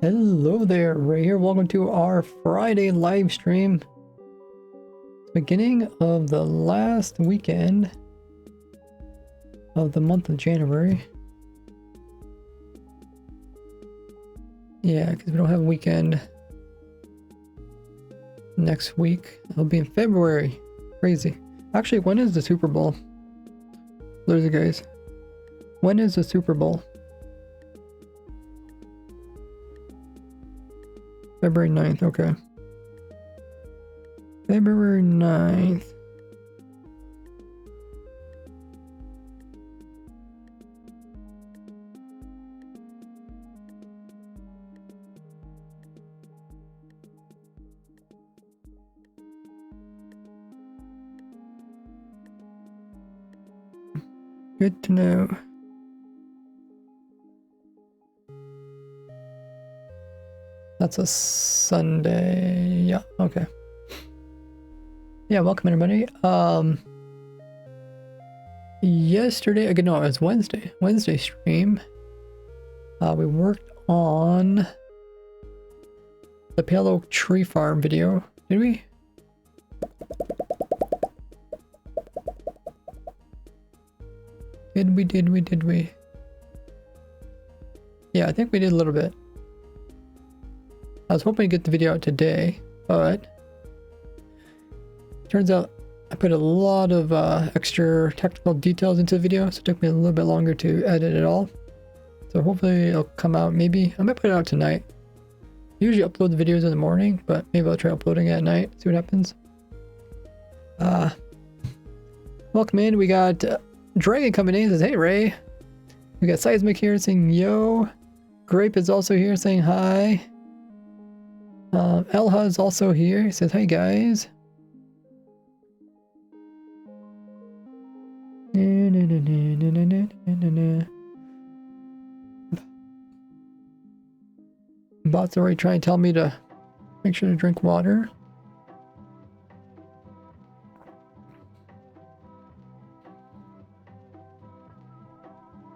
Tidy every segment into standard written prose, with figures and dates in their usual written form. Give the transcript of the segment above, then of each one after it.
Hello there, Ray here. Welcome to our Friday live stream. Beginning of the last weekend of the month of January. Yeah, because we don't have a weekend next week. It'll be in February. Crazy. Actually, when is the Super Bowl? There's it, guys. When is the Super Bowl? February 9th, okay. February 9th. Good to know. That's a Sunday. Yeah, okay. Yeah, welcome everybody. Yesterday, again, no, it was Wednesday. Wednesday stream. We worked on the Pale Oak Tree Farm video. Did we? Did we? Yeah, I think we did a little bit. I was hoping to get the video out today, but turns out I put a lot of extra technical details into the video, so it took me a little bit longer to edit it all. So hopefully it'll come out, maybe, I might put it out tonight. I usually upload the videos in the morning, but maybe I'll try uploading it at night, see what happens. Welcome in, we got Dragon coming in, says, hey Ray. We got Seismic here saying yo. Grape is also here saying hi. Elha is also here. He says, hey guys. Bot's already trying to tell me to make sure to drink water.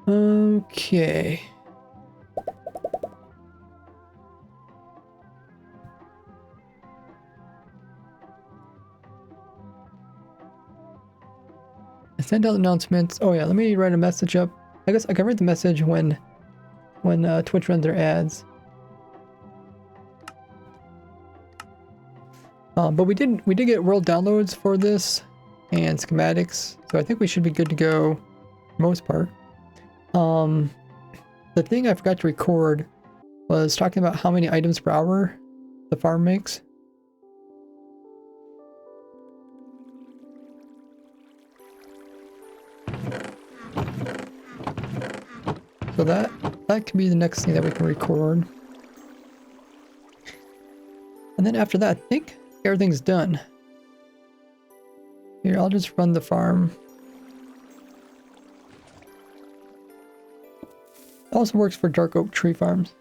Okay. I send out announcements. Oh yeah, let me write a message up. I guess I can write the message when Twitch runs their ads. But we did get world downloads for this and schematics, so I think we should be good to go for most part. The thing I forgot to record was talking about how many items per hour the farm makes. So that could be the next thing that we can record. And then after that, I think everything's done. Here, I'll just run the farm. Also works for Dark Oak Tree Farms.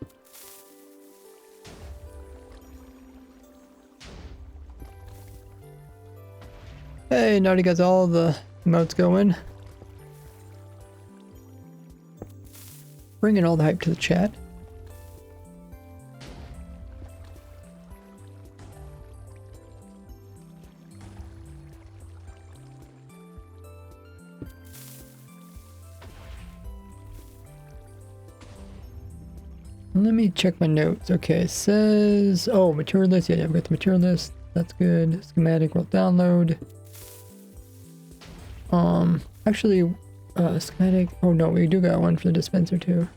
Hey, Naughty got all the emotes going. Bringing all the hype to the chat. Let me check my notes. Okay, it says, oh, material list. Yeah, I've got the material list. That's good. Schematic will download. Actually, schematic. Oh no, we do got one for the dispenser too.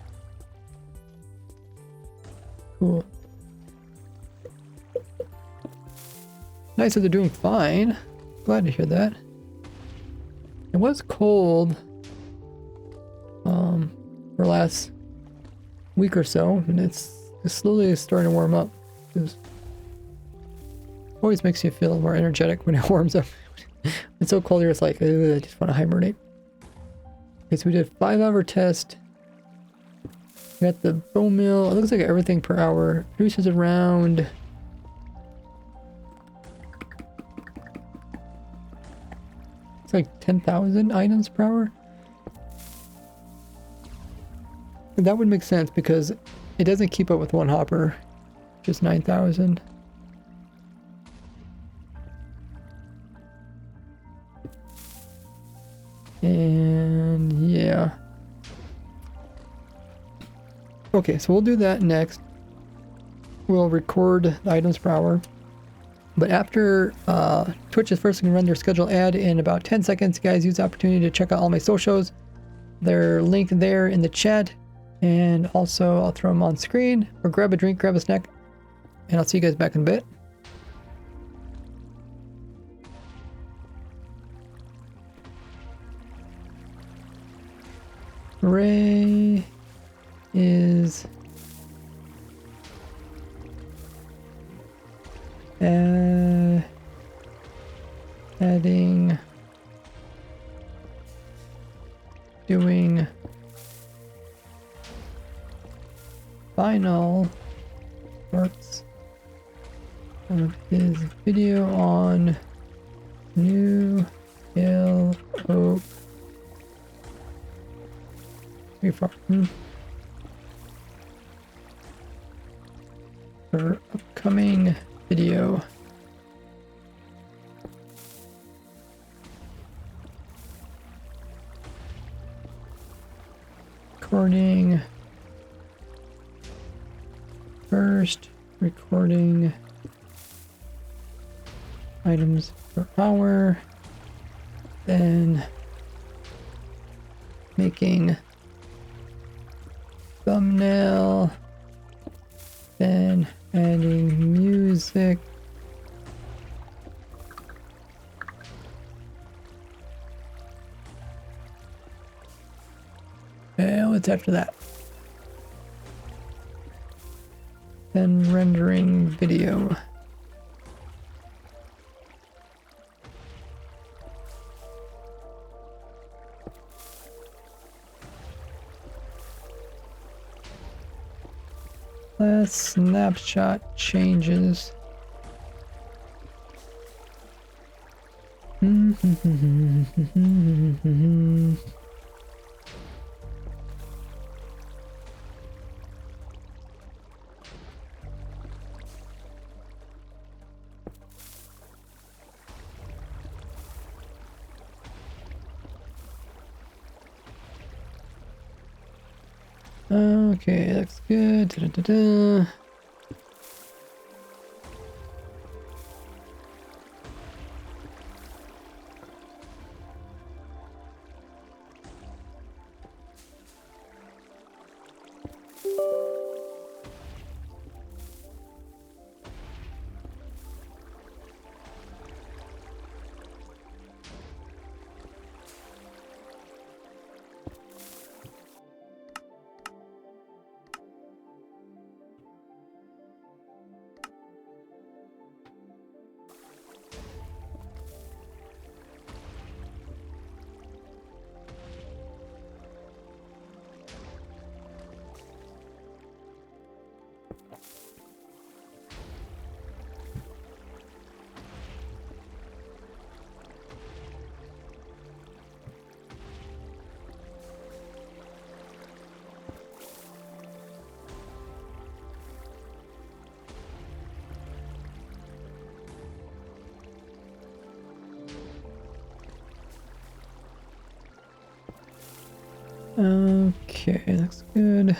Cool. Nice that they're doing fine. Glad to hear that. It was cold for last week or so, and it's slowly starting to warm up. It always makes you feel more energetic when it warms up. It's so cold here, it's like, I just want to hibernate. Okay, so we did 5-hour test. We got the bone mill. It looks like everything per hour produces around it's like 10,000 items per hour. That would make sense because it doesn't keep up with one hopper, just 9,000. And yeah. Okay, so we'll do that next. We'll record the items per hour. But after Twitch is first going to run their scheduled ad in about 10 seconds, guys, use the opportunity to check out all my socials. They're linked there in the chat. And also, I'll throw them on screen. Or grab a drink, grab a snack. And I'll see you guys back in a bit. Ray is doing final parts of his video on New Hill Oak Farm for upcoming video. Recording first, recording items per hour, then making thumbnail, then adding music, and what's after that? Then rendering video. Last snapshot changes. Okay, looks good. Da-da-da-da. Okay, looks good.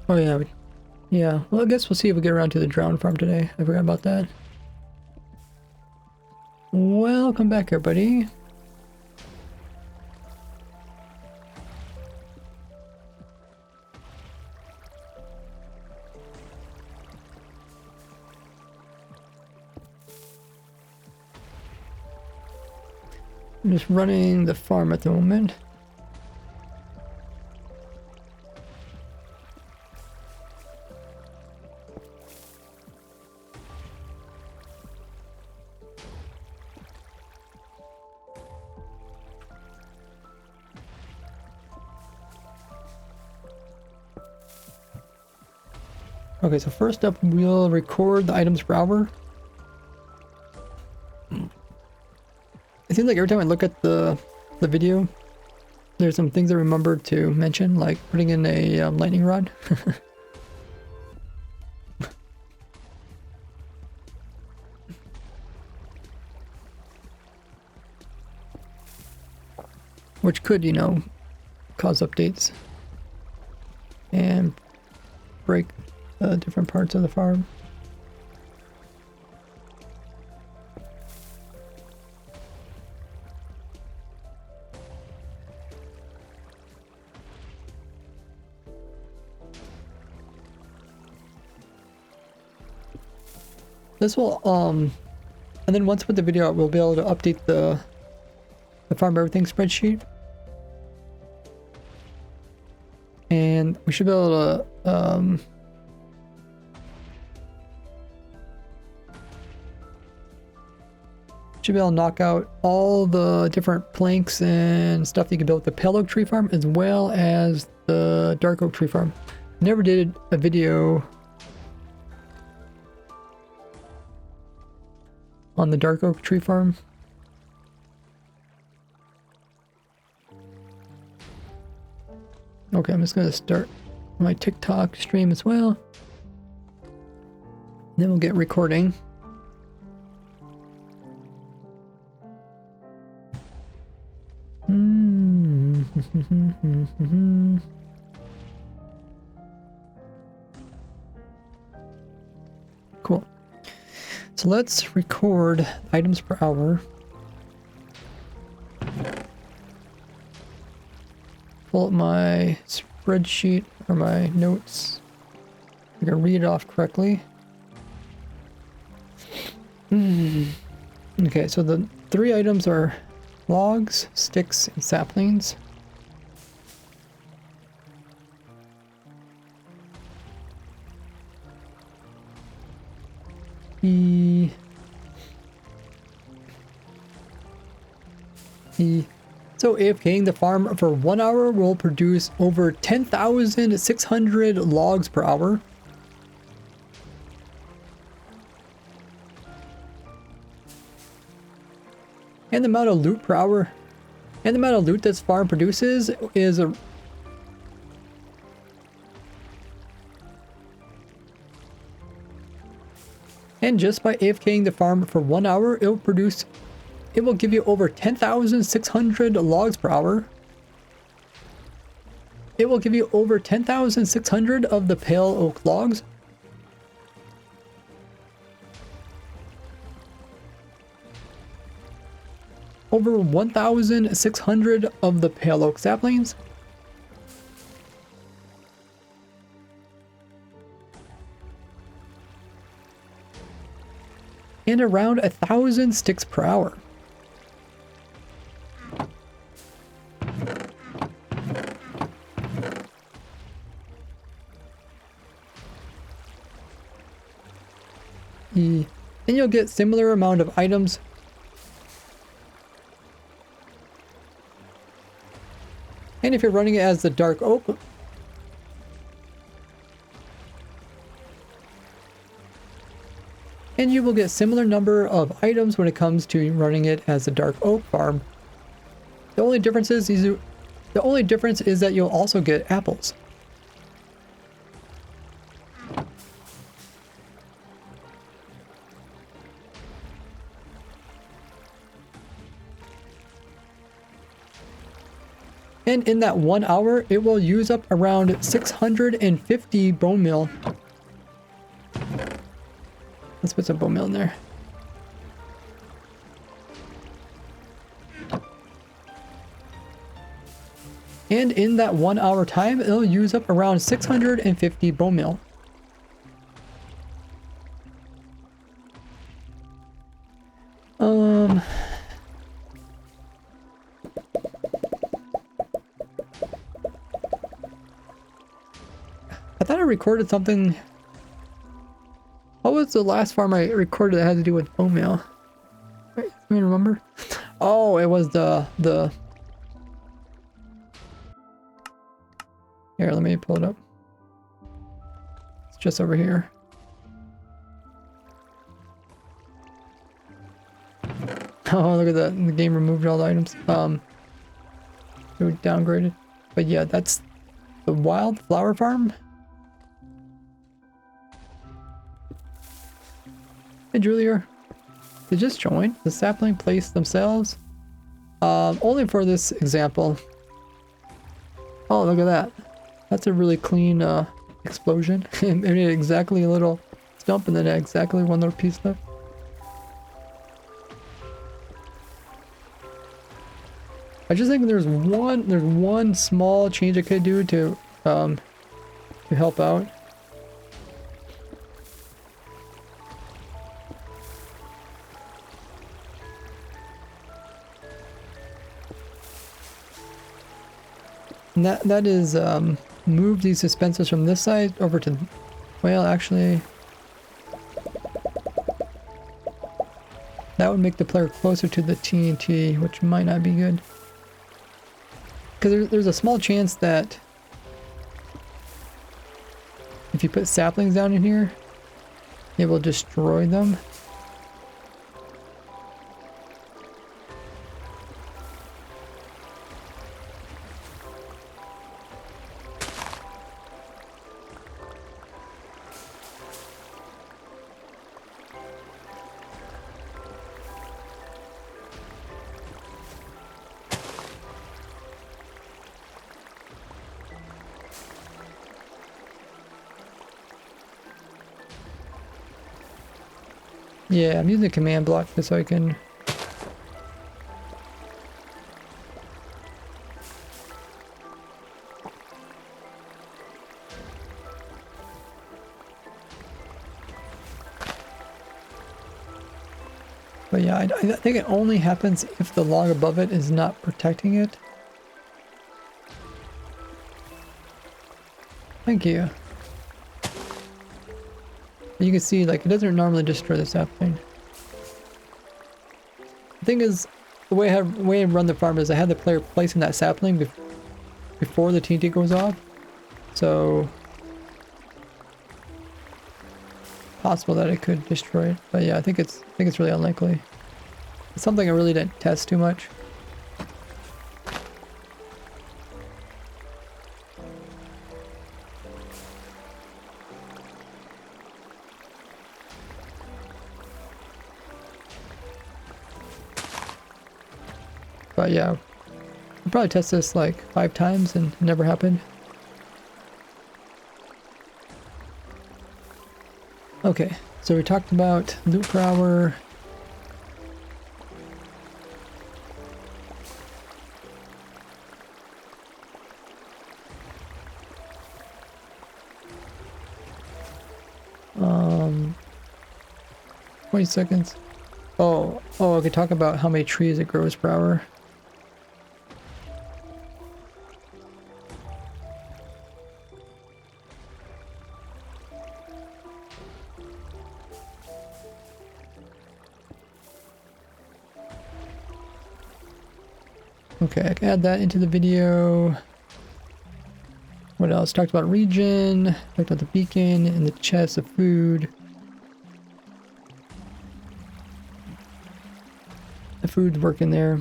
Oh yeah, yeah. Well, I guess we'll see if we get around to the drown farm today. I forgot about that. Welcome back, everybody. I'm just running the farm at the moment. Okay, so first up, we'll record the items per hour. It seems like every time I look at the video, there's some things I remember to mention, like putting in a lightning rod. Which could, you know, cause updates and break different parts of the farm. This will, and then once with the video out, we'll be able to update the farm everything spreadsheet. And we should be able to, should be able to knock out all the different planks and stuff you can build with the pale oak tree farm, as well as the dark oak tree farm. Never did a video on the dark oak tree farm. Okay, I'm just gonna start my TikTok stream as well. Then we'll get recording. Cool. So let's record items per hour. Pull up my spreadsheet or my notes. I can read it off correctly. Okay, so the 3 items are logs, sticks, and saplings. So AFKing the farm for 1 hour will produce over 10,600 logs per hour. And the amount of loot per hour, and the amount of loot this farm produces is a and just by AFKing the farm for 1 hour, it will give you over 10,600 logs per hour. It will give you over 10,600 of the pale oak logs. Over 1,600 of the pale oak saplings. And around 1,000 sticks per hour. Then you'll get similar amount of items. And if you're running it as the dark oak, and you will get similar number of items when it comes to running it as the dark oak farm. The only difference is that you'll also get apples. And in that 1 hour, it will use up around 650 bone meal. Let's put some bone meal in there. And in that 1 hour time, it'll use up around 650 bone meal. thought I recorded something. What was the last farm I recorded that had to do with bone meal? Wait, let me remember. Oh, it was the... Here, let me pull it up. It's just over here. Oh, look at that. The game removed all the items. It downgraded. But yeah, that's the wildflower farm. Hey, Julia. They just joined. The sapling placed themselves. Only for this example. Oh, look at that. That's a really clean explosion. It made exactly a little stump and then exactly one little piece left. I just think there's one small change I could do to help out. And that is move these dispensers from this side over to, well, actually that would make the player closer to the TNT, which might not be good. Because there's a small chance that if you put saplings down in here, it will destroy them. Yeah, I'm using the command block just so I can... But yeah, I think it only happens if the log above it is not protecting it. Thank you. You can see, like, it doesn't normally destroy the sapling. The thing is, the way I run the farm is I have the player placing that sapling before the TNT goes off. So, possible that it could destroy it. But yeah, I think it's really unlikely. It's something I really didn't test too much. But yeah, I'll probably test this like 5 times and it never happened. Okay, so we talked about loot per hour. Um, 20 seconds. Oh, I could talk about how many trees it grows per hour. Okay, I can add that into the video. What else? Talked about region, talked about the beacon and the chest of food. The food's working there.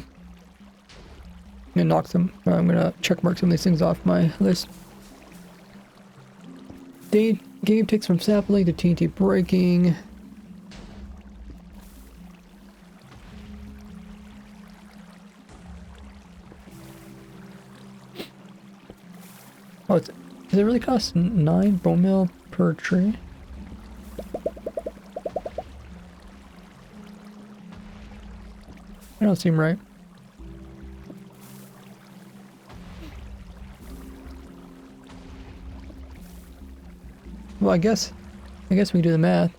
I'm gonna check mark some of these things off my list. Game takes from sapling to TNT breaking. Oh, does it really cost 9 bone meal per tree? That don't seem right. Well, I guess we can do the math.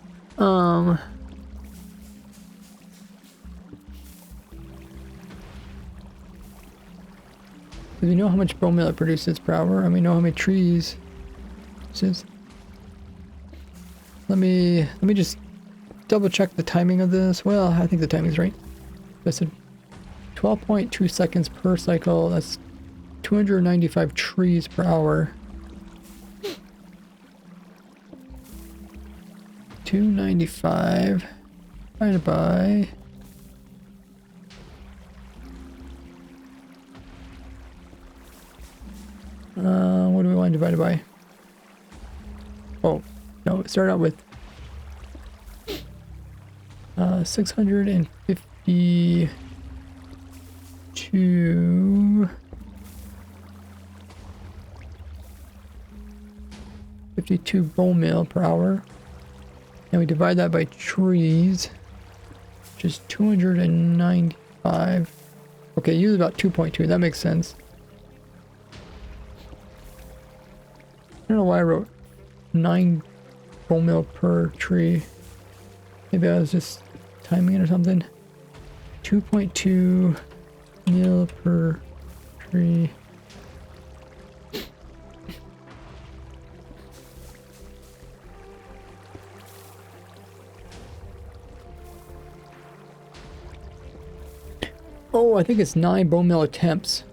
We know how much bone meal it produces per hour, and we know how many trees. This is Let me just double check the timing of this. Well, I think the timing's right. I said 12.2 seconds per cycle. That's 295 trees per hour. 295 divided by what do we want divided by? Oh, no, it started out with 652 52 bone meal per hour. And we divide that by trees, which is 295. Okay, use about 2.2. That makes sense. I don't know why I wrote 9 bone meal per tree. Maybe I was just timing it or something. 2.2 meal per tree. Oh, I think it's 9 bone meal attempts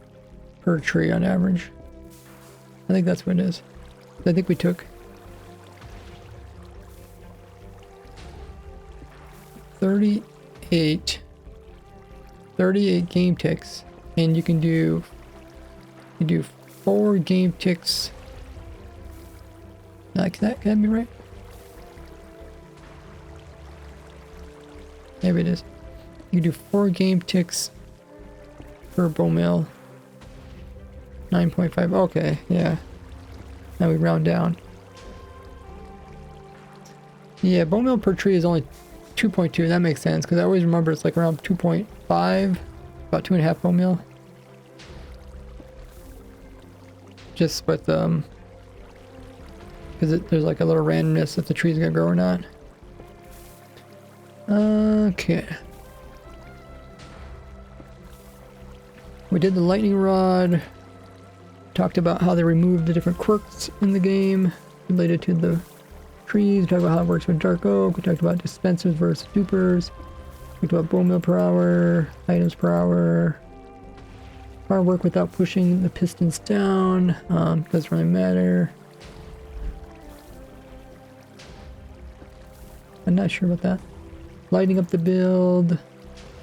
per tree on average. I think that's what it is. I think we took 38 game ticks, and you do 4 game ticks. Like that, can that be right? Maybe it is. You do 4 game ticks per bone meal. 9.5. Okay, yeah. Now we round down. Yeah, bone meal per tree is only 2.2. That makes sense because I always remember it's like around 2.5, about 2.5 bone meal. Just with because there's like a little randomness if the tree's gonna grow or not. Okay. We did the lightning rod. Talked about how they removed the different quirks in the game related to the trees. We talked about how it works with dark oak. We talked about dispensers versus dupers. We talked about bone meal per hour, items per hour. Hard work without pushing the pistons down. Doesn't really matter. I'm not sure about that. Lighting up the build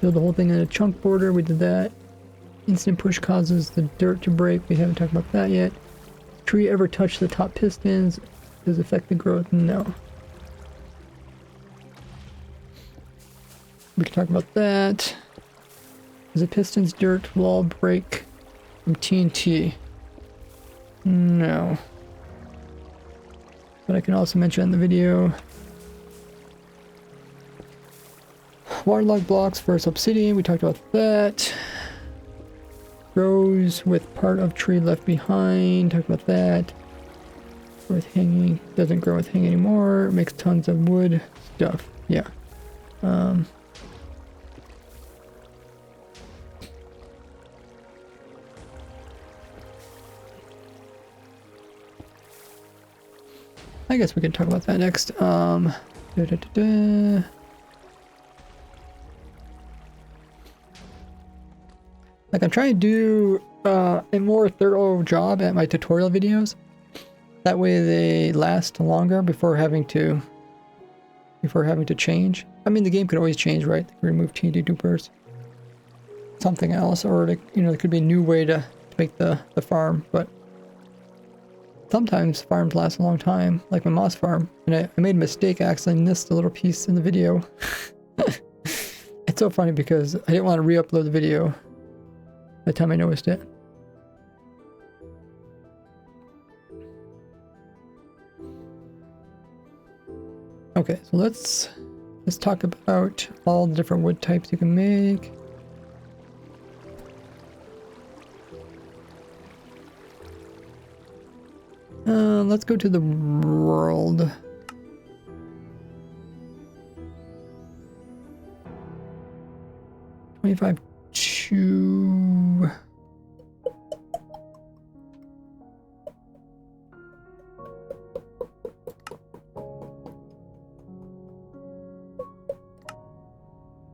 the whole thing in a chunk border. We did that. Instant push causes the dirt to break. We haven't talked about that yet. Tree ever touch the top pistons? Does it affect the growth? No. We can talk about that. Does the piston's dirt wall break from TNT? No. But I can also mention in the video. Waterlogged blocks versus obsidian. We talked about that. Grows with part of tree left behind. Talked about that. With hanging. Doesn't grow with hanging anymore. Makes tons of wood stuff. Yeah. I guess we can talk about that next. Like I'm trying to do a more thorough job at my tutorial videos. That way they last longer before having to change. I mean, the game could always change, right? They could remove TNT dupers, something else, or there could be a new way to make the farm. But sometimes farms last a long time, like my moss farm. And I made a mistake. I accidentally missed a little piece in the video. It's so funny because I didn't want to re-upload the video by the time I noticed it. Okay, so let's talk about all the different wood types you can make. Let's go to the world. $25 to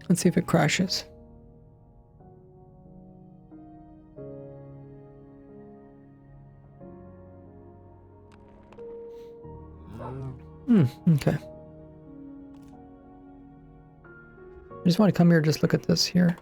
Let's see if it crashes. Okay. I just want to come here, just look at this here.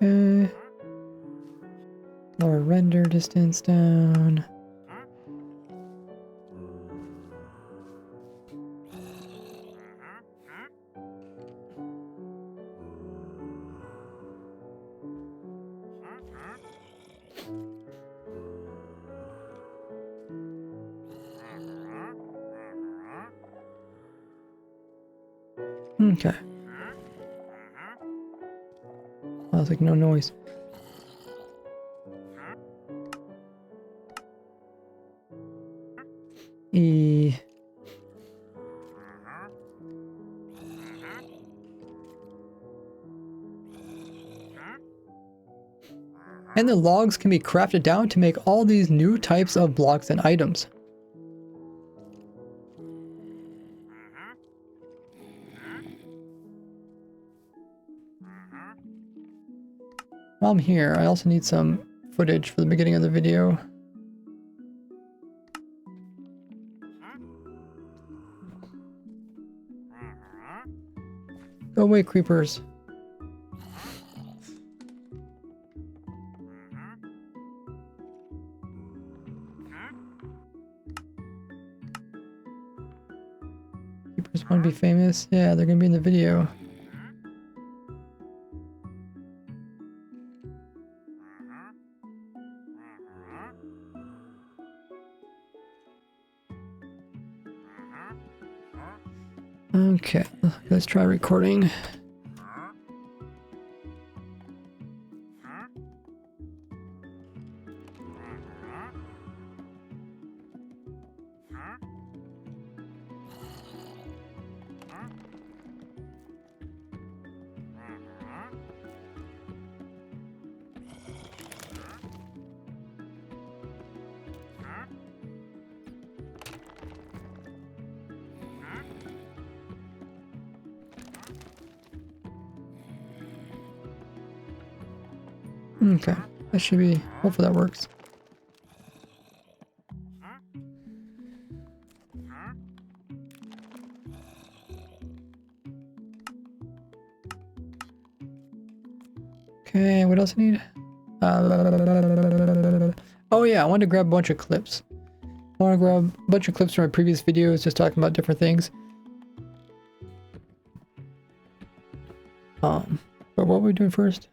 Okay. Lower render distance down. Okay. I was like, no noise. E. And the logs can be crafted down to make all these new types of blocks and items. While I'm here, I also need some footage for the beginning of the video. Go away, creepers. Creepers want to be famous? Yeah, they're gonna be in the video. Okay, let's try recording. Okay, that should be, hopefully that works. Okay, what else I need? Oh yeah, I wanted to grab a bunch of clips. I want to grab a bunch of clips from my previous videos just talking about different things. But what are we doing first?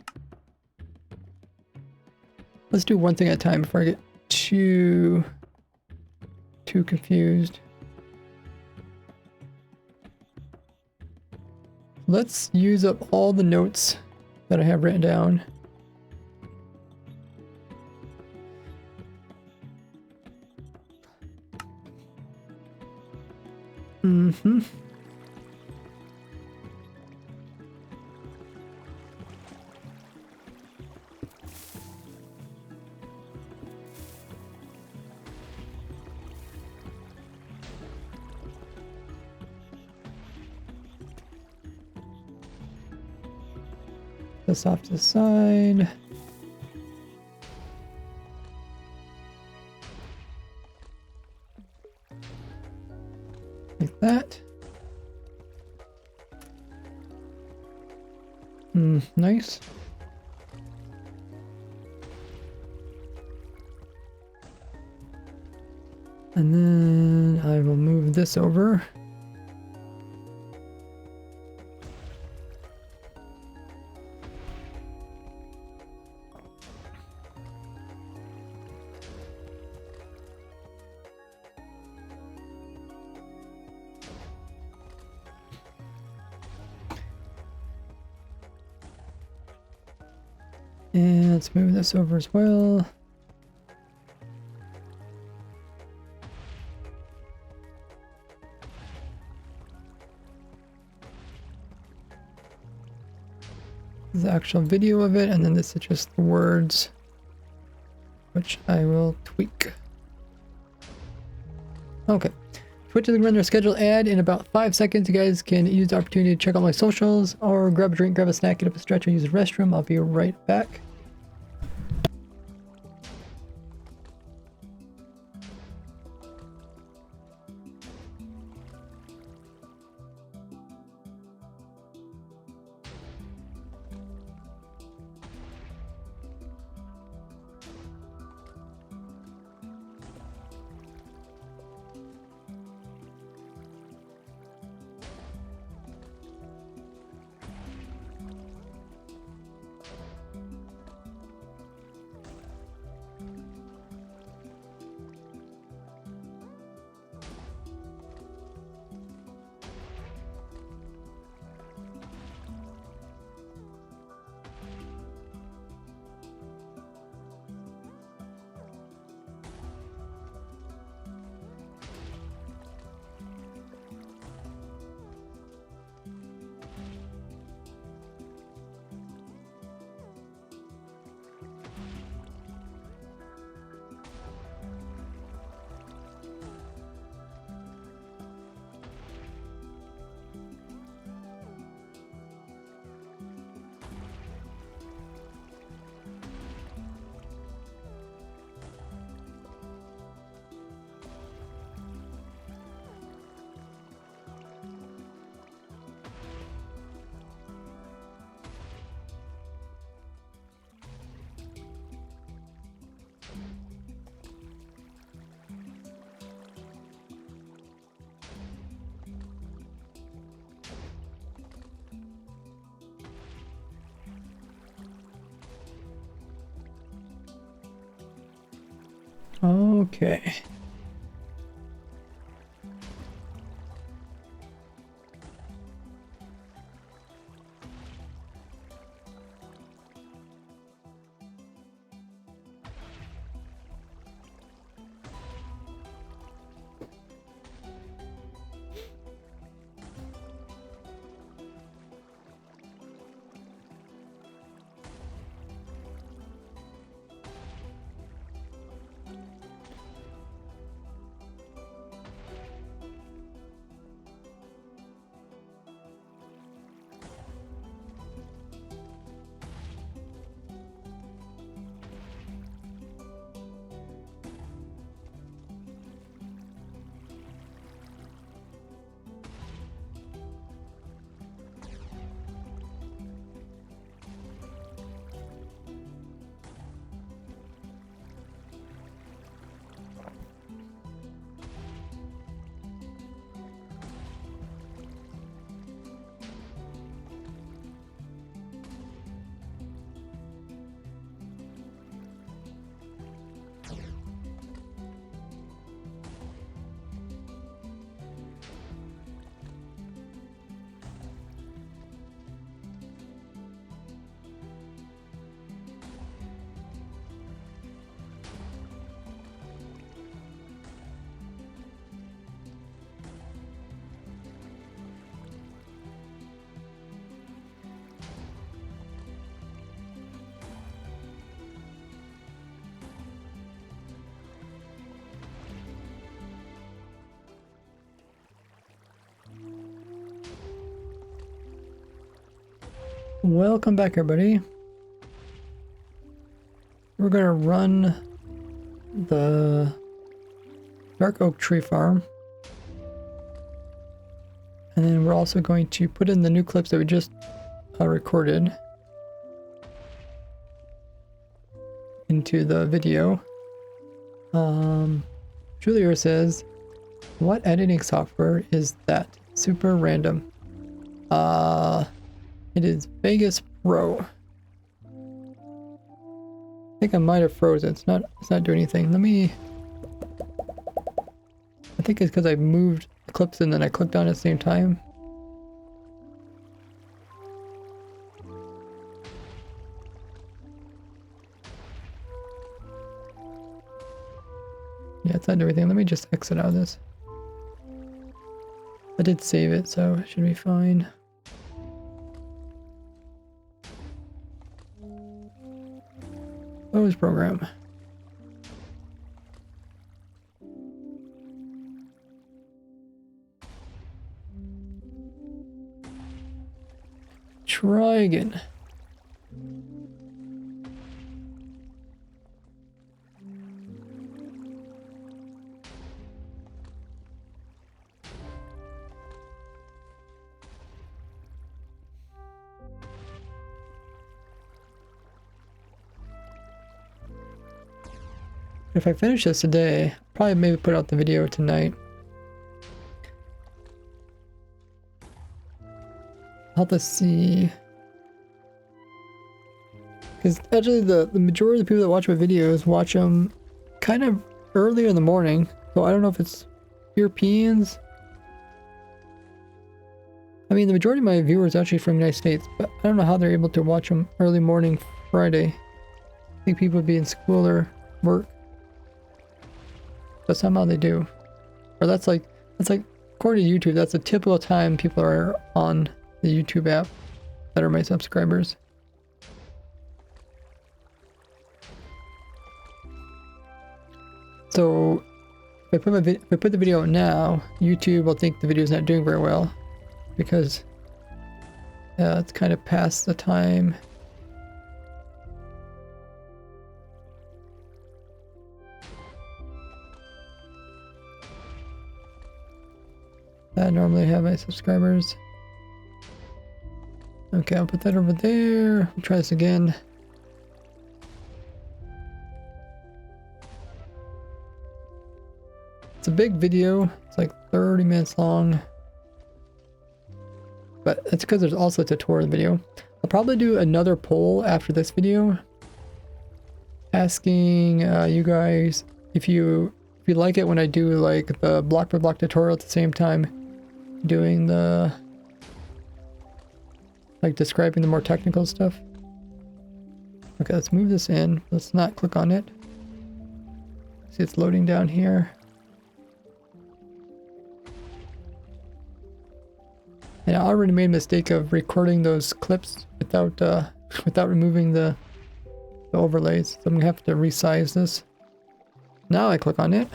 Let's do one thing at a time before I get too confused. Let's use up all the notes that I have written down. This off to the side. Like that. Nice. And then I will move this over. And let's move this over as well. This is the actual video of it, and then this is just the words, which I will tweak. Okay. Twitch is going to run their scheduled ad in about 5 seconds. You guys can use the opportunity to check out my socials or grab a drink, grab a snack, get up a stretch, or use the restroom. I'll be right back. Okay. Welcome back, everybody. We're gonna run the Dark Oak Tree Farm, and then we're also going to put in the new clips that we just recorded into the video. Julia says, "What editing software is that? Super random." It is Vegas Pro. I think I might have frozen. It's not doing anything. Let me. I think it's because I moved the clips and then I clicked on it at the same time. Let's not do anything. Let me just exit out of this. I did save it, so it should be fine. Close program. Try again. If I finish this today, probably maybe put out the video tonight. Help us see. Because actually the majority of the people that watch my videos watch them kind of earlier in the morning. So I don't know if it's Europeans. I mean, the majority of my viewers are actually from the United States, but I don't know how they're able to watch them early morning Friday. I think people would be in school or work. But somehow they do. Or that's like according to YouTube, that's a typical time people are on the YouTube app that are my subscribers. So if I put the video out now, YouTube will think the video is not doing very well because it's kind of past the time. I normally have my subscribers. Okay, I'll put that over there. We'll try this again. It's a big video. It's like 30 minutes long. But it's because there's also a tutorial video. I'll probably do another poll after this video. Asking you guys if you like it when I do like the block by block tutorial at the same time doing the like describing the more technical stuff. Okay, let's move this in. Let's not click on it. See, it's loading down here. And I already made a mistake of recording those clips without without removing the overlays. So I'm gonna have to resize this. Now I click on it.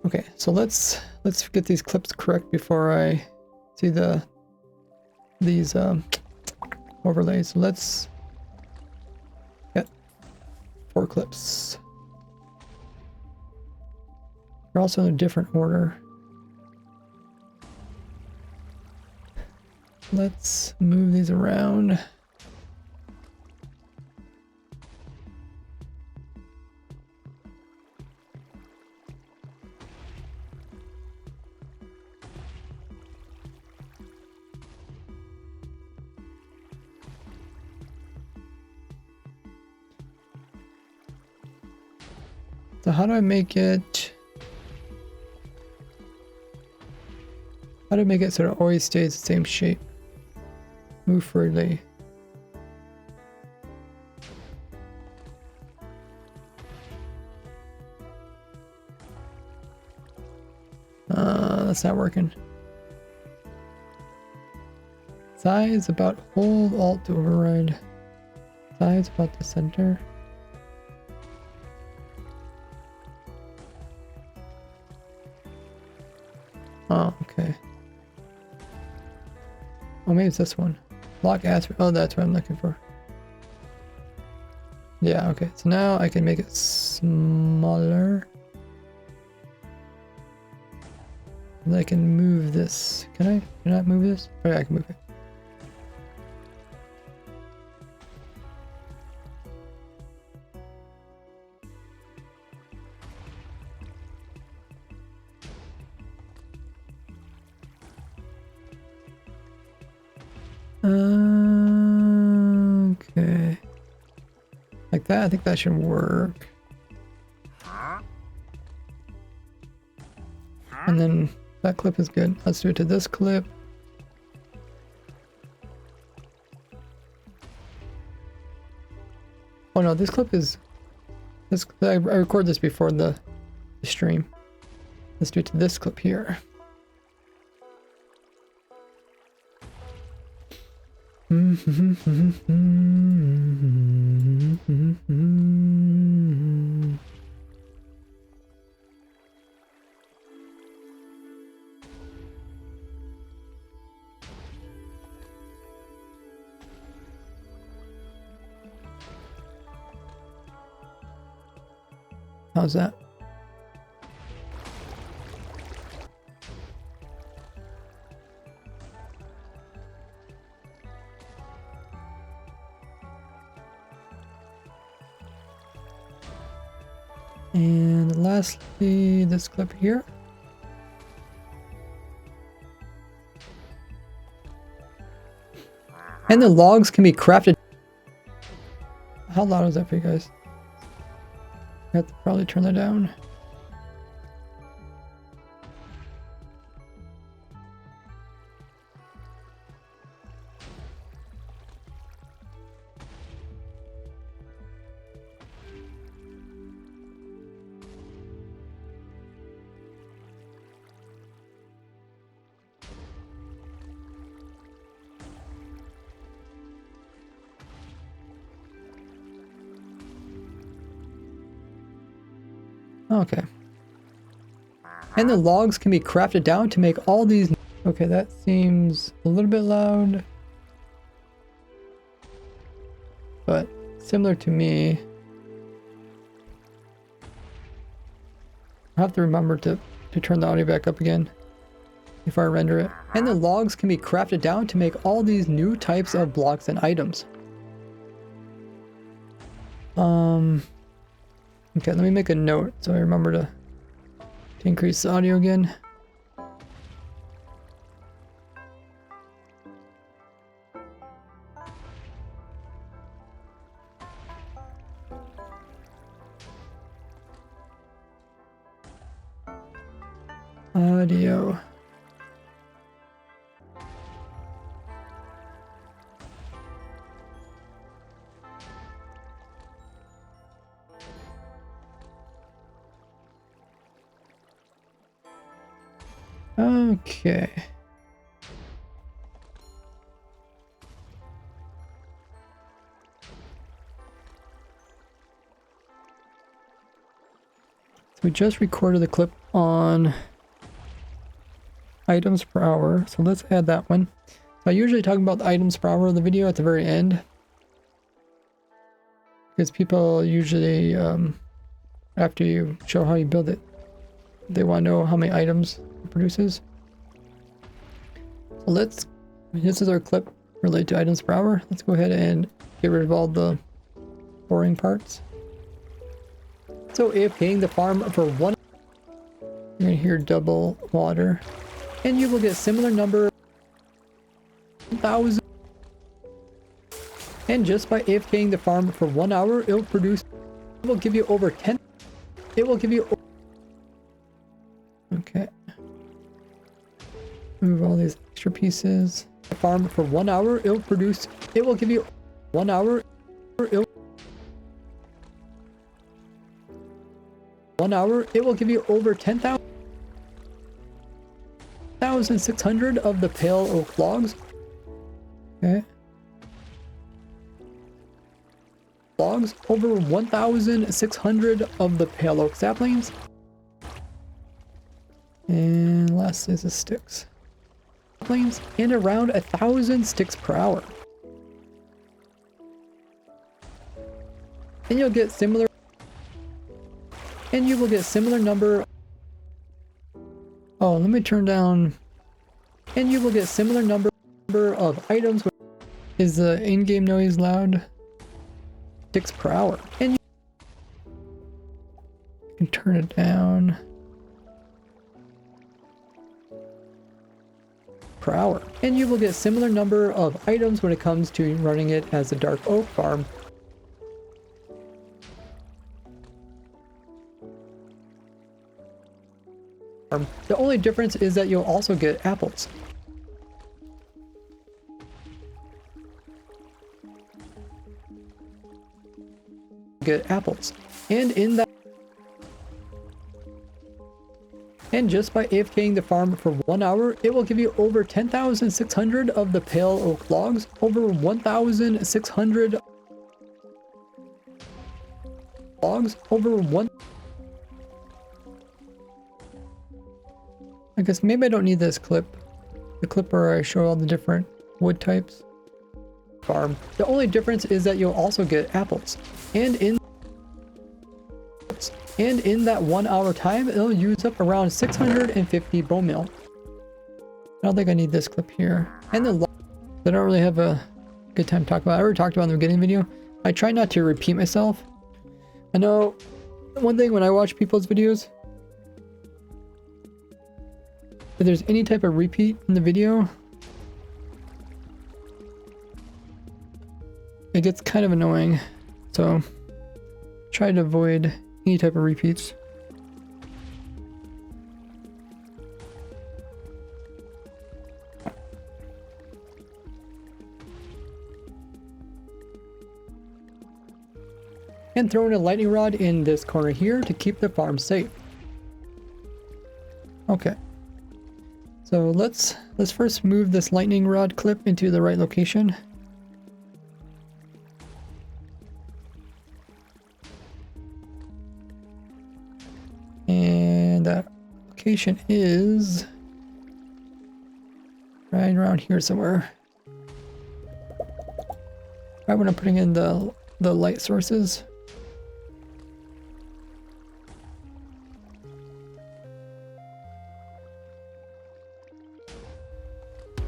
Okay, so let's get these clips correct before I see these overlays. So let's get 4 clips. They're also in a different order. Let's move these around. So how do I make it? How do I make it so it always stays the same shape? Move freely. That's not working. Size about hold alt to override. Size about the center. Oh, okay. Oh, maybe it's this one. Lock aspect. Oh, that's what I'm looking for. Yeah, okay. So now I can make it smaller. And I can move this. Can I? Can I move this? Oh, yeah, I can move it. Okay. Like that, I think that should work. And then that clip is good. Let's do it to this clip. Oh no, this clip is this. I record this before the stream. Let's do it to this clip here. How's that? And lastly, this clip here. And the logs can be crafted. How loud is that for you guys? I have to probably turn that down. Okay. And the logs can be crafted down to make all these. Okay, that seems a little bit loud, but similar to me. I have to remember to turn the audio back up again before I render it. And the logs can be crafted down to make all these new types of blocks and items. Okay, let me make a note so I remember to increase the audio again. Audio. Okay. So we just recorded the clip on items per hour, so let's add that one. So I usually talk about the items per hour of the video at the very end, because people usually, after you show how you build it, they want to know how many items it produces. So this is our clip related to items per hour. Let's go ahead and get rid of all the boring parts. So if paying the farm for one, you're gonna hear double water, and you will get similar number 1,000. And just by AFKing the farm for 1 hour, it will give you over 10. It will give you. Okay. Move all these extra pieces. Farm for 1 hour, it will give you 1 hour. 1 hour, it will give you over 10,600 of the pale oak logs. Okay. Logs, over 1,600 of the pale oak saplings. And last is the sticks. Saplings, and around 1,000 sticks per hour. And you'll get similar. And you will get similar number. Oh, let me turn down. And you will get similar number of items. Is the in-game noise loud? Sticks per hour. And you can turn it down. Per hour. And you will get similar number of items when it comes to running it as a dark oak farm. The only difference is that you'll also get apples. get apples. And in that, and just by AFKing the farm for 1 hour, it will give you over 10,600 of the pale oak logs, over 1,600 logs, over one. I guess maybe I don't need this clip. The clip where I show all the different wood types. Farm. The only difference is that you'll also get apples. And in that 1 hour time, it'll use up around 650 bone meal. I don't think I need this clip here. And the I don't really have a good time to talk about. I already talked about in the beginning video. I try not to repeat myself. I know one thing when I watch people's videos, if there's any type of repeat in the video, it gets kind of annoying. So try to avoid any type of repeats. And throw in a lightning rod in this corner here to keep the farm safe. Okay. So let's first move this lightning rod clip into the right location. And that location is right around here somewhere. Right when I'm putting in the light sources.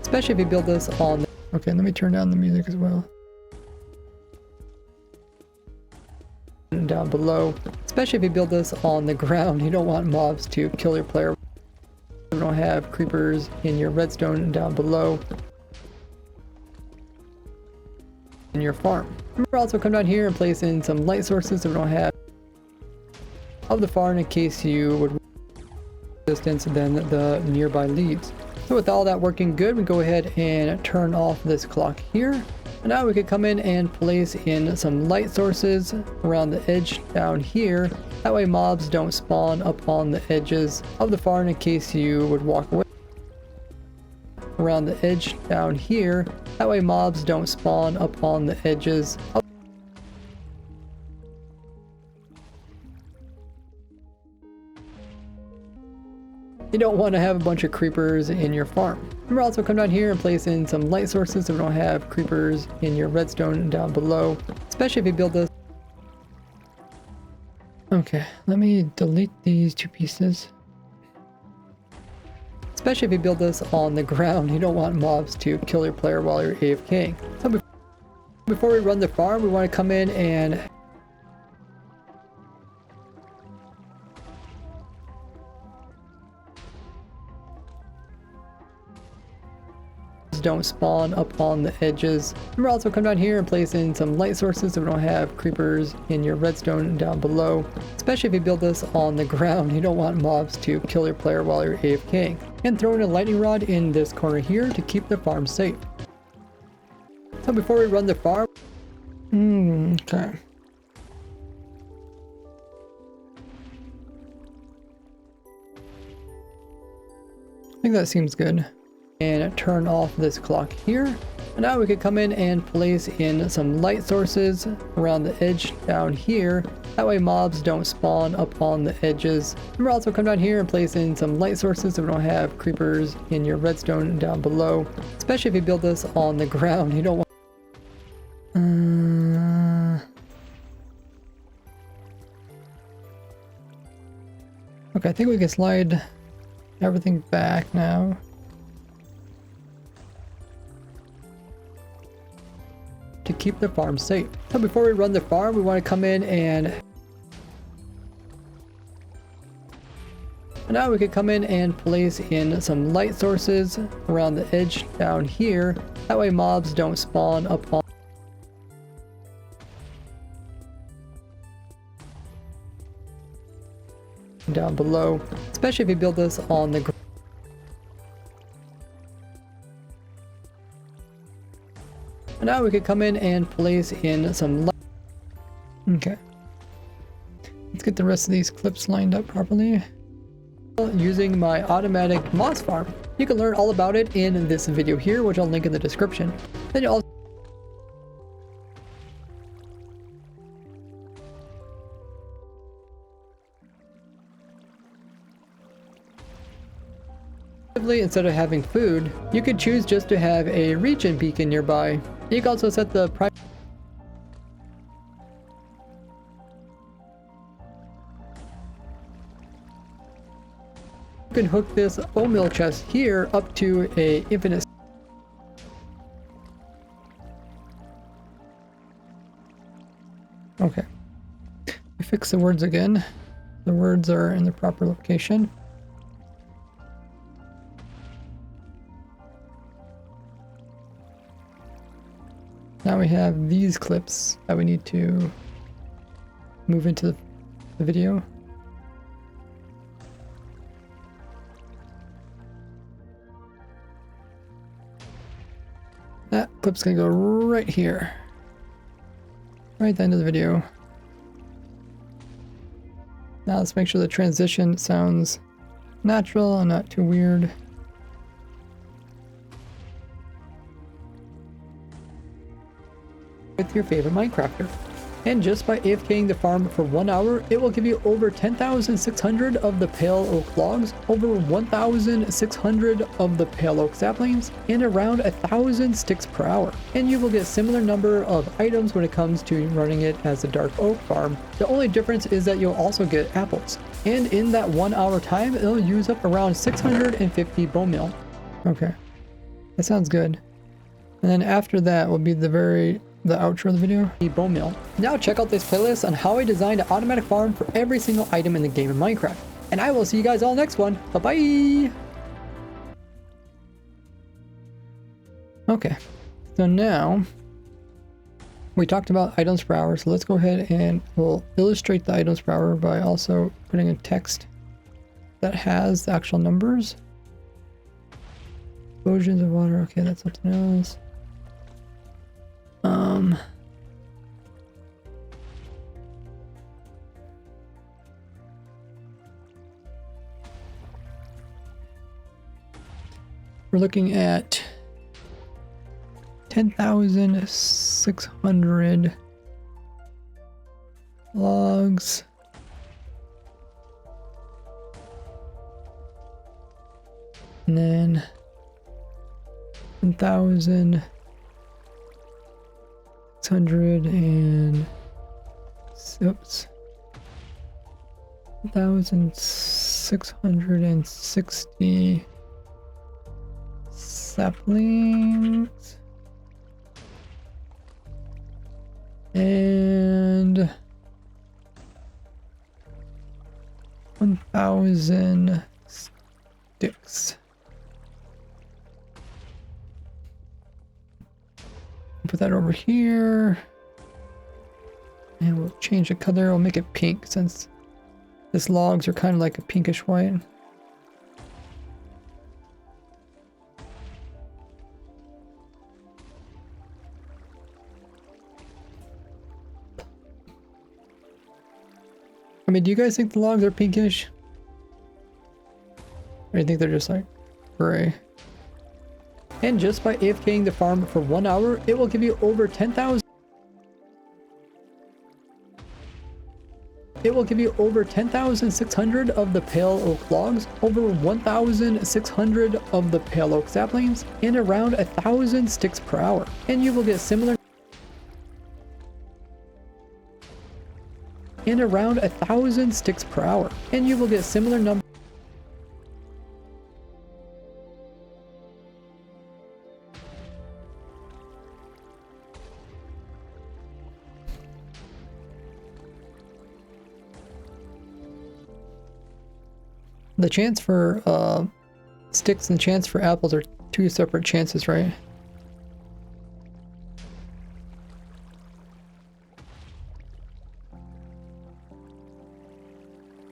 Especially if you build this on... Okay, let me turn down the music as well. And down below. Especially if you build this on the ground, you don't want mobs to kill your player. You don't have creepers in your redstone down below. In your farm. Remember, also come down here and place in some light sources that we don't have of the farm in case you would distance than the nearby leads. So with all that working good, we go ahead and turn off this clock here. And now we could come in and place in some light sources around the edge down here. That way mobs don't spawn up on the edges of the farm in case you would walk away. Around the edge down here. That way mobs don't spawn up on the edges of You don't want to have a bunch of creepers in your farm. Remember, also come down here and place in some light sources so we don't have creepers in your redstone down below, especially if you build this. Okay, let me delete these two pieces. Especially if you build this on the ground, you don't want mobs to kill your player while you're AFKing. So before we run the farm, we want to come in and don't spawn up on the edges. Remember, also come down here and place in some light sources so we don't have creepers in your redstone down below, especially if you build this on the ground. You don't want mobs to kill your player while you're AFKing. And throw in a lightning rod in this corner here to keep the farm safe. So before we run the farm, okay. I think that seems good. And turn off this clock here. And now we could come in and place in some light sources around the edge down here. That way mobs don't spawn up on the edges. Remember, also come down here and place in some light sources so we don't have creepers in your redstone down below, especially if you build this on the ground. You don't want Okay, I think we can slide everything back now. To keep the farm safe. So before we run the farm, we want to come in and now we could come in and place in some light sources around the edge down here. That way mobs don't spawn up on down below, especially if you build this on the ground. And now we could come in and place in some light. Okay. Let's get the rest of these clips lined up properly. Using my automatic moss farm. You can learn all about it in this video here, which I'll link in the description. Then you also instead of having food, you could choose just to have a region beacon nearby. You can also set the private. You can hook this oatmeal chest here up to a infinite. Okay. We fix the words again. The words are in the proper location. Now we have these clips that we need to move into the video. That clip's gonna go right here. Right at the end of the video. Now let's make sure the transition sounds natural and not too weird. With your favorite Minecrafter. And just by AFKing the farm for 1 hour, it will give you over 10,600 of the pale oak logs, over 1,600 of the pale oak saplings, and around 1,000 sticks per hour. And you will get similar number of items when it comes to running it as a dark oak farm. The only difference is that you'll also get apples. And in that 1 hour time, it'll use up around 650 bone meal. Okay, that sounds good. And then after that will be the outro of the video, the bone meal. Now check out this playlist on how I designed an automatic farm for every single item in the game of Minecraft. And I will see you guys all next one. Bye-bye! Okay, so now we talked about items per hour, so let's go ahead and we'll illustrate the items per hour by also putting a text that has the actual numbers. Explosions of water, okay, that's something else. We're looking at 10,600 logs. And then 1,600 and oops, 1,660 saplings and 1,000 sticks. Put that over here and we'll change the color. We'll make it pink since these logs are kind of like a pinkish white. I mean, do you guys think the logs are pinkish? Or do you think they're just like gray? And just by AFKing the farm for 1 hour, it will give you over 10,000. It will give you over 10,600 of the pale oak logs, over 1,600 of the pale oak saplings, and around 1,000 sticks per hour. And you will get similar. And around 1,000 sticks per hour. And you will get similar numbers. The chance for sticks and chance for apples are two separate chances, right?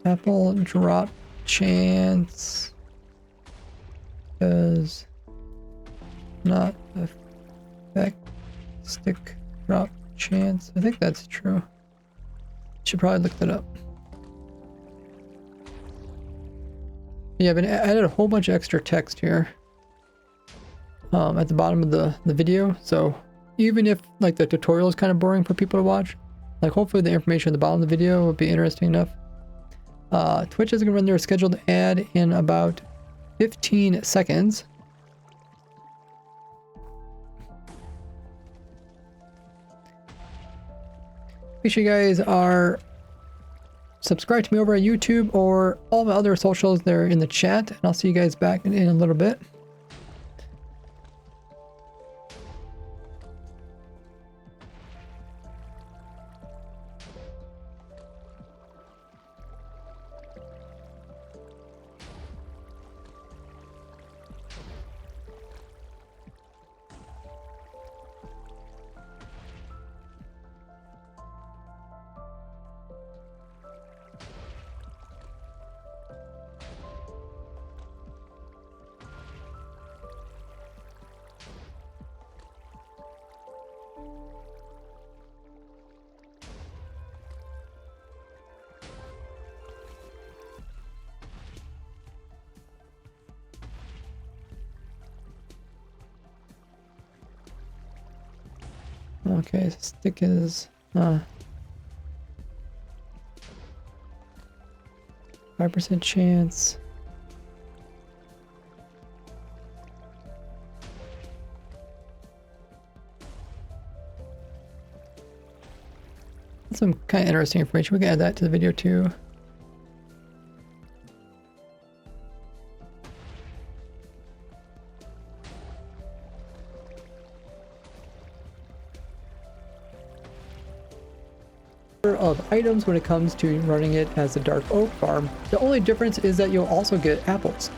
Apple drop chance does not affect stick drop chance. I think that's true. Should probably look that up. Yeah, I've been added a whole bunch of extra text here at the bottom of the video. So even if like the tutorial is kind of boring for people to watch, like hopefully the information at the bottom of the video will be interesting enough. Twitch is going to run their scheduled ad in about 15 seconds. Make sure you guys are subscribed to me over at YouTube or all my other socials there in the chat, and I'll see you guys back in a little bit. Okay, stick is 5% chance. That's some kind of interesting information. We can add that to the video too. Of items when it comes to running it as a dark oak farm. The only difference is that you'll also get apples.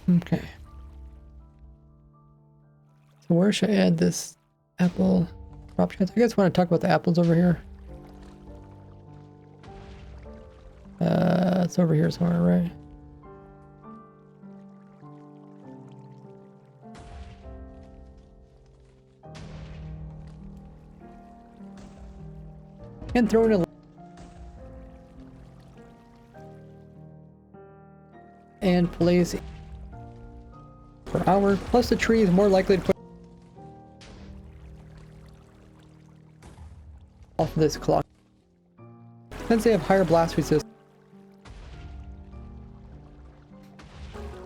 Okay. So where should I add this apple crop chance? I guess I want to talk about the apples over here. It's over here somewhere, right? And throw in a and place per hour. Plus the tree is more likely to put off this clock. Since they have higher blast resistance.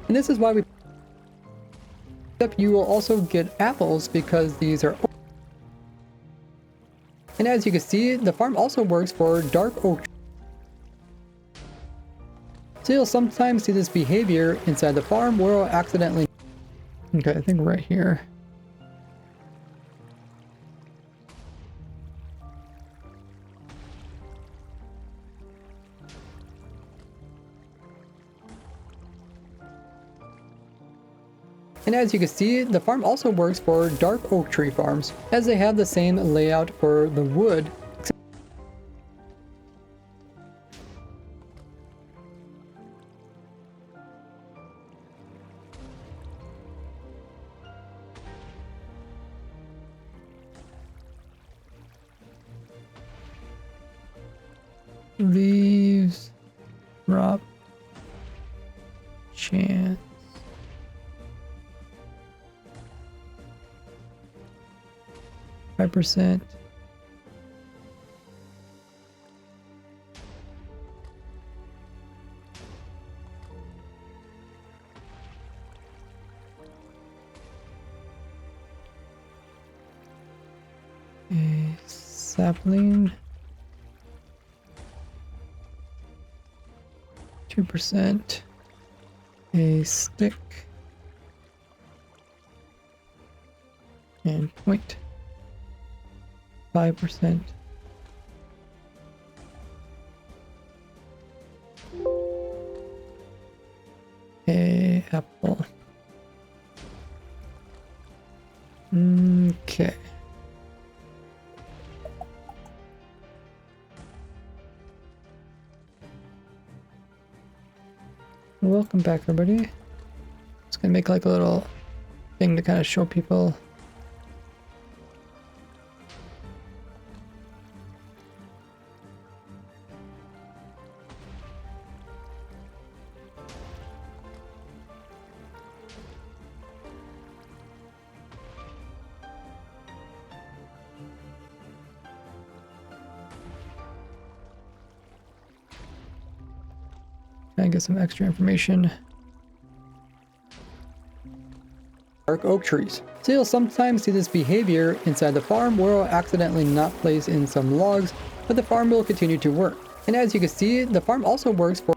And this is why we except you will also get apples because these are. And as you can see, the farm also works for dark oak. So you'll sometimes see this behavior inside the farm where it'll accidentally. Okay, I think right here. And as you can see, the farm also works for dark oak tree farms, as they have the same layout for the wood. Leaves, drop, chance. 5%. A sapling. 2%. A stick. And 0.5%. A apple. Okay. Welcome back, everybody. Just gonna make like a little thing to kind of show people. And get some extra information. Dark oak trees. So you'll sometimes see this behavior inside the farm where it'll accidentally not place in some logs, but the farm will continue to work. And as you can see, the farm also works for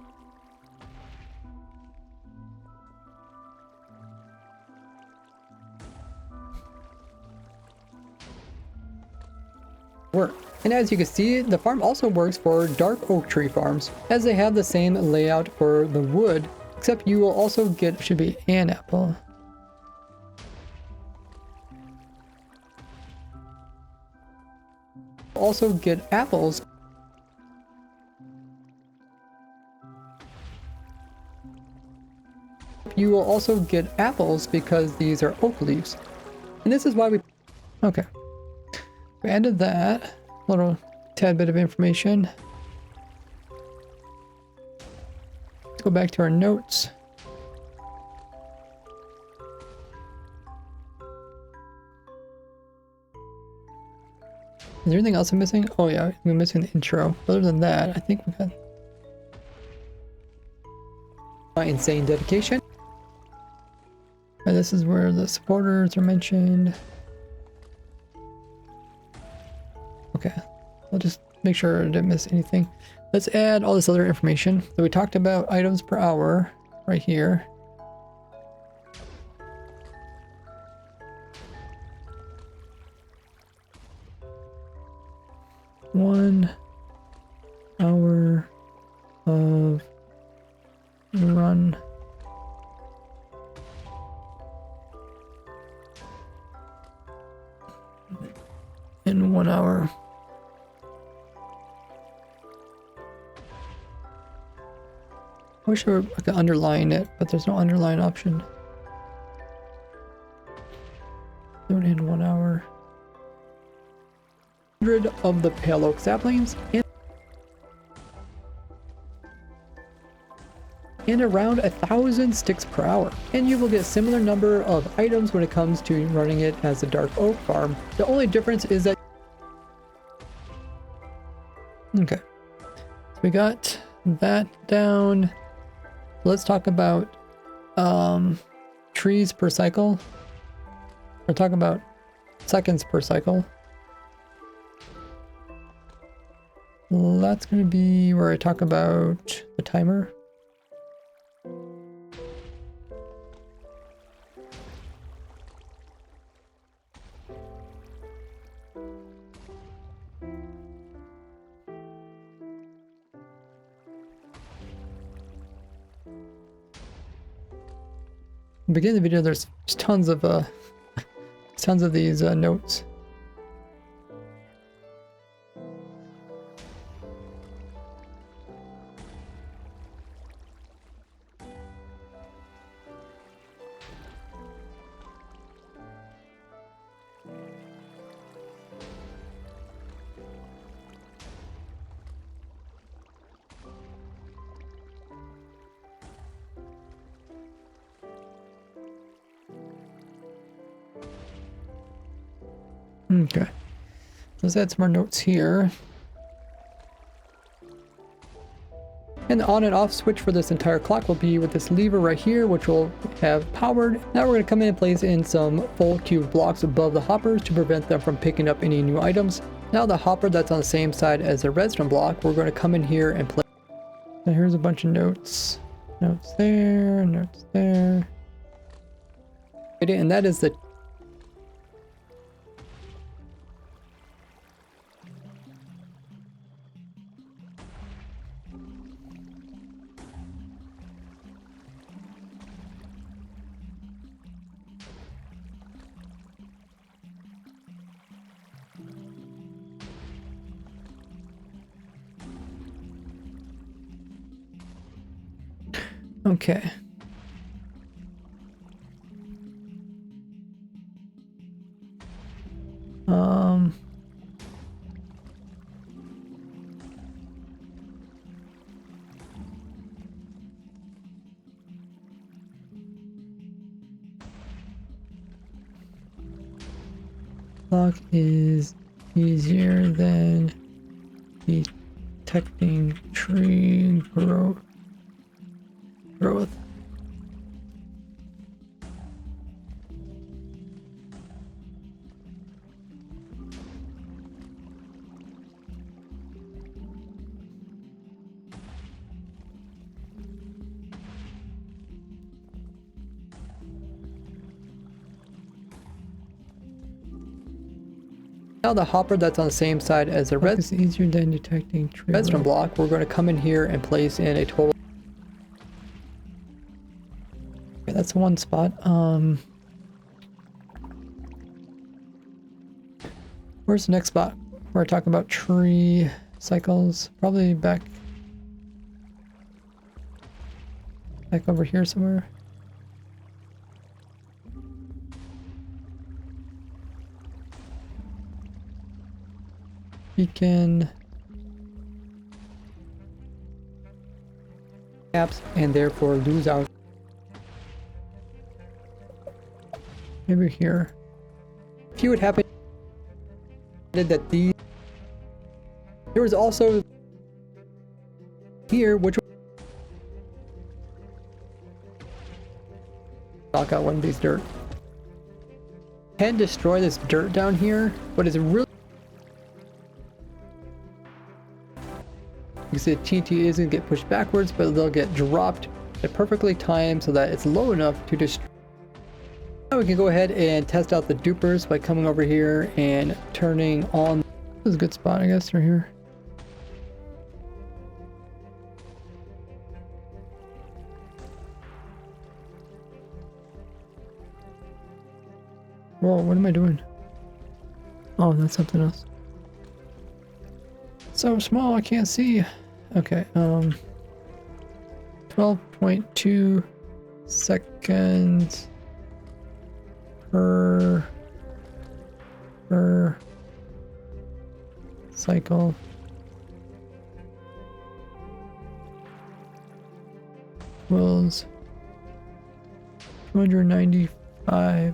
work. And as you can see, the farm also works for dark oak tree farms, as they have the same layout for the wood, except you will also get, should be an apple. Also get apples. You will also get apples because these are oak leaves. And this is why we... Okay. We added that. Little tad bit of information. Let's go back to our notes. Is there anything else I'm missing? Oh yeah, we're missing the intro. Other than that, I think we got my insane dedication. And this is where the supporters are mentioned. Okay, I'll just make sure I didn't miss anything. Let's add all this other information. So we talked about items per hour right here. One hour of run. In 1 hour. I wish I could underline it, but there's no underline option. Do it in 1 hour. 100 of the pale oak saplings and around 1,000 sticks per hour. And you will get a similar number of items when it comes to running it as a dark oak farm. The only difference is that... Okay. So we got that down. Let's talk about trees per cycle. We're talking about seconds per cycle. That's going to be where I talk about the timer. In the beginning of the video, there's tons of these notes. Okay, let's add some more notes here. And the on and off switch for this entire clock will be with this lever right here, which will have powered. Now we're going to come in and place in some full cube blocks above the hoppers to prevent them from picking up any new items. Now the hopper that's on the same side as the redstone block, we're going to come in here and place. So here's a bunch of notes. Notes there, notes there. And that is the Okay. Block is easier than detecting tree growth. Now the hopper that's on the same side as the red is easier than detecting tree redstone block. We're going to come in here and place in a total. Okay, that's one spot. Where's the next spot? We're talking about tree cycles. Probably back over here somewhere. Beacon caps and therefore lose out. Maybe here. If you would happen that there was also here, which knock out one of these dirt. Can destroy this dirt down here, but it's really you see the TNT is going to get pushed backwards, but they'll get dropped at perfectly timed so that it's low enough to destroy. Now we can go ahead and test out the dupers by coming over here and turning on. This is a good spot, I guess, right here. Whoa, what am I doing? Oh, that's something else. So small, I can't see. Okay, 12.2 seconds per cycle. Equals 295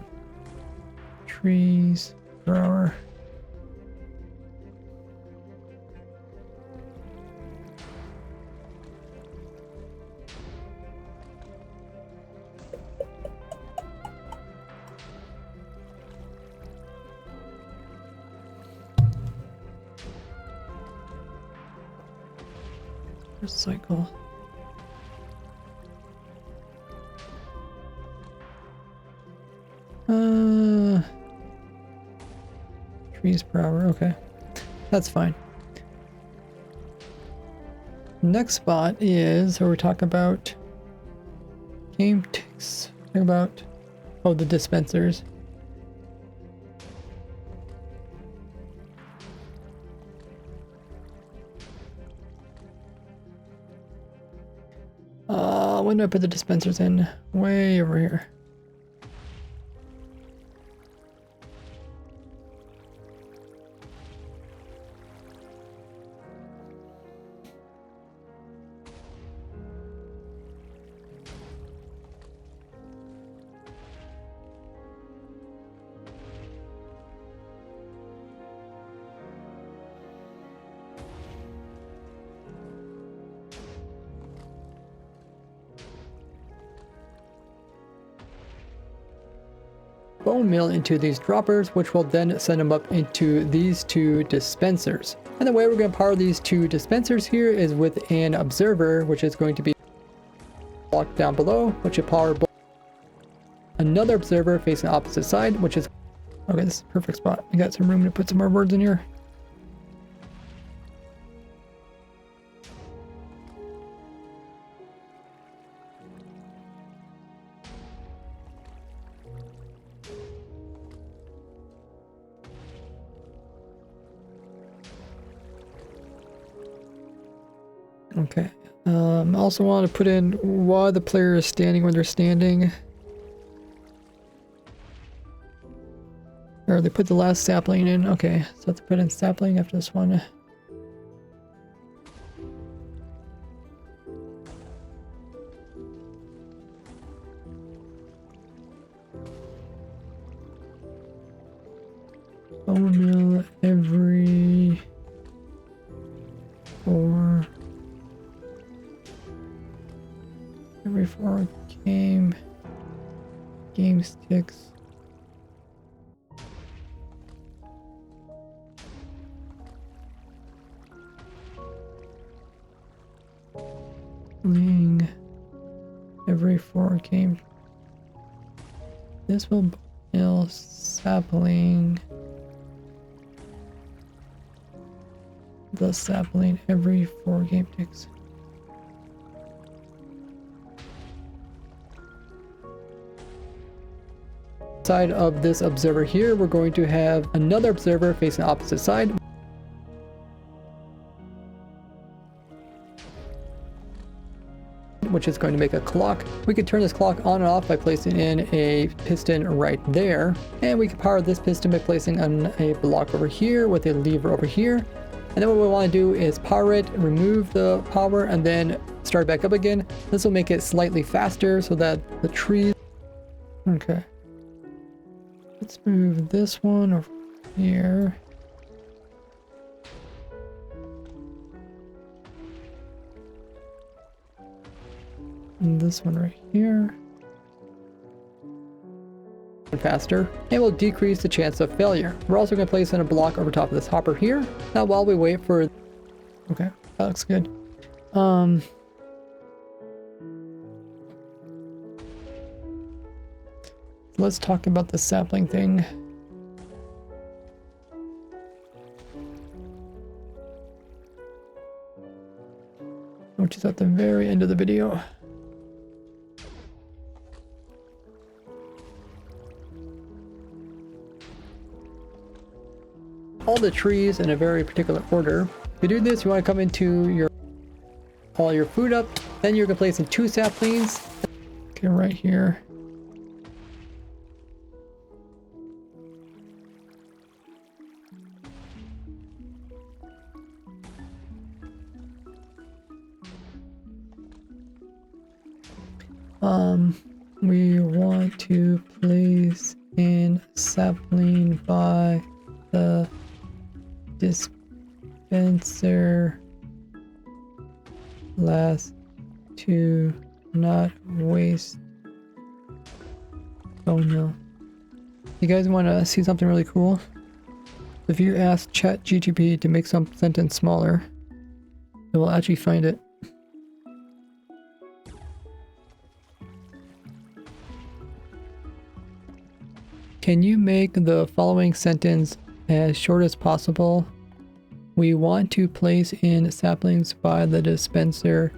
trees per hour. Cycle. Trees per hour, okay. That's fine. Next spot is where we're talking about game ticks. Talking about the dispensers. When do I put the dispensers in? Way over here. Bone meal into these droppers, which will then send them up into these two dispensers. And the way we're going to power these two dispensers here is with an observer, which is going to be blocked down below, which will power another observer facing the opposite side, which is okay. This is a perfect spot. We got some room to put some more words in here. Okay. I also want to put in why the player is standing when they're standing. Or they put the last sapling in. Okay, so I have to put in sapling after this one. Bone meal every 4 game sticks. Every 4 game. This will mill sapling. The sapling every 4 game ticks. Side of this observer here, we're going to have another observer facing the opposite side. Which is going to make a clock. We could turn this clock on and off by placing in a piston right there. And we can power this piston by placing on a block over here with a lever over here. And then what we want to do is power it, remove the power, and then start back up again. This will make it slightly faster so that the trees... Okay. Let's move this one over here. And this one right here. Faster, and will decrease the chance of failure. We're also going to place in a block over top of this hopper here. Now while we wait for... Okay, that looks good. Let's talk about the sapling thing. Which is at the very end of the video. All the trees in a very particular order. To do this, you want to come into all your food up, then you're going to place in 2 saplings. Okay, right here. We want to place in sapling by the dispenser last to not waste bone meal. You guys want to see something really cool? If you ask ChatGPT to make some sentence smaller, it will actually find it. Can you make the following sentence as short as possible? We want to place in saplings by the dispenser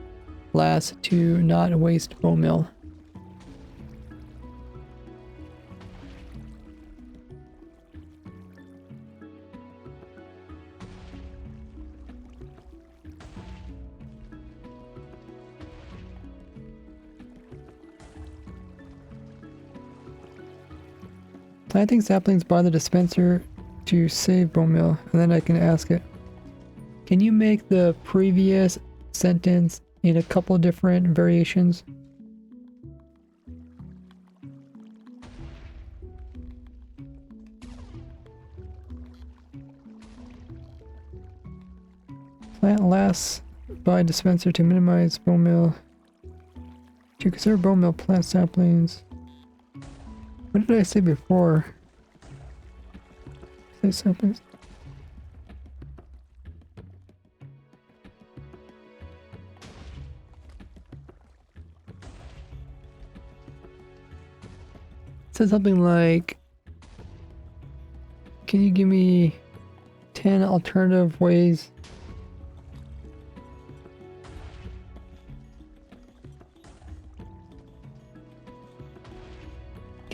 last to not waste bone meal. Planting saplings by the dispenser to save bone meal, and then I can ask it, can you make the previous sentence in a couple different variations? Plant lasts by dispenser to minimize bone meal. To conserve bone meal, plant saplings. What did I say before? Say saplings. It said something like, can you give me 10 alternative ways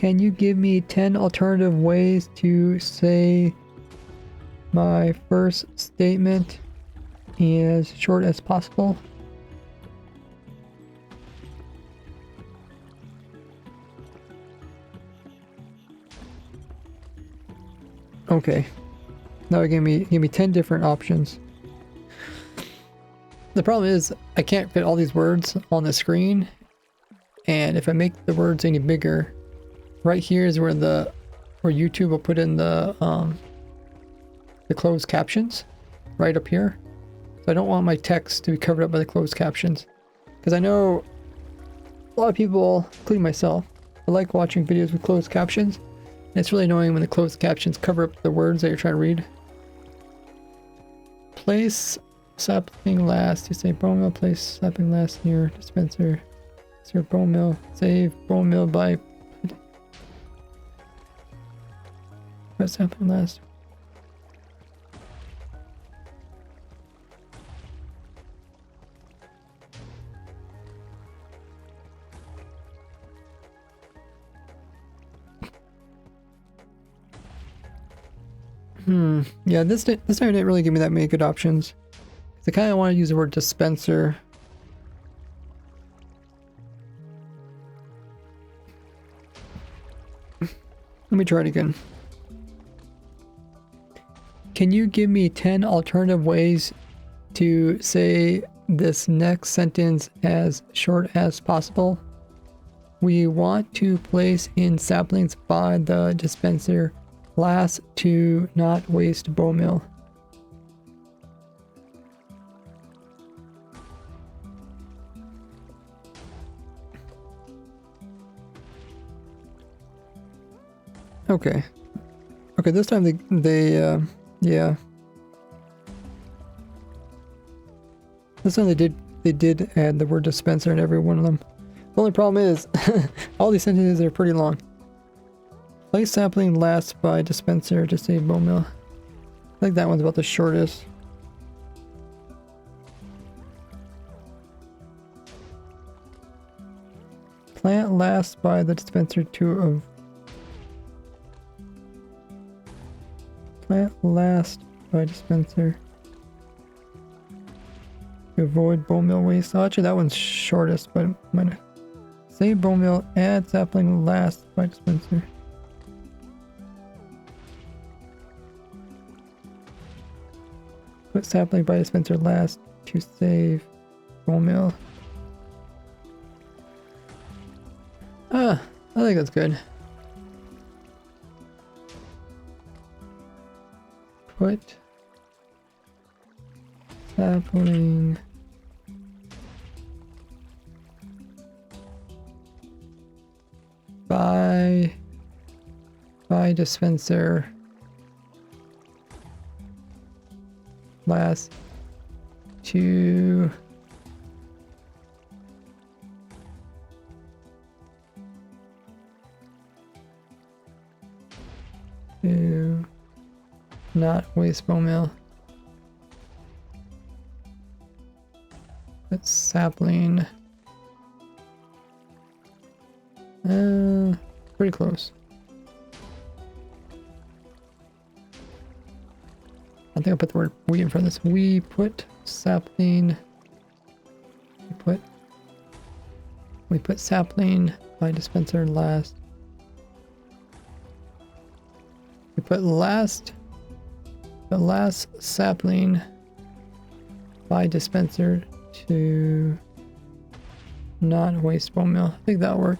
Can you give me 10 alternative ways to say my first statement as short as possible? Okay. Now it gave me 10 different options. The problem is I can't fit all these words on the screen, and if I make the words any bigger, right here is where YouTube will put in the closed captions, right up here. So I don't want my text to be covered up by the closed captions, because I know a lot of people, including myself, I like watching videos with closed captions, and it's really annoying when the closed captions cover up the words that you're trying to read. Place sapling last. You say bone mill. Place sapling last near dispenser. Insert bone mill. Save bone mill by put sapling last. Yeah, this time didn't really give me that many good options. I kind of want to use the word dispenser. Let me try it again. Can you give me 10 alternative ways to say this next sentence as short as possible? We want to place in saplings by the dispenser last to not waste bone mill. Okay. Okay, this time yeah. This time they did add the word dispenser in every one of them. The only problem is all these sentences are pretty long. Place sapling last by dispenser to save bone mill. I think that one's about the shortest. Plant last by the dispenser to plant last by dispenser to avoid bone mill waste. Oh, actually that one's shortest, but might save bone mill, add sapling last by dispenser. Put sapling by dispenser last to save bone mill. I think that's good. Put sapling by dispenser last to not waste bone mill. Put sapling. Pretty close. I think I'll put the word we in front of this. We put sapling. We put sapling by dispenser last. We put the last sapling by dispenser to not waste bone mill. I think that'll work.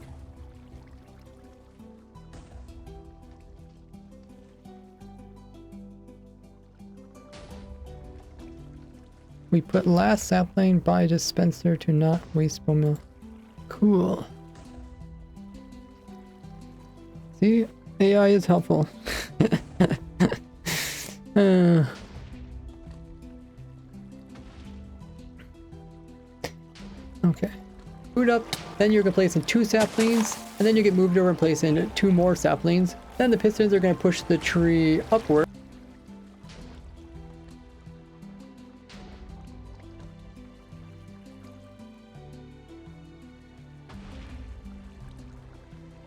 We put last sapling by dispenser to not waste bone mill. Cool. See, AI is helpful. Okay. Boot up, then you're going to place in 2 saplings, and then you get moved over and place in 2 more saplings. Then the pistons are going to push the tree upward.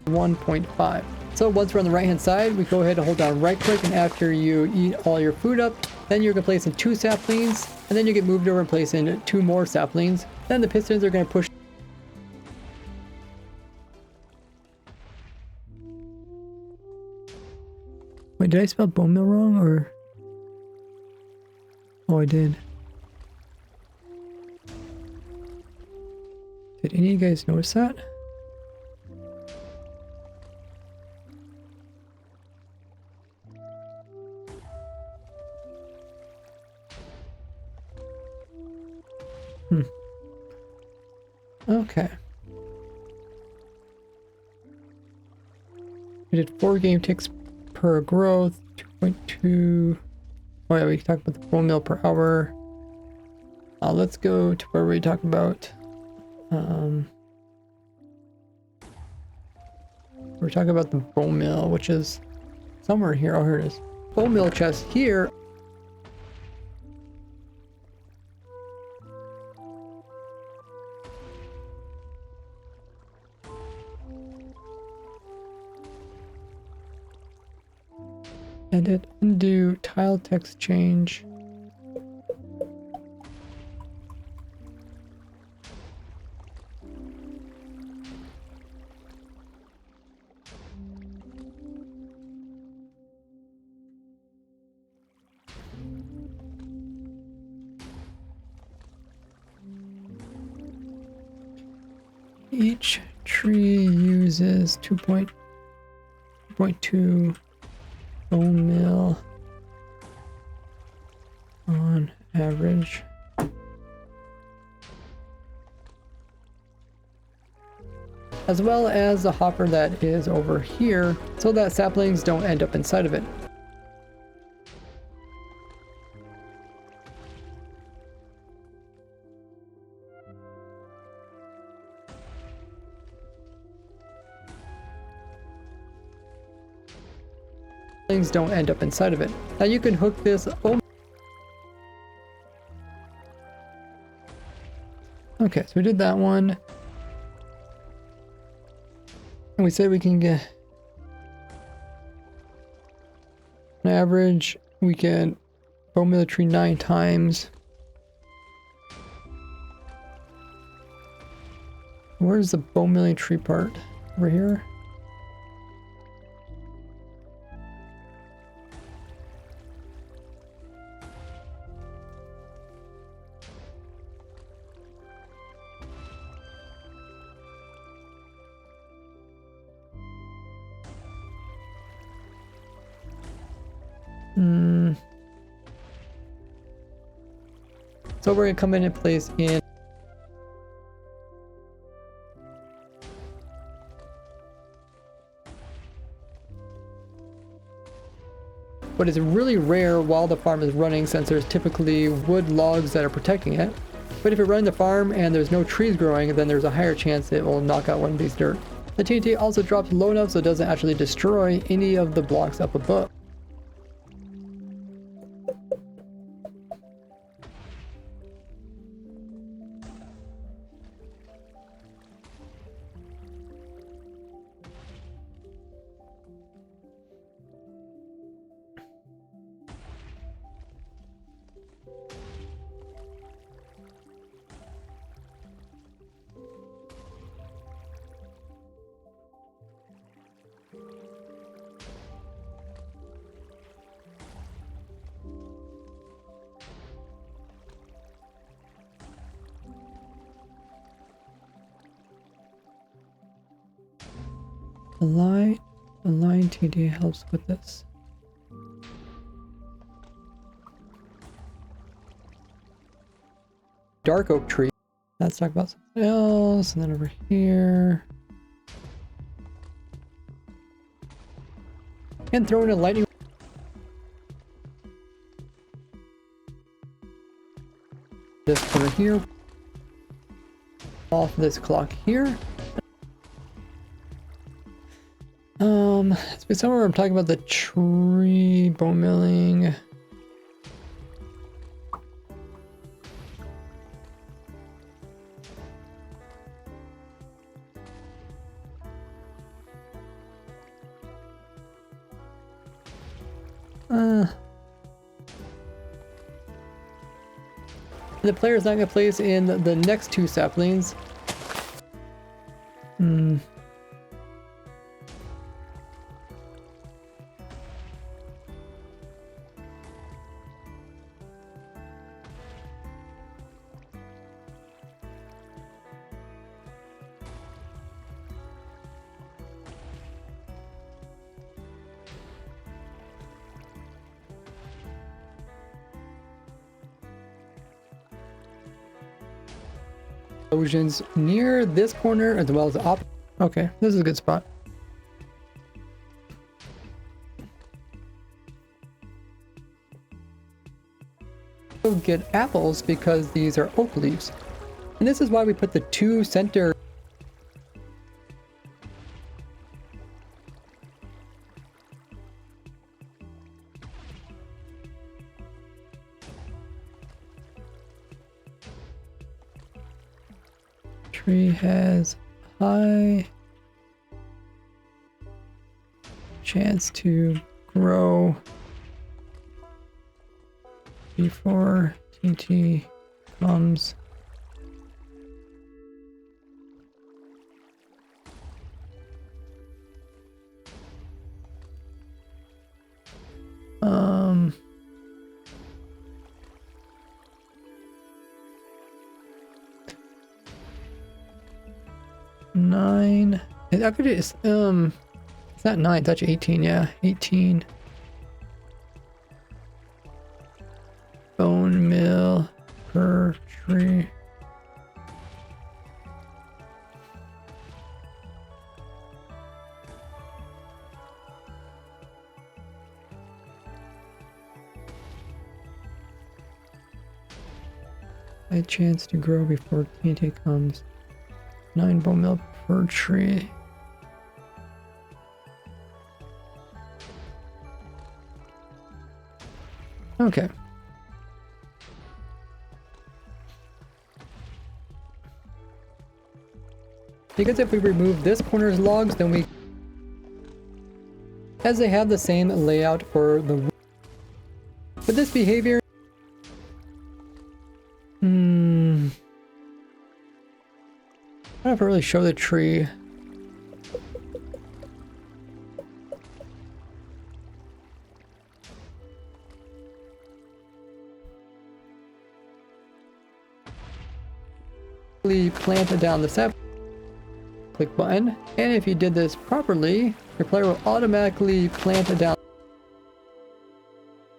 $1.5. So once we're on the right hand side, we go ahead and hold down right click, and after you eat all your food up, then you're going to place in 2 saplings, and then you get moved over and place in 2 more saplings. Then the pistons are going to push. Wait, did I spell bone meal wrong or? Oh, I did. Did any of you guys notice that? Okay. We did 4 game ticks per growth, 2.2. Oh yeah, we talked about the bone meal per hour. Let's go to where we talk about. We're talking about the bone meal, which is somewhere here. Oh, here it is. Bone meal chest here. Edit, undo, tile text change. Each tree uses 2.2 bone meal on average. As well as the hopper that is over here, so that saplings don't end up inside of it. Things don't end up inside of it. Now you can hook this. Oh. Okay, so we did that one. And we said we can get on average, we can bone meal the tree 9 times. Where's the bone milling tree part? Over here? So we're gonna come in and place in but it's really rare while the farm is running, since there's typically wood logs that are protecting it. But if you're running the farm and there's no trees growing, then there's a higher chance it will knock out one of these dirt. The TNT also drops low enough so it doesn't actually destroy any of the blocks up above. The line TD helps with this. Dark oak tree. Let's talk about something else. And then over here. And throw in a lightning. This over here. Off this clock here. It's somewhere I'm talking about the tree bone milling. The player is not going to place in the next 2 saplings. explosions near this corner as well as the op. Okay, this is a good spot. We'll get apples because these are oak leaves. And this is why we put the two center. Tree has high chance to grow before TNT comes. Nine. Actually, it's not 9, it's actually 18, yeah. 18. Bone meal per tree. A chance to grow before TNT comes. 9 bone meal per tree. Okay. Because if we remove this corner's logs, then we, as they have the same layout for the, with this behavior, I don't know if I really show the tree. Plant it down the sap. Click button, and if you did this properly, your player will automatically plant it down.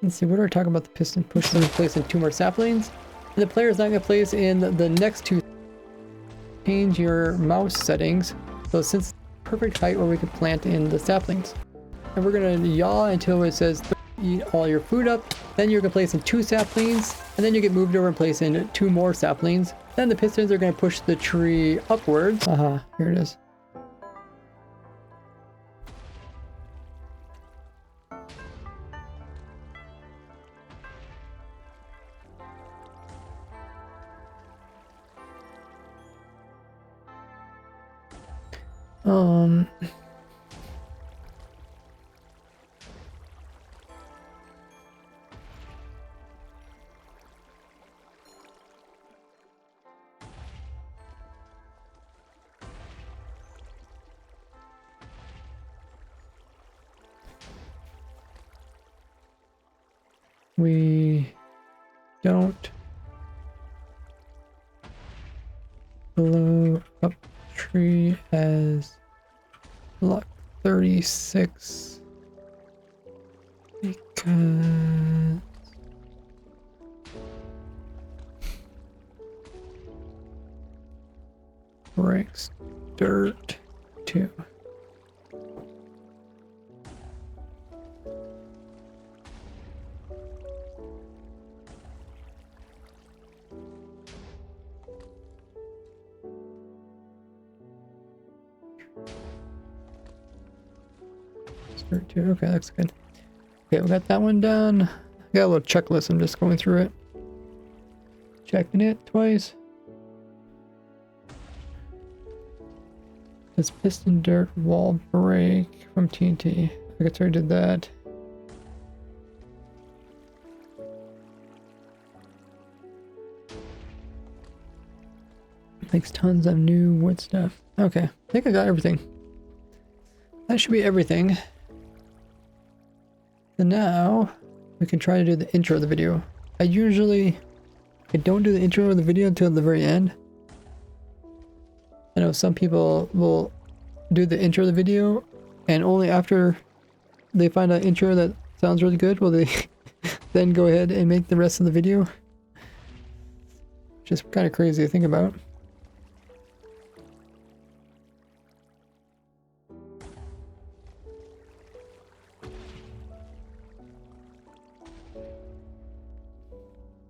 Let's see, what are we talking about? The piston push them to place in 2 more saplings. And the player is not going to place in the next 2. Change your mouse settings so since perfect height where we can plant in the saplings. And we're going to yaw until it says eat all your food up. Then you're going to place in 2 saplings, and then you get moved over and place in 2 more saplings. Then the pistons are going to push the tree upwards. Here it is. We don't blow up tree as block 36 because breaks dirt too. Okay, that's good. Okay, we got that one done. I got a little checklist. I'm just going through it. Checking it twice. Does piston dirt wall break from TNT? I guess I already did that. Makes tons of new wood stuff. Okay, I think I got everything. That should be everything. And now we can try to do the intro of the video. I don't do the intro of the video until the very end. I know some people will do the intro of the video and only after they find an intro that sounds really good will they then go ahead and make the rest of the video. Just kind of crazy to think about.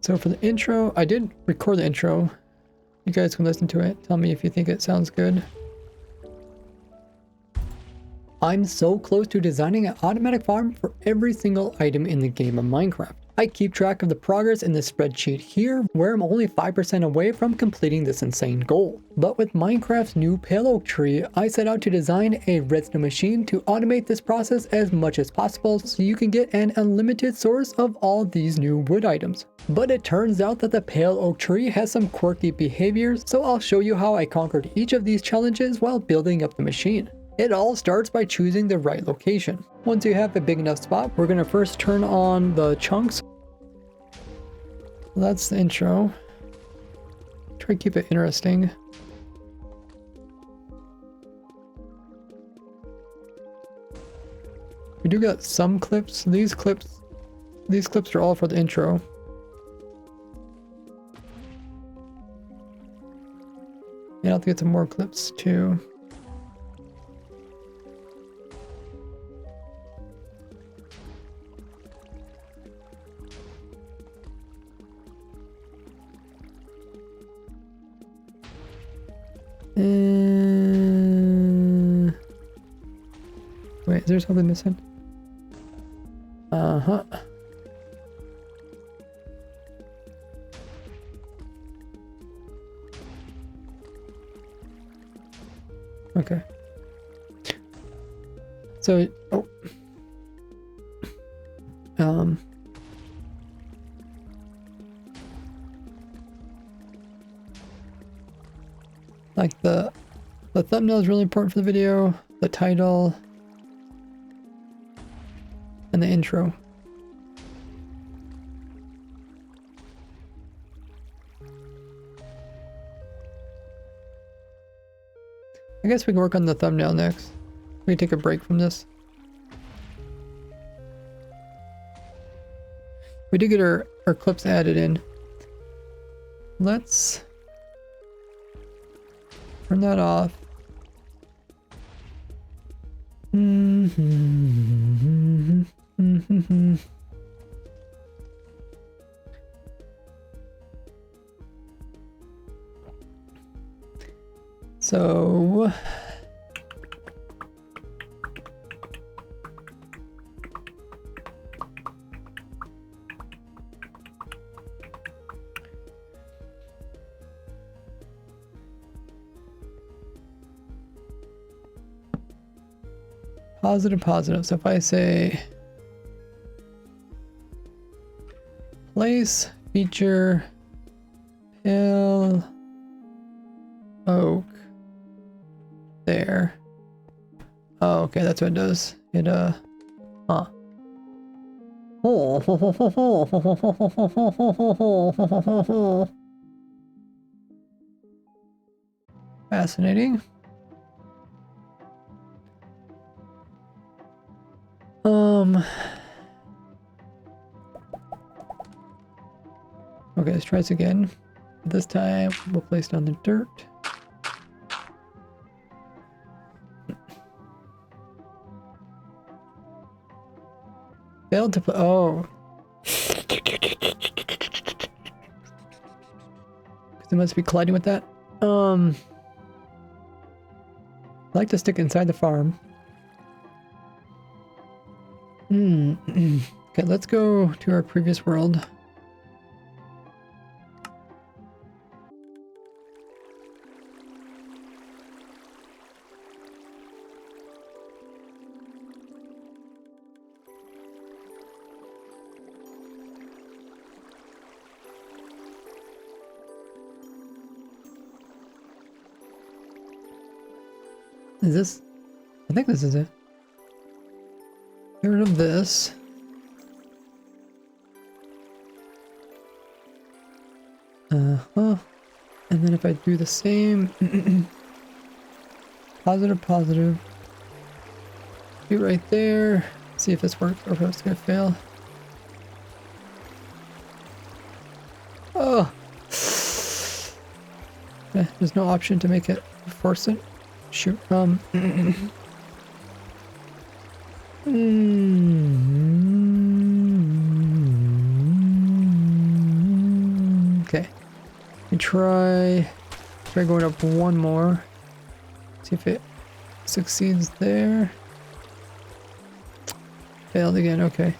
So for the intro, I did record the intro. You guys can listen to it. Tell me if you think it sounds good. I'm so close to designing an automatic farm for every single item in the game of Minecraft. I keep track of the progress in this spreadsheet here, where I'm only 5% away from completing this insane goal. But with Minecraft's new pale oak tree, I set out to design a redstone machine to automate this process as much as possible so you can get an unlimited source of all these new wood items. But it turns out that the pale oak tree has some quirky behaviors, so I'll show you how I conquered each of these challenges while building up the machine. It all starts by choosing the right location. Once you have a big enough spot, we're going to first turn on the chunks. That's the intro. Try to keep it interesting. We do got some clips. These clips are all for the intro. Yeah, I'll have to get some more clips too. Wait, is there something missing? Uh-huh. Okay. So, like the thumbnail is really important for the video, the title, and the intro. I guess we can work on the thumbnail next. We can take a break from this. We did get our clips added in. Let's turn that off. So positive. So if I say place feature pale oak there. Oh, okay, that's what it does. It fascinating. Okay, let's try this again. This time we'll place down the dirt. Failed to put. Oh. Because it must be colliding with that. I like to stick inside the farm. Okay, let's go to our previous world. Is this? I think this is it. Get rid of this. And then if I do the same, positive. Be right there. See if this works or if it's gonna fail. Oh. There's no option to make it force it. Shoot. me try going up one more. See if it succeeds there. Failed again, okay.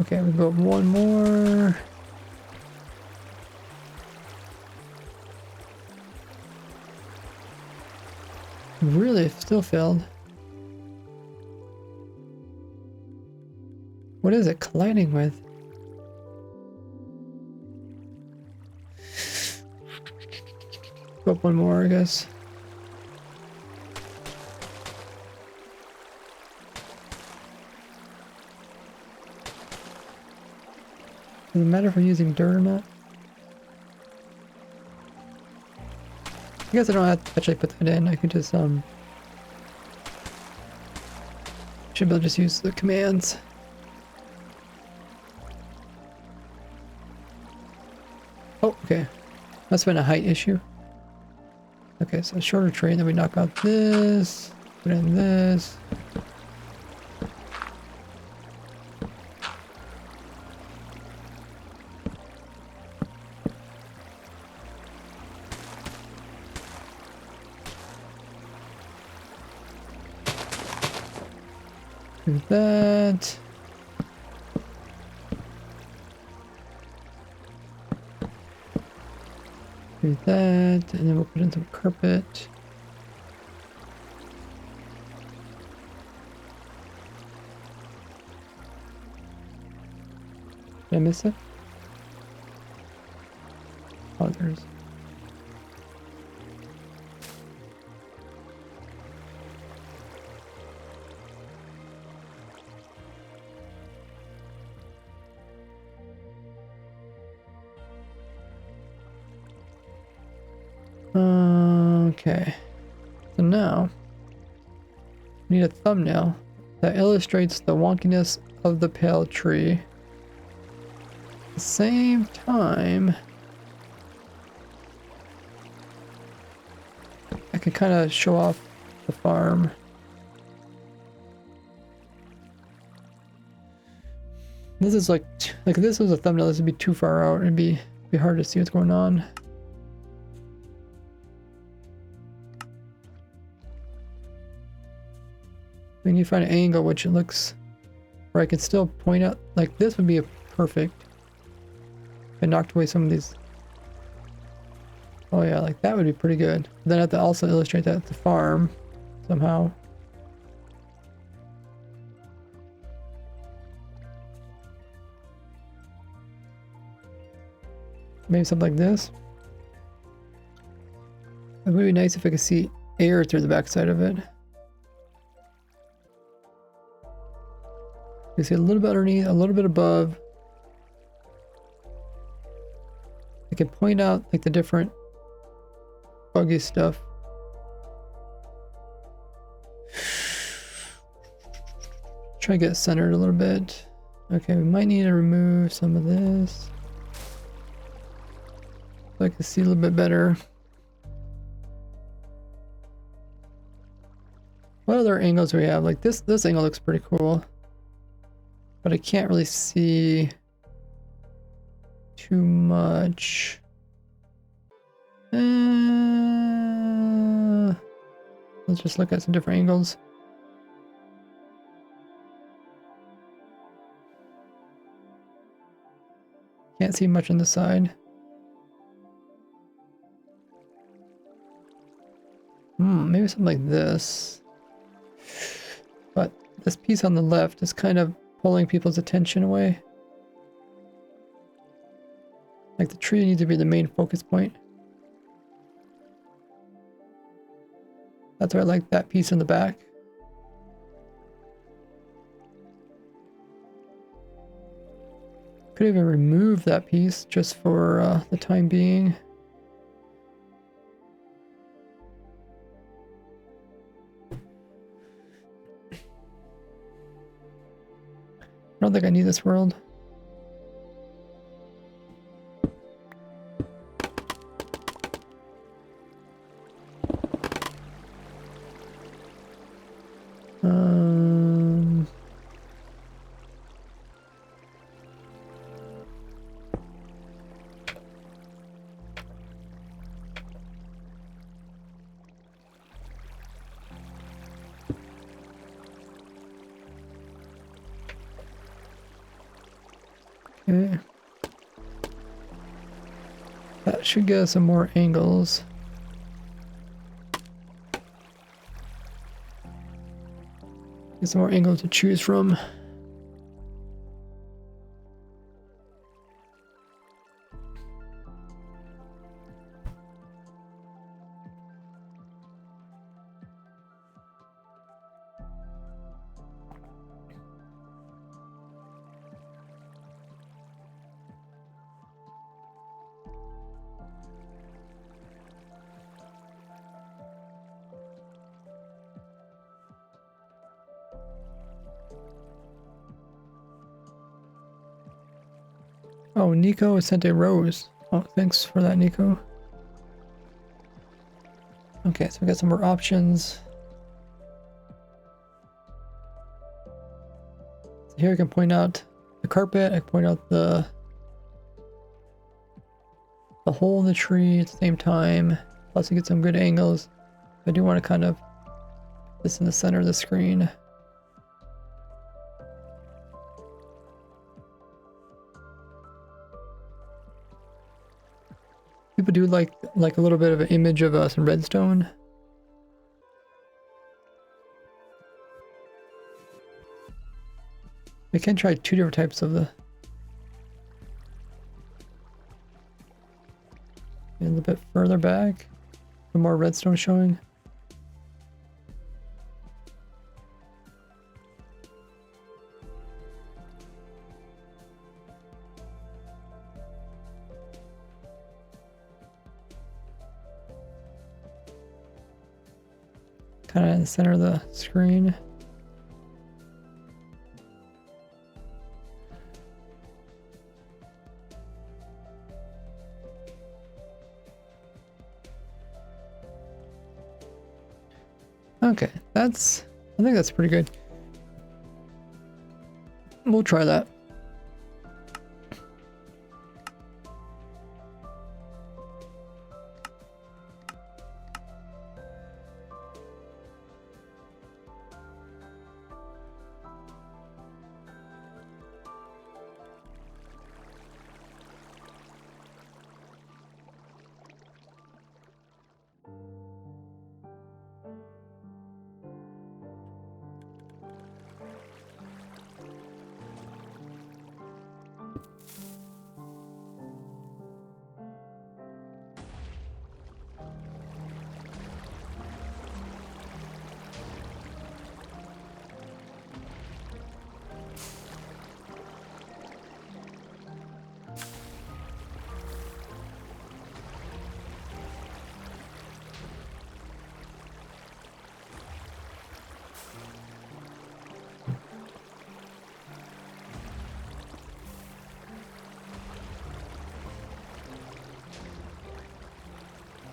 Okay, we go up one more. Really, still failed. What is it colliding with? Go up one more, I guess. Does it matter if we're using dirt or not? I guess I don't have to actually put that in. I could just should be able to just use the commands. Oh, okay. Must have been a height issue. Okay, so shorter train, then we knock out this, put in this. Do that. Do that, and then we'll put in some carpet. Did I miss it? Oh, there's. Okay, so now we need a thumbnail that illustrates the wonkiness of the pale tree. At the same time, I could kind of show off the farm. This is like if this was a thumbnail, this would be too far out. It'd be hard to see what's going on. We need to find an angle which it looks where I can still point out. Like this would be a perfect. If I knocked away some of these. Oh yeah, like that would be pretty good. Then I have to also illustrate that at the farm somehow. Maybe something like this. It would be nice if I could see air through the backside of it. You see a little bit underneath, a little bit above. I can point out like the different buggy stuff. Try to get it centered a little bit. Okay, we might need to remove some of this so I can see a little bit better. What other angles do we have? Like this angle looks pretty cool. But I can't really see too much. Let's just look at some different angles. Can't see much on the side. Maybe something like this. But this piece on the left is kind of pulling people's attention away. Like the tree needs to be the main focus point. That's why I like that piece in the back. Could even remove that piece just for the time being. I don't think I need this world. Okay. That should get us some more angles. Get some more angles to choose from. Oh, Nico sent a rose. Oh, thanks for that, Nico. Okay, so we got some more options. So here I can point out the carpet, I can point out the hole in the tree at the same time. Plus I get some good angles. I do want to kind of put this in the center of the screen. People do like a little bit of an image of some redstone. We can try two different types of the. A little bit further back, the more redstone showing. Kind of in the center of the screen. Okay, I think that's pretty good. We'll try that.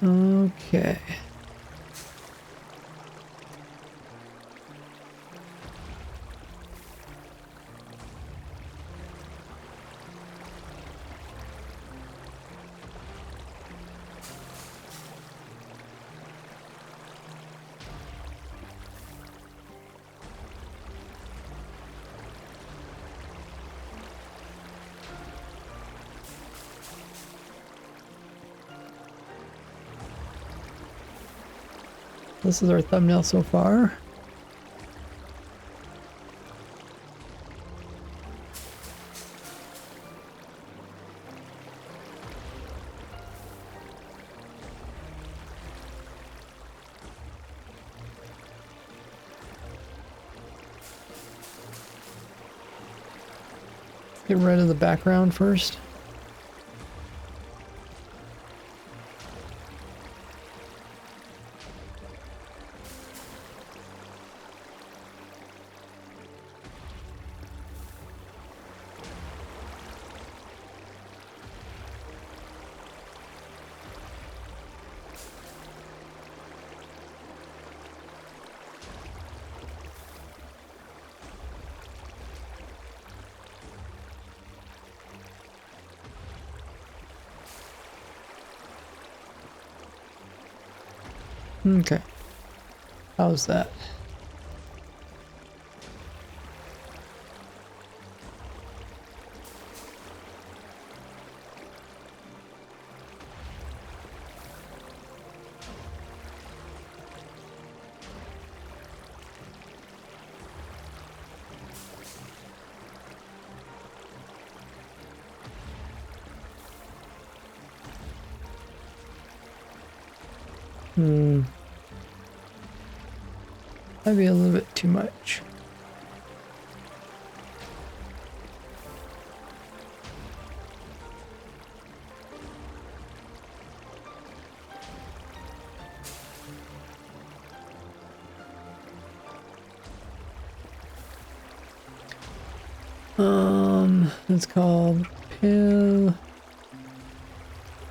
Okay. This is our thumbnail so far. Get rid of the background first. Okay. How's that? Might be a little bit too much. It's called Pale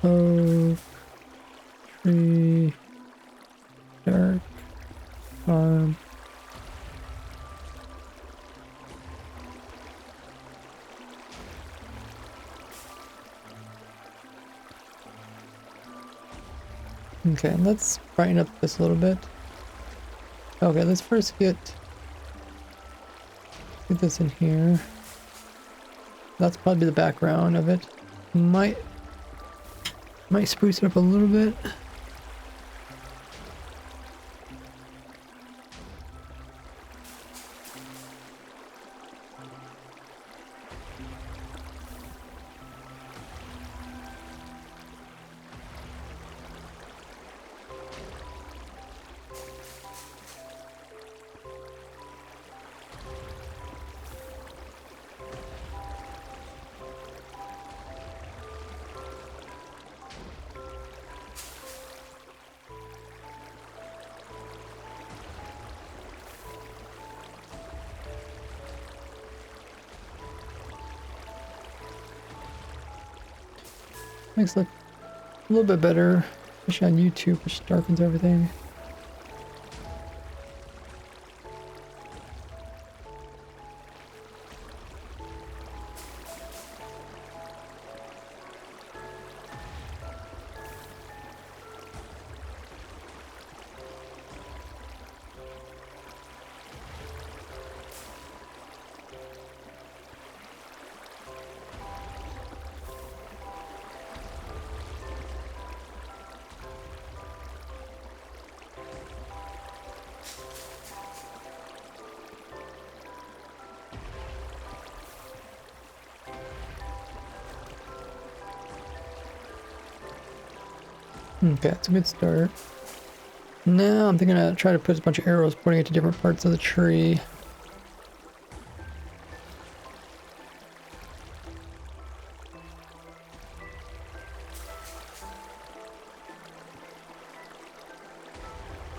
Oak Tree Dark Farm. Okay, let's brighten up this a little bit. Okay, let's first get this in here. That's probably the background of it. Might spruce it up a little bit. Makes it look a little bit better, especially on YouTube, which darkens everything. Okay, that's a good start. Now I'm thinking to try to put a bunch of arrows pointing it to different parts of the tree.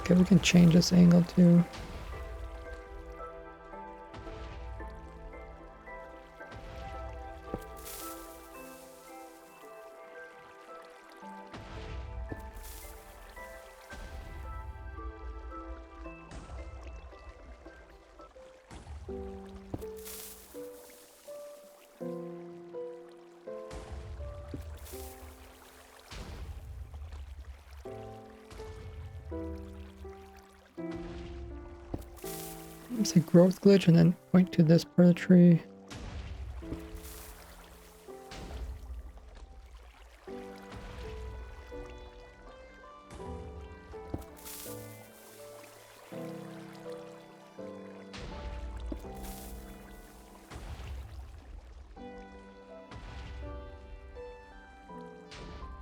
Okay, we can change this angle too. Say growth glitch and then point to this part of the tree.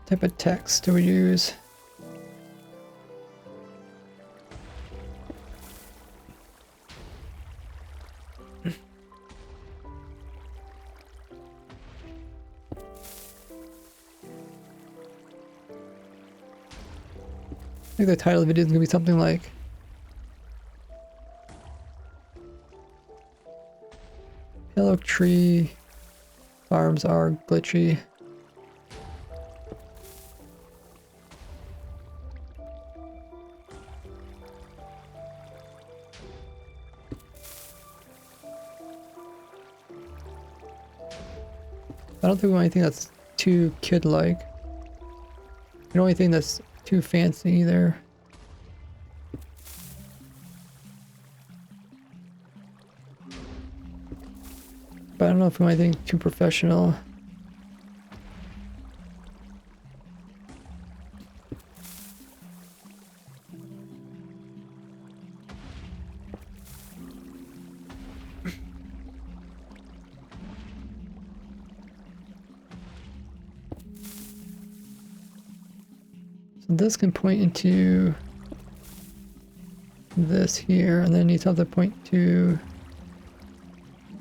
Type of text do we use? I think the title of the video is going to be something like Pale Oak Tree Farms are glitchy. I don't think we want anything that's too kid-like. We don't want anything that's too fancy either. But I don't know if we want anything too professional. So this can point into this here, and then it needs something to point to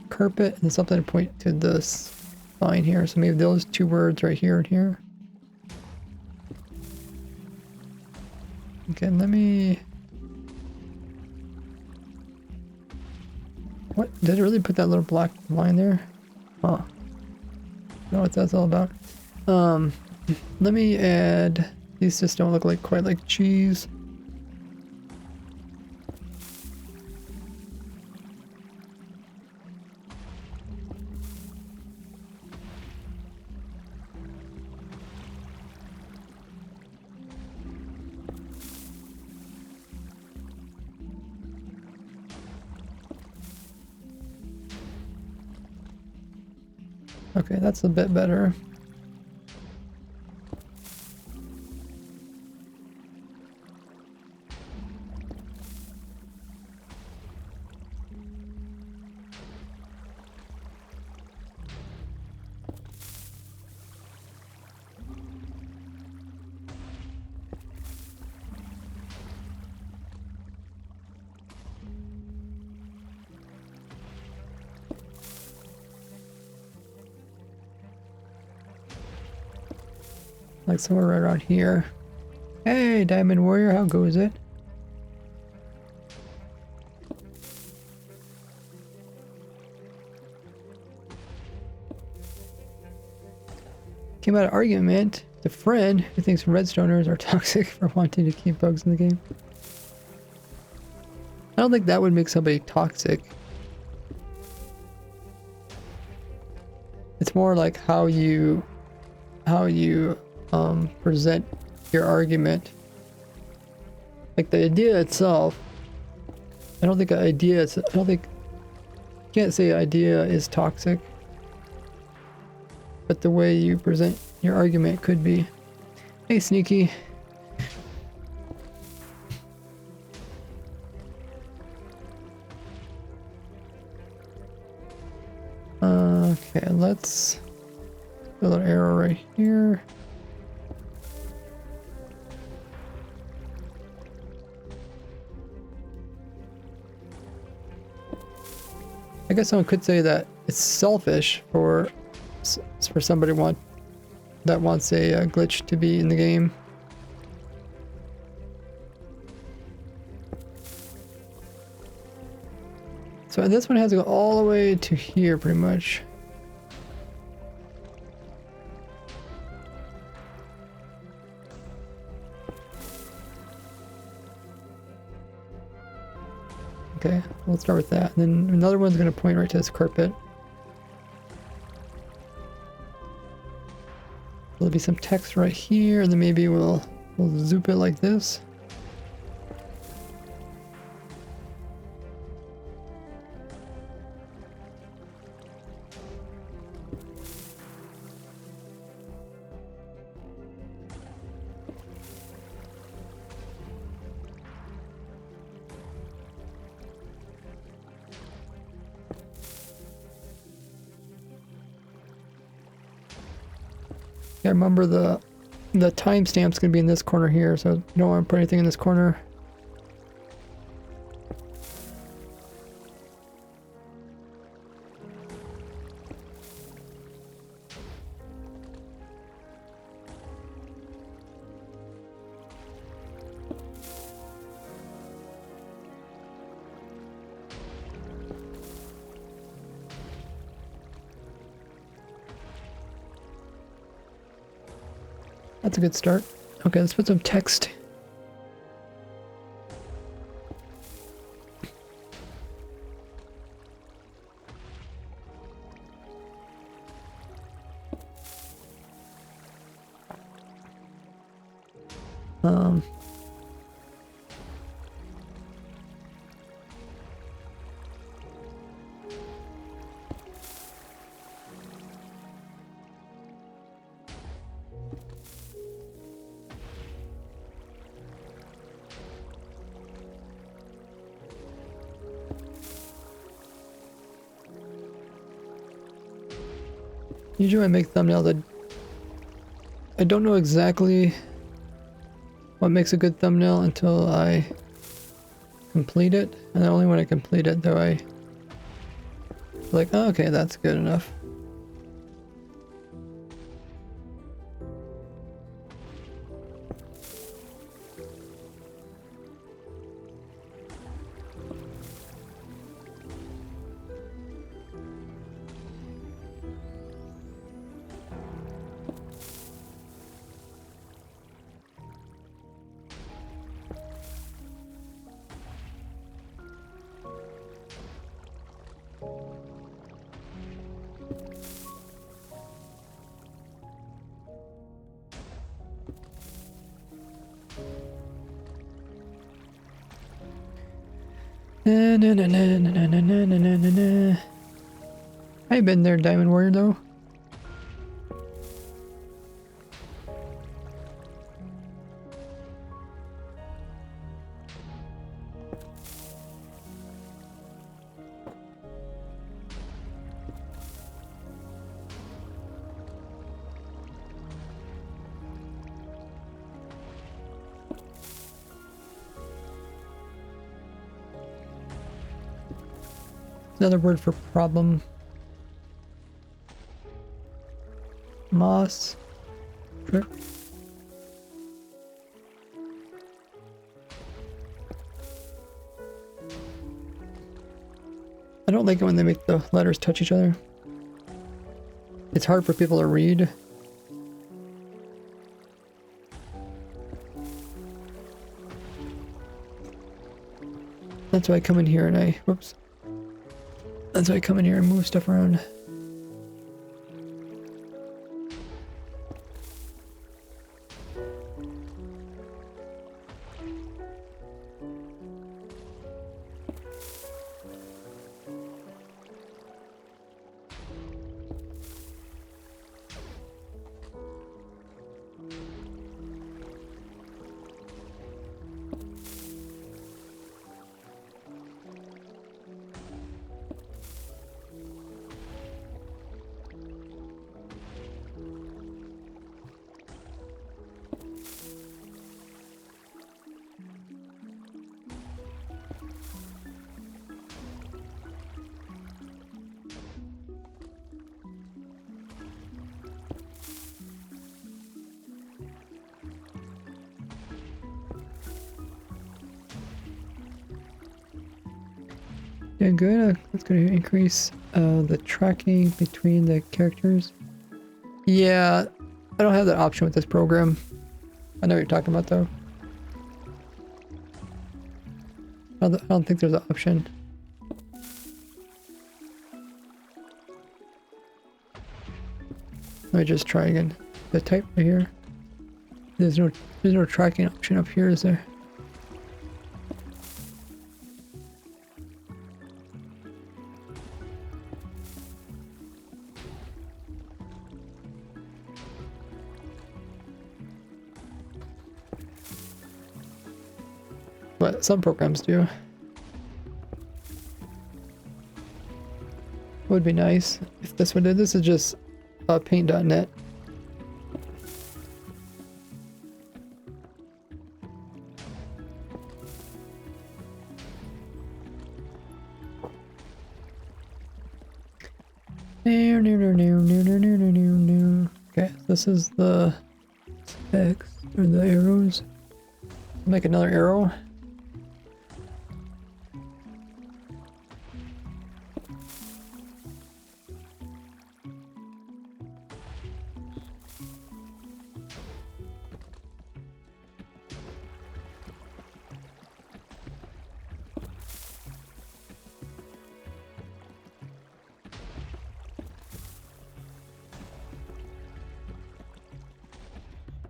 carpet, and something to point to this line here. So maybe those two words right here and here. Okay, let me... What? Did it really put that little black line there? Huh. Know what that's all about. Let me add... These just don't look like quite like cheese. Okay, that's a bit better. Like somewhere right around here. Hey, Diamond Warrior, how goes it? Came out of argument. The friend who thinks redstoners are toxic for wanting to keep bugs in the game. I don't think that would make somebody toxic. It's more like how you present your argument. Like the idea itself, I don't think you can't say idea is toxic, but the way you present your argument could be. Hey, Sneaky. Okay, let's put a little arrow right here. I guess someone could say that it's selfish for somebody that wants a glitch to be in the game. So this one has to go all the way to here, pretty much. Okay, we'll start with that. And then another one's going to point right to this carpet. There'll be some text right here, and then maybe we'll zoop it like this. Yeah, remember the timestamp's gonna be in this corner here, so you don't want to put anything in this corner. That's a good start. Okay, let's put some text. Usually I make thumbnails, I don't know exactly what makes a good thumbnail until I complete it, and then only when I complete it do I like, oh, okay, that's good enough. Na, na, na, na, na, na, na, na, na, na. I've been there, Diamond Warrior, though. Another word for problem. Moss. Sure. I don't like it when they make the letters touch each other. It's hard for people to read. That's why I come in here and I, whoops. That's why I come in here and move stuff around. Yeah, good. That's going to increase the tracking between the characters. Yeah, I don't have that option with this program. I know what you're talking about, though. I don't think there's an option. Let me just try again. The type right here. There's no tracking option up here, is there? But some programs do. Would be nice if this one did. This is just paint.net. Okay, this is the X or the arrows. Make another arrow.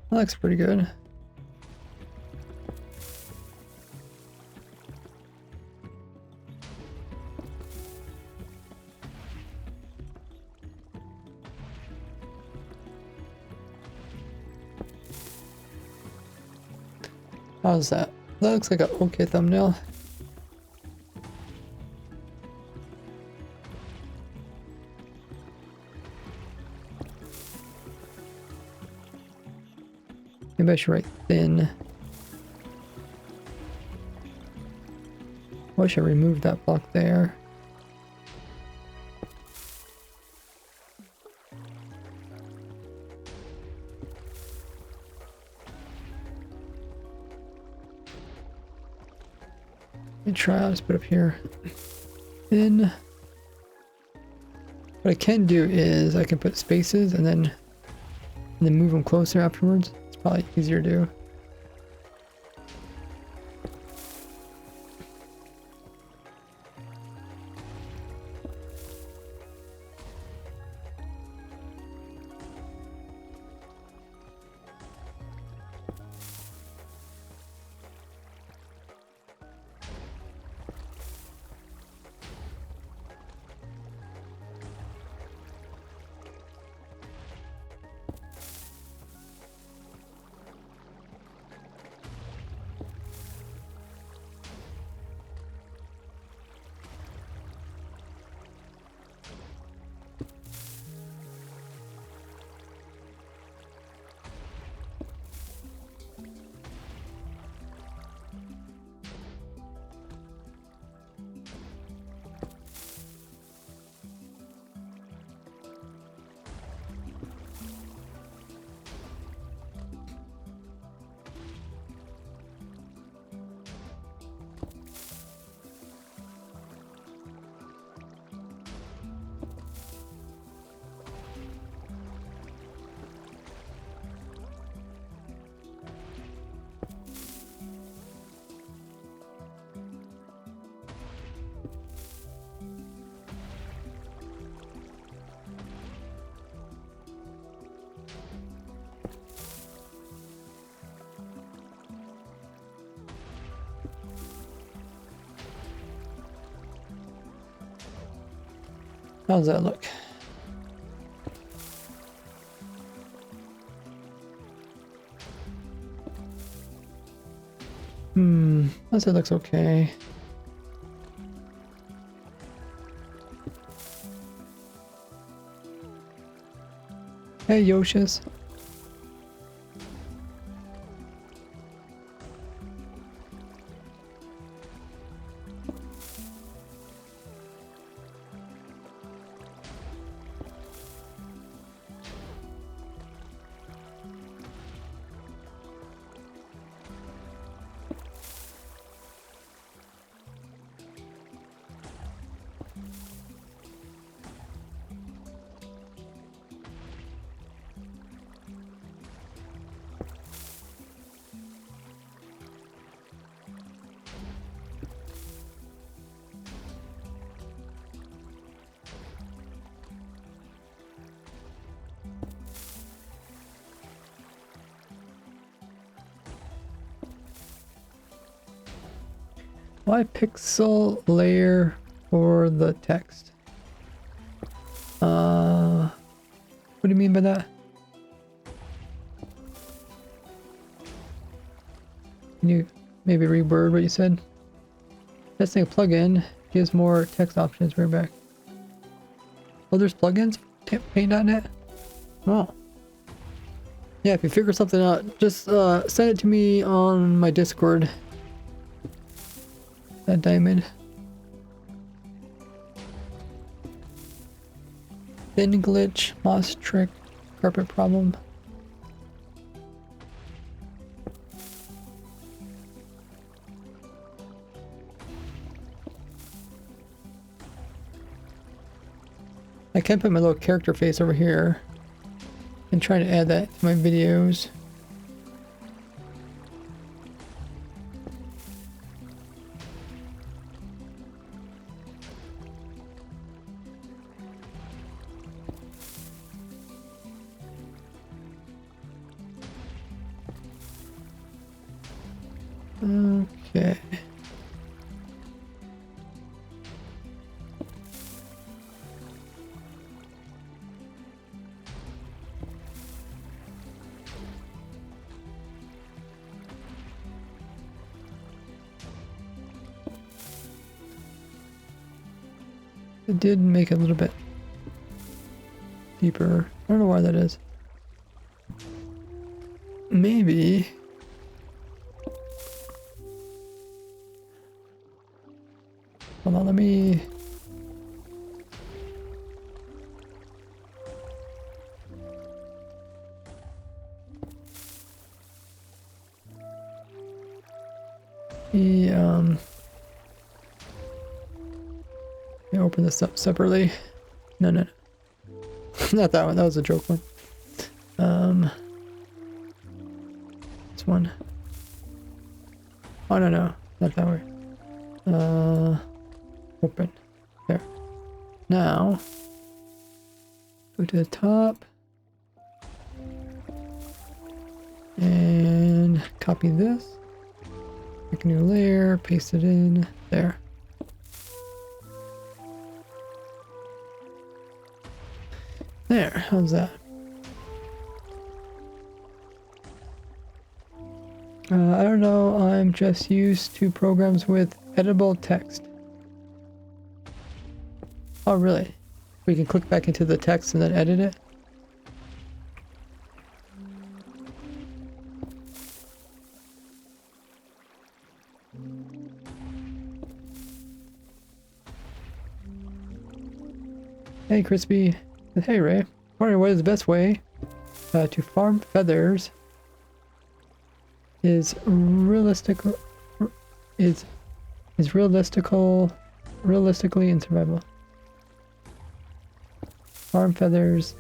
That looks pretty good. How's that? That looks like an okay thumbnail. Maybe I should write thin. Wish I removed that block there. Let me try out, let's put up here. Then what I can do is I can put spaces and then move them closer afterwards. It's probably easier to do. How does that look? I'd say it looks okay. Hey, Yoshis. Why pixel layer for the text? What do you mean by that? Can you maybe reword what you said? Testing a plugin gives more text options. Right back. Oh, there's plugins for Paint.net? Oh. Yeah, if you figure something out, just send it to me on my Discord. That diamond. Thin glitch, moss trick, carpet problem. I can put my little character face over here and try to add that to my videos. Okay. It did make it a little bit deeper. I don't know why that is. Maybe. Hold on, let me... Let me open this up separately. No, no, no. Not that one, that was a joke one. This one. Oh, no, not that way. Open. There. Now, go to the top. And copy this. Make a new layer, paste it in. There. There, how's that? I don't know, I'm just used to programs with editable text. Oh, really? We can click back into the text and then edit it? Hey, Crispy. Hey, Ray. Wondering what is the best way to farm feathers is realistically in survival. Farm feathers.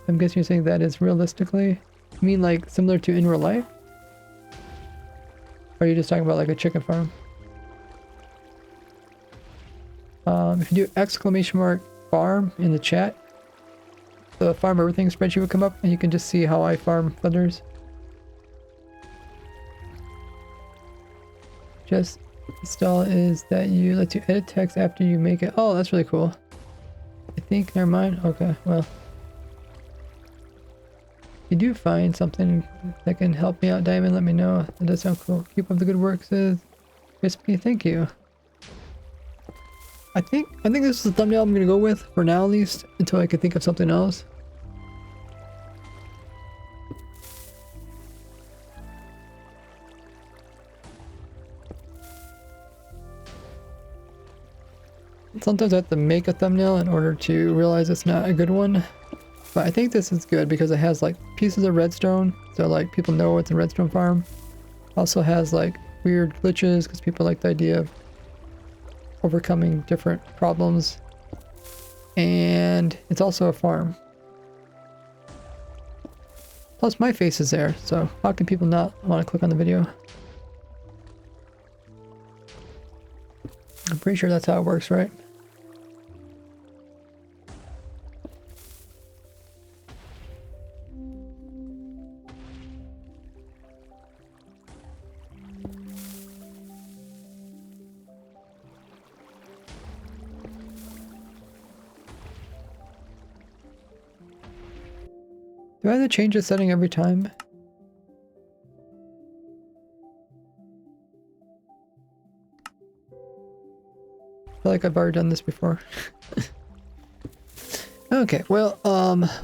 I'm guessing you're saying that is realistically. You mean like similar to in real life? Or are you just talking about like a chicken farm? If you do exclamation mark farm in the chat, the farm everything spreadsheet would come up and you can just see how I farm feathers. Just install is that you let you edit text after you make it. Oh, that's really cool. I think, never mind. Okay, well. If you do find something that can help me out, Diamond, let me know. That does sound cool. Keep up the good work, says Crispy. Thank you. I think this is the thumbnail I'm gonna go with for now, at least, until I can think of something else. Sometimes I have to make a thumbnail in order to realize it's not a good one. But I think this is good because it has like pieces of redstone, so like people know it's a redstone farm. Also has like weird glitches because people like the idea of overcoming different problems. And it's also a farm. Plus my face is there, so how can people not want to click on the video? I'm pretty sure that's how it works, right? Do I have to change the setting every time? I feel like I've already done this before. Okay, well,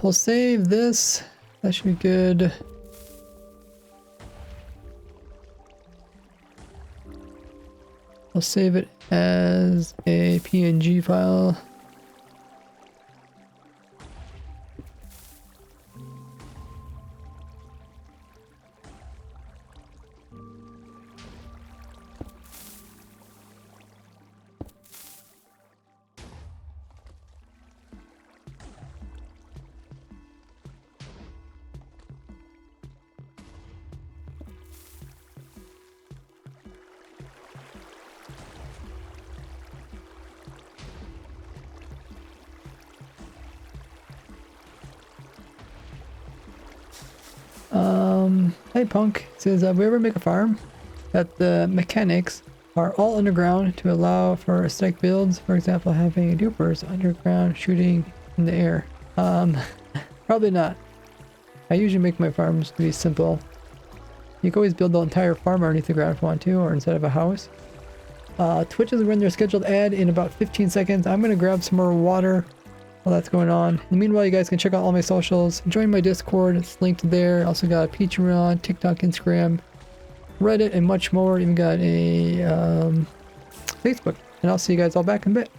we'll save this. That should be good. I'll save it as a PNG file. Hey Punk, it says, we ever make a farm that the mechanics are all underground to allow for aesthetic builds, for example having dupers underground shooting in the air? Probably not. I usually make my farms to be simple. You can always build the entire farm underneath the ground if you want to, or inside of a house. Twitch is when their scheduled ad in about 15 seconds. I'm gonna grab some more water while that's going on. And meanwhile, you guys can check out all my socials. Join my Discord, it's linked there. Also got a Patreon, TikTok, Instagram, Reddit, and much more. Even got a Facebook. And I'll see you guys all back in a bit.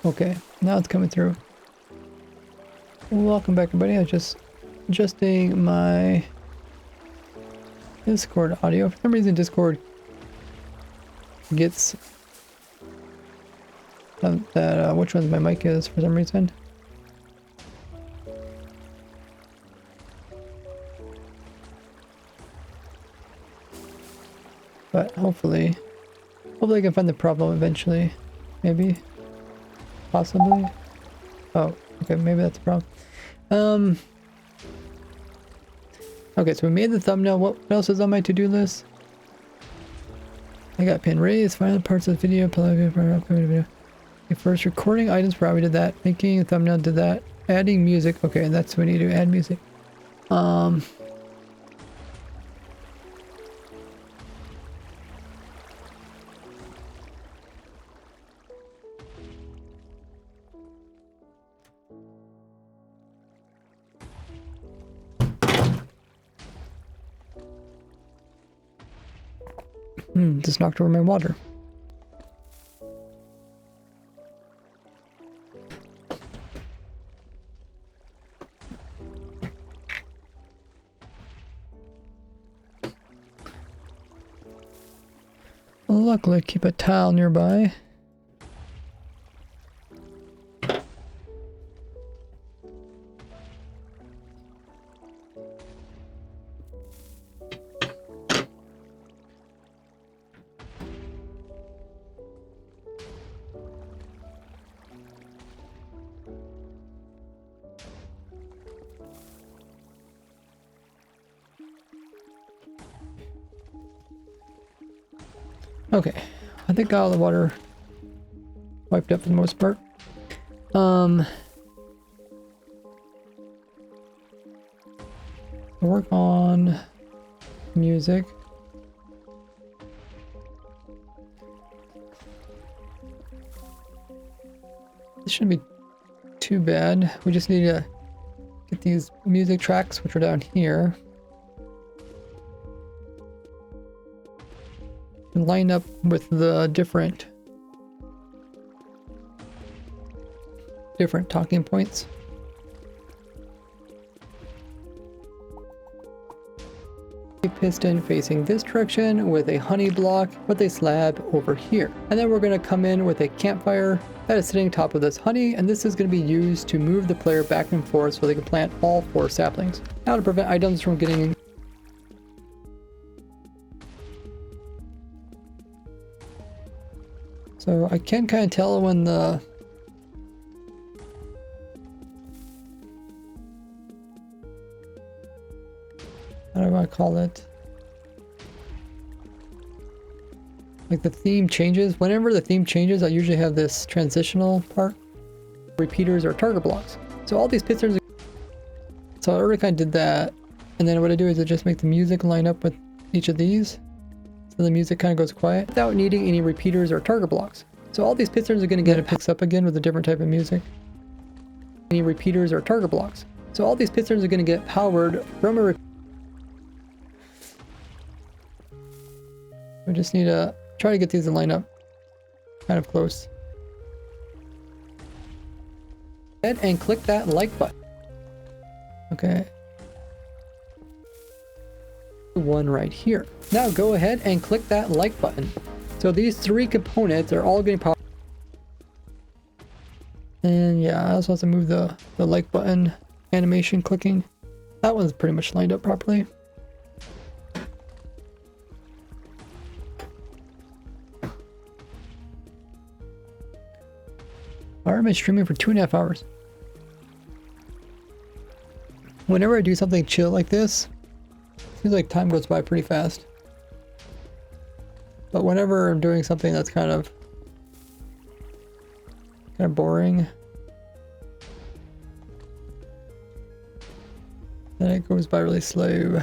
Okay, now it's coming through. Welcome back, everybody. I was just adjusting my Discord audio. For some reason, Discord gets that which one's my mic is for some reason. But hopefully I can find the problem eventually. Maybe. Possibly. Oh, okay, maybe that's the problem. Okay, so we made the thumbnail. What else is on my to-do list? I got pin raise, final parts of the video, plug for upcoming video. Okay, first, recording items for how we did that. Making a thumbnail, did that. Adding music. Okay, that's what we need to add music. Just knocked over my water. Luckily, keep a tile nearby. Okay, I think got all the water wiped up for the most part. Work on music. This shouldn't be too bad. We just need to get these music tracks, which are down here, and line up with the different talking points. A piston facing this direction with a honey block with a slab over here. And then we're going to come in with a campfire that is sitting top of this honey, and this is going to be used to move the player back and forth so they can plant all 4 saplings. Now to prevent items from getting so I can kind of tell when the how do I call it? Like the theme changes. Whenever the theme changes, I usually have this transitional part. Repeaters or target blocks. So all these pistons. So I already kind of did that. And then what I do is I just make the music line up with each of these. So the music kind of goes quiet without needing any repeaters or target blocks. So all these pistons are going to get it picks up again with a different type of music. Any repeaters or target blocks. So all these pistons are going to get powered from a we just need to try to get these to line up kind of close. Go ahead and click that like button. Okay. One right here. Now go ahead and click that like button. So these 3 components are all getting powered. And yeah, I also have to move the like button animation clicking. That one's pretty much lined up properly. Why am I streaming for 2.5 hours? Whenever I do something chill like this, it seems like time goes by pretty fast. But whenever I'm doing something that's kind of boring, then it goes by really slow.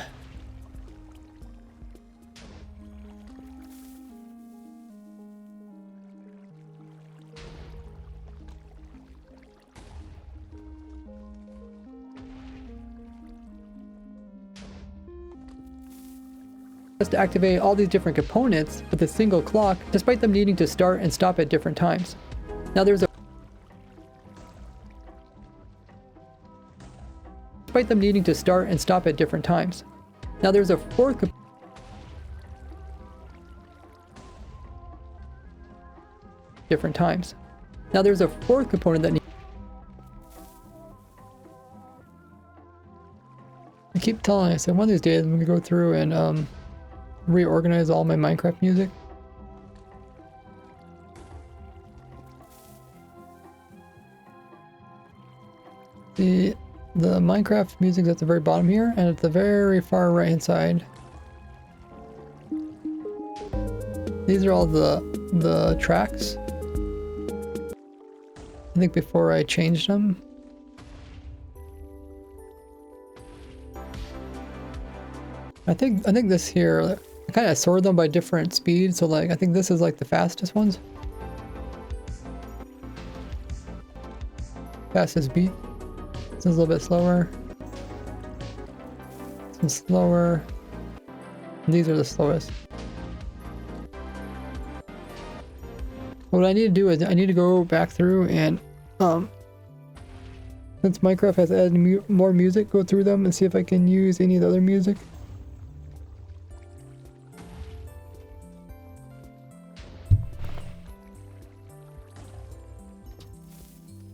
To activate all these different components with a single clock, despite them needing to start and stop at different times. Now there's a despite them needing to start and stop at different times. Now there's a 4th different times. Now there's a 4th component that I keep telling you, so one of these days I'm going to go through and reorganize all my Minecraft music. The Minecraft music's at the very bottom here, and at the very far right hand side. These are all the tracks. I think before I changed them. I think this here, I kind of sort them by different speeds, so like I think this is like the fastest ones. Fastest beat. This is a little bit slower. This one's slower. And these are the slowest. what I need to do is I need to go back through and since Minecraft has added more music, go through them and see if I can use any of the other music.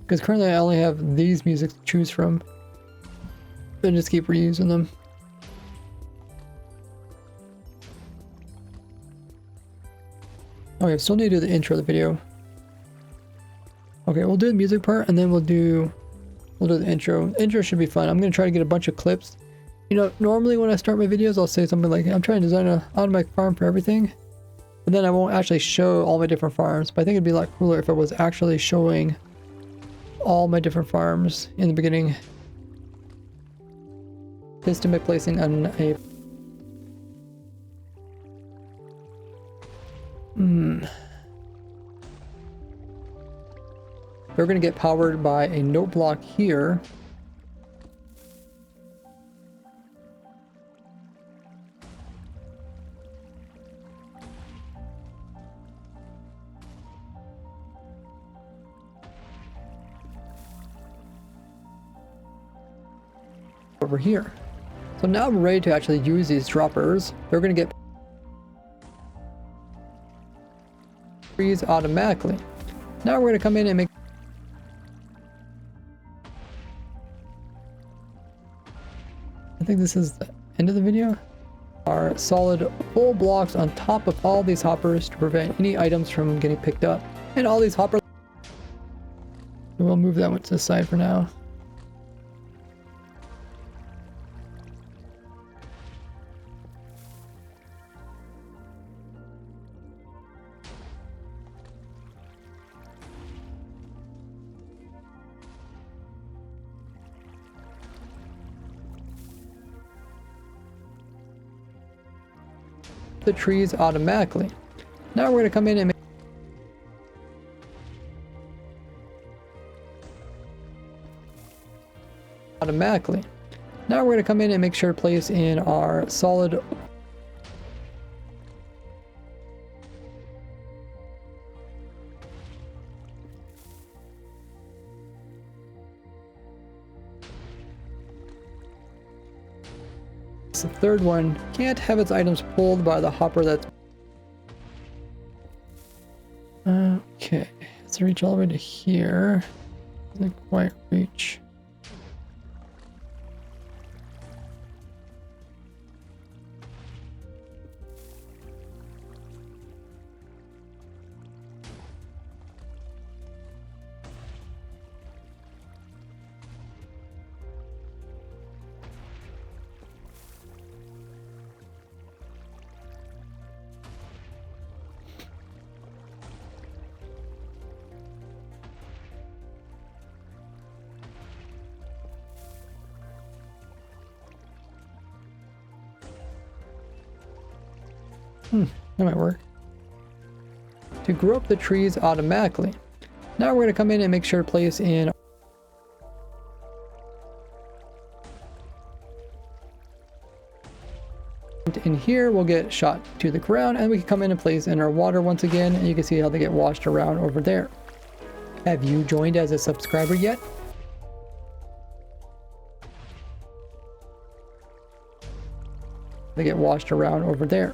Because currently I only have these music to choose from. Then just keep reusing them. Okay, still need to do the intro of the video. Okay, we'll do the music part and then we'll do the intro. The intro should be fun. I'm gonna try to get a bunch of clips. You know, normally when I start my videos, I'll say something like, I'm trying to design an automatic farm for everything. But then I won't actually show all my different farms. But I think it'd be a lot cooler if I was actually showing all my different farms in the beginning. Piston by placing on a... They're going to get powered by a note block here. Over here. So now I'm ready to actually use these droppers. They're going to get trees automatically. Now we're going to come in and make... I think this is the end of the video. Are solid full blocks on top of all these hoppers to prevent any items from getting picked up. And all these hoppers... We'll move that one to the side for now. The trees automatically. Now we're going to come in and make automatically. Now we're going to come in and make sure to place in our solid the third one can't have its items pulled by the hopper that's... Okay, let's reach all the way to here. Doesn't quite reach. That might work. To grow up the trees automatically. Now we're going to come in and make sure to place in here. We'll get shot to the ground and we can come in and place in our water once again, and you can see how they get washed around over there. Have you joined as a subscriber yet? They get washed around over there.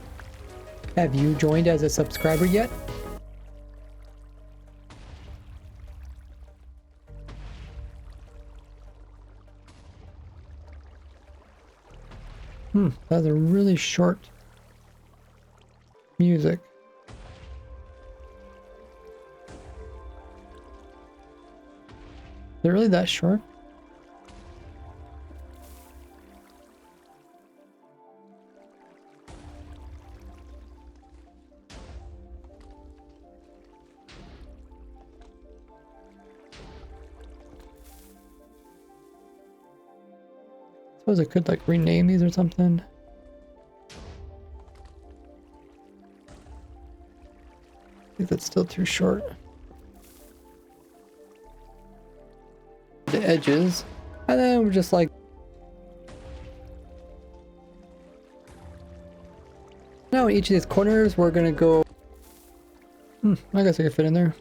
Have you joined as a subscriber yet? That's a really short music. Is it really that short? Suppose I could like rename these or something. I think that's still too short. The edges, and then we're just like... Now in each of these corners we're gonna go I guess I could fit in there.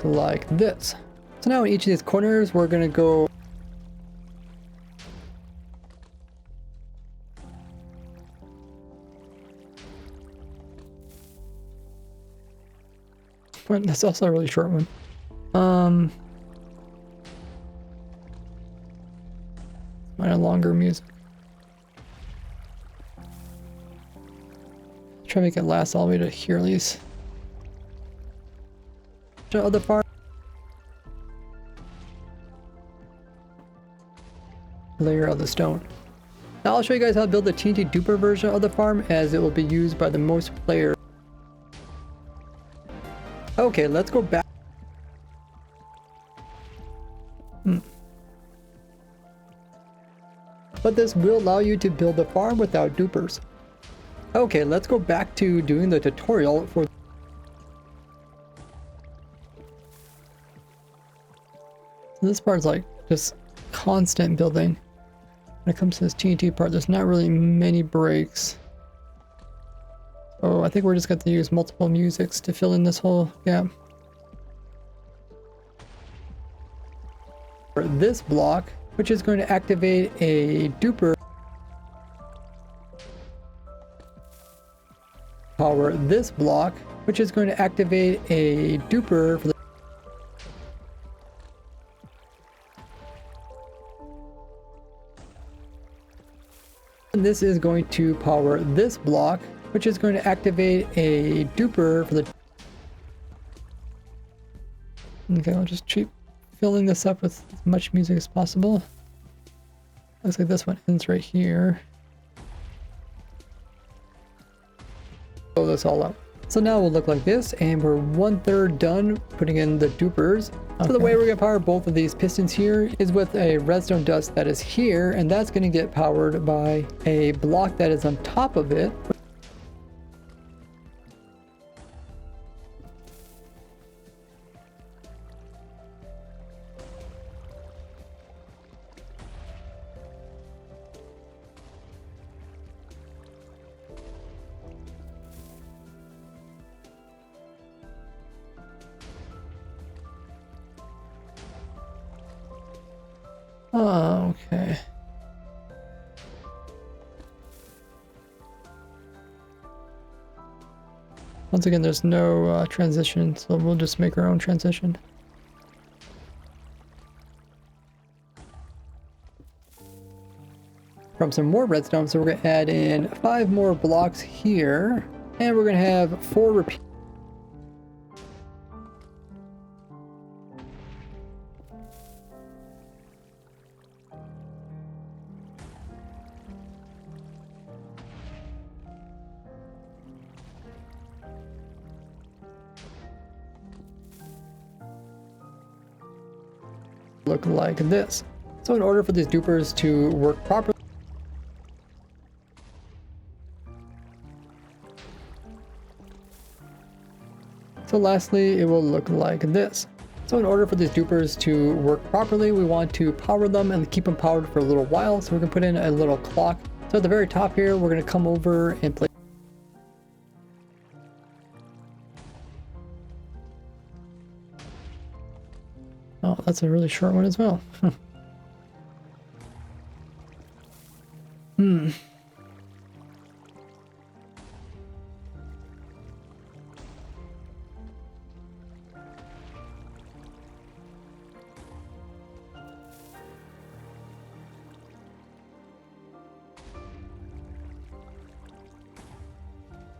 Like this. So now in each of these corners, we're gonna go that's also a really short one. Might have longer music. Try to make it last all the way to here at least. The other farm. Layer of the stone. Now I'll show you guys how to build the TNT Duper version of the farm, as it will be used by the most players. Okay, let's go back. But this will allow you to build the farm without dupers. Okay, let's go back to doing the tutorial for this part's like just constant building. When it comes to this TNT part, there's not really many breaks. So I think we're just going to use multiple musics to fill in this whole gap. For this block, which is going to activate a duper. Power this block, which is going to activate a duper for the and this is going to power this block, which is going to activate a duper for the. Okay, I'll just keep filling this up with as much music as possible. Looks like this one ends right here. Fill this all up. So now we'll look like this, and we're 1/3 done putting in the dupers. So the way we're going to power both of these pistons here is with a redstone dust that is here, and that's going to get powered by a block that is on top of it. Oh, okay. Once again, there's no transition, so we'll just make our own transition. From some more redstone, so we're going to add in 5 more blocks here, and we're going to have 4 repeat. Look like this. So in order for these dupers to work properly, so lastly, it will look like this. So in order for these dupers to work properly, we want to power them and keep them powered for a little while. So we're going to put in a little clock. So at the very top here, we're going to come over and place. Oh, that's a really short one as well.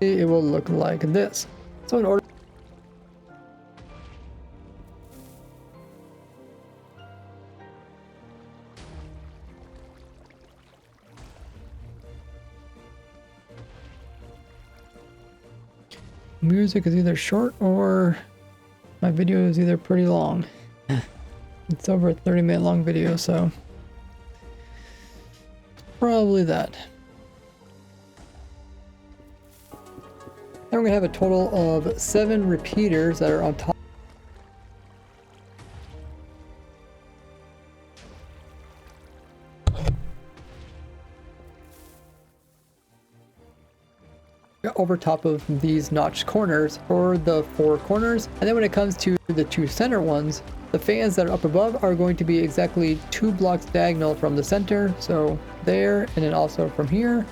It will look like this. So in order music is either short or my video is either pretty long. It's over a 30-minute long video, so probably that. Then we're gonna have a total of 7 repeaters that are on top. Over top of these notched corners for the 4 corners, and then when it comes to the 2 center ones, the fans that are up above are going to be exactly 2 blocks diagonal from the center, so there, and then also from here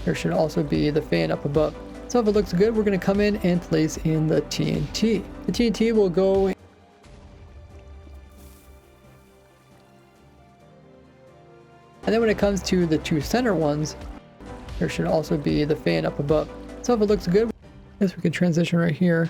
there should also be the fan up above. So if it looks good, we're going to come in and place in the TNT. The TNT will go and then when it comes to the 2 center ones, there should also be the fan up above. So if it looks good, I guess we can transition right here.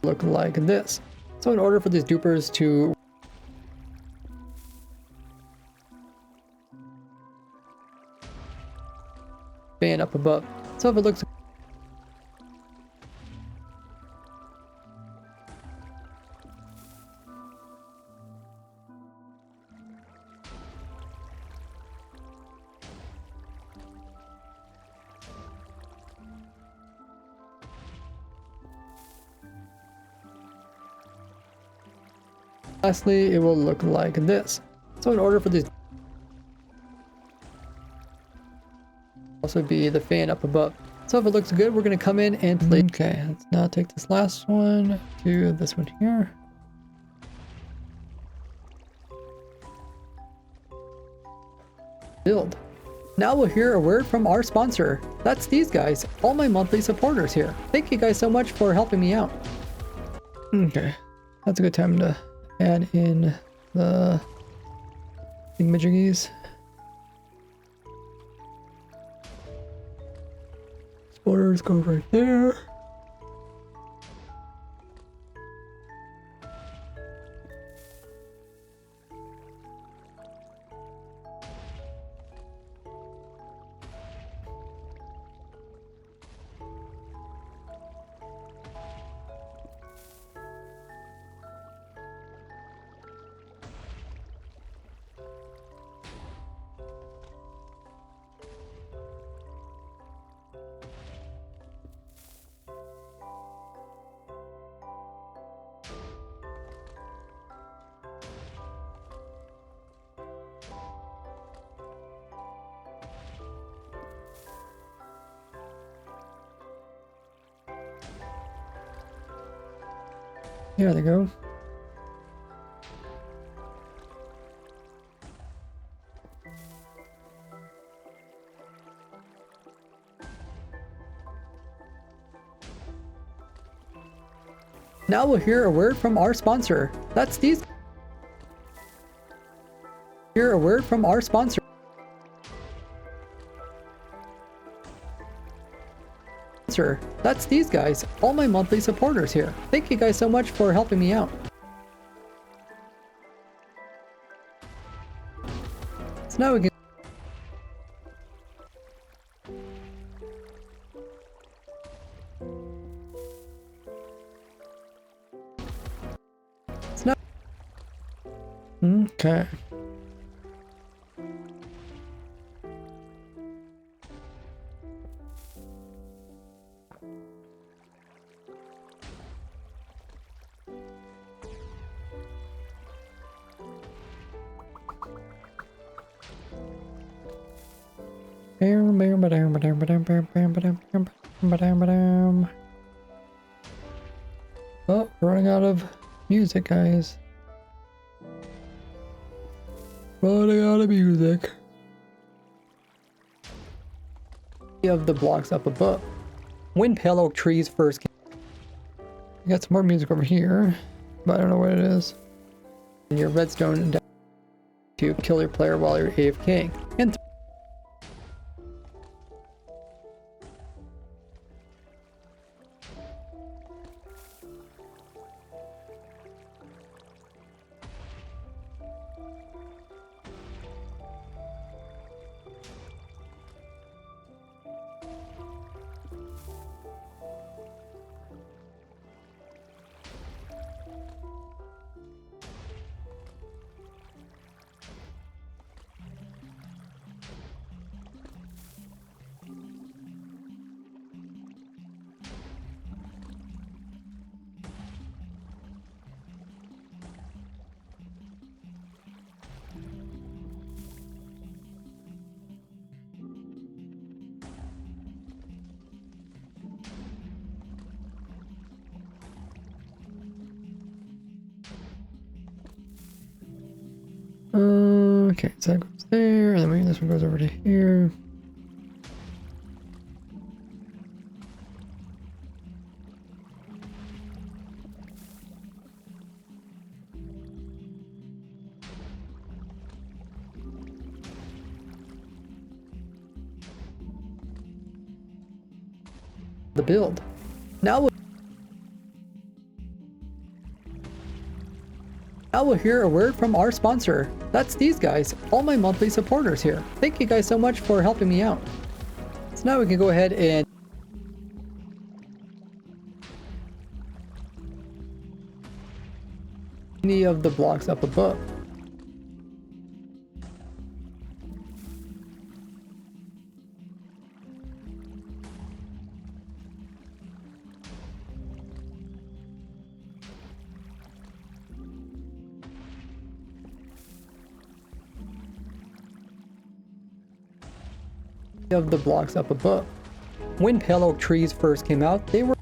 Look like this. So in order for these dupers to fan up above, so if it looks lastly, it will look like this. So in order for these also be the fan up above. So if it looks good, we're going to come in and play. Okay, let's now take this last one to this one here. Build. Now we'll hear a word from our sponsor. That's these guys, all my monthly supporters here. Thank you guys so much for helping me out. Okay, that's a good time to add in the thingamajiggies. Spoilers go right there. There they go. Now we'll hear a word from our sponsor. That's these. Hear a word from our sponsor. That's these guys, all my monthly supporters here. Thank you guys so much for helping me out. So now we can okay. Oh, running out of music, guys. Running out of music. Of the blocks up above. When pale oak trees first came. We got some more music over here, but I don't know what it is. And your redstone to kill your player while you're AFKing. And okay, so that goes there, and then maybe this one goes over to here. The build. Now we'll hear a word from our sponsor. That's these guys, all my monthly supporters here. Thank you guys so much for helping me out. So now we can go ahead and any of the blocks up above. Of the blocks up above. When pale oak trees first came out, they were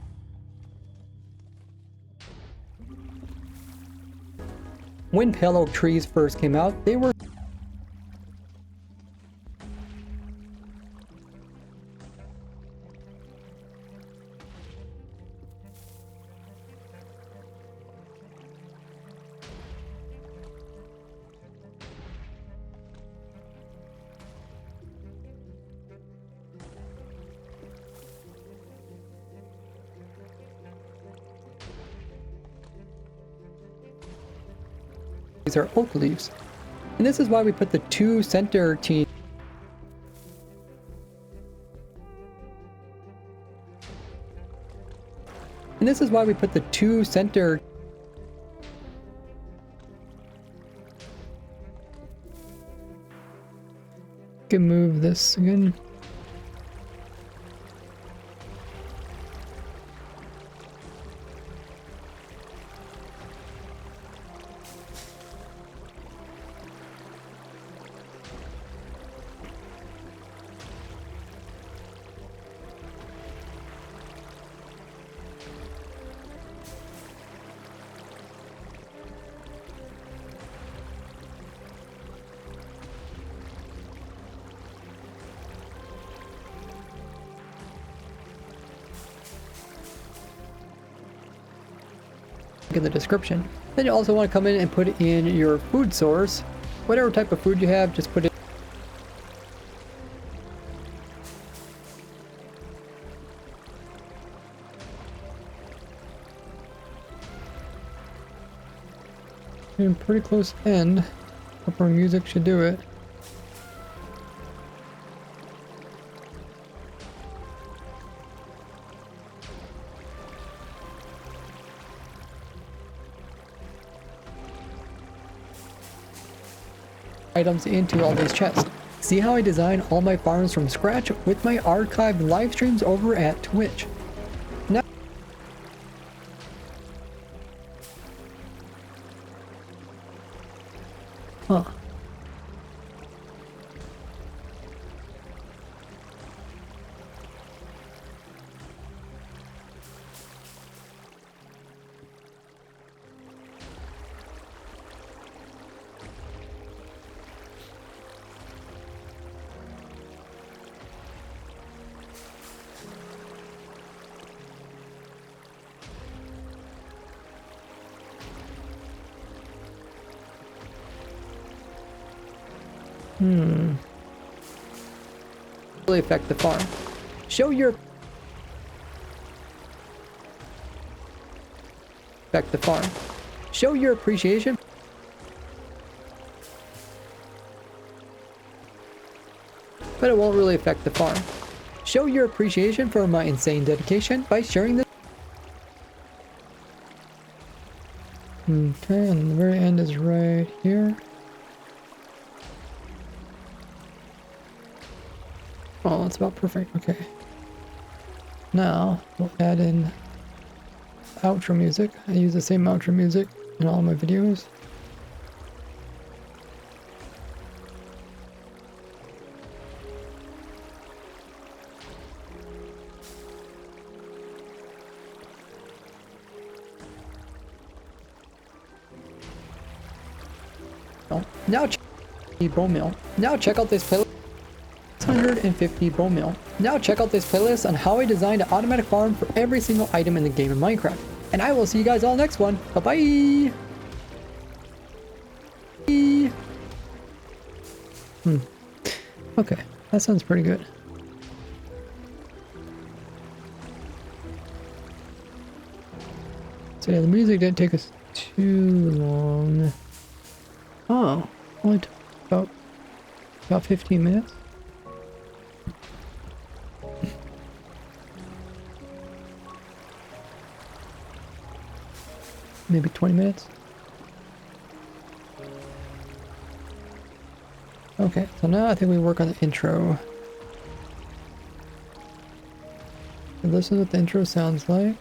these are oak leaves. And this is why we put the two center teeth. And this is why we put the two center. Can move this again. In the description. Then you also want to come in and put in your food source. Whatever type of food you have, just put it. In pretty close end. Hope our music should do it. Items into all these chests. See how I design all my farms from scratch with my archived live streams over at Twitch. Now, huh. Really affect the farm. Show your affect the farm. Show your appreciation. But it won't really affect the farm. Show your appreciation for my insane dedication by sharing this. Okay, and the very end is right here. Oh, that's about perfect. Okay. Now, we'll add in outro music. I use the same outro music in all my videos. Now check bone meal. Now check out this playlist. 650 bone meal. Now check out this playlist on how I designed an automatic farm for every single item in the game of Minecraft. And I will see you guys all next one. Bye bye. Okay, that sounds pretty good. So yeah, the music didn't take us too long. Oh, only took about 15 minutes. Maybe 20 minutes. Okay, so now I think we work on the intro. And this is what the intro sounds like.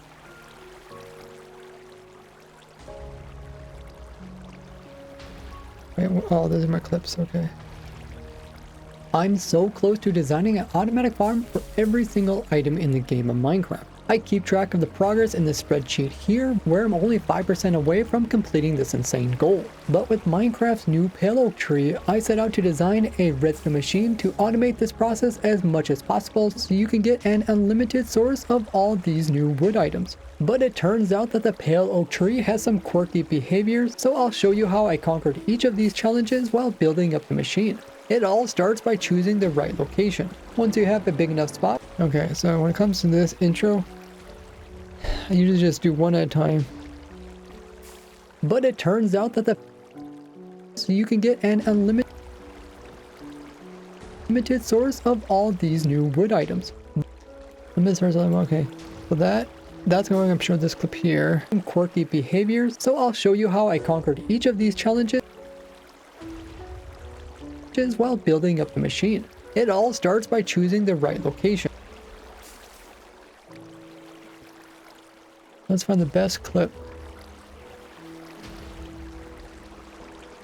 Wait, oh, those are my clips, okay. I'm so close to designing an automatic farm for every single item in the game of Minecraft. I keep track of the progress in this spreadsheet here, where I'm only 5% away from completing this insane goal. But with Minecraft's new pale oak tree, I set out to design a redstone machine to automate this process as much as possible so you can get an unlimited source of all these new wood items. But it turns out that the pale oak tree has some quirky behaviors, so I'll show you how I conquered each of these challenges while building up the machine. It all starts by choosing the right location. Once you have a big enough spot. Okay, so when it comes to this intro, I usually just do one at a time. But it turns out that so you can get an unlimited source of all these new wood items. Okay, so that's going to show this clip here. Some quirky behaviors, so I'll show you how I conquered each of these challenges while building up the machine. It all starts by choosing the right location. Let's find the best clip.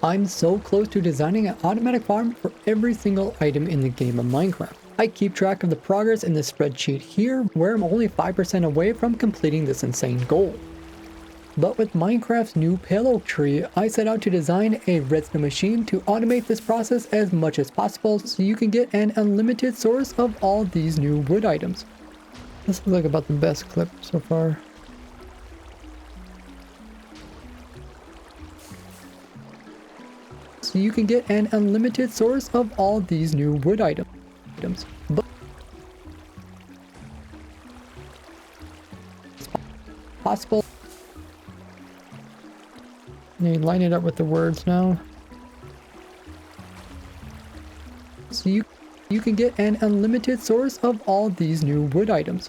I'm so close to designing an automatic farm for every single item in the game of Minecraft. I keep track of the progress in this spreadsheet here, where I'm only 5% away from completing this insane goal. But with Minecraft's new pale oak tree, I set out to design a redstone machine to automate this process as much as possible so you can get an unlimited source of all these new wood items. This looks like about the best clip so far. So you can get an unlimited source of all these new wood items. But it's possible. You line it up with the words now. So you can get an unlimited source of all these new wood items.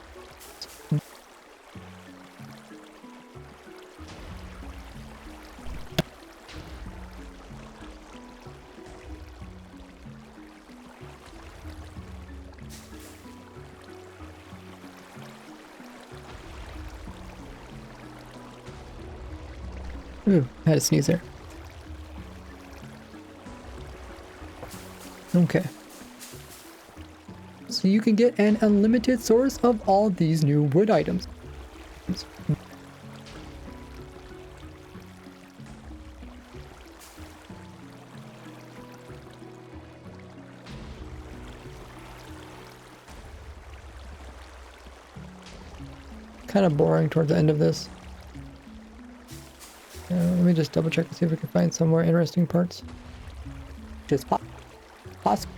Ooh, I had to sneeze there. Okay. So you can get an unlimited source of all these new wood items. Kind of boring towards the end of this. Let me just double check to see if we can find some more interesting parts. Just pop. possible.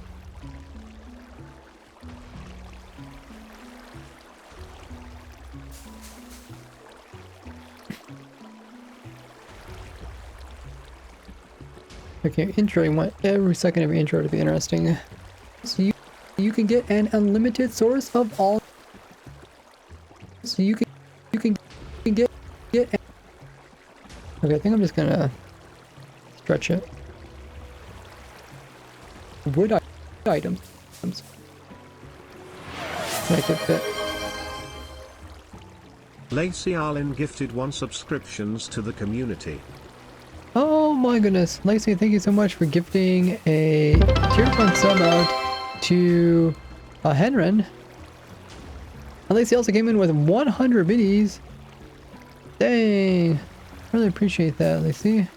Okay, intro. You want every second of your intro to be interesting. So you can get an unlimited source of all. So you can get. Okay, I think I'm just gonna stretch it. Wood items. Make it fit. Lacey Arlen gifted 1 subscriptions to the community. Oh my goodness, Lacey, thank you so much for gifting a tier 1 sub out to Henren. And Lacey also came in with 100 biddies. Dang, really appreciate that, Lacey.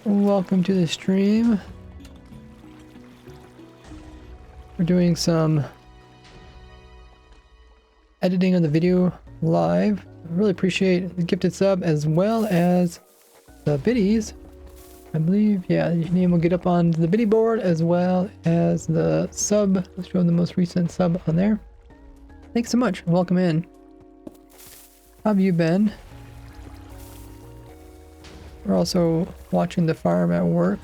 Welcome to the stream. We're doing some editing of the video live. I really appreciate the gifted sub as well as the biddies. I believe, yeah, your name will get up on the biddy board as well as the sub. Let's show the most recent sub on there. Thanks so much. Welcome in. How have you been? We're also watching the farm at work.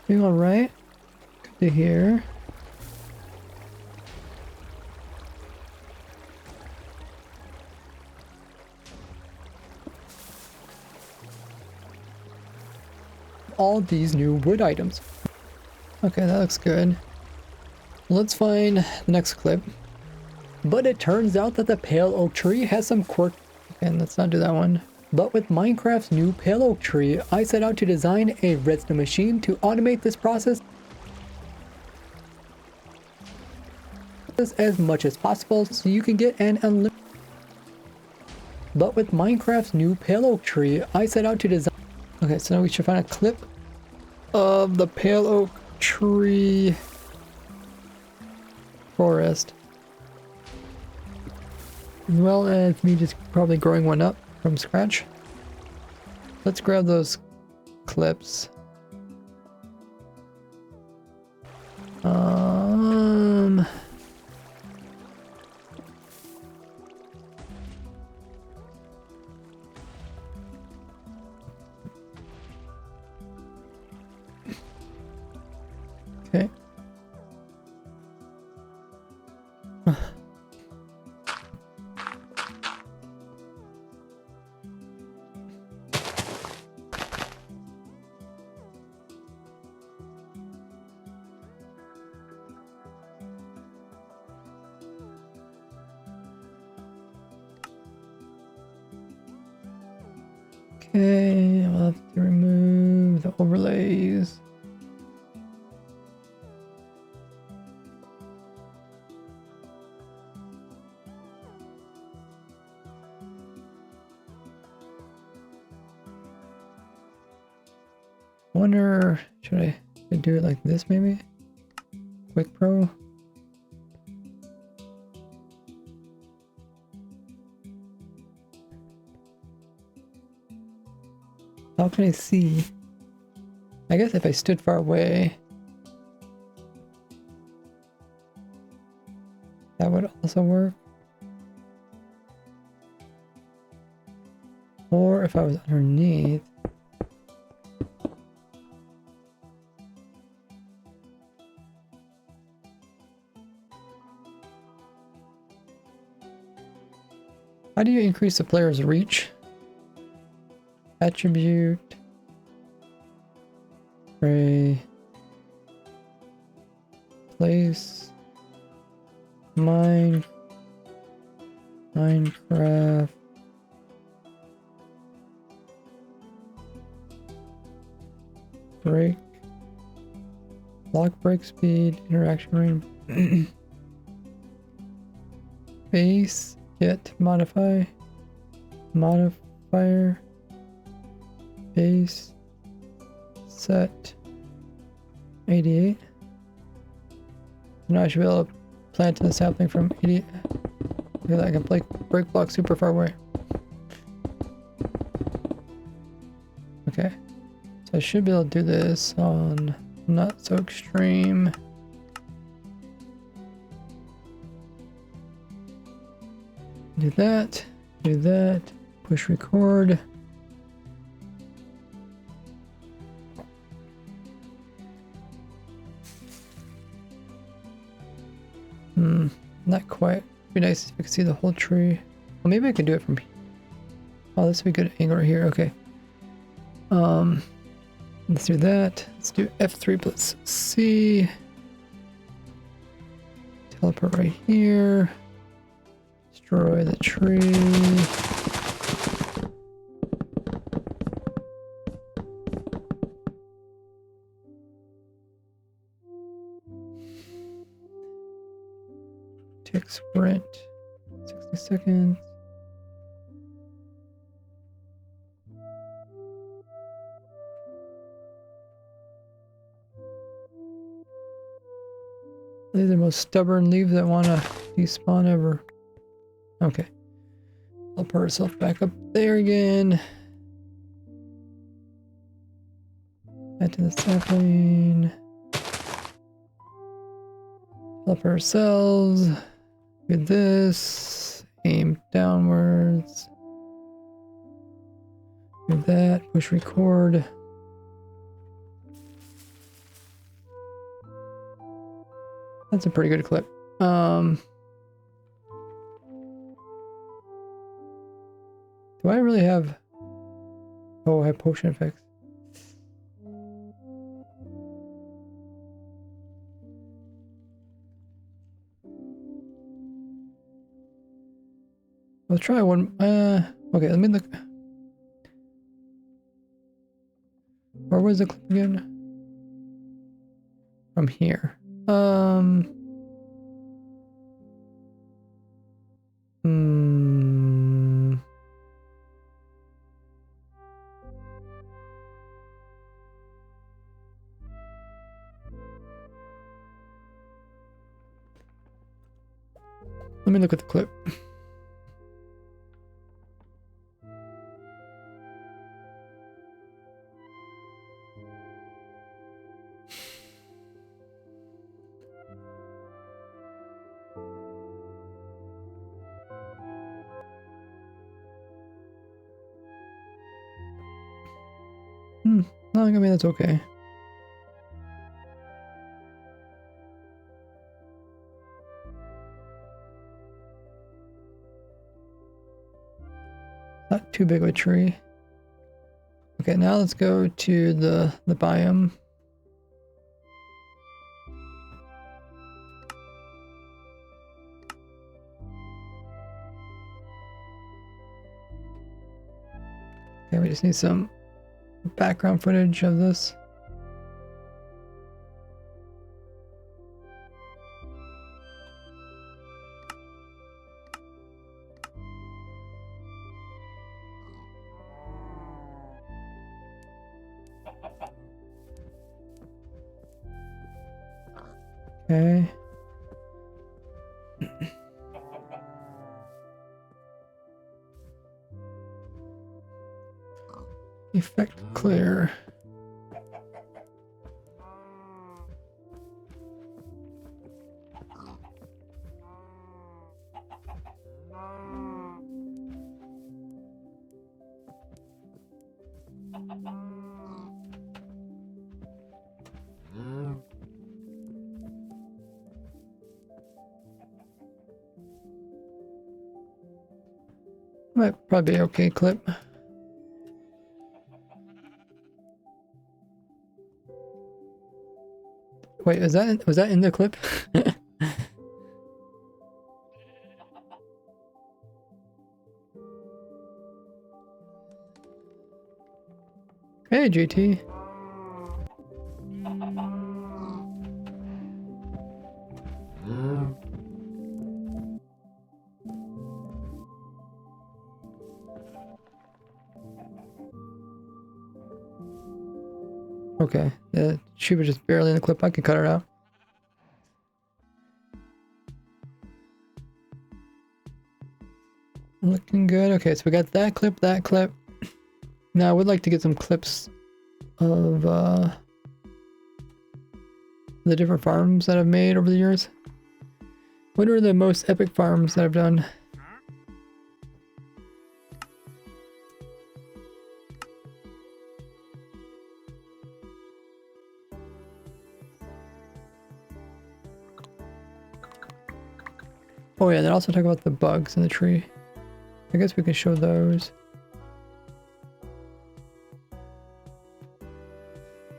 Doing all right. Good to hear. All these new wood items. Okay, that looks good. Let's find the next clip. But it turns out that the pale oak tree has some quirk. Okay, let's not do that one. But with Minecraft's new pale oak tree, I set out to design a redstone machine to automate this process as much as possible so you can get an unlimited. But with Minecraft's new pale oak tree, I set out to design. Okay, so now we should find a clip of the pale oak tree forest, as well as me just probably growing one up from scratch. Let's grab those clips. Okay. Okay, I'll have to remove the overlays. Wonder, should I do it like this maybe? Quick Pro. How can I see? I guess if I stood far away, that would also work. Or if I was underneath. How do you increase the player's reach? Attribute. Array. Place. Minecraft. Break. Block break speed. Interaction range. Base. Get. Modify. Modifier. Base. Set. 88. Now I should be able to plant the sapling from 88. Look at that, I can break blocks super far away. Okay. So I should be able to do this on not so extreme. Do that, push record. Not quite. It'd be nice if I could see the whole tree. Well, maybe I could do it from here. Oh, this would be a good angle right here. Okay. Let's do that. Let's do F3 plus C. Teleport right here. Destroy the tree. Tick sprint. 60 seconds. These are the most stubborn leaves that want to despawn ever. Okay. I'll put herself back up there again. Back to the sapling. Help ourselves. Do this. Aim downwards. Do that. Push record. That's a pretty good clip. Do I really have... Oh, I have potion effects. Let's try one. Okay, let me look. Where was the clip again? From here. Let me look at the clip. No, I mean, that's okay. Not too big of a tree. Okay, now let's go to the biome. Okay, we just need some background footage of this. Okay. Effect clear. Might probably be okay clip. Wait, was that in the clip? Hey, GT. Okay, she was just barely in the clip. I could cut her out. Looking good. Okay, so we got that clip, that clip. Now I would like to get some clips of the different farms that I've made over the years. What are the most epic farms that I've done? Oh yeah, then also talk about the bugs in the tree. I guess we can show those.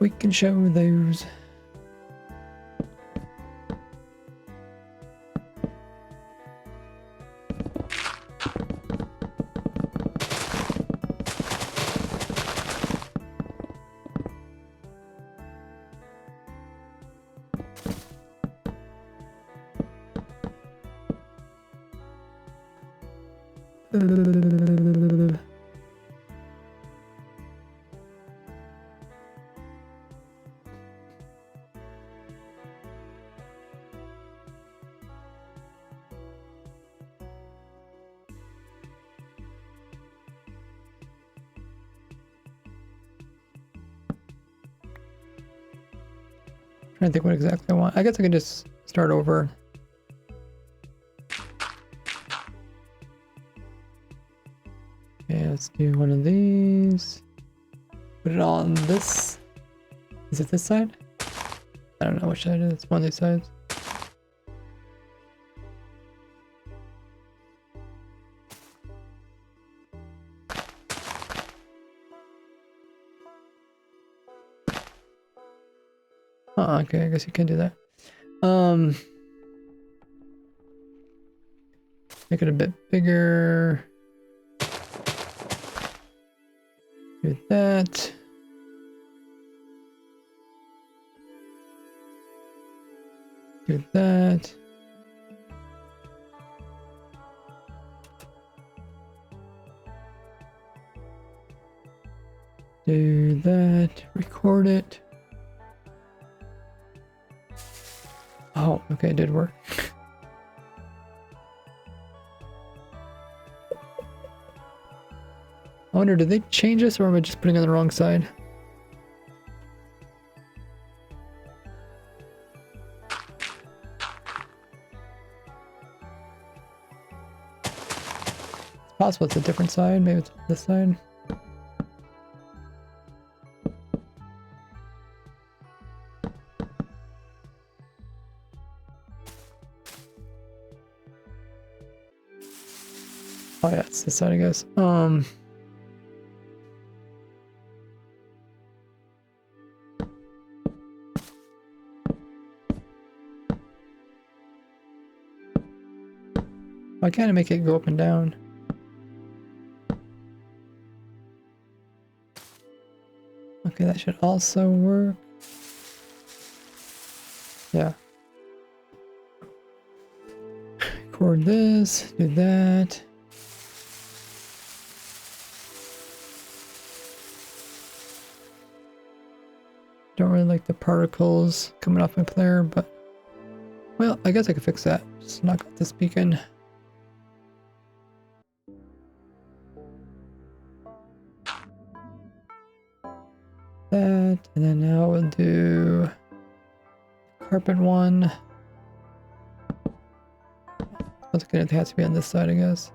We can show those. Trying to think what exactly I want. I guess I can just start over. Okay, let's do one of these. Put it on this. Is it this side? I don't know which side it is. It's one of these sides. Oh, okay, I guess you can do that. Make it a bit bigger. Do that. Do that. Do that. Record it. Oh, okay, it did work. I wonder, did they change this or am I just putting it on the wrong side? It's possible it's a different side. Maybe it's this side. Oh yeah, it's this side, I guess. Why can't I make it go up and down? Okay, that should also work. Yeah. Record this, do that. Don't really like the particles coming off my player, but well, I guess I could fix that. Just knock out this beacon. That, and then now we'll do carpet one. Once again, it has to be on this side, I guess.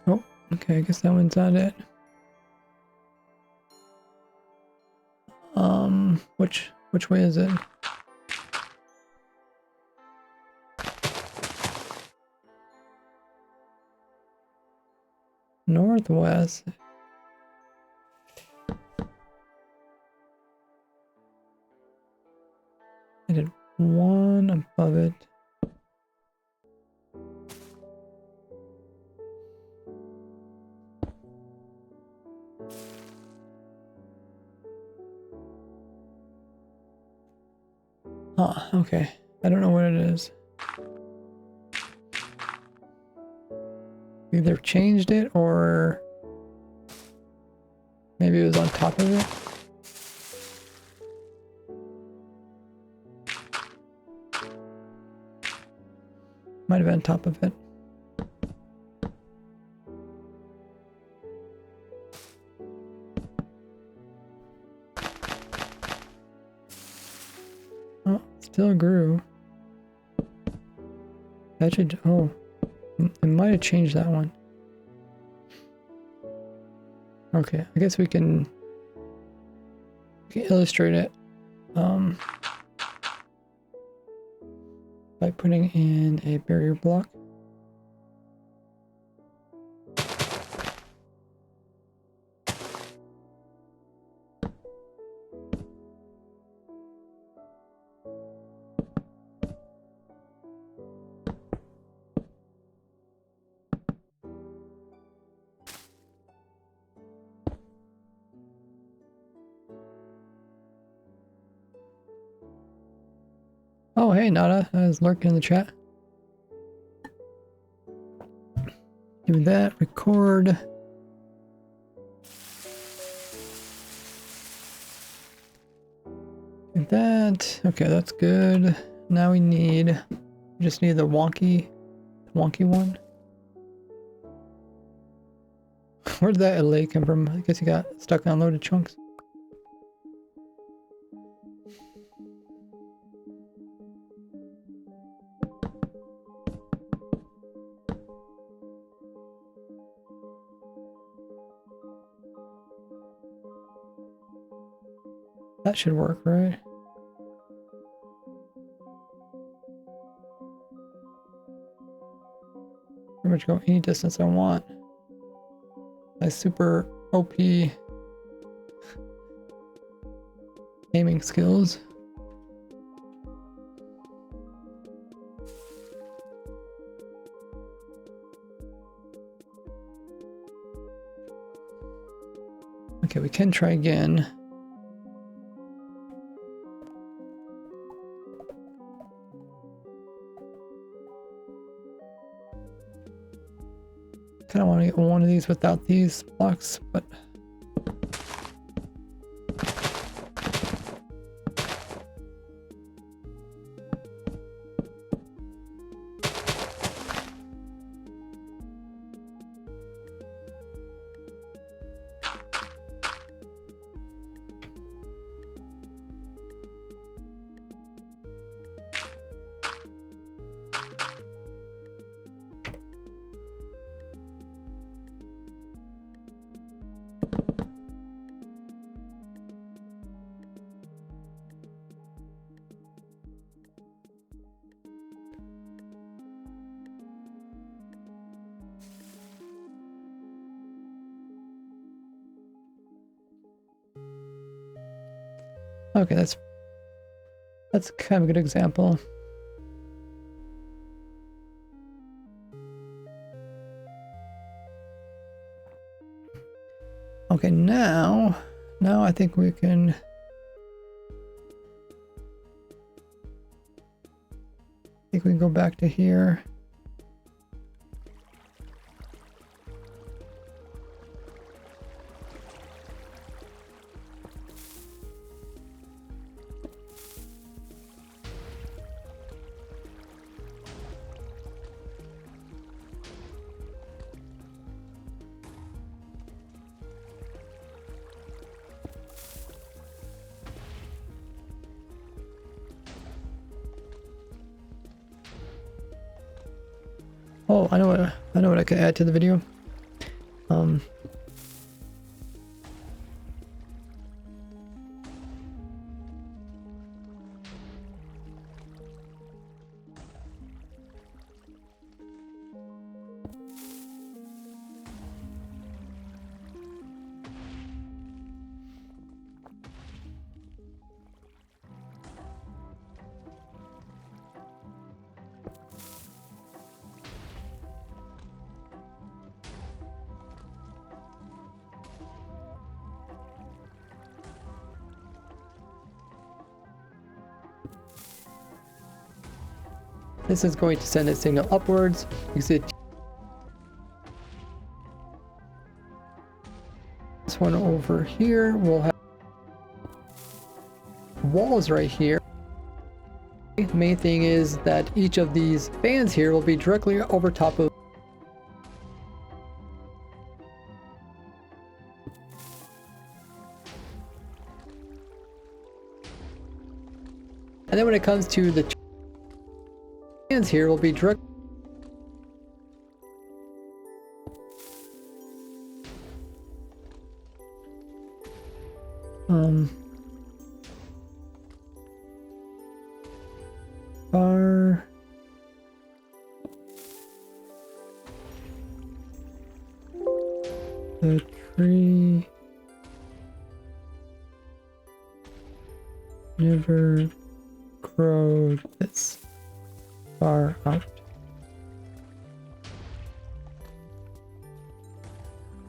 Oh, okay, I guess that one's not it. Which way is it? Northwest. I did one above it. Huh, okay. I don't know what it is. Either changed it or maybe it was on top of it. Might have been on top of it. Oh, still grew. That should, oh, it might have changed that one. Okay, I guess we can illustrate it by putting in a barrier block. Oh, hey, Nada. I was lurking in the chat. Give me that. Record. Like that. Okay, that's good. Now we just need the wonky one. Where did that LA come from? I guess he got stuck on loaded chunks. That should work, right? Pretty much go any distance I want. My super OP aiming skills. Okay, we can try again. Kind of want to get one of these without these blocks, but okay, that's kind of a good example. Okay, now I think we can go back to here. Oh, I know what I could add to the video. This is going to send a signal upwards. You see this one over here. We'll have walls right here. The main thing is that each of these fans here will be directly over top of. And then when it comes to the fans here will be direct. Bar. The tree never crowed this far out.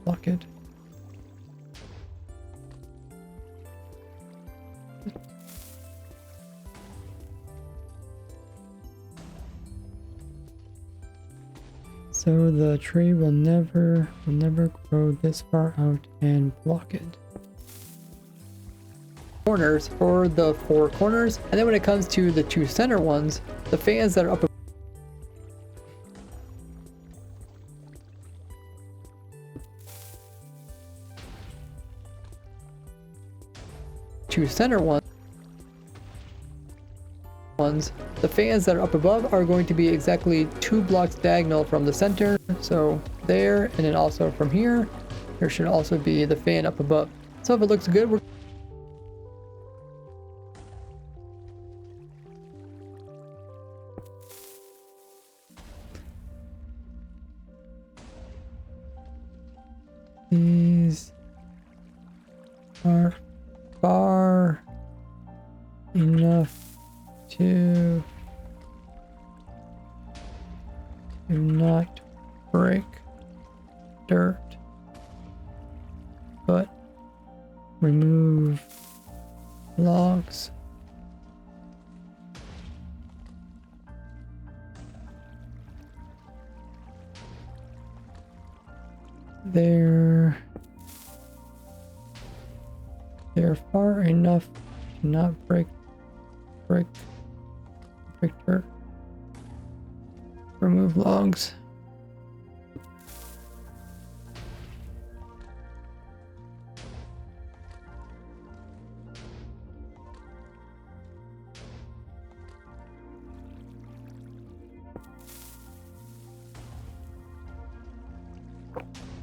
Block it. So the tree will never grow this far out and block it. Corners for the 4 corners, and then when it comes to the 2 center ones, the fans that are up. 2 center ones. The fans that are up above are going to be exactly 2 blocks diagonal from the center. So there, and then also from here, there should also be the fan up above. So if it looks good, we're these are far enough to not break dirt, but remove logs. They're far enough to not break dirt. Remove logs.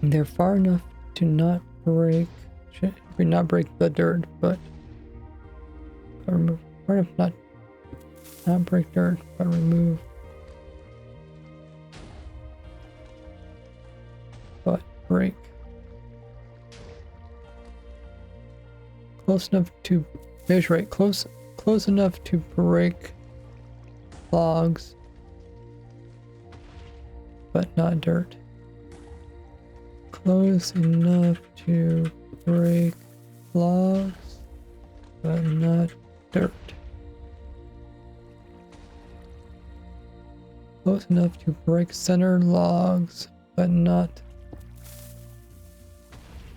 They're far enough to not break, not break the dirt, but remove, far enough not break dirt, but remove, but break. Close enough to measure right, close enough to break logs, but not dirt. Close enough to break logs, but not dirt. Close enough to break center logs, but not.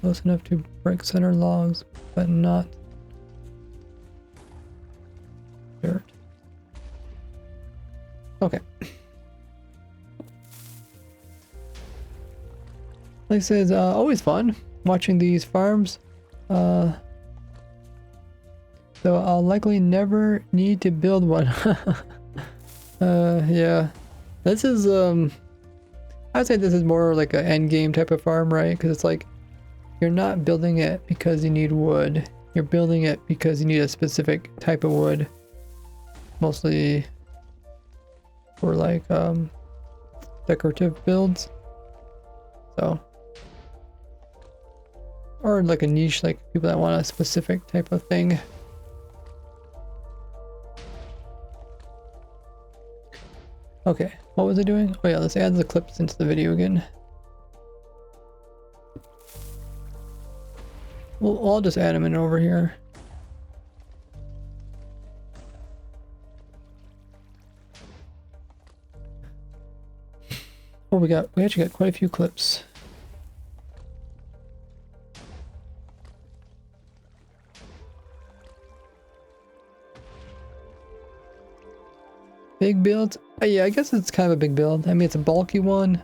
Close enough to break center logs, but not dirt. Okay. Like I said, it's always fun watching these farms. Though I'll likely never need to build one. Yeah. This is, I'd say this is more like an end game type of farm, right? Because it's like, you're not building it because you need wood. You're building it because you need a specific type of wood. Mostly for like, decorative builds. So. Or like a niche, like people that want a specific type of thing. Okay, what was I doing? Oh yeah, let's add the clips into the video again. Well, I'll just add them in over here. Oh, we actually got quite a few clips. Big build? Yeah, I guess it's kind of a big build. I mean, it's a bulky one.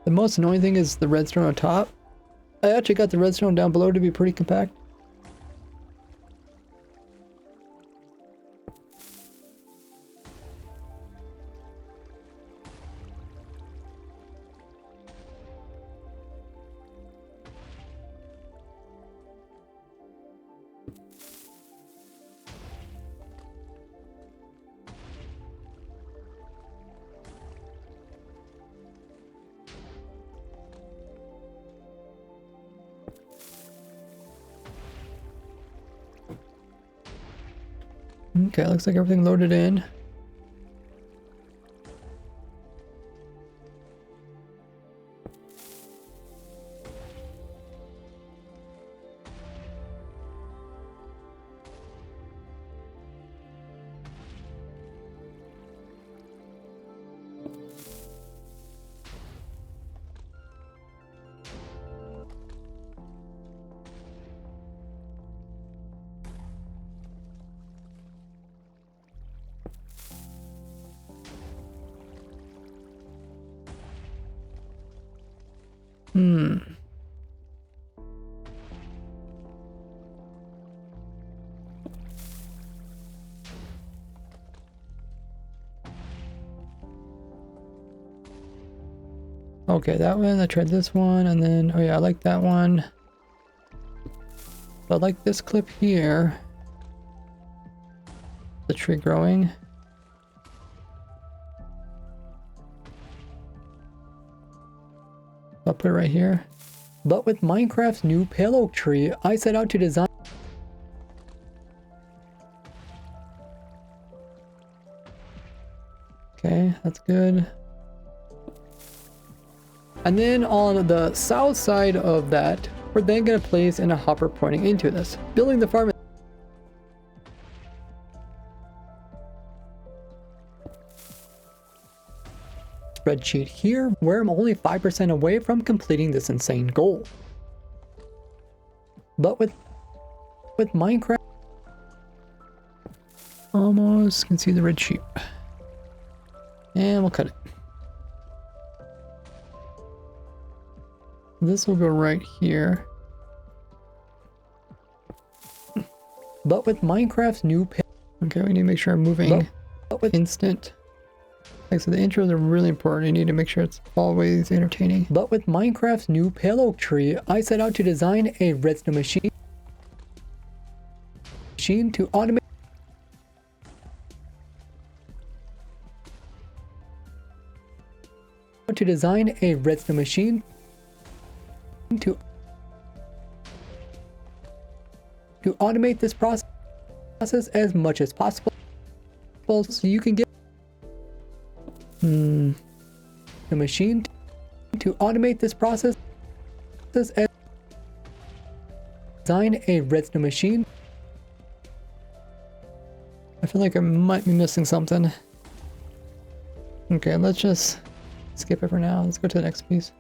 The most annoying thing is the redstone on top. I actually got the redstone down below to be pretty compact. Okay, looks like everything loaded in. Okay, that one, I tried this one, and then, oh yeah, I like that one. But I like this clip here. The tree growing. I'll put it right here. But with Minecraft's new pale oak tree, I set out to design. Okay, that's good. And then on the south side of that, we're then going to place in a hopper pointing into this. Building the farm spreadsheet here, where I'm only 5% away from completing this insane goal. But with Minecraft, almost can see the red sheep. And we'll cut it. This will go right here. But with Minecraft's new okay, we need to make sure I'm moving. But with instant. Like, so the intros are really important. You need to make sure it's always entertaining. But with Minecraft's new pale oak tree, I set out to design a redstone machine to automate to automate this process as much as possible, so you can get the machine to automate this process as design a redstone machine. I feel like I might be missing something. Okay, let's just skip it for now. Let's go to the next piece.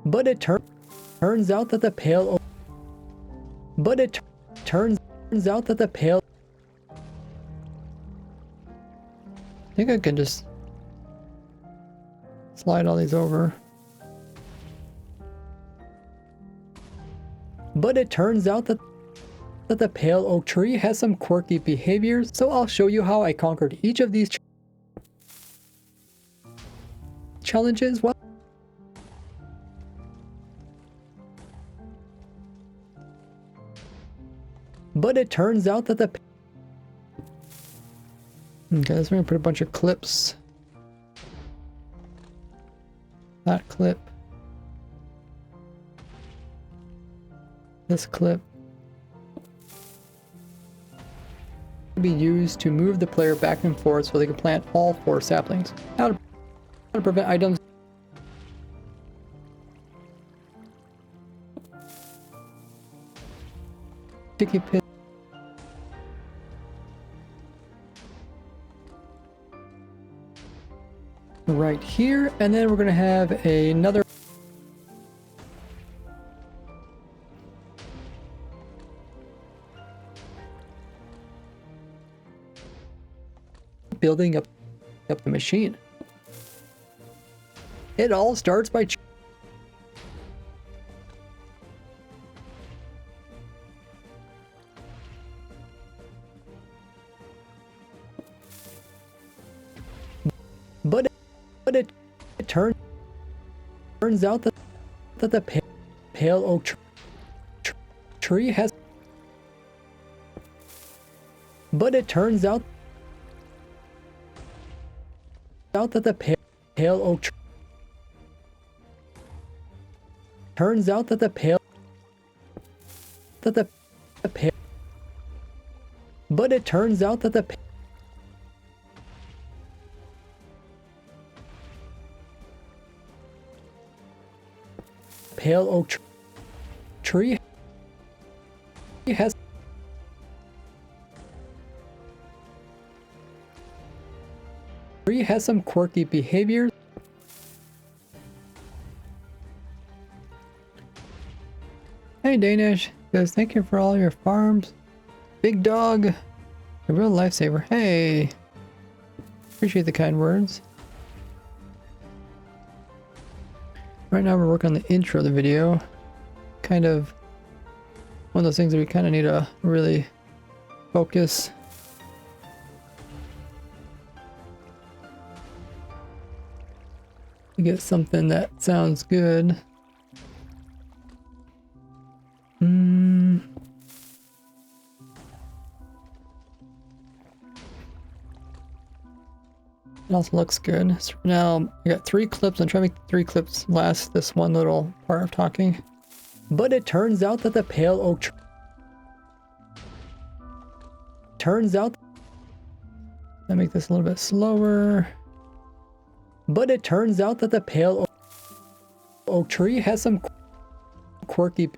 But it turns out that the pale turns out that the pale I think I can just slide all these over. But it turns out that the pale oak tree has some quirky behaviors, so I'll show you how I conquered each of these challenges. But it turns out that the okay, so we're gonna put a bunch of clips. That clip. clip. This clip can be used to move the player back and forth so they can plant all 4 saplings. How to prevent items sticky pin. Right here, and then we're going to have another building up the machine. It all starts by but it turns out that the pale oak tree has, but it turns out that the pale oak turns out that the pale but it turns out that the pale oak tree has some quirky behaviors. Hey Danish, says thank you for all your farms. Big dog, a real lifesaver. Hey, appreciate the kind words. Right now we're working on the intro of the video. Kind of one of those things that we kind of need to really focus. To get something that sounds good. It also looks good. So for now, I got 3 clips. I'm trying to make 3 clips last this one little part of talking. But it turns out that the pale oak turns out. Let me make this a little bit slower. But it turns out that the pale oak tree has some quirky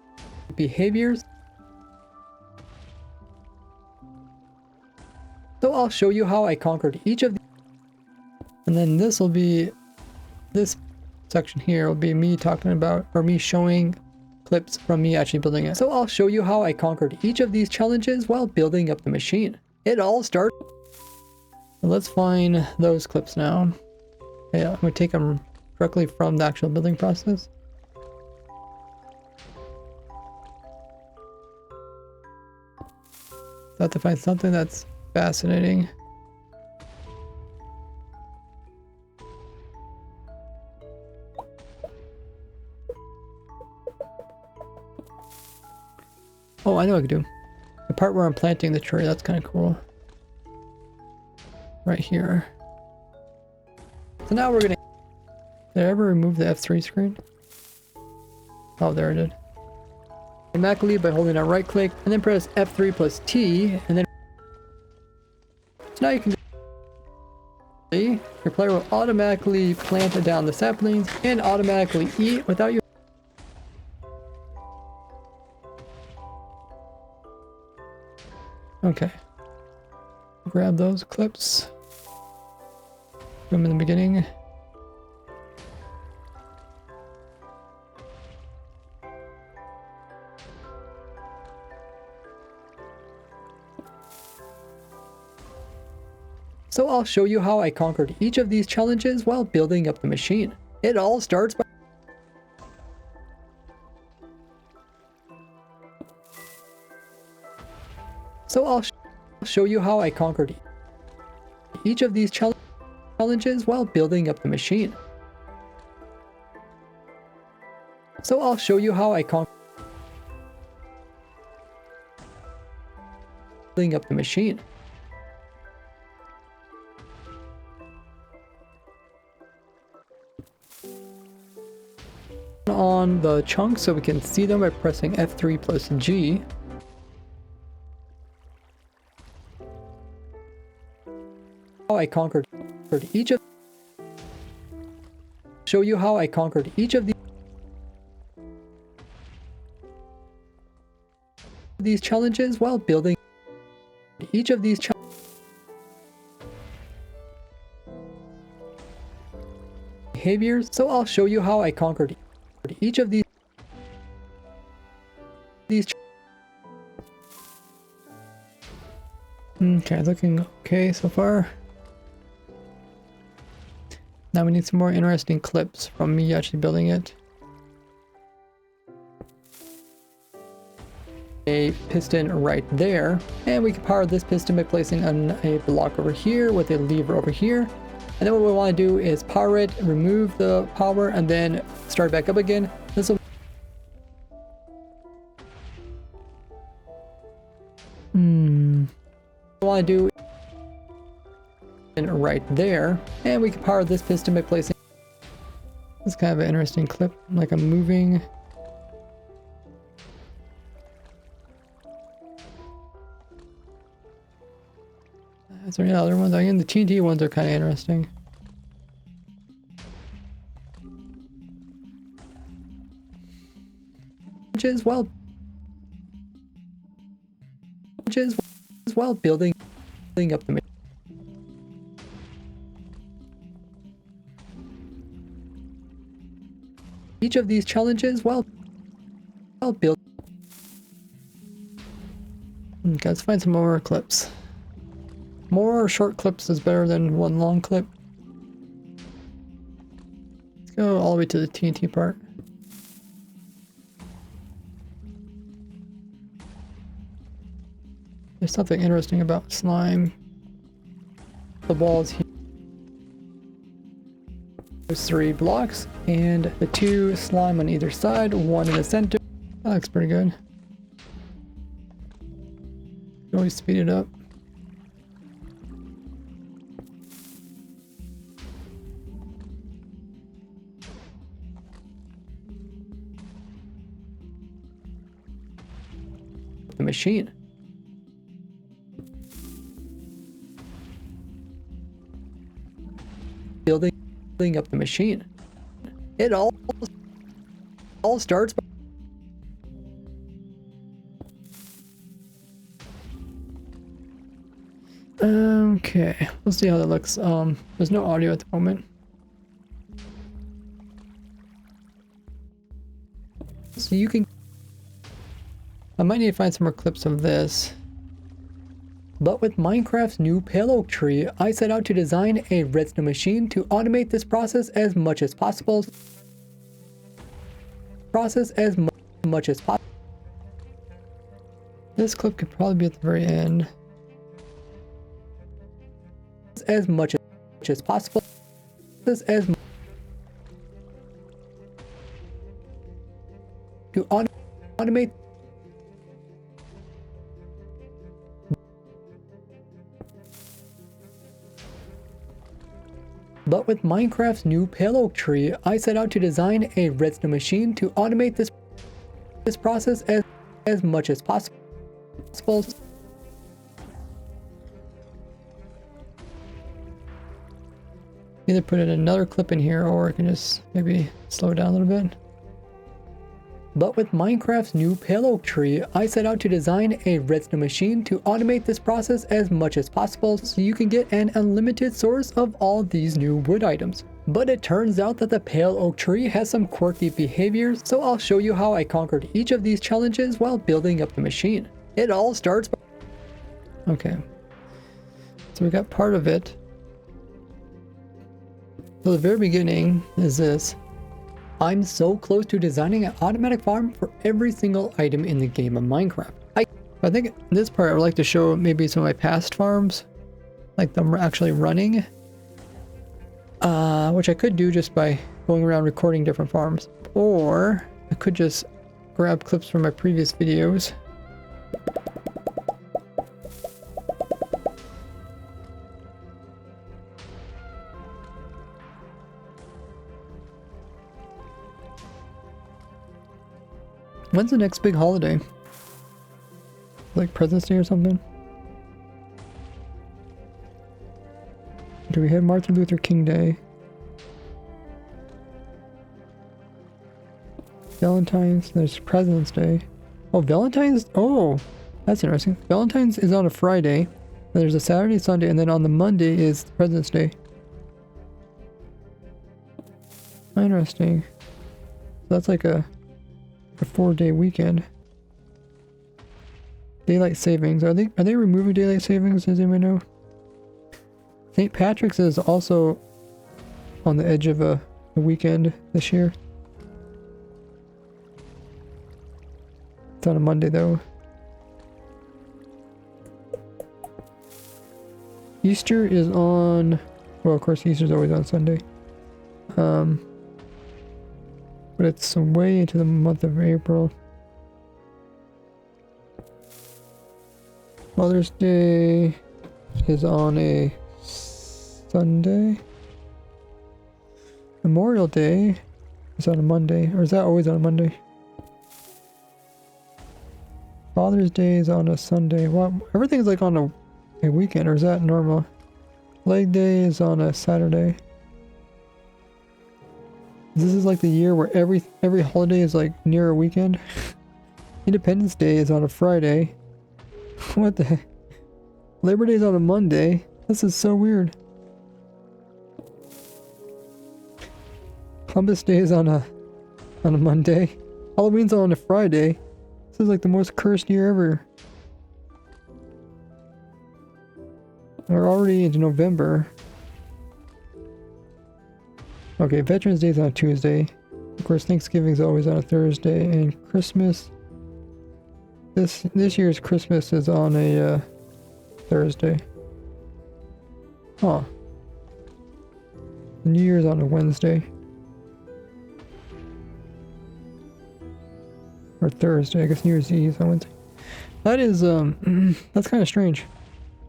behaviors. So I'll show you how I conquered each of these. And then this will be, this section here will be me talking about, or me showing clips from me actually building it. So I'll show you how I conquered each of these challenges while building up the machine. It all starts. Let's find those clips now. Yeah, I'm going to take them directly from the actual building process. So I have to find something that's fascinating. Oh, I know what I could do. The part where I'm planting the tree, that's kind of cool. Right here. So now we're gonna... Did I ever remove the F3 screen? Oh, there it is. Automatically by holding down right click and then press F3 plus T and then... So now you can... Your player will automatically plant down the saplings and automatically eat without you... Okay. Grab those clips. Put them in the beginning. So I'll show you how I conquered each of these challenges while building up the machine. It all starts by... So I'll show you how I conquered each of these challenges while building up the machine. So I'll show you how I conquered building up the machine. on the chunks so we can see them by pressing F3 plus G. How I conquered each of show you how I conquered each of these challenges while building each of these behaviors. So I'll show you how I conquered each of these okay, looking okay so far. Now we need some more interesting clips from me actually building it. A piston right there, and we can power this piston by placing a block over here with a lever over here. And then what we want to do is power it, remove the power, and then start back up again. This will want to do right there, and we can power this piston by placing this is kind of an interesting clip, like I'm moving. Is there any other ones? Again, the TNT ones are kind of interesting. Which is well building up the each of these challenges while build. Okay, let's find some more clips. More short clips is better than one long clip. Let's go all the way to the TNT part. There's something interesting about slime. The walls here. There's 3 blocks and the 2 slime on either side, 1 in the center. That looks pretty good. Always speed it up. The machine. Building up the machine. It all starts by okay, let's see how that looks. There's no audio at the moment. So you can I might need to find some more clips of this. But with Minecraft's new pale oak tree, I set out to design a redstone machine to automate this process as much as possible. This clip could probably be at the very end. As much as possible. To automate. But with Minecraft's new pale oak tree, I set out to design a redstone machine to automate this process as much as possible. Either put in another clip in here, or I can just maybe slow it down a little bit. But with Minecraft's new pale oak tree, I set out to design a redstone machine to automate this process as much as possible so you can get an unlimited source of all these new wood items. But it turns out that the pale oak tree has some quirky behaviors, so I'll show you how I conquered each of these challenges while building up the machine. It all starts by... Okay. So we got part of it. So the very beginning is this. I'm so close to designing an automatic farm for every single item in the game of Minecraft. I think in this part I would like to show maybe some of my past farms, like them actually running, which I could do just by going around recording different farms, or I could just grab clips from my previous videos. When's the next big holiday? Like President's Day or something? Do we have Martin Luther King Day? Valentine's, there's President's Day. Oh, Valentine's, oh, that's interesting. Valentine's is on a Friday. There's a Saturday, Sunday, and then on the Monday is President's Day. Interesting. So that's like a 4-day weekend. Daylight savings. Are they removing daylight savings? Does anyone know? St. Patrick's is also on the edge of a weekend this year. It's on a Monday though. Easter is on, well, of course Easter's always on Sunday. But it's way into the month of April. Mother's Day is on a Sunday. Memorial Day is on a Monday, or is that always on a Monday? Father's Day is on a Sunday. Well, everything's like on a weekend, or is that normal? Leg Day is on a Saturday. This is like the year where every holiday is like near a weekend. Independence Day is on a Friday. What the heck? Labor Day is on a Monday. This is so weird. Columbus Day is on a Monday. Halloween's on a Friday. This is like the most cursed year ever. We're already into November. Okay, Veterans Day is on a Tuesday. Of course, Thanksgiving is always on a Thursday, and Christmas. This year's Christmas is on a Thursday. Huh. New Year's on a Wednesday. Or Thursday, I guess New Year's Eve on Wednesday. That is that's kind of strange.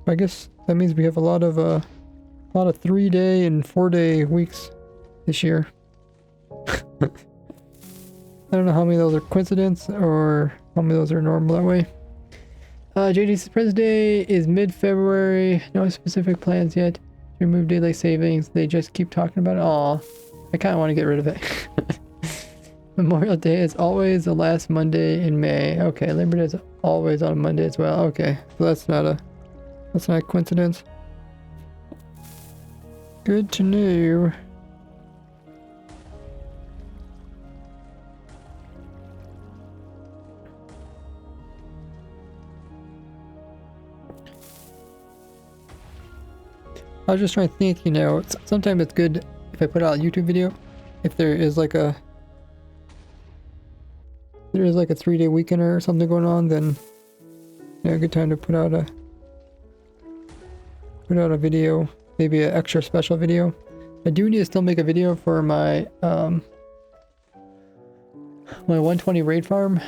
I guess that means we have a lot of 3-day and 4-day weeks this year. I don't know how many of those are coincidence or how many of those are normal that way. JD's President's Day is mid-February. No specific plans yet to remove daylight savings. They just keep talking about it. Aw, I kind of want to get rid of it. Memorial Day is always the last Monday in May. Okay, Labor Day is always on a Monday as well. Okay, so that's not a coincidence. Good to know. I was just trying to think, you know, sometimes it's good if I put out a YouTube video, if there is like a 3-day weekend or something going on, then yeah, a good time to put out a video, maybe an extra special video. I do need to still make a video for my my 120 raid farm,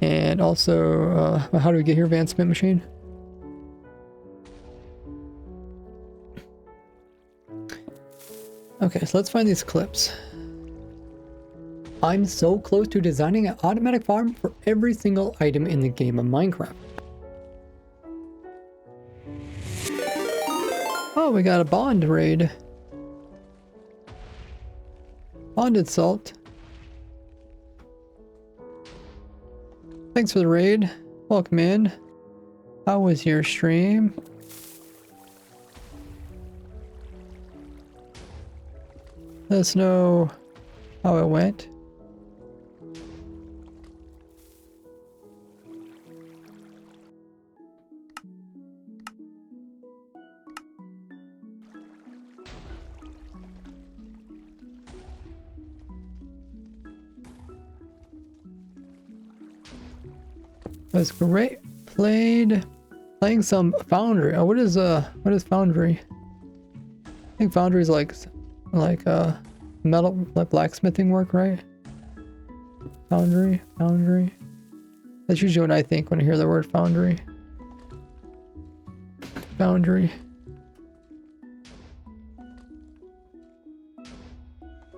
and also how do we get here advancement machine. Okay, so let's find these clips. I'm so close to designing an automatic farm for every single item in the game of Minecraft. Oh, we got a bond raid. Bonded salt. Thanks for the raid. Welcome in. How was your stream? Let us know how it went. That's great. Playing some Foundry. Oh, what is Foundry? I think Foundry is like metal, like blacksmithing work, right? Foundry. That's usually what I think when I hear the word foundry. Foundry.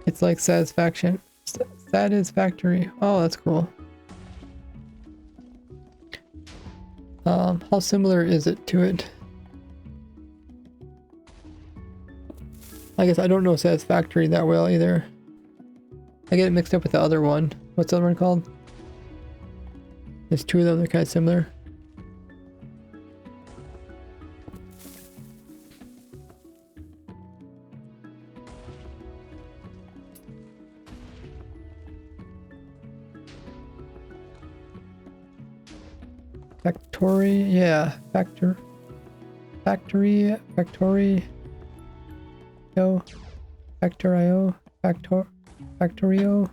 It's like satisfaction Satisfactory. Oh, that's cool. How similar is it to it? I guess I don't know Satisfactory that well either. I get it mixed up with the other one. What's the other one called? There's two of them, they're kind of similar. Factory, yeah, factory, factorio, factorio.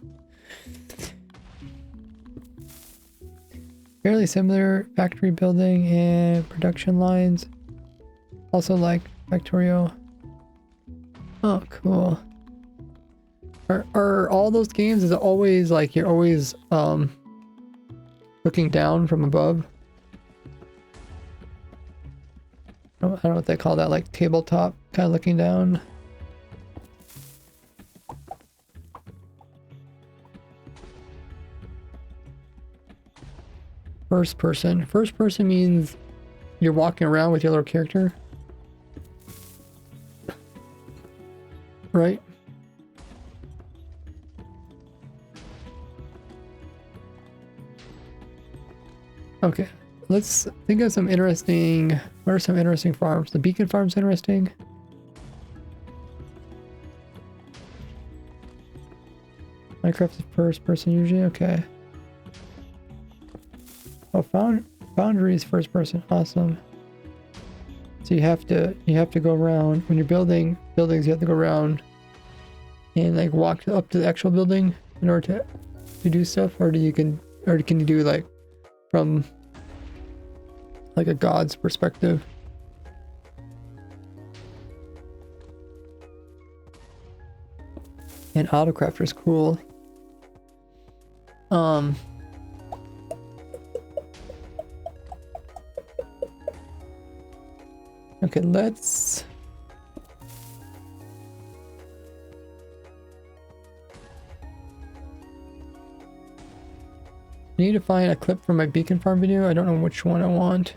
Fairly similar factory building and production lines. Also like Factorio. Oh, cool. Are all those games, is it always like you're always looking down from above? I don't know what they call that, like tabletop kind of looking down. First person. First person means you're walking around with your little character. Right? Okay. Let's think of some interesting... What are some interesting farms? The beacon farm's interesting. Minecraft is first person usually? Okay. Oh, Foundry is first person. Awesome. So you have to go around when you're building buildings. You have to go around and like walk up to the actual building in order to do stuff, or can you do like from like a god's perspective? And Autocrafter is cool. Okay, let's... I need to find a clip from my beacon farm video. I don't know which one I want.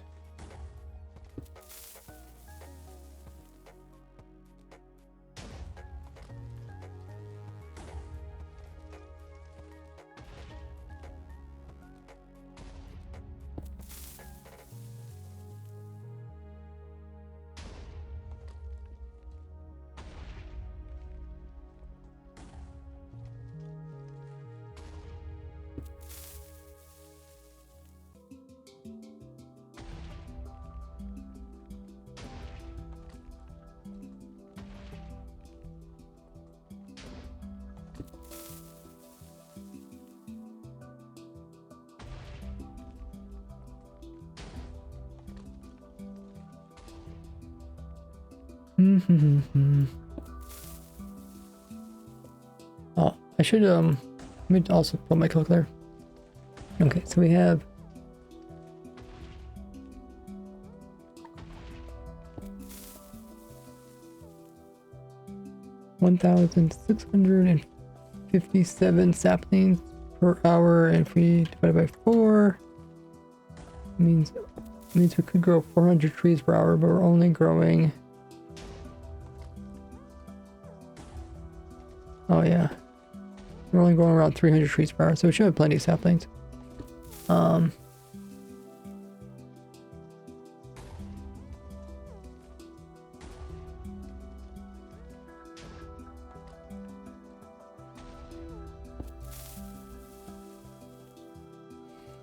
Oh, I should let me also put my calculator. Okay, so we have 1,657 saplings per hour, and if we divide by 4, means we could grow 400 trees per hour, but we're only growing... Oh yeah, we're only growing around 300 trees per hour, so we should have plenty of saplings.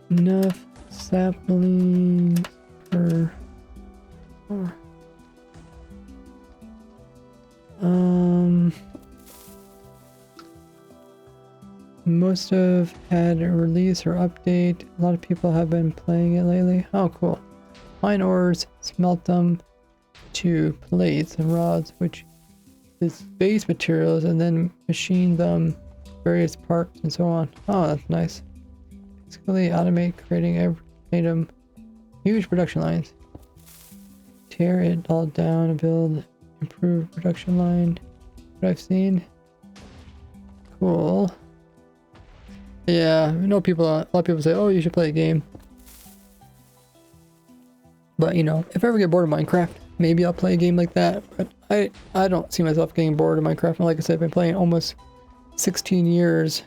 Enough saplings per hour. Most have had a release or update. A lot of people have been playing it lately. Oh, cool. Mine ores, smelt them to plates and rods, which is base materials, and then machine them various parts and so on. Oh, that's nice. Basically automate creating every item. Huge production lines. Tear it all down and build improved production line. What I've seen. Cool. Yeah, I know people. A lot of people say, "Oh, you should play a game." But you know, if I ever get bored of Minecraft, maybe I'll play a game like that. But I don't see myself getting bored of Minecraft. And like I said, I've been playing almost 16 years,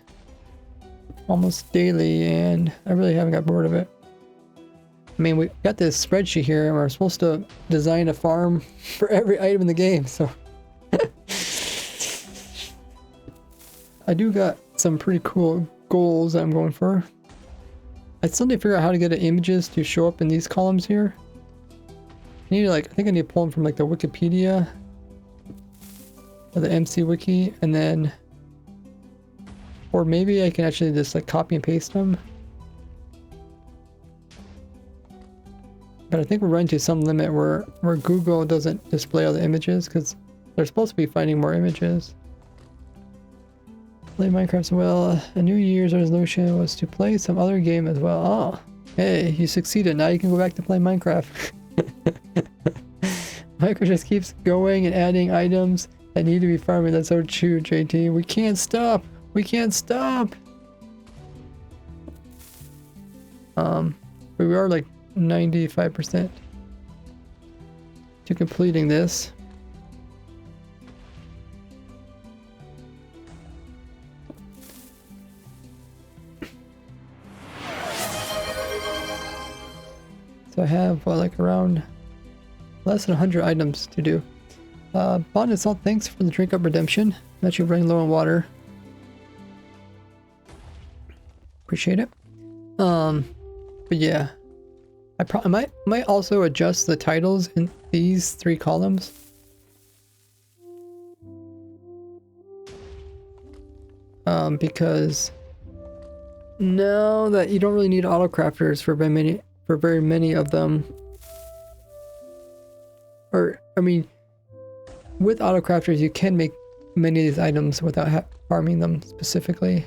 almost daily, and I really haven't got bored of it. I mean, we got this spreadsheet here, and we're supposed to design a farm for every item in the game. So I do got some pretty cool goals that I'm going for. I still need to figure out how to get the images to show up in these columns here. I need to, like, I think I need to pull them from like the Wikipedia or the MC Wiki, and then, or maybe I can actually just like copy and paste them. But I think we're running to some limit where Google doesn't display all the images because they're supposed to be finding more images. Play Minecraft as well. A New Year's resolution was to play some other game as well. Oh, hey, you succeeded. Now you can go back to play Minecraft. Minecraft just keeps going and adding items that need to be farming. That's so true, JT. We can't stop. We can't stop. But we are like 95% to completing this. So I have like around less than 100 items to do. Bond Salt, thanks for the drink up redemption. I'm actually running low on water. Appreciate it. But yeah, I might also adjust the titles in these 3 columns. Because now that you don't really need auto crafters for very many of them. Or, I mean, with auto crafters you can make many of these items without farming them specifically.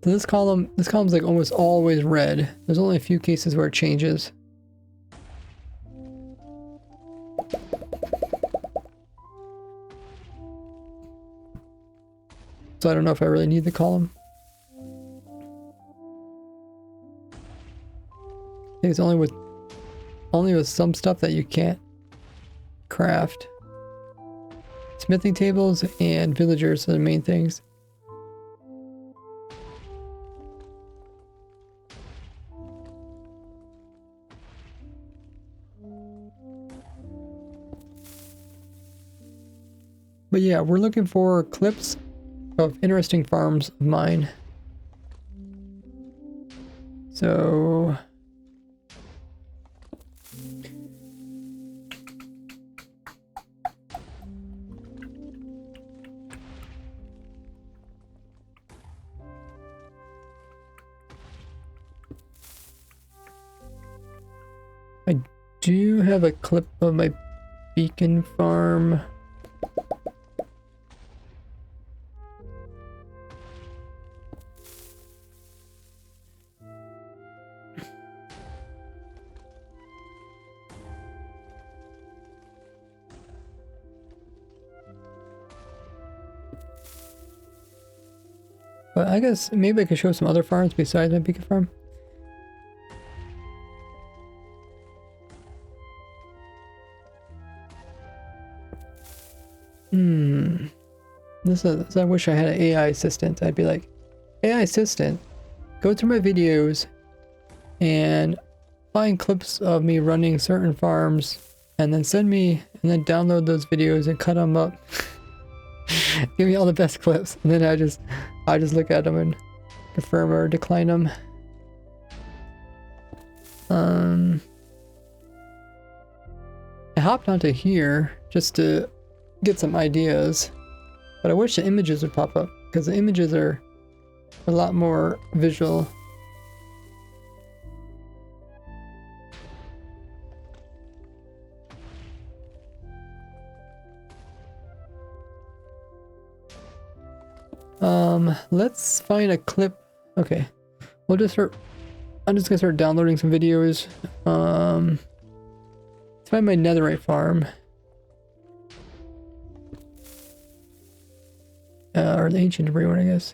So this column's like almost always red. There's only a few cases where it changes. So I don't know if I really need the column. I think it's only with some stuff that you can't craft. Smithing tables and villagers are the main things. But yeah, we're looking for clips of interesting farms of mine. So I do have a clip of my beacon farm. But I guess maybe I could show some other farms besides my beacon farm. This is, I wish I had an AI assistant. I'd be like, AI assistant, go through my videos and find clips of me running certain farms and then download those videos and cut them up. Give me all the best clips, and then I just look at them and confirm or decline them. I hopped onto here just to get some ideas, but I wish the images would pop up because the images are a lot more visual. Let's find a clip. Okay, I'm just gonna start downloading some videos. Let's find my netherite farm. Or the ancient debris one, I guess.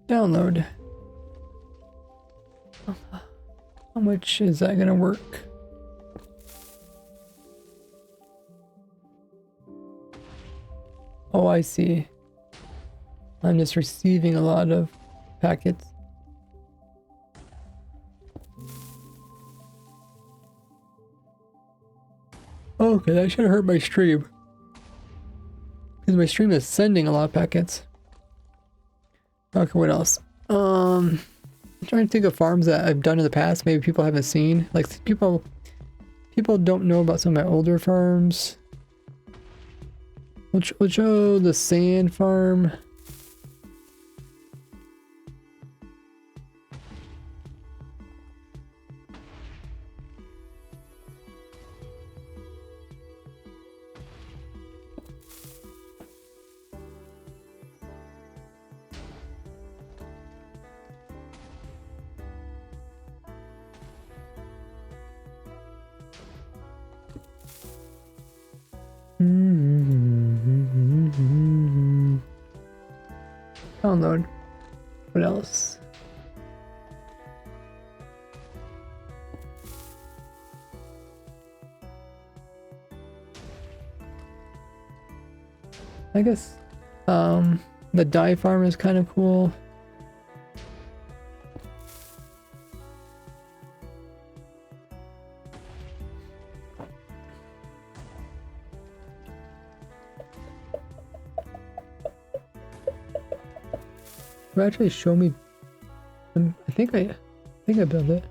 Download. How much is that gonna work? Oh, I see. I'm just receiving a lot of packets. Okay, that should have hurt my stream. Because my stream is sending a lot of packets. Okay, what else? I'm trying to think of farms that I've done in the past. Maybe people haven't seen. Like people don't know about some of my older farms. We'll show the sand farm. Download. What else? I guess the dye farm is kind of cool. Actually show me. I think I built it.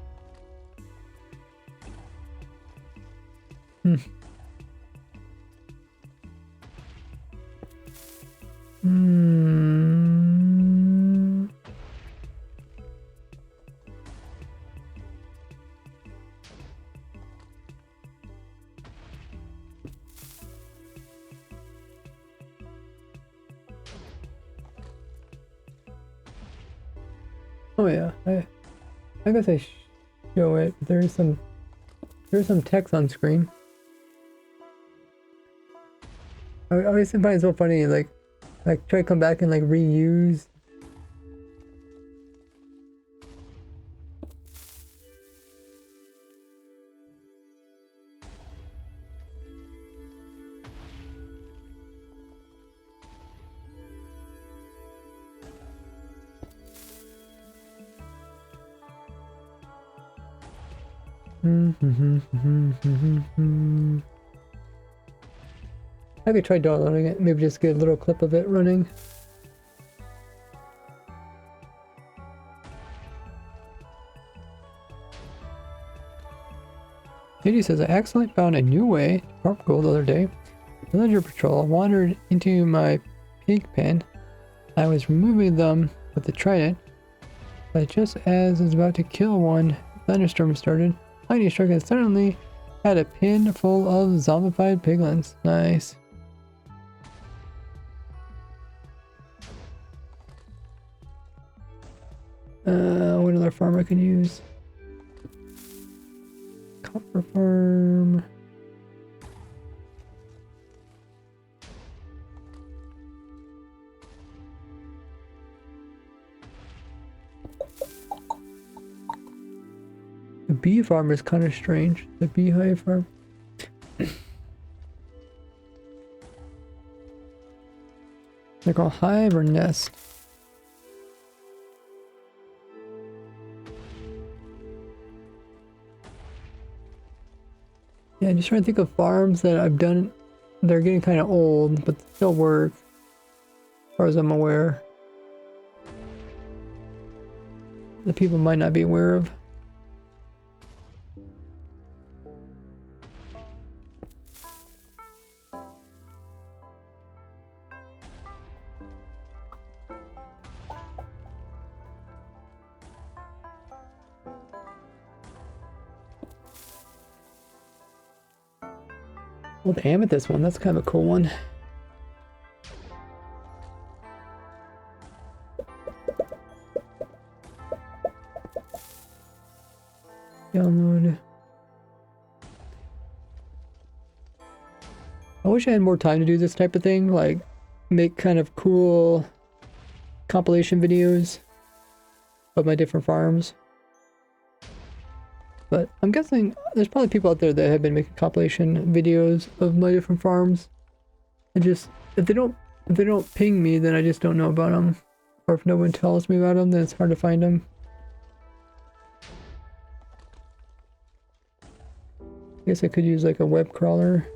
Oh yeah, I guess I show it. There's some text on screen. I always find it so funny, like try to come back and like reuse. I could try downloading it, maybe just get a little clip of it running. Katie says, I accidentally found a new way to farm gold the other day. Villager patrol wandered into my pig pen. I was removing them with the trident, but just as I was about to kill one, thunderstorm started. Lightning struck and suddenly had a pin full of zombified piglins. Nice. What other farm I can use? Copper farm. The bee farm is kind of strange. The beehive farm. They're called hive or nest. Yeah, just trying to think of farms that I've done. They're getting kind of old, but still work, as far as I'm aware. The people might not be aware of. Well, the amethyst one, that's kind of a cool one. Download. I wish I had more time to do this type of thing, like make kind of cool compilation videos. of my different farms. But I'm guessing there's probably people out there that have been making compilation videos of my different farms. And just if they don't ping me, then I just don't know about them. Or if no one tells me about them, then it's hard to find them. I guess I could use like a web crawler.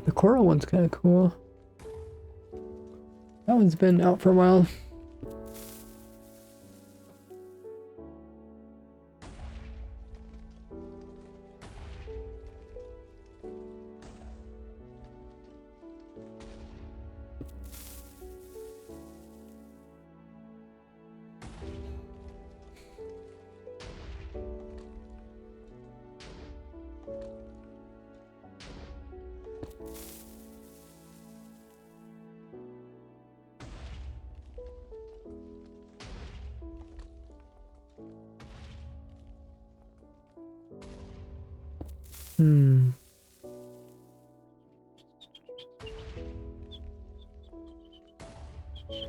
The coral one's kind of cool. That one's been out for a while.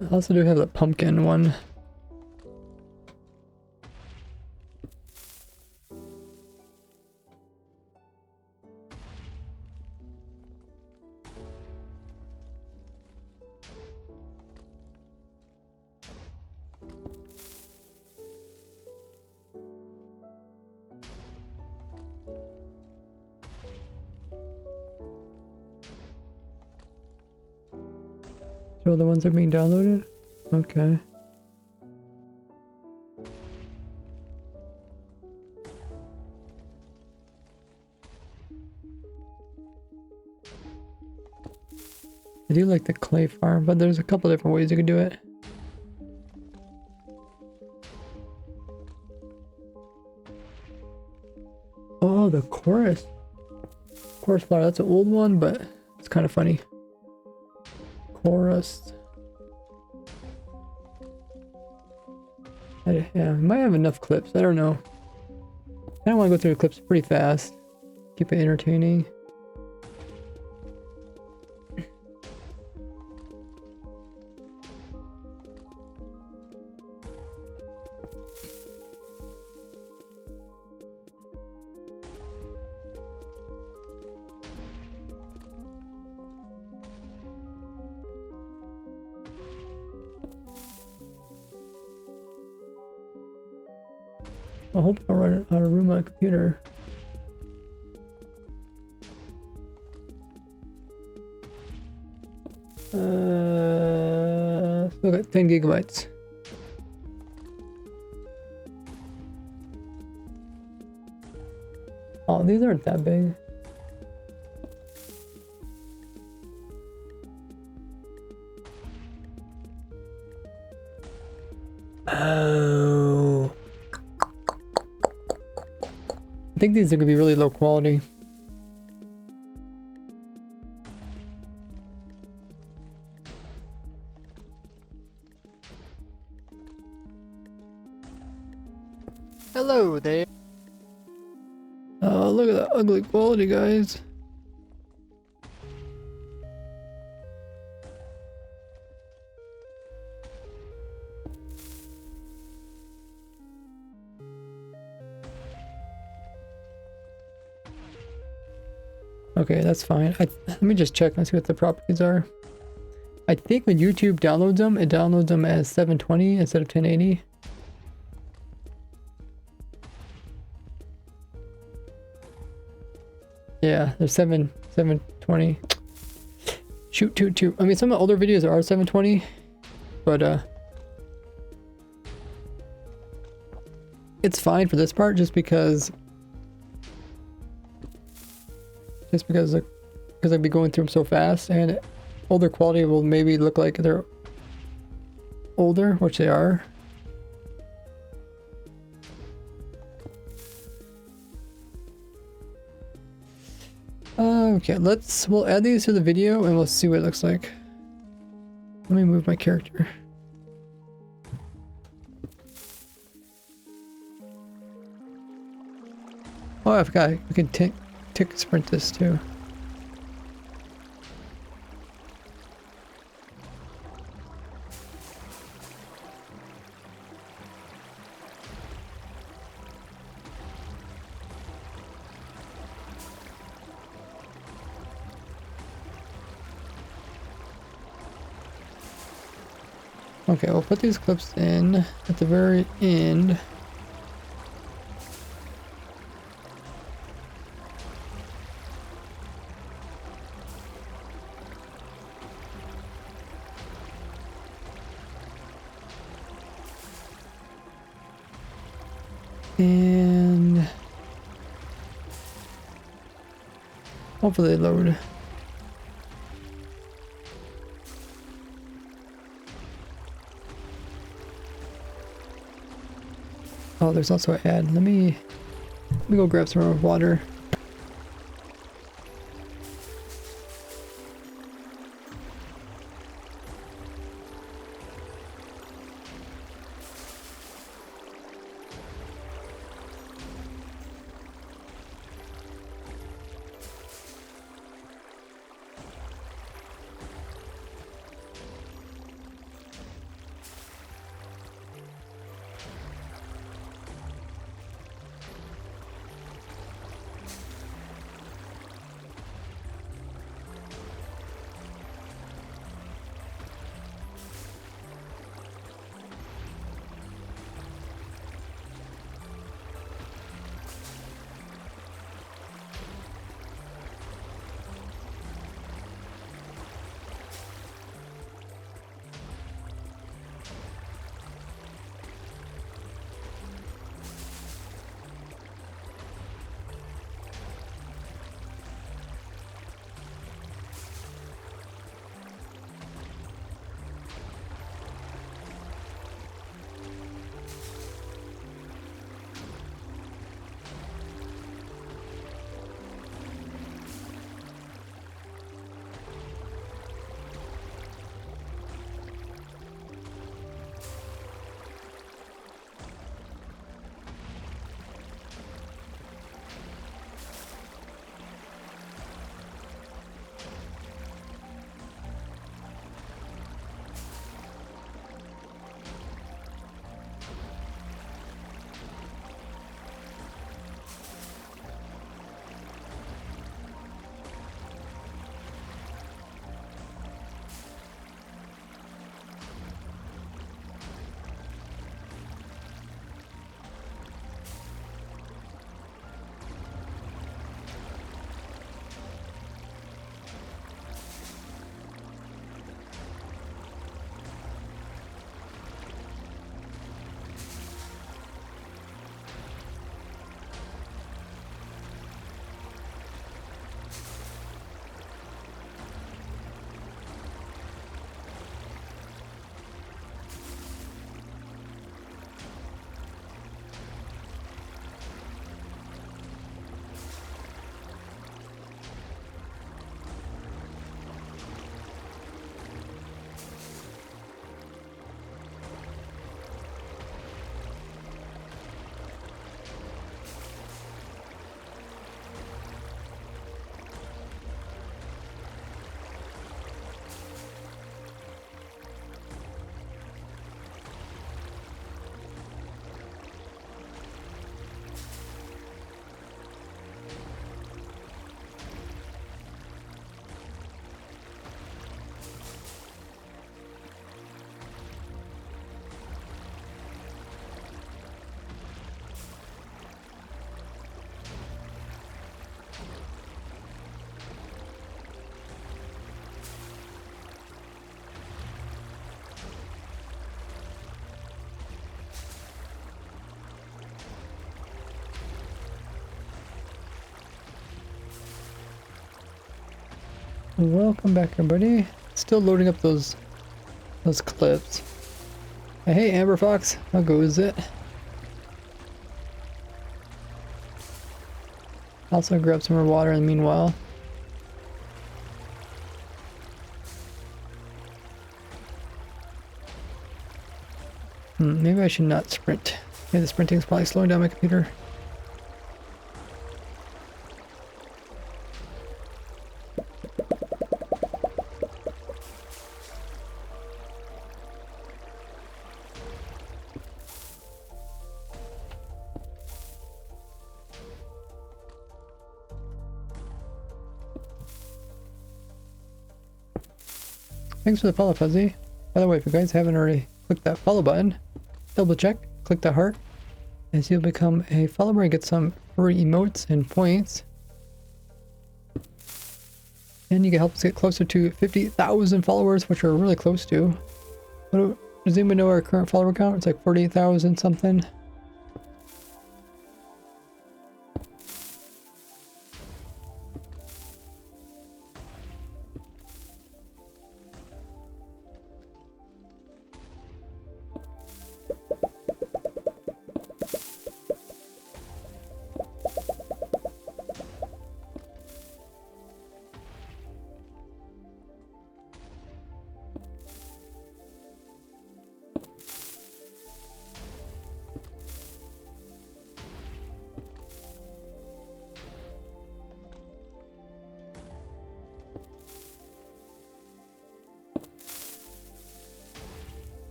I also do have the pumpkin one. So the ones that are being downloaded? Okay. I do like the clay farm, but there's a couple different ways you can do it. Oh, the chorus. Chorus flower, that's an old one, but it's kind of funny. Chorus. Yeah, I might have enough clips. I don't know. I don't want to go through the clips pretty fast. Keep it entertaining. I hope I run out of room on my computer. Still got 10 gigabytes. Oh, these aren't that big. Oh. I think these are gonna be really low quality. Hello there. Oh, look at that ugly quality, guys. Okay, that's fine. Let me just check and see what the properties are. I think when YouTube downloads them, it downloads them as 720 instead of 1080. Yeah, they're 720. Shoot, toot. I mean, some of the older videos are 720, but it's fine for this part just because I'd be going through them so fast, and older quality will maybe look like they're older, which they are. Okay, we'll add these to the video and we'll see what it looks like. Let me move my character. Oh, I forgot. We can tick sprint this too. Okay, we'll put these clips in at the very end. And hopefully they load. Oh, there's also an ad. Let me go grab some more water. Welcome back, everybody. Still loading up those clips. Hey, Amber Fox, how goes it? Also grab some more water in the meanwhile. Maybe I should not sprint. Yeah, the sprinting is probably slowing down my computer. Thanks for the follow, Fuzzy. By the way, if you guys haven't already clicked that follow button, double check, click the heart, as you'll become a follower and get some free emotes and points. And you can help us get closer to 50,000 followers, which we're really close to. Does anyone know our current follower count? It's like 40,000 something.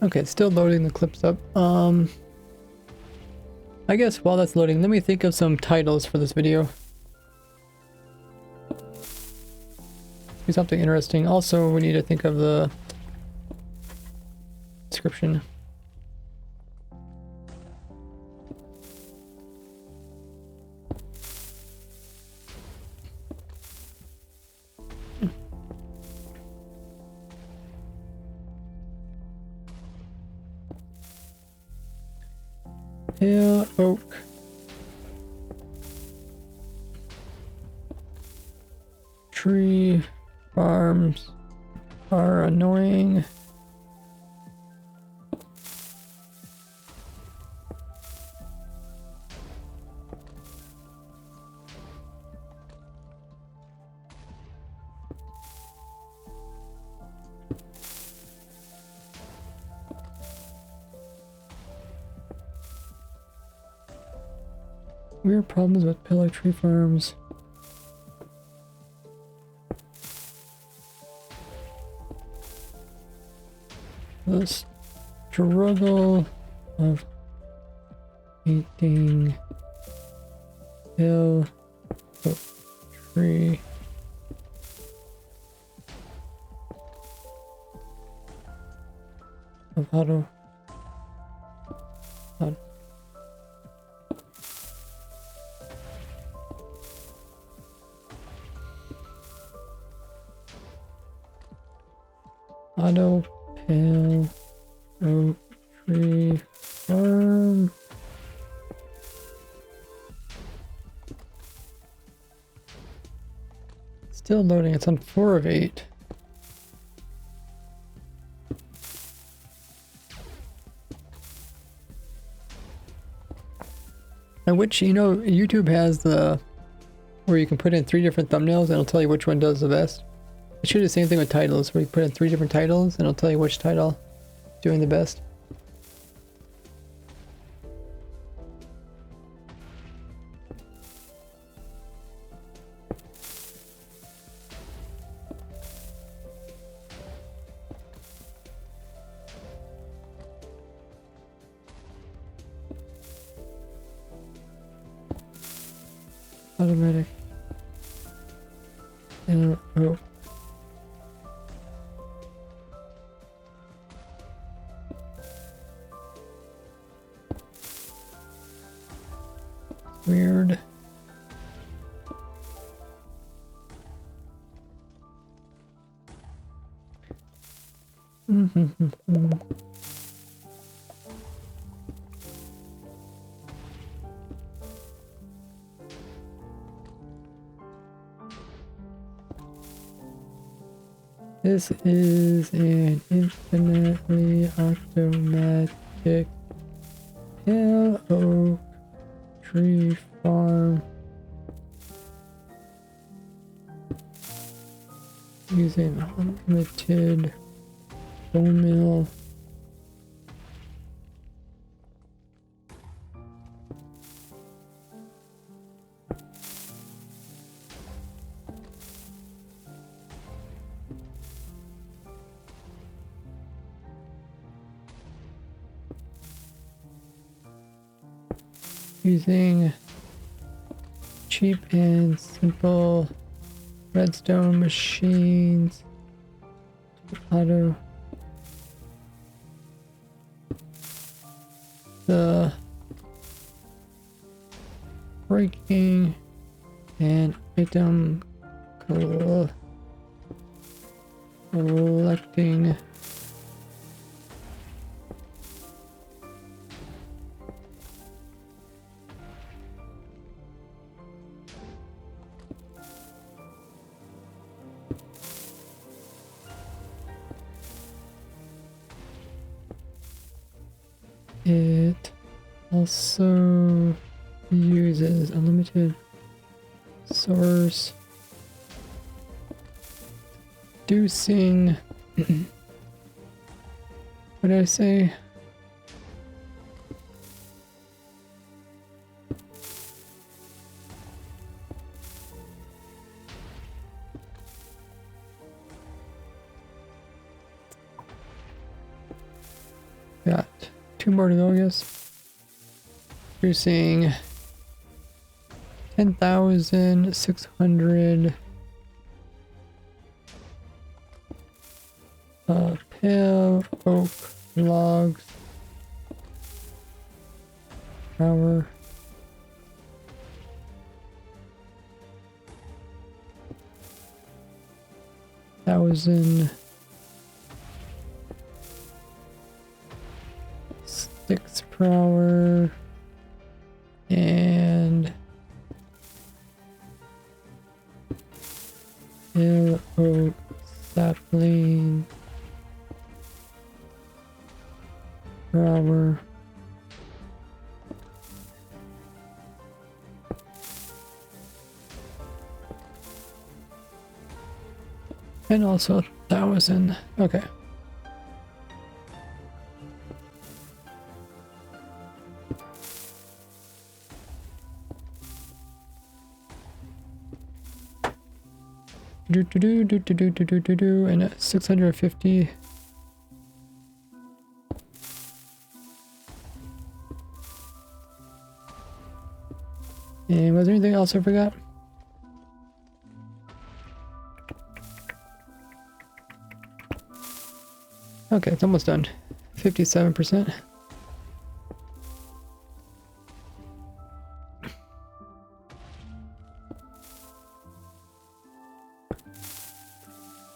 Okay, it's still loading the clips up. I guess while that's loading, let me think of some titles for this video. Do something interesting. Also, we need to think of the description. Yeah, oak. Tree farms are annoying. Weird problems with pillow tree farms. The struggle of eating pillow tree. Of how to auto pale oak tree farm. Still loading. It's on 4 of 8. And which, you know, YouTube has the where you can put in 3 different thumbnails and it'll tell you which one does the best. It should do the same thing with titles, where you put in 3 different titles and it'll tell you which title is doing the best. Automatic. Oh. Weird. This is an infinitely automatic Pale Oak Tree Farm. Using unlimited bone meal. Using cheap and simple redstone machines. Auto. The breaking and item collecting. It also uses unlimited source reducing what did I say? Got 2 more to go, I guess. Producing 10,600 pale oak logs. Power. Thousand sticks per hour and pale oak sapling per hour. And also 1,000. Okay. And 650. And was there anything else I forgot? Okay, it's almost done. 57%.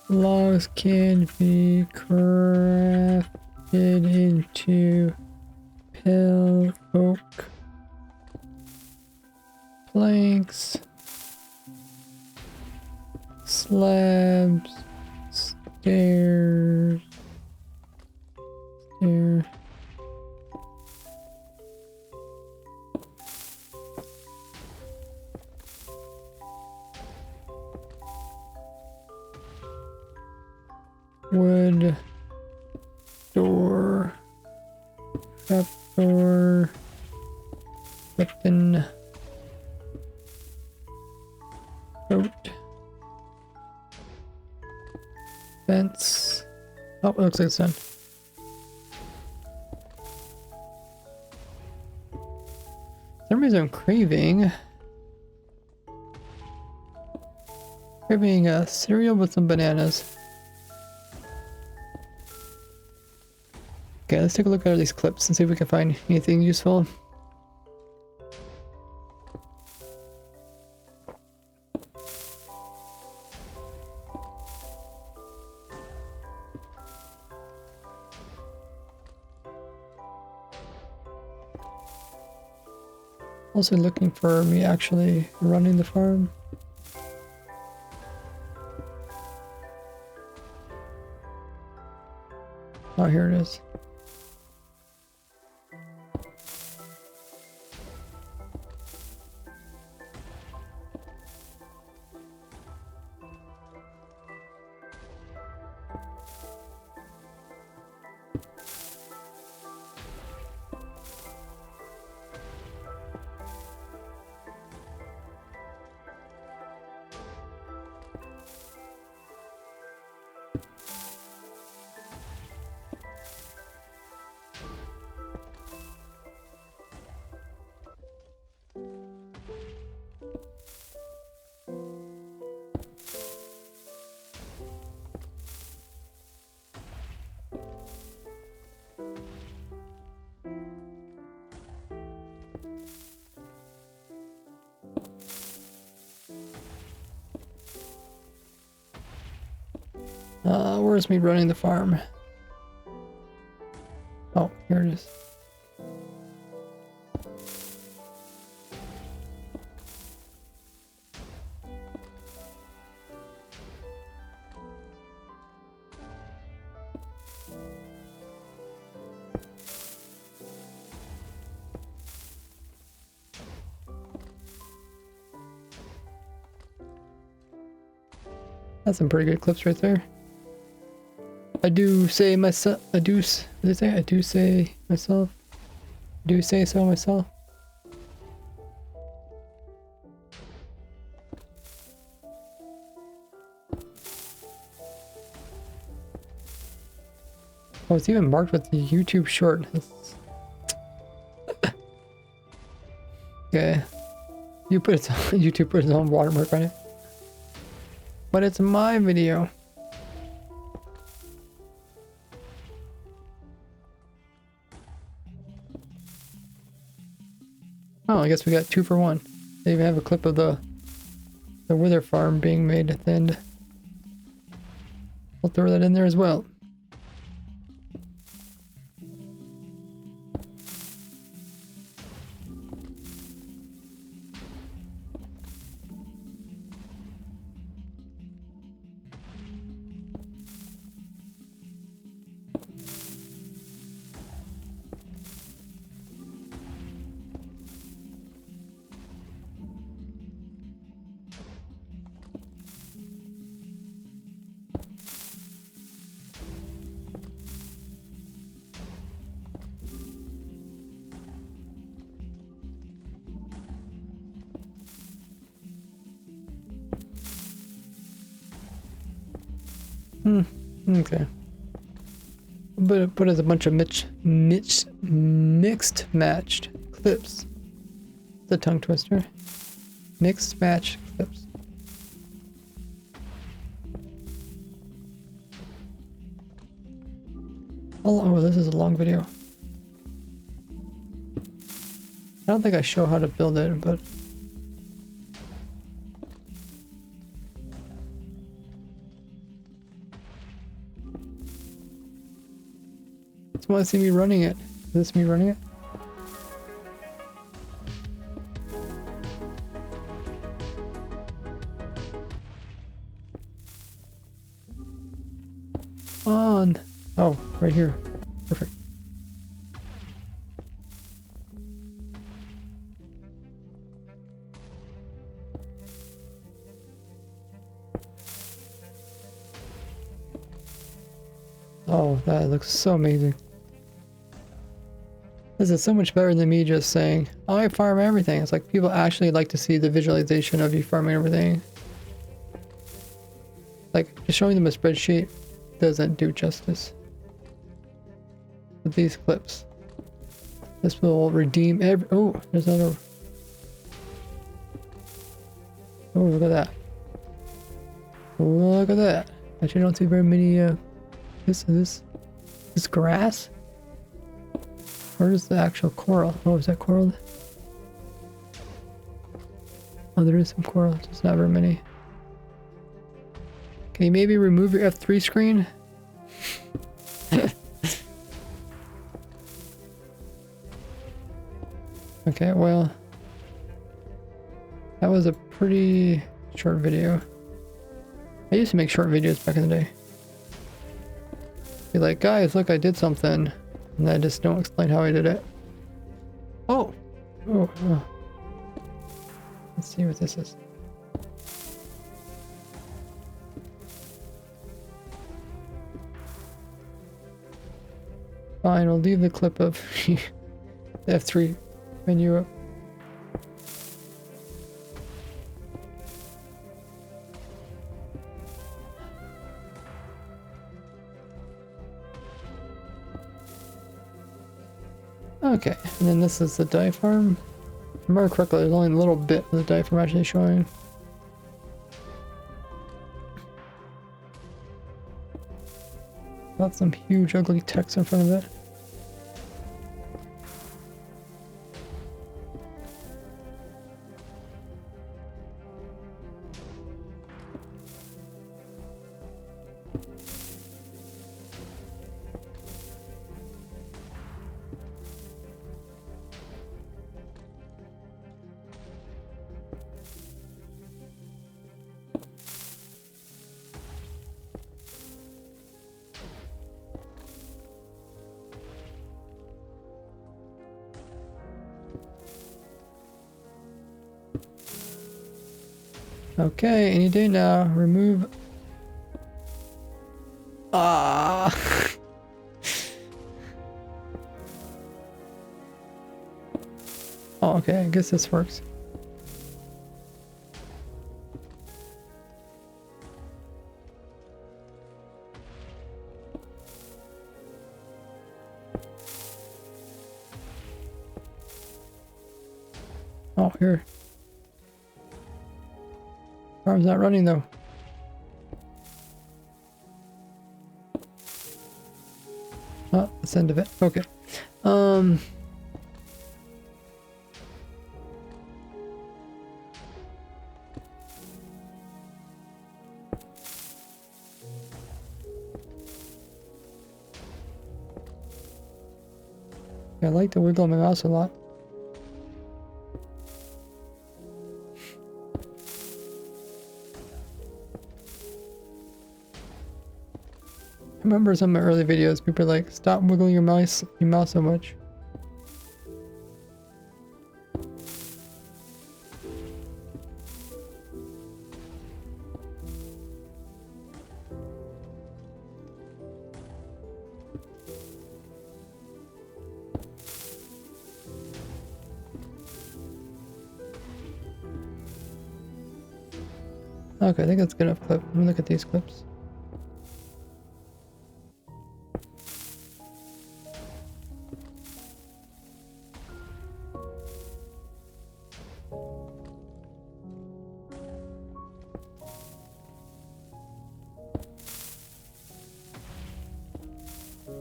Logs can be crafted into pale oak planks, slabs, stairs, wood door, trap door, weapon, boat, fence. Oh, it looks like it's done. For some reason I'm craving a cereal with some bananas. Okay, let's take a look at these clips and see if we can find anything useful. Also looking for me actually running the farm. Oh, here it is. Where's me running the farm? Oh, here it is. That's some pretty good clips right there. I do say myself. I do. What did I say? I do say myself. Do say so myself. Oh, it's even marked with the YouTube short. Okay. You put its YouTube put its own watermark on it. But it's my video. Oh, I guess we got 2 for 1. They even have a clip of the wither farm being made at the end. I'll throw that in there as well. Okay. But put as a bunch of mixed matched clips. The tongue twister. Mixed match clips. Oh, this is a long video. I don't think I show how to build it, but just want to see me running it. Is this me running it? On. Oh, right here. Perfect. Oh, that looks so amazing. This is so much better than me just saying, oh, I farm everything. It's like people actually like to see the visualization of you farming everything. Like, just showing them a spreadsheet doesn't do justice. With these clips. This will redeem every... Oh, there's another... Oh, look at that. Look at that. Actually, I don't see very many, This grass? Where's the actual coral? Oh, is that coral? Oh, there is some coral, just not very many. Can you maybe remove your F3 screen? Okay, well, that was a pretty short video. I used to make short videos back in the day. Be like, guys, look, I did something. And I just don't explain how I did it. Oh! Oh. Let's see what this is. Fine, we'll leave the clip of the F3 menu up. Okay, and then this is the diaphragm. If I remember correctly, there's only a little bit of the diaphragm actually showing. Got some huge ugly text in front of it. Okay, any day now. Remove. Ah. Oh, okay. I guess this works. Oh, here. Farm's not running though. Oh, that's the end of it. Okay. I like to wiggle my mouse a lot. I remember some of my early videos, people are like, stop wiggling your mouse so much. Okay, I think that's good enough clip. Let me look at these clips.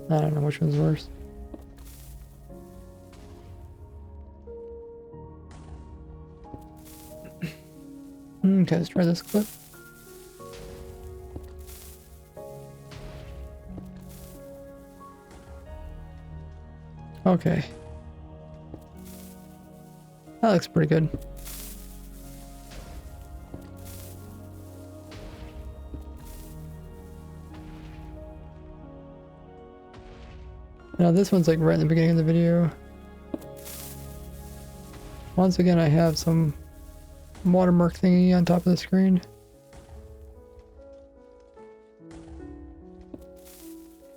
I don't know which one's worse. Okay, let's try this clip. Okay. That looks pretty good. Now this one's like right in the beginning of the video. Once again, I have some watermark thingy on top of the screen.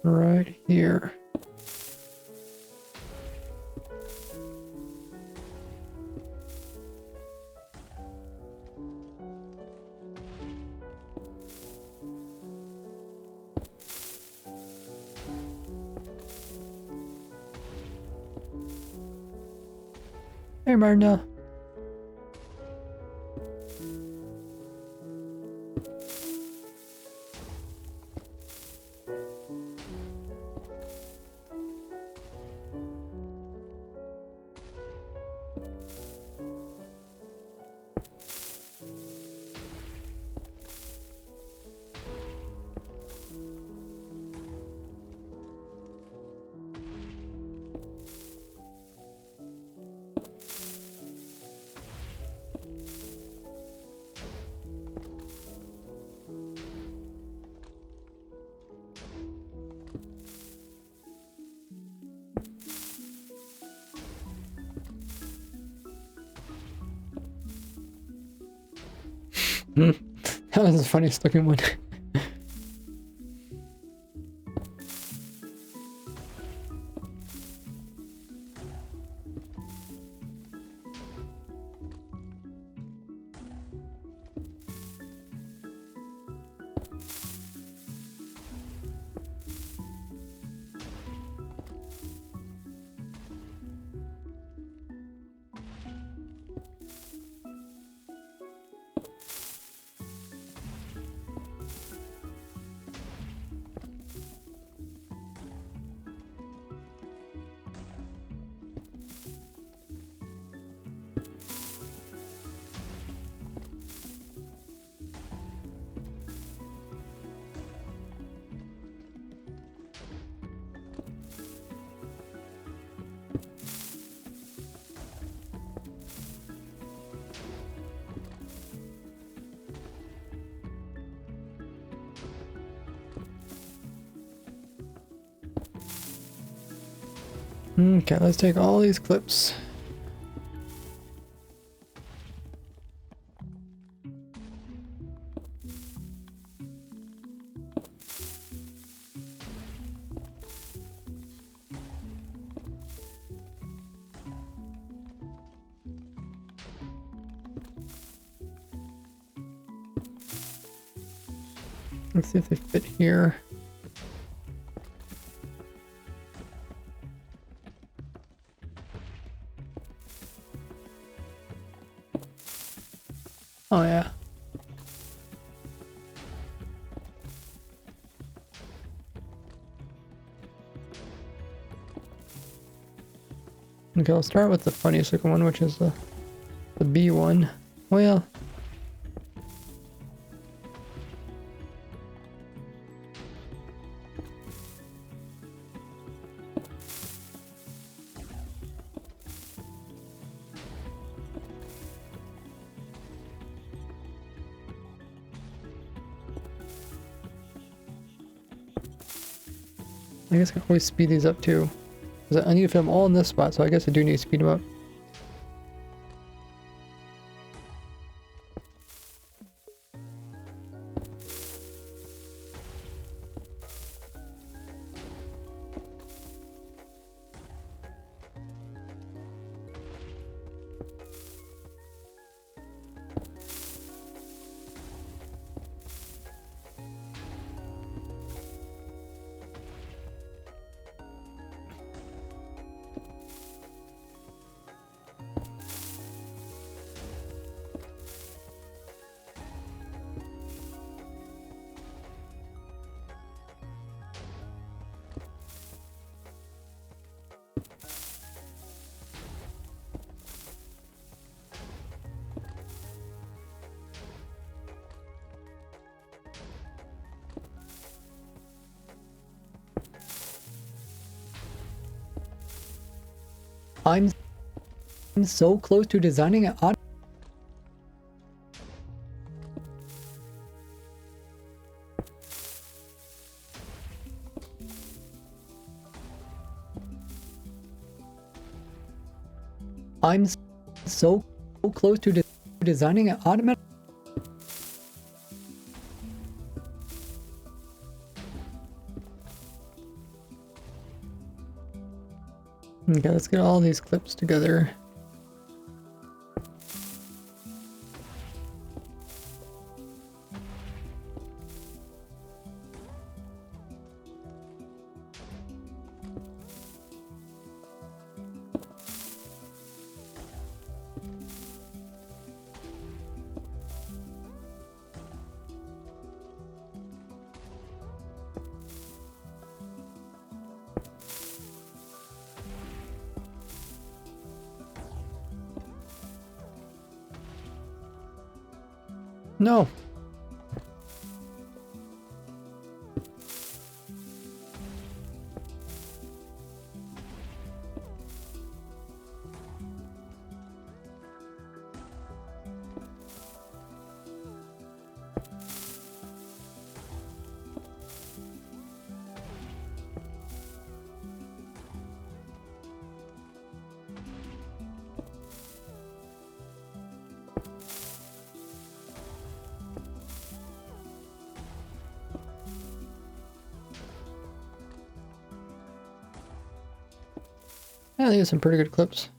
Right here. Hey, Marna. That was the funniest looking one. Okay, let's take all these clips. Let's see if they fit here. Oh yeah. Okay, I'll start with the funniest looking one, which is the B one. Well, I guess I can always speed these up too. 'Cause I need to film all in this spot, so I guess I do need to speed them up. I'm so close to designing an auto. I'm so close to designing an automatic. Okay, let's get all these clips together. No. Yeah, these are some pretty good clips.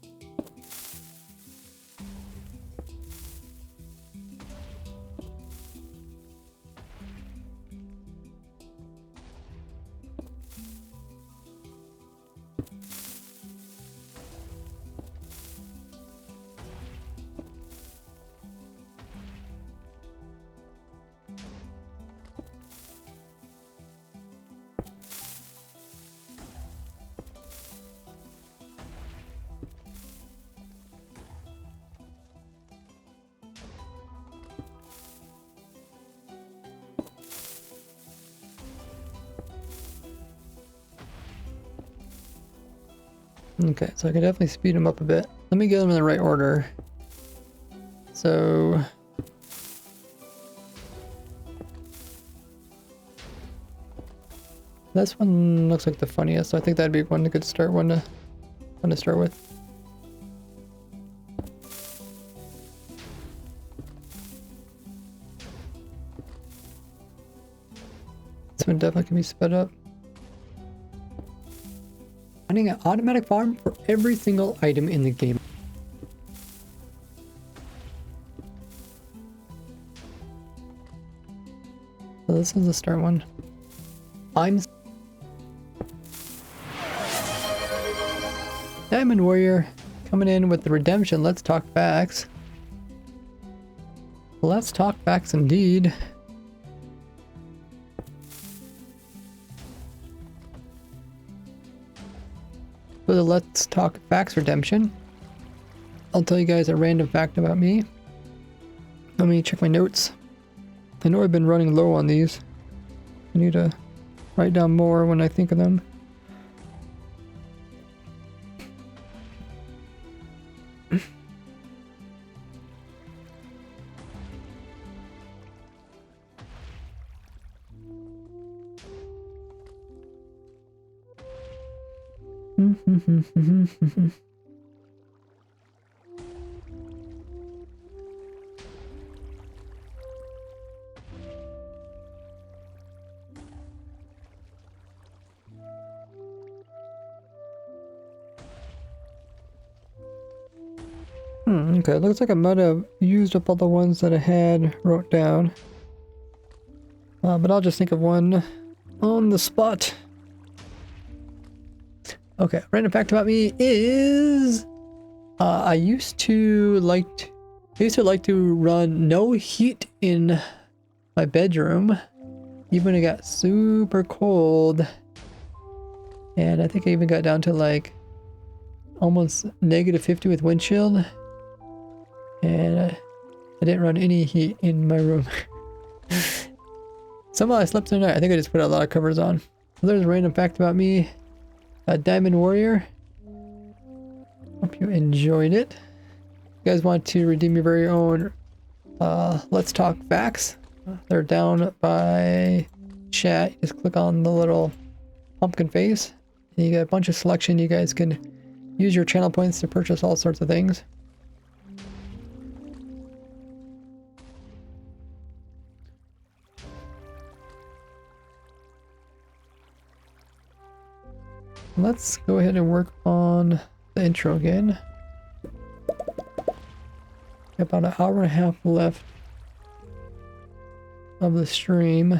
Okay, so I can definitely speed them up a bit. Let me get them in the right order. So this one looks like the funniest, so I think that'd be one good start one to start with. This one definitely can be sped up. Finding an automatic farm for every single item in the game. So this is the start one. I'm Diamond Warrior coming in with the redemption. Let's talk facts. Let's talk facts indeed. For the Let's Talk Facts redemption, I'll tell you guys a random fact about me. Let me check my notes. I know I've been running low on these. I need to write down more when I think of them. Okay, looks like I might have used up all the ones that I had wrote down. But I'll just think of one on the spot. Okay, random fact about me is I used to like to run no heat in my bedroom, even when it got super cold. And I think I even got down to like almost -50 with wind chill. And I didn't run any heat in my room. Somehow I slept through the night. I think I just put a lot of covers on. So there's a random fact about me. Diamond Warrior. Hope you enjoyed it. If you guys want to redeem your very own Let's Talk Facts, they're down by chat. You just click on the little pumpkin face. And you get a bunch of selection. You guys can use your channel points to purchase all sorts of things. Let's go ahead and work on the intro again. About an hour and a half left of the stream.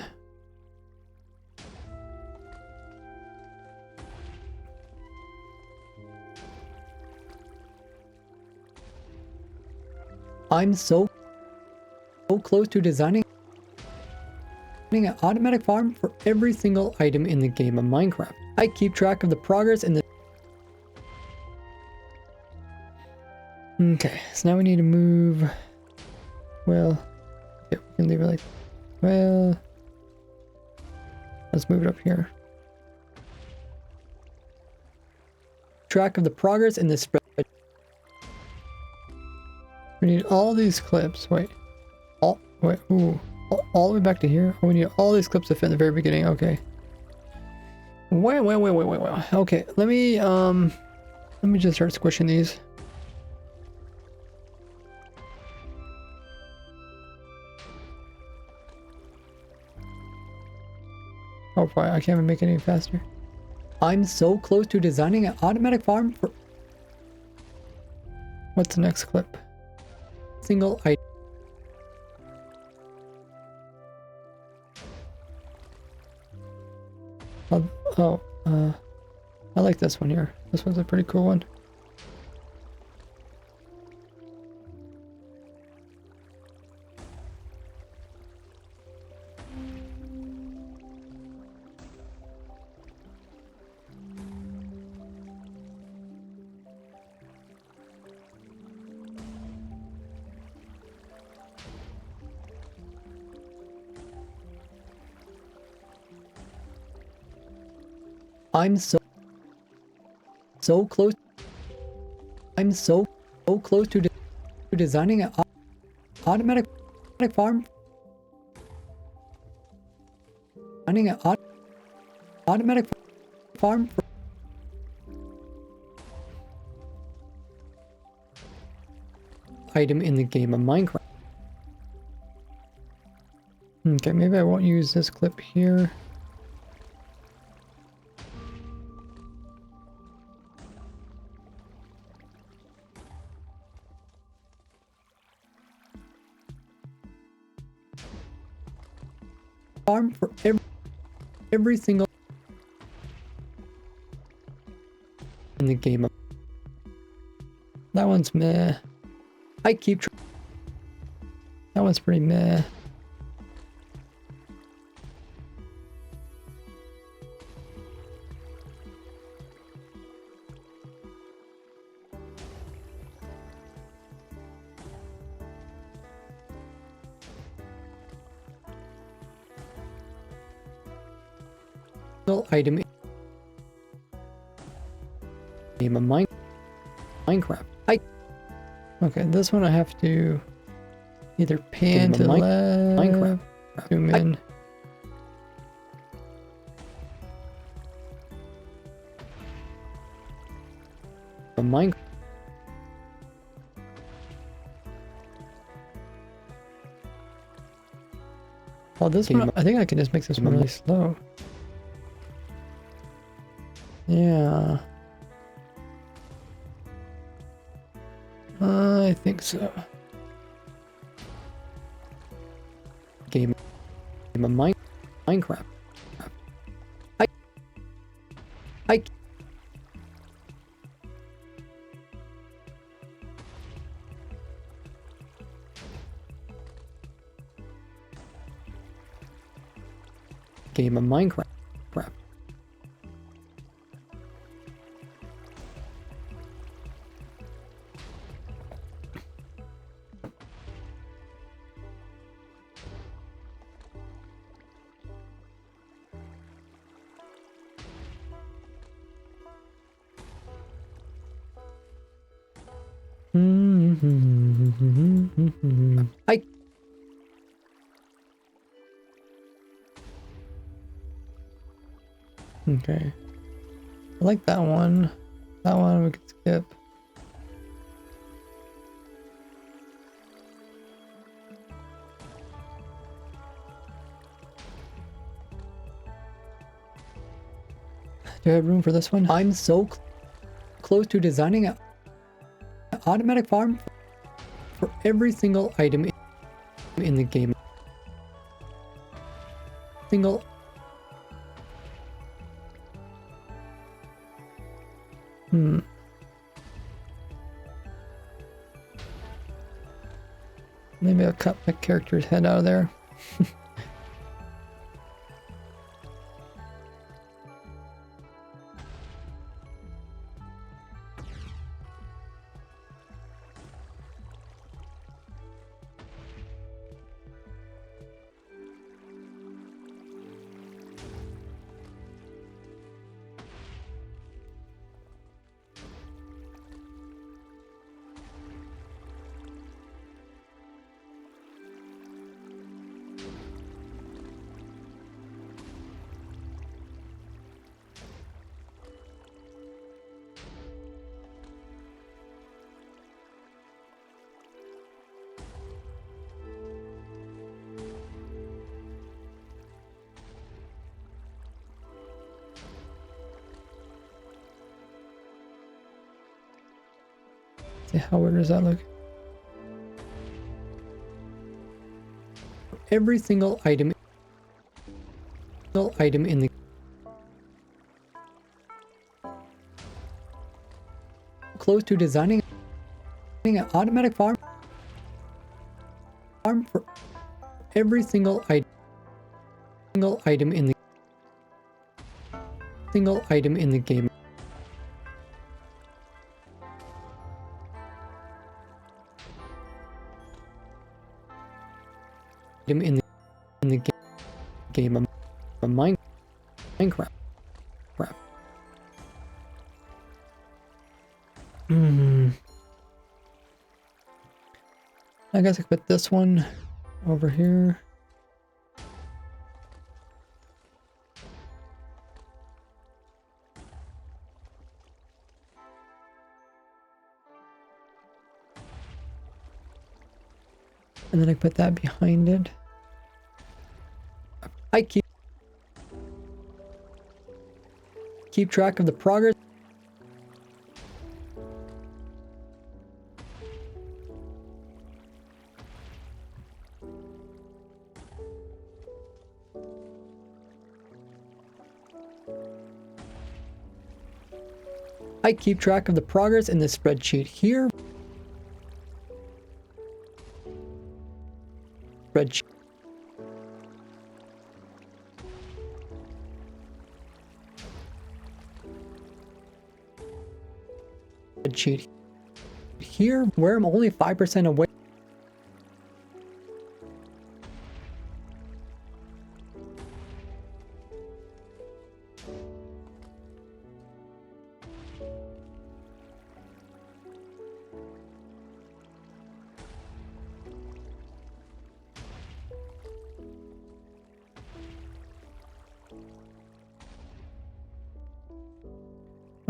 I'm so close to designing an automatic farm for every single item in the game of Minecraft. I keep track of the progress in the... Okay, so now we need to move... Well... Okay, we can leave it like... Well... Let's move it up here. Track of the progress in this spread. We need all these clips. Wait. All the way back to here? Oh, we need all these clips to fit in the very beginning. Okay. Wait. Okay, let me just start squishing these. Oh boy, I can't even make it any faster. I'm so close to designing an automatic farm for... What's the next clip? Single item. I like this one here. This one's a pretty cool one. I'm so close. I'm so close to designing an automatic farm. Running an automatic farm for item in the game of Minecraft. Okay, maybe I won't use this clip here. farm for every single in the game. That one's meh. I keep that one's pretty meh. Item game of Minecraft. Okay, this one I have to either pan to the left, Minecraft. Zoom in. Minecraft. Well, this one, I think I can just make this one really slow. Yeah. I think so. Game of Minecraft. I game of Minecraft. Okay. I like that one. That one we could skip. Do I have room for this one? I'm so close to designing an automatic farm for every single item in the game. Single. Maybe I'll cut my character's head out of there. See, how weird does that look? Every single item in the close to designing an automatic farm for every single item in the game. In the game of Minecraft. I guess I could put this one over here. And then I put that behind it. I keep track of the progress. I keep track of the progress in this spreadsheet here. Spreadsheet. Spreadsheet here, where I'm only 5% away.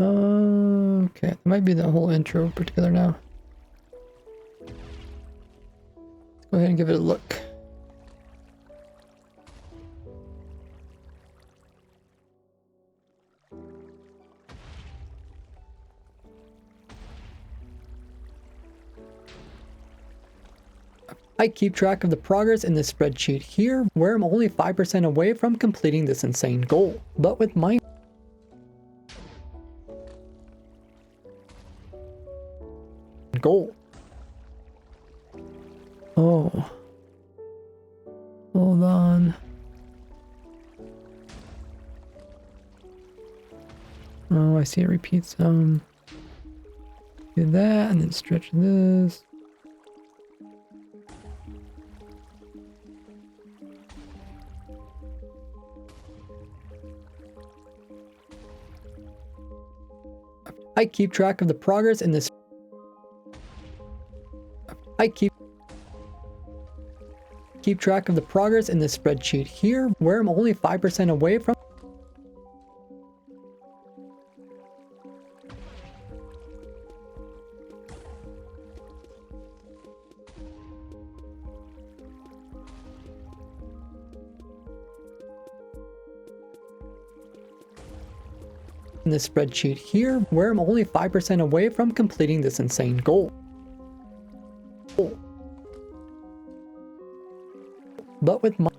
Okay, that might be the whole intro put together now. Let's go ahead and give it a look. I keep track of the progress in this spreadsheet here, where I'm only 5% away from completing this insane goal. But with my goal. Oh. Hold on. Oh, I see it repeats. Do that and then stretch this. I keep track of the progress in this. I keep track of the progress in this spreadsheet here, where I'm only 5% away from. In this spreadsheet here, where I'm only 5% away from completing this insane goal. But with my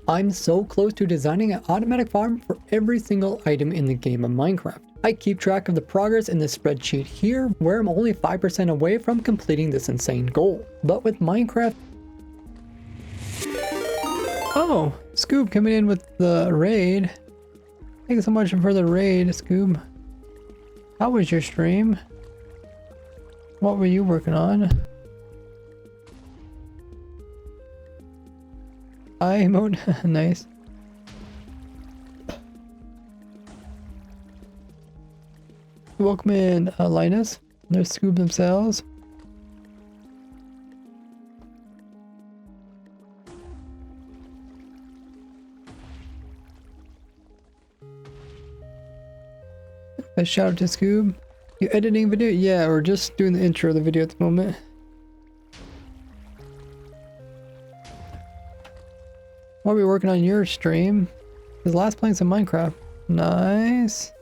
I'm so close to designing an automatic farm for every single item in the game of Minecraft. I keep track of the progress in this spreadsheet here, where I'm only 5% away from completing this insane goal. But with Minecraft. Oh, Scoob coming in with the raid. Thank you so much for the raid, Scoob. How was your stream? What were you working on? Eye emote? Nice. Welcome in, Linus. There's Scoob themselves. A shout out to Scoob. You editing video? Yeah, we're just doing the intro of the video at the moment. What are we working on your stream? His last playing some Minecraft. Nice.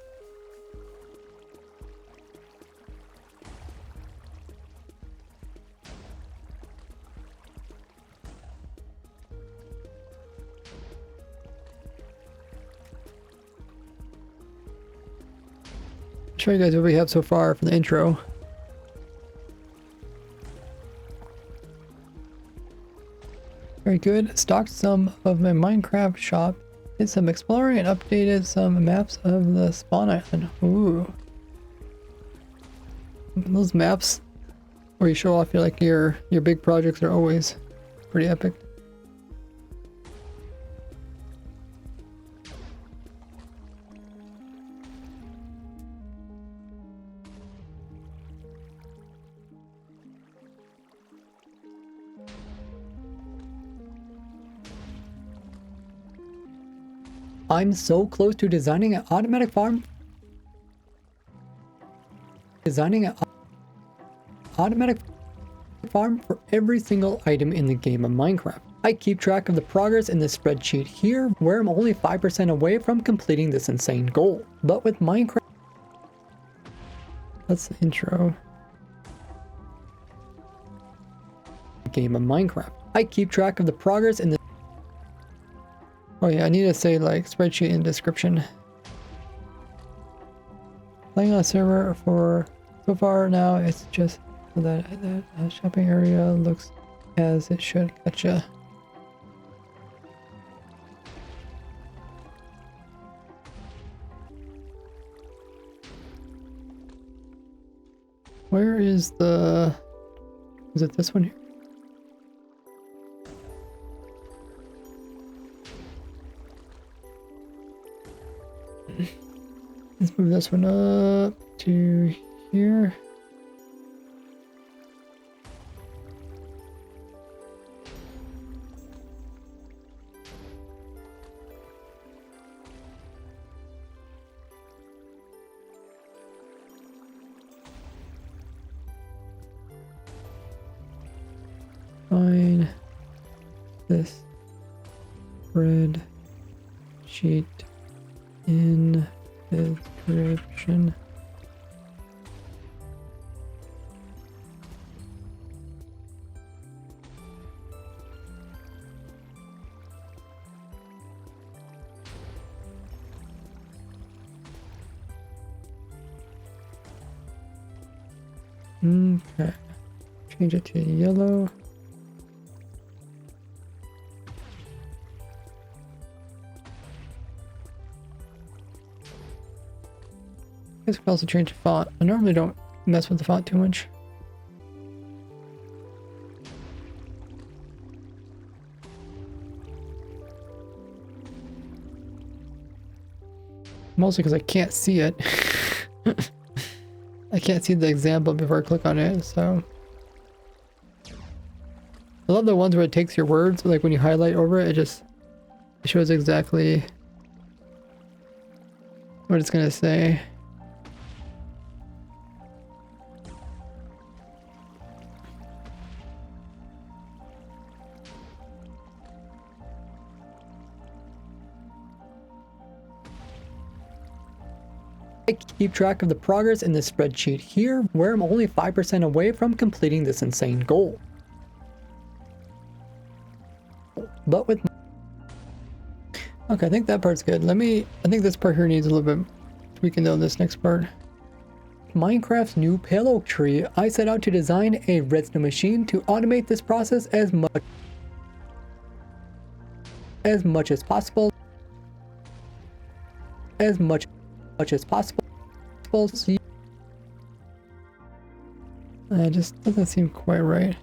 Show you guys what we have so far for the intro. Very good. Stocked some of my Minecraft shop. Did some exploring and updated some maps of the spawn island. Ooh. Those maps where you show off your big projects are always pretty epic. I'm so close to designing an automatic farm. Designing an automatic farm for every single item in the game of Minecraft. I keep track of the progress in this spreadsheet here, where I'm only 5% away from completing this insane goal. But with Minecraft. That's the intro. Game of Minecraft. I keep track of the progress in this Oh yeah, I need to say like spreadsheet in description. Playing on a server for so far now, it's just so that shopping area looks as it should. Gotcha. Where is the... Is it this one here? Let's move this one up to here. Fine. This red sheet in the description. Okay. Change it to yellow. I guess we can also change the font. I normally don't mess with the font too much. Mostly because I can't see it. I can't see the example before I click on it, so. I love the ones where it takes your words, like when you highlight over it, it shows exactly what it's gonna say. I keep track of the progress in this spreadsheet here, where I'm only 5% away from completing this insane goal. But with... Okay, I think that part's good. I think this part here needs a little bit tweaking though, this next part. Minecraft's new pale oak tree, I set out to design a redstone machine to automate this process as much as possible. As much as possible. It just doesn't seem quite right.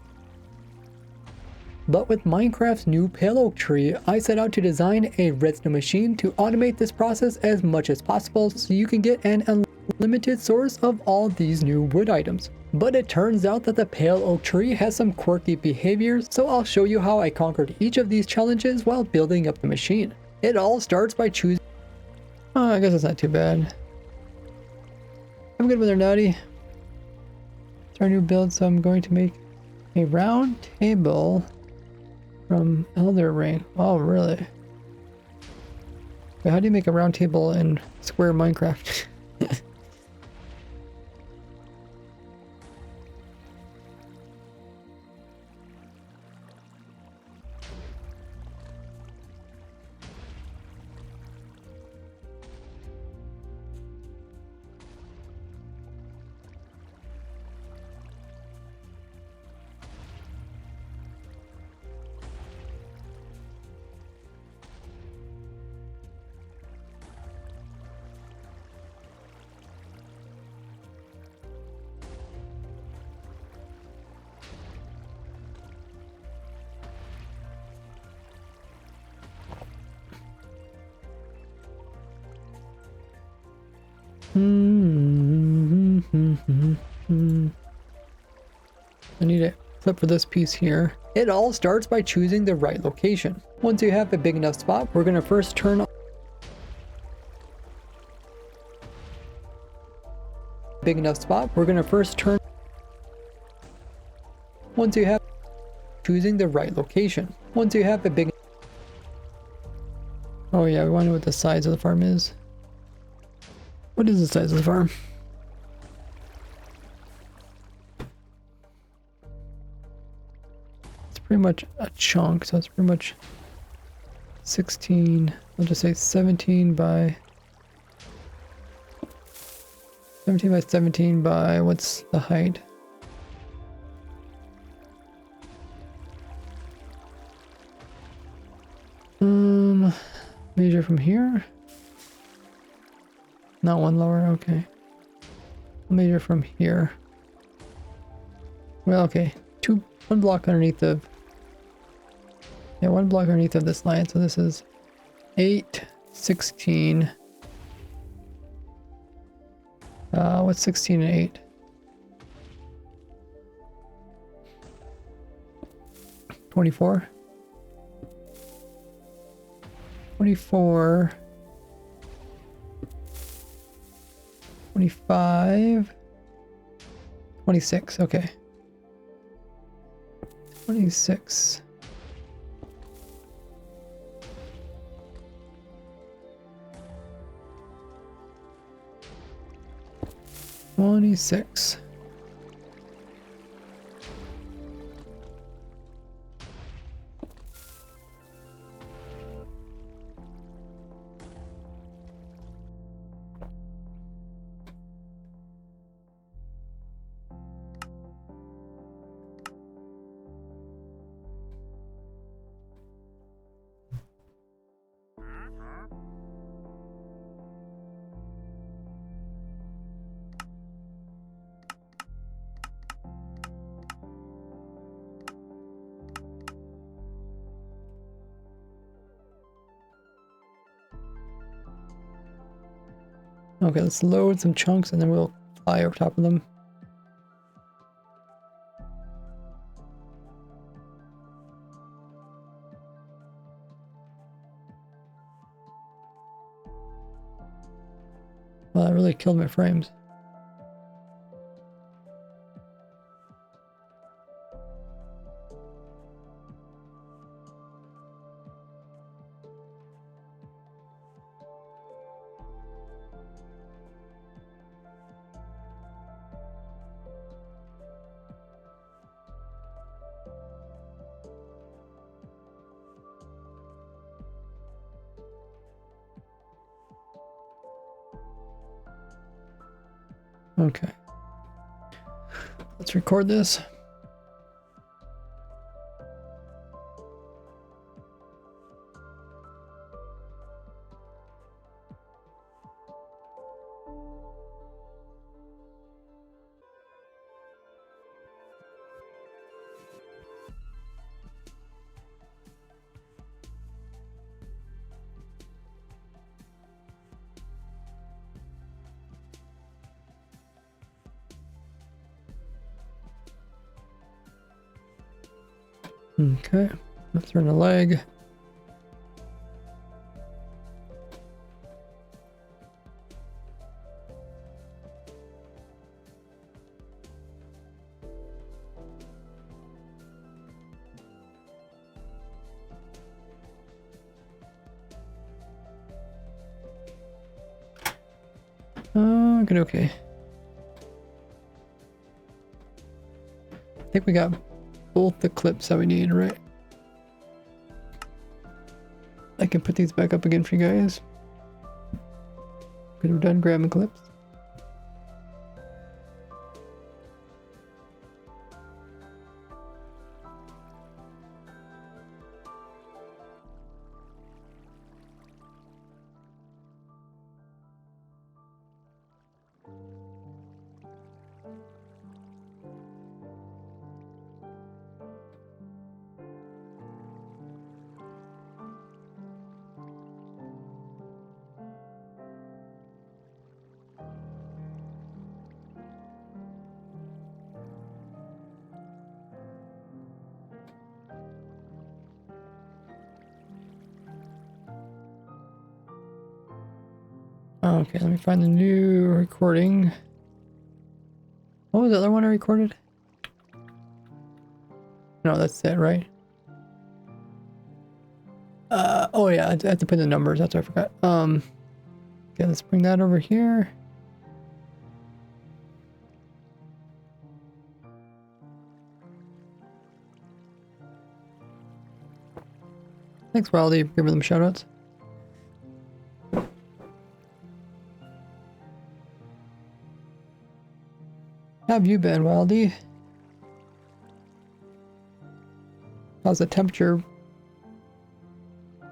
But with Minecraft's new pale oak tree, I set out to design a redstone machine to automate this process as much as possible so you can get an unlimited source of all these new wood items. But it turns out that the pale oak tree has some quirky behaviors, so I'll show you how I conquered each of these challenges while building up the machine. It all starts by choosing... Oh, I guess it's not too bad. I'm good with her, Naughty. It's our new build, so I'm going to make a round table from Elder Ring. Oh, really? Wait, how do you make a round table in Square Minecraft? I need a clip for this piece here. It all starts by choosing the right location. Once you have a big enough spot, we're going to first turn on once you have choosing the right location. Once you have a big... Oh yeah, we want to know what the size of the farm is. What is the size of the farm? It's pretty much a chunk, so it's pretty much 16. I'll just say 17 by 17 by what's the height? Measure from here. Not one lower. Okay. Measure from here. Well, okay. One block underneath of. Yeah, one block underneath of this line. So this is 8, 16. What's 16 and 8? 24. 24. 25. 26. Okay. 26. Okay, let's load some chunks and then we'll fly over top of them. Well, that really killed my frames. Okay. Let's record this. Okay, let's turn the leg. Good, okay. I think we got both the clips that we need, right? I can put these back up again for you guys. Because we're done grabbing clips. Okay, let me find the new recording. What was the other one I recorded? No, that's it, right? Oh yeah, I have to put in the numbers. That's what I forgot. Okay, let's bring that over here. Thanks, Wildy, giving them shoutouts. How have you been, Wildy? How's the temperature? I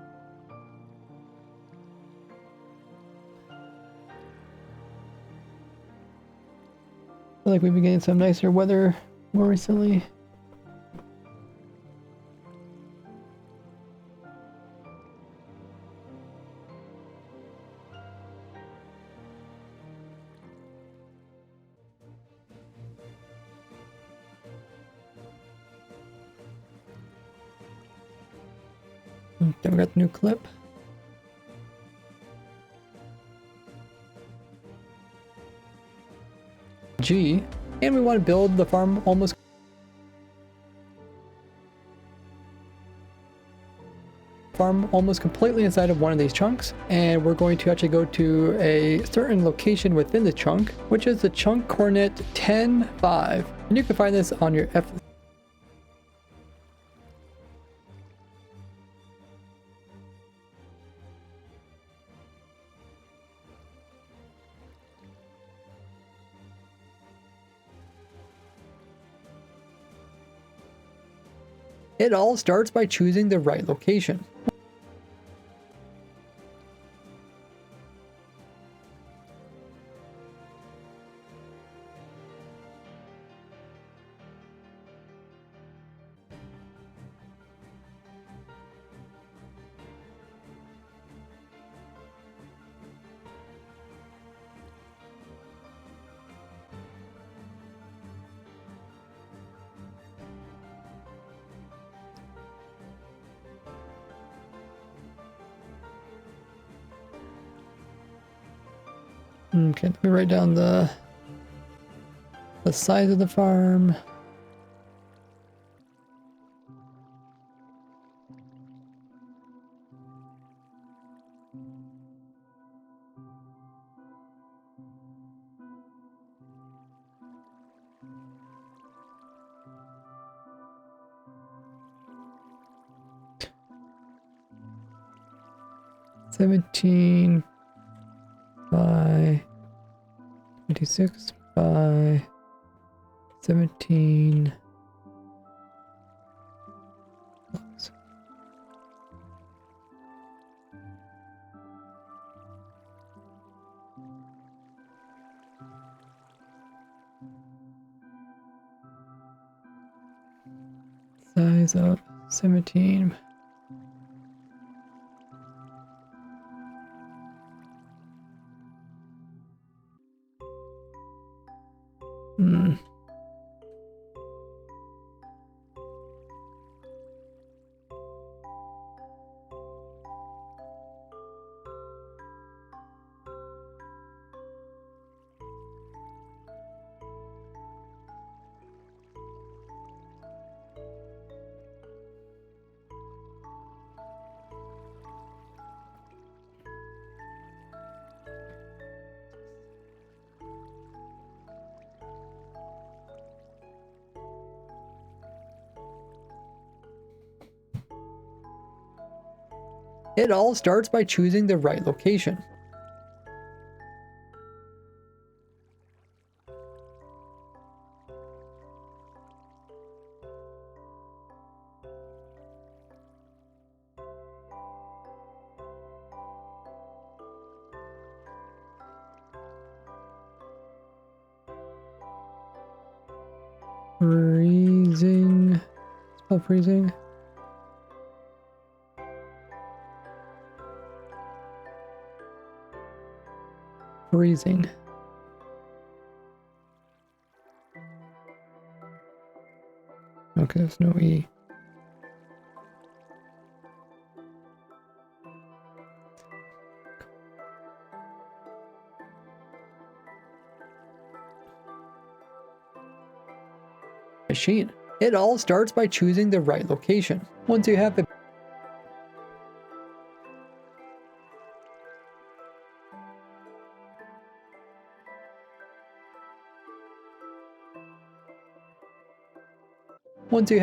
feel like we've been getting some nicer weather more recently. Then we got the new clip. G, and we want to build the farm almost completely inside of one of these chunks, and we're going to actually go to a certain location within the chunk, which is the chunk coordinate 10.5, and you can find this on your F. It all starts by choosing the right location. Okay, let me write down the size of the farm. $17 by 26 by 17. Size of 17. It all starts by choosing the right location. Freezing. Spell freezing. Freezing. Okay, there's no E. Machine. It all starts by choosing the right location. Once you have the Once you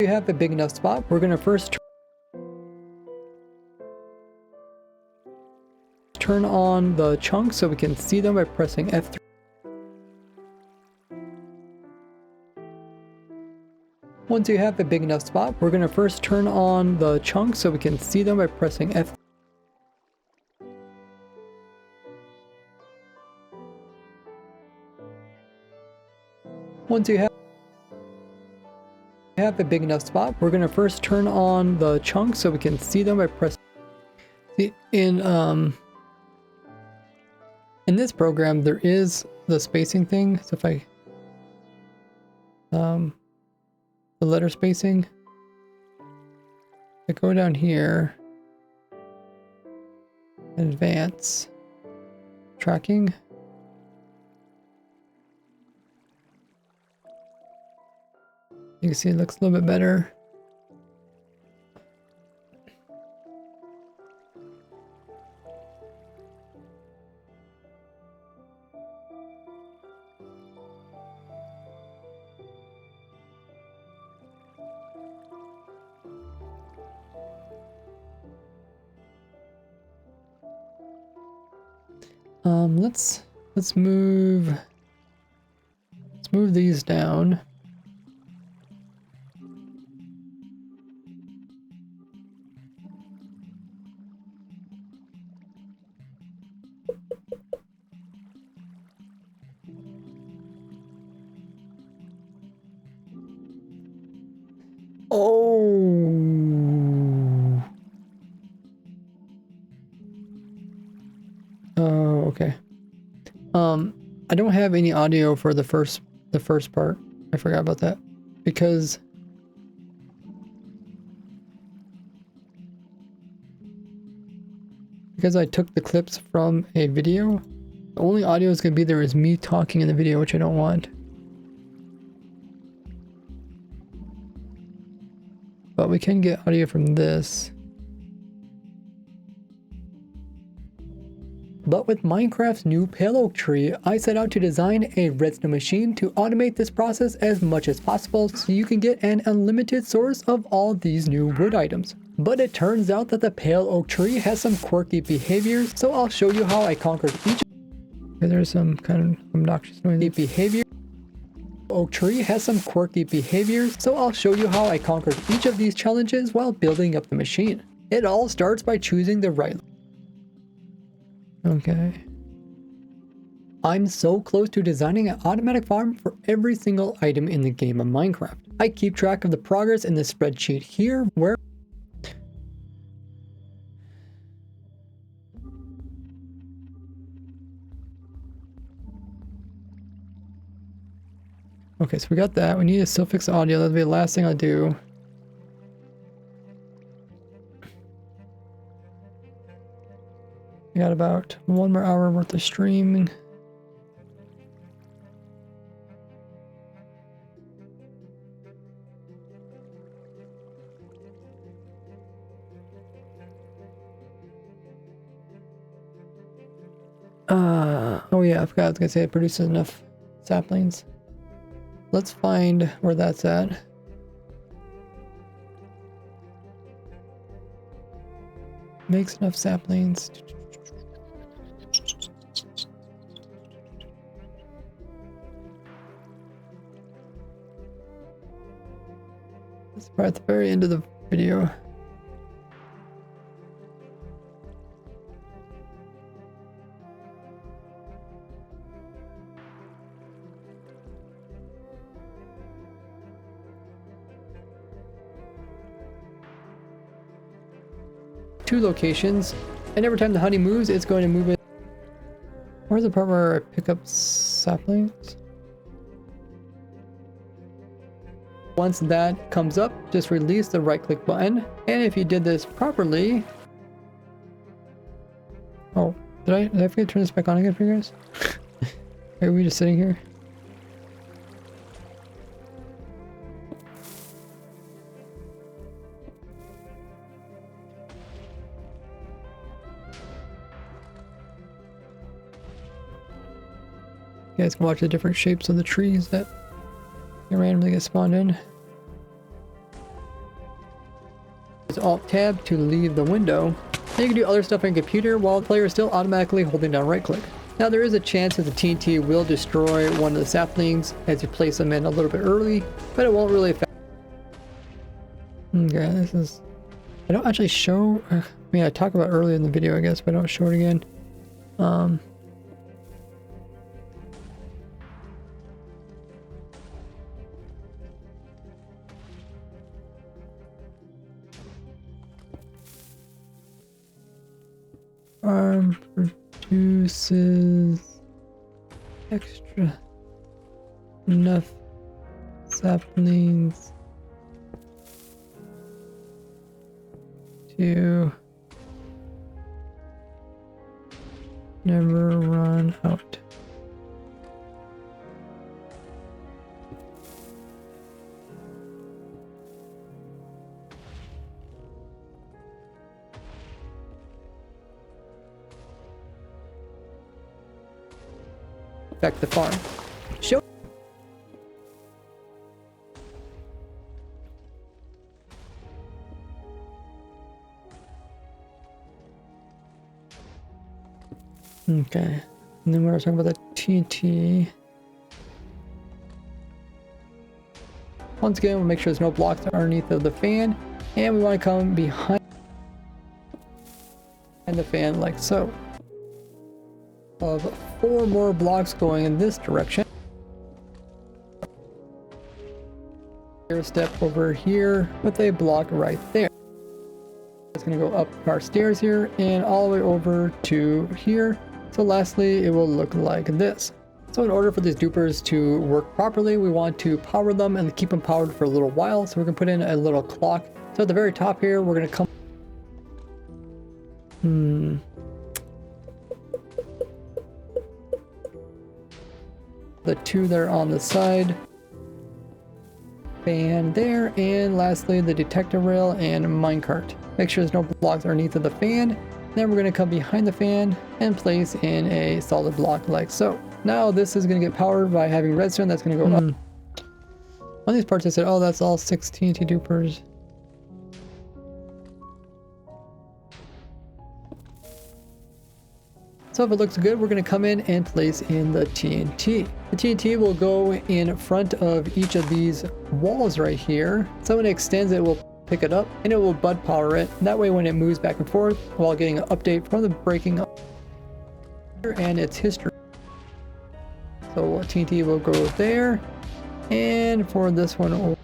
have a big enough spot, we're going to first turn on the chunks so we can see them by pressing F3. Once you have a big enough spot, we're going to first turn on the chunks so we can see them by pressing F3. Once you have a big enough spot, we're going to first turn on the chunks so we can see them by pressing. See, in this program there is the spacing thing. So if I the letter spacing, I go down here, advance tracking. You can see it looks a little bit better. Let's move these down. Oh, okay. I don't have any audio for the first part. I forgot about that because I took the clips from a video. The only audio is going to be there is me talking in the video, which I don't want. But we can get audio from this. But with Minecraft's new pale oak tree, I set out to design a redstone machine to automate this process as much as possible so you can get an unlimited source of all these new wood items. But it turns out that the pale oak tree has some quirky behaviors, so I'll show you how I conquered each. There's some kind of obnoxious noise. Behavior. Oak tree has some quirky behaviors, so I'll show you how I conquered each of these challenges while building up the machine. It all starts by choosing the right. Okay. I'm so close to designing an automatic farm for every single item in the game of Minecraft. I keep track of the progress in the spreadsheet here where okay, so we got that. We need to still fix the audio. That'll be the last thing I'll do. I got about 1 more hour worth of streaming. Oh yeah, I forgot I was gonna say it produces enough saplings. Let's find where that's at. Makes enough saplings. It's right at the very end of the video. Two locations, and every time the honey moves, it's going to move it. Where's the part where I pick up saplings? Once that comes up, just release the right click button, and if you did this properly... Oh, did I forget to turn this back on again for you guys? Are we just sitting here? You guys can watch the different shapes of the trees that randomly get spawned in. Use Alt-Tab to leave the window. Then you can do other stuff on your computer while the player is still automatically holding down right click. Now there is a chance that the TNT will destroy one of the saplings as you place them in a little bit early, but it won't really affect. Okay, this is... I don't actually show... I mean, I talk about earlier in the video, I guess, but I don't show it again. Farm produces extra enough saplings to never run out. Affect the farm. Show. Okay, and then we're talking about the TNT. Once again, we'll make sure there's no blocks underneath of the fan, and we want to come behind the fan like so. Of 4 more blocks going in this direction. Step over here with a block right there. It's going to go up our stairs here and all the way over to here. So lastly, it will look like this. So in order for these dupers to work properly, we want to power them and keep them powered for a little while. So we're going to put in a little clock. So at the very top here, we're going to come... The 2 that are on the side. Fan there. And lastly, the detector rail and minecart. Make sure there's no blocks underneath of the fan. Then we're going to come behind the fan and place in a solid block like so. Now this is going to get powered by having redstone that's going to go up. On these parts I said, oh, that's all 6 TNT dupers. So if it looks good, we're going to come in and place in the TNT. The TNT will go in front of each of these walls right here. So when it extends, it will pick it up and it will bud power it. That way when it moves back and forth while getting an update from the breaking and its history. So TNT will go there, and for this one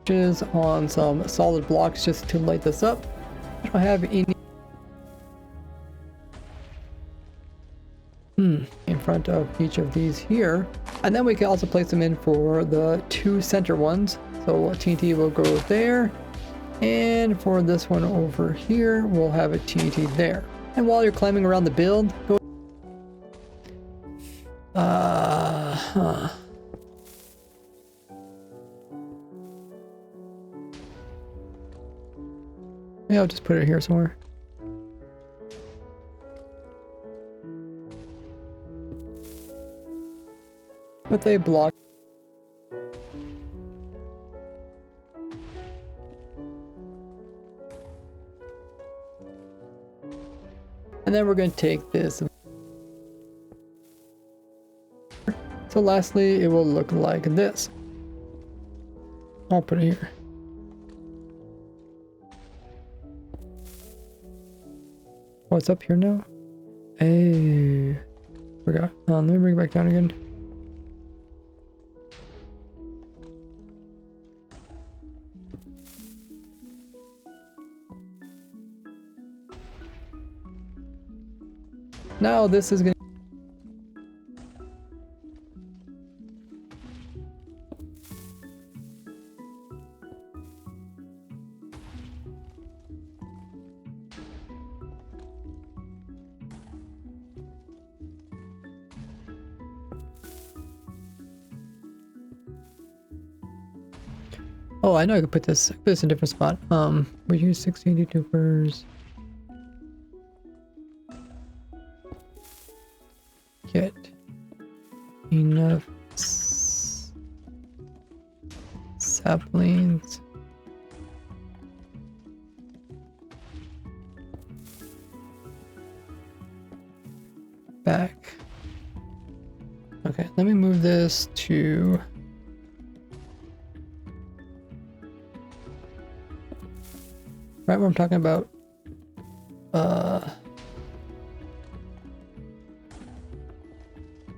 is on some solid blocks just to light this up. I don't have any in front of each of these here, and then we can also place them in for the 2 center ones. So TNT will go there, and for this one over here we'll have a TNT there. And while you're climbing around the build, go yeah, I'll just put it here somewhere. With a block. And then we're going to take this. So lastly, it will look like this. I'll put it here. Oh, it's up here now? Hey, forgot. Let me bring it back down again. Now this is gonna... Oh, I know I could put this in a different spot. We use 16 YouTubers. Get enough saplings. Back. Okay, let me move this to right where I'm talking about.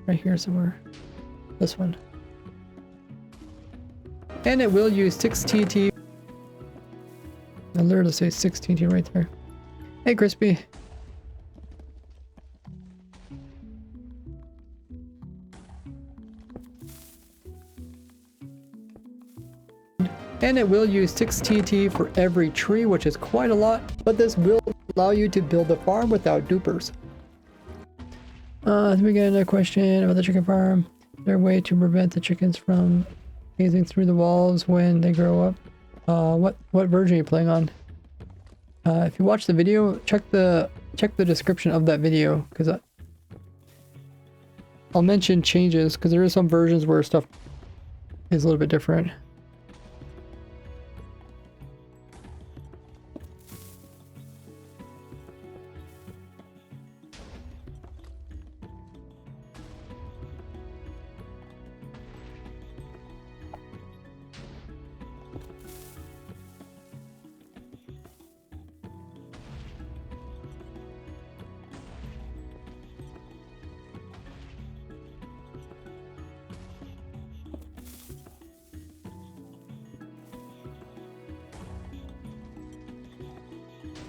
Right here somewhere. This one. And it will use 6 TNT. I'll literally say 6 TNT right there. Hey, Crispy. And it will use 6 TNT for every tree, which is quite a lot, but this will allow you to build a farm without dupers. We get another question about the chicken farm. Is there a way to prevent the chickens from gazing through the walls when they grow up? What version are you playing on? If you watch the video, check the description of that video, because I'll mention changes, because there are some versions where stuff is a little bit different.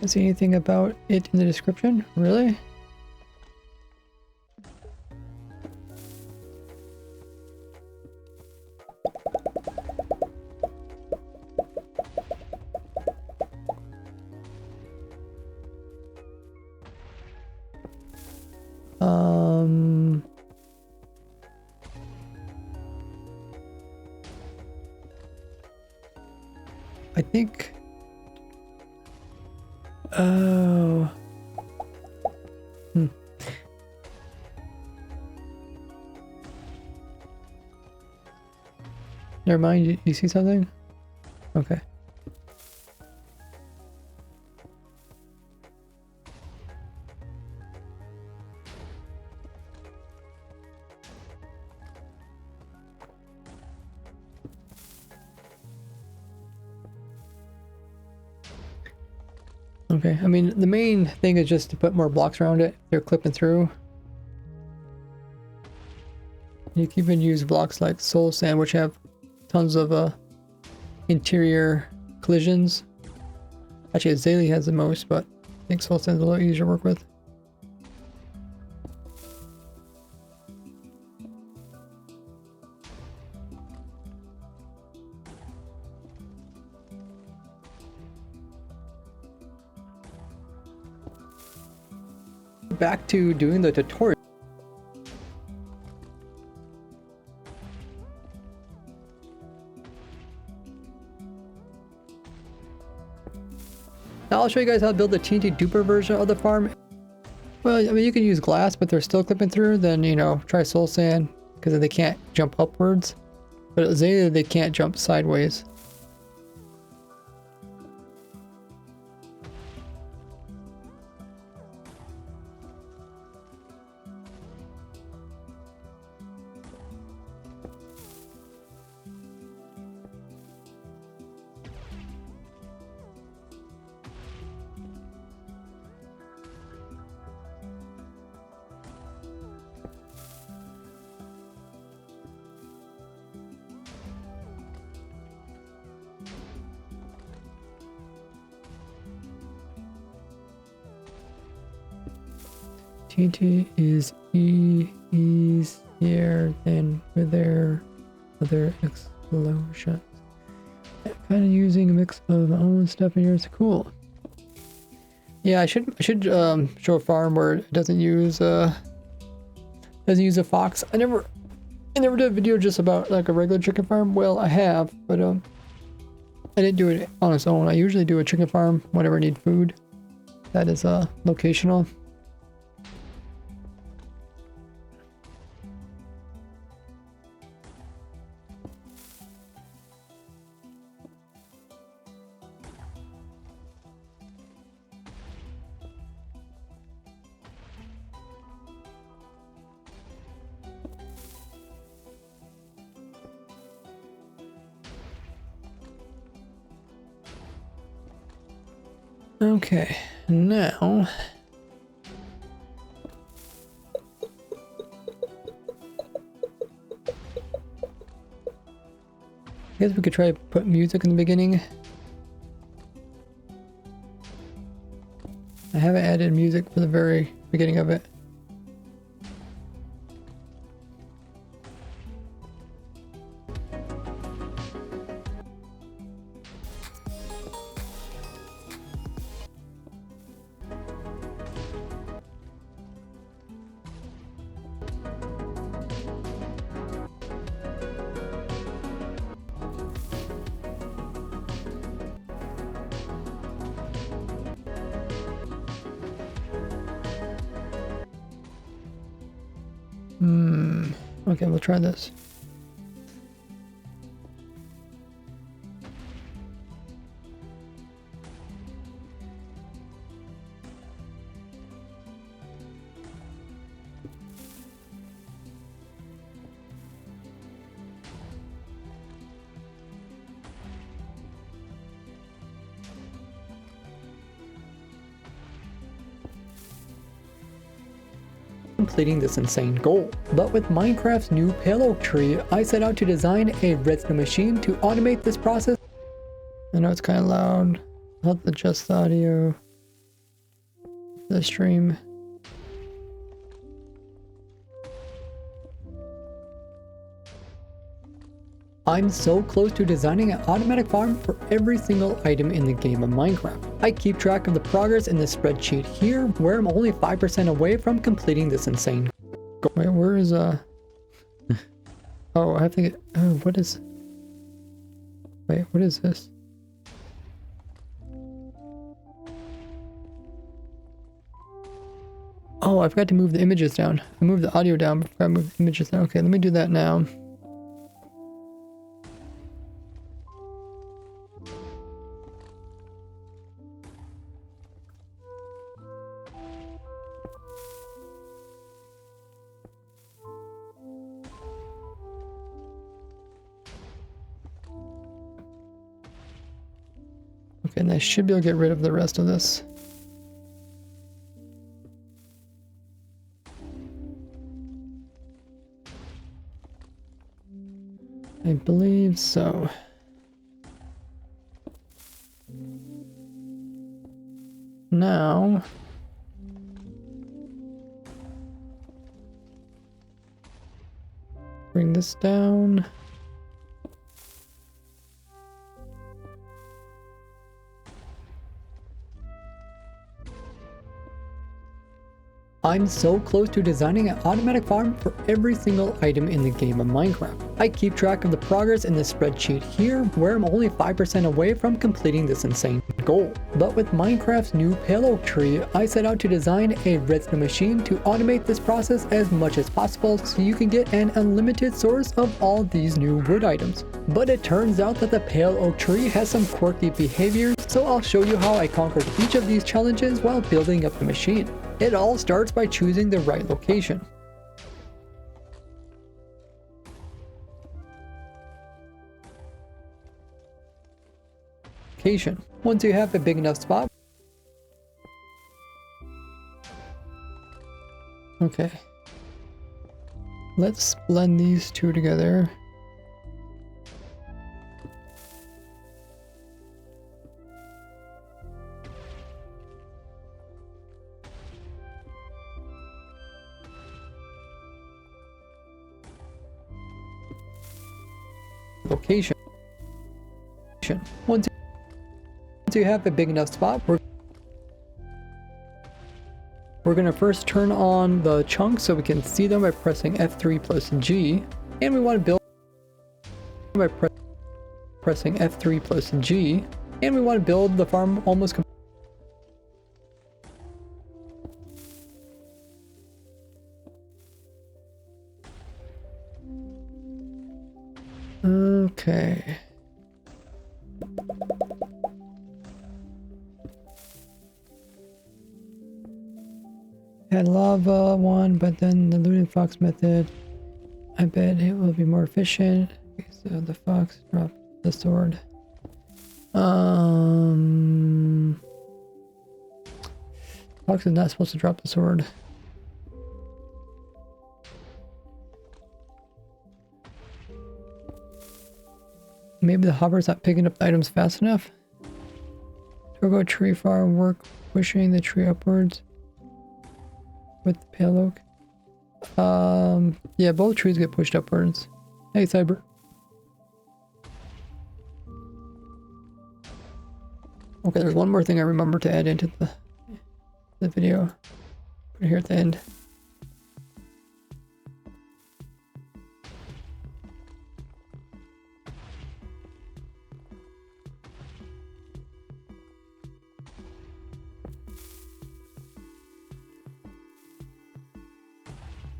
Don't see anything about it in the description, really? I think. Oh. Never mind, you see something? Okay. Okay, I mean, the main thing is just to put more blocks around it. They're clipping through. You can even use blocks like soul sand, which have tons of interior collisions. Actually, Azalea has the most, but I think soul sand is a little easier to work with. Back to doing the tutorial. Now I'll show you guys how to build the TNT Duper version of the farm. Well, I mean, you can use glass, but they're still clipping through. Then, you know, try soul sand, because they can't jump upwards. But at Azalea, they can't jump sideways. TNT is easier than with their other explosions. Kind of using a mix of my own stuff and yours. Cool. Yeah, I should show a farm where it doesn't use a fox. I never did a video just about like a regular chicken farm. Well, I have, but I didn't do it on its own. I usually do a chicken farm whenever I need food. That is locational. Okay, now I guess we could try to put music in the beginning. I haven't added music for the very beginning of it. Okay, we'll try this. Completing this insane goal. But with Minecraft's new pale oak tree, I set out to design a redstone machine to automate this process. I know it's kind of loud. I'll have to adjust the audio. The stream. I'm so close to designing an automatic farm for every single item in the game of Minecraft. I keep track of the progress in this spreadsheet here, where I'm only 5% away from completing this insane goal. Wait, where is Oh, I have to get what is Wait, what is this? Oh, I forgot to move the images down. I moved the audio down, but I forgot to move the images down. Okay, let me do that now. Okay, and I should be able to get rid of the rest of this. I believe so. Now, bring this down. I'm so close to designing an automatic farm for every single item in the game of Minecraft. I keep track of the progress in this spreadsheet here, where I'm only 5% away from completing this insane goal. But with Minecraft's new pale oak tree, I set out to design a redstone machine to automate this process as much as possible so you can get an unlimited source of all these new wood items. But it turns out that the pale oak tree has some quirky behaviors, so I'll show you how I conquered each of these challenges while building up the machine. It all starts by choosing the right location. Once you have a big enough spot. Okay. Let's blend these two together. Location. Once you have a big enough spot, we're going to first turn on the chunks so we can see them by pressing F3 plus G, and we want to build by pressing F3 plus G, and we want to build the farm almost completely. Okay. Had lava one, but then the looting fox method, I bet it will be more efficient. Okay, so the fox dropped the sword. Fox is not supposed to drop the sword. Maybe the hopper's not picking up the items fast enough. Turbo tree farm work pushing the tree upwards with the pale oak. Yeah, both trees get pushed upwards. Hey, Cyber. Okay, there's one more thing I remember to add into the video. Put it here at the end.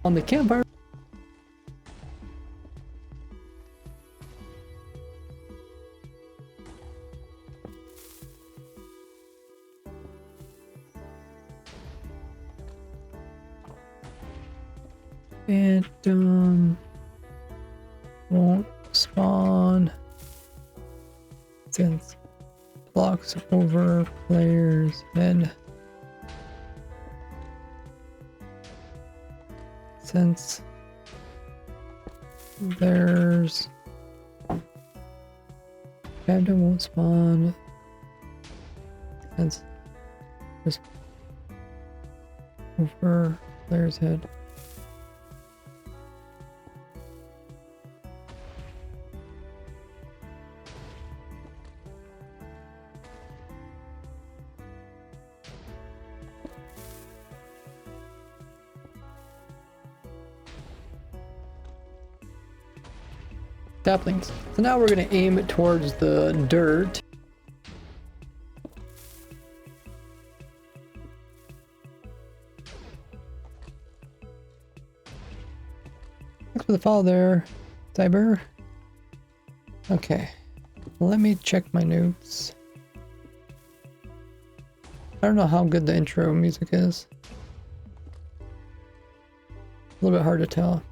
On the campfire. It won't spawn since blocks over player's head. Since there's Captain won't spawn since there's over player's head. Saplings. So now we're going to aim towards the dirt. Thanks for the follow there, Cyber. Okay, let me check my notes. I don't know how good the intro music is. A little bit hard to tell.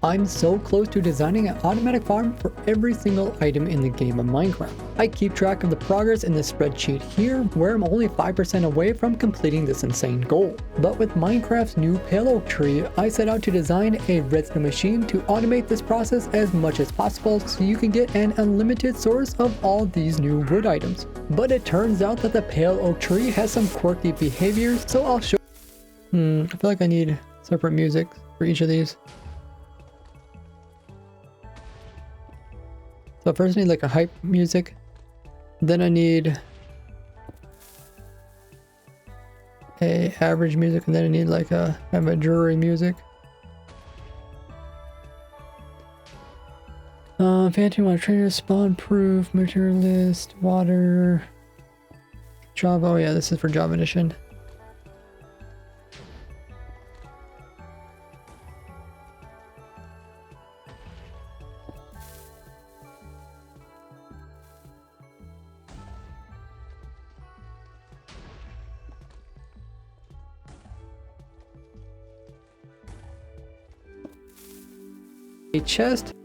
I'm so close to designing an automatic farm for every single item in the game of Minecraft. I keep track of the progress in this spreadsheet here, where I'm only 5% away from completing this insane goal. But with Minecraft's new pale oak tree, I set out to design a redstone machine to automate this process as much as possible so you can get an unlimited source of all these new wood items. But it turns out that the pale oak tree has some quirky behaviors, so I'll show. I feel like I need separate music for each of these. So first I need like a hype music, then I need a average music, and then I need like a kind of a jewelry music. Fancy water trader, spawn proof, materialist, water, Java. Oh yeah, this is for Java edition. A chest.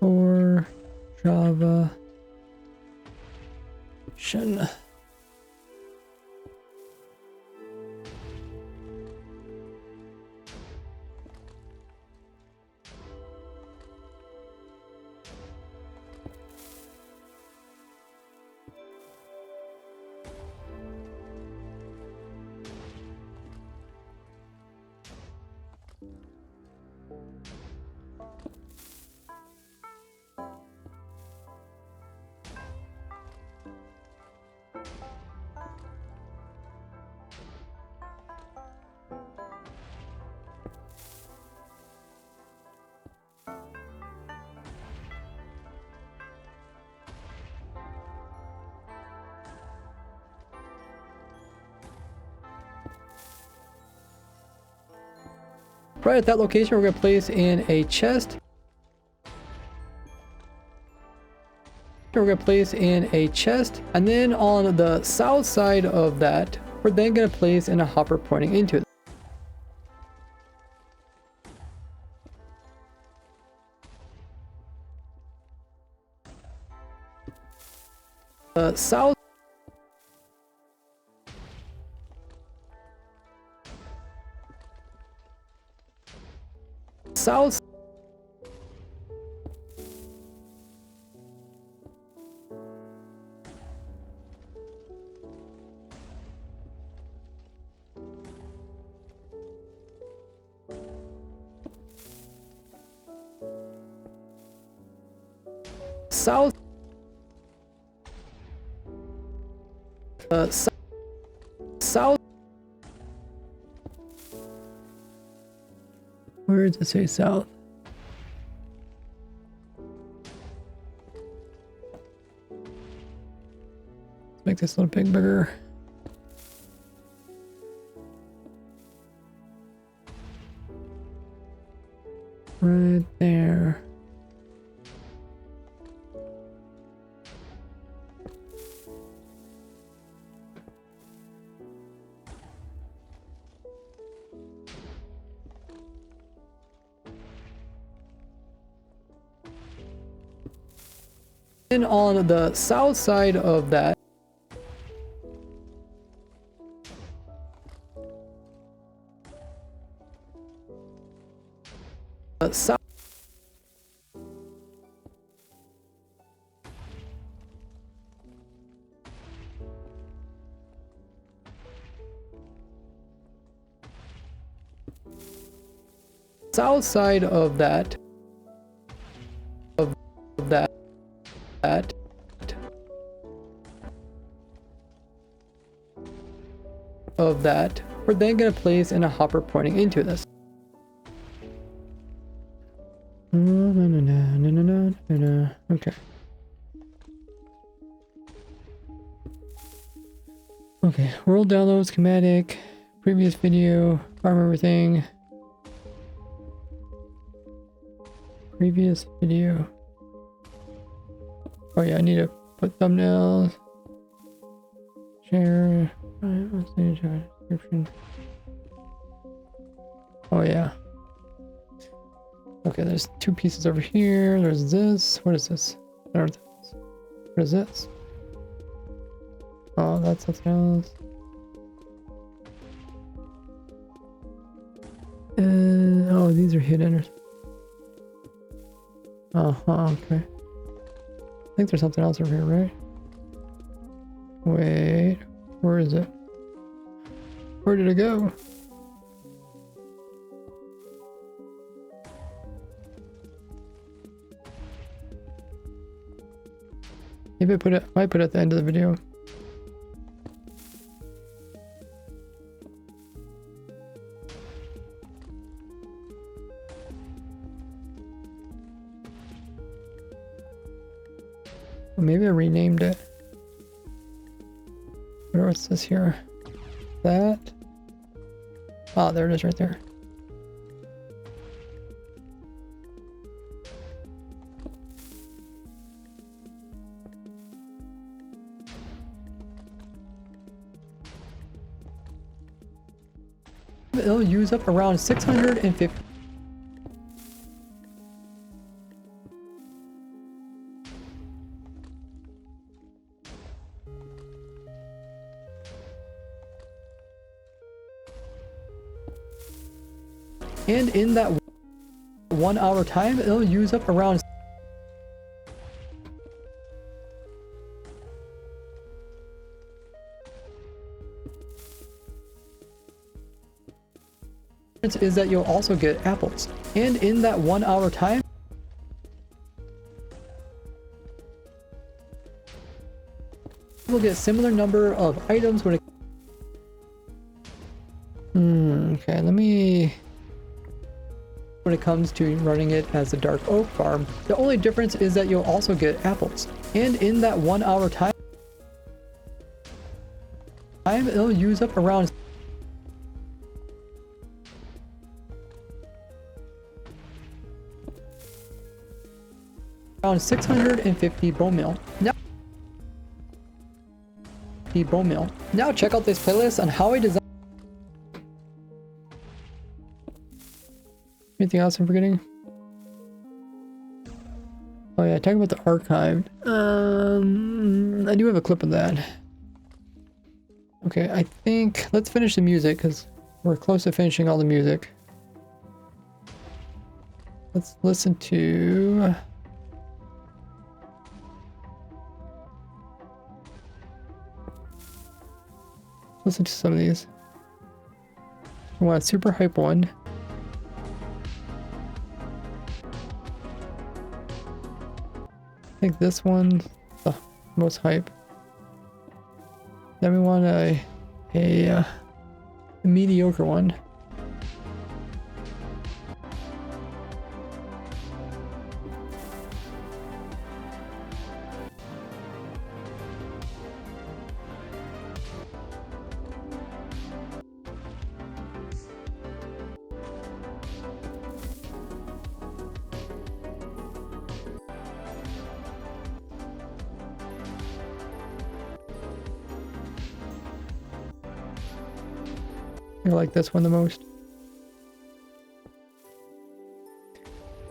Or Java. Shen. Right at that location, we're going to place in a chest. we're going to place in a chest, and then on the south side of that, we're then going to place in a hopper pointing into it. The south south south, where does it say south? Let's make this little bit bigger. Right there. And on the south side of that, south side of that, we're then going to place in a hopper pointing into this. Okay. Okay, world download schematic, previous video, farm everything. Previous video. Oh yeah, I need to put thumbnails. Share. Let's see, description. Oh yeah. Okay, there's two pieces over here. There's this. What is this? What is this? Oh, that's something else. Oh, these are hidden. Okay. I think there's something else over here, right? Wait, where is it? Where did it go? Maybe I might put it at the end of the video. Maybe I renamed it. What's this here? That? Ah, there it is right there. It'll use up around 650. And in that 1 hour time, it'll use up around is that you'll also get apples. And in that 1 hour time, you'll get similar number of items when it okay, let me when it comes to running it as a dark oak farm. The only difference is that you'll also get apples. And in that 1 hour time, it'll use up around found 650 bone meal. Now check out this playlist on how I design. Anything else I'm forgetting? Oh yeah, talking about the archived. I do have a clip of that. Okay, I think let's finish the music because we're close to finishing all the music. Let's listen to. Listen to some of these. I want a super hype one. I think this one's the most hype. Then we want a mediocre one. I like this one the most.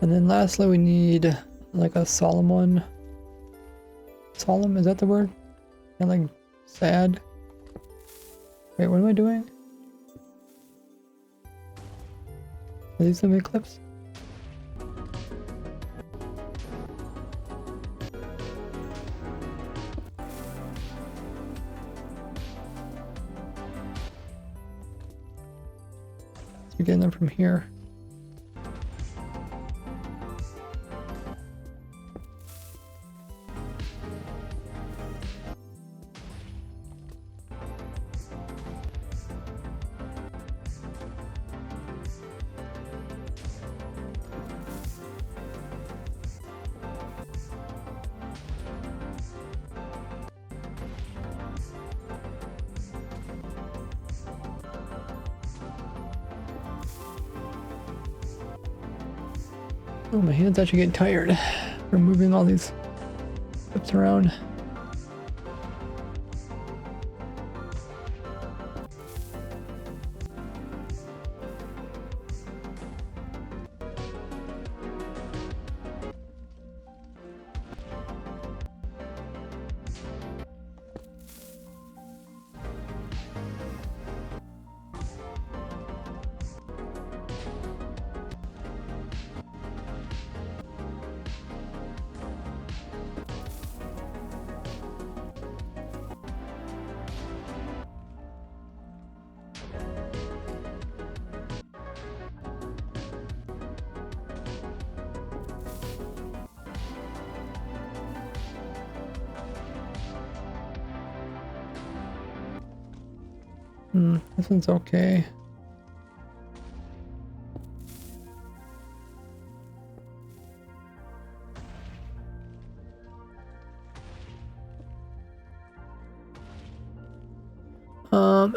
And then lastly we need like a solemn one. Solemn, is that the word? And like sad. Wait, what am I doing? Are these the mid clips? Begin them from here. Oh, my hand's actually getting tired from moving all these clips around. This one's okay.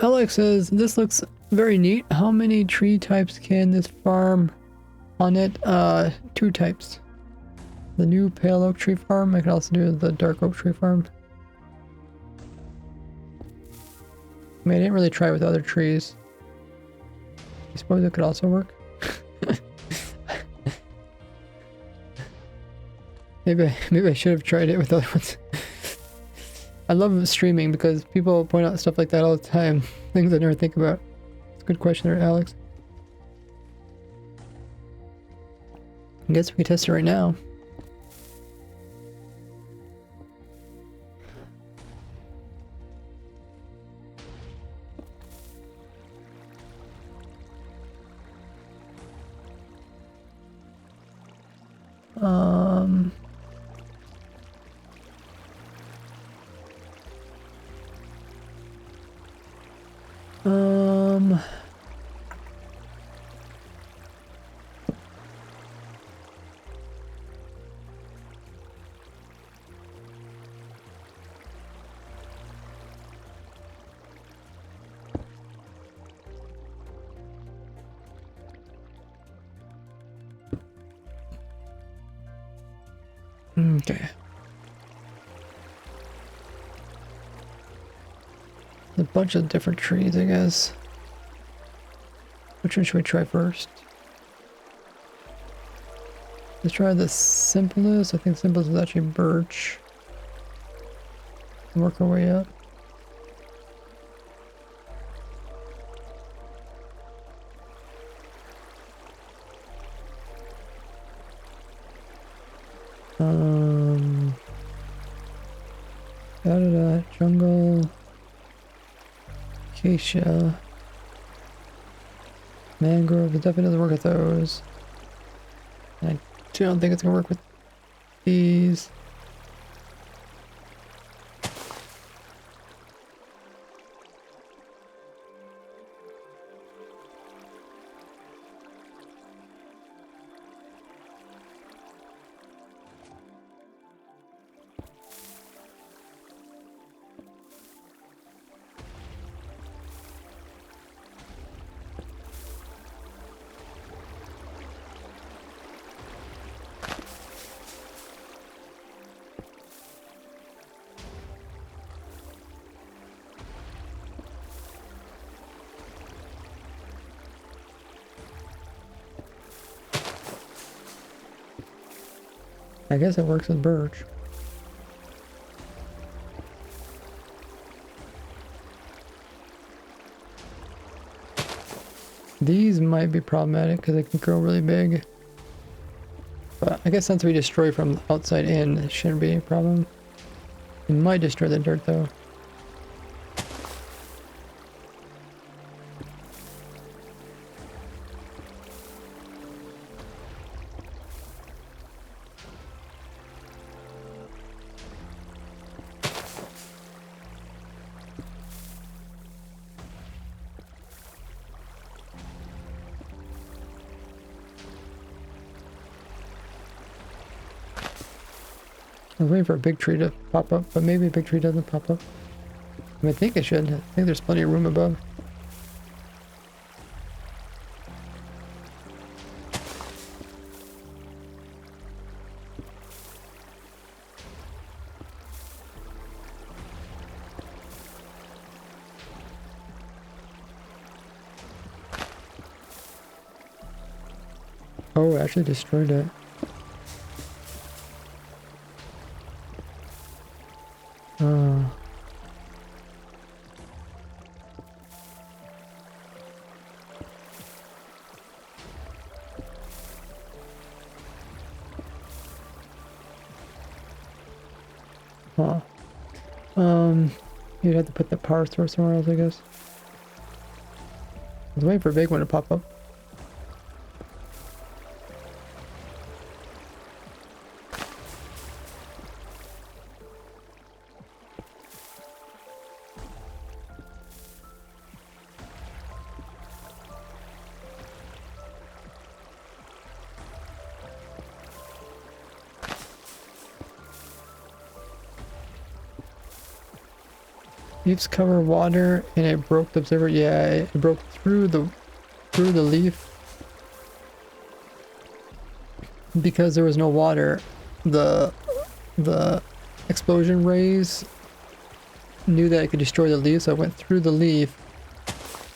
Alex says, this looks very neat. How many tree types can this farm on it? 2 types. The new pale oak tree farm. I can also do the dark oak tree farm. I mean, I didn't really try with other trees. I suppose it could also work. maybe I should have tried it with other ones. I love streaming because people point out stuff like that all the time. Things I never think about. It's a good question there, Alex. I guess we can test it right now. Okay. A bunch of different trees, I guess. Which one should we try first? Let's try the simplest. I think simplest is actually birch. Work our way up. Jungle, acacia, mangrove. It definitely doesn't work with those. I don't think it's gonna work with these. I guess it works with birch. These might be problematic because they can grow really big. But I guess since we destroy from outside in, it shouldn't be a problem. It might destroy the dirt though. I was waiting for a big tree to pop up, but maybe a big tree doesn't pop up. I think it should. I think there's plenty of room above. Oh, it actually destroyed it. Huh. You'd have to put the power source somewhere else, I guess. I was waiting for a big one to pop up. Leaves cover water and it broke the observer. Yeah, it broke through the leaf because there was no water. The explosion rays knew that it could destroy the leaf, so it went through the leaf,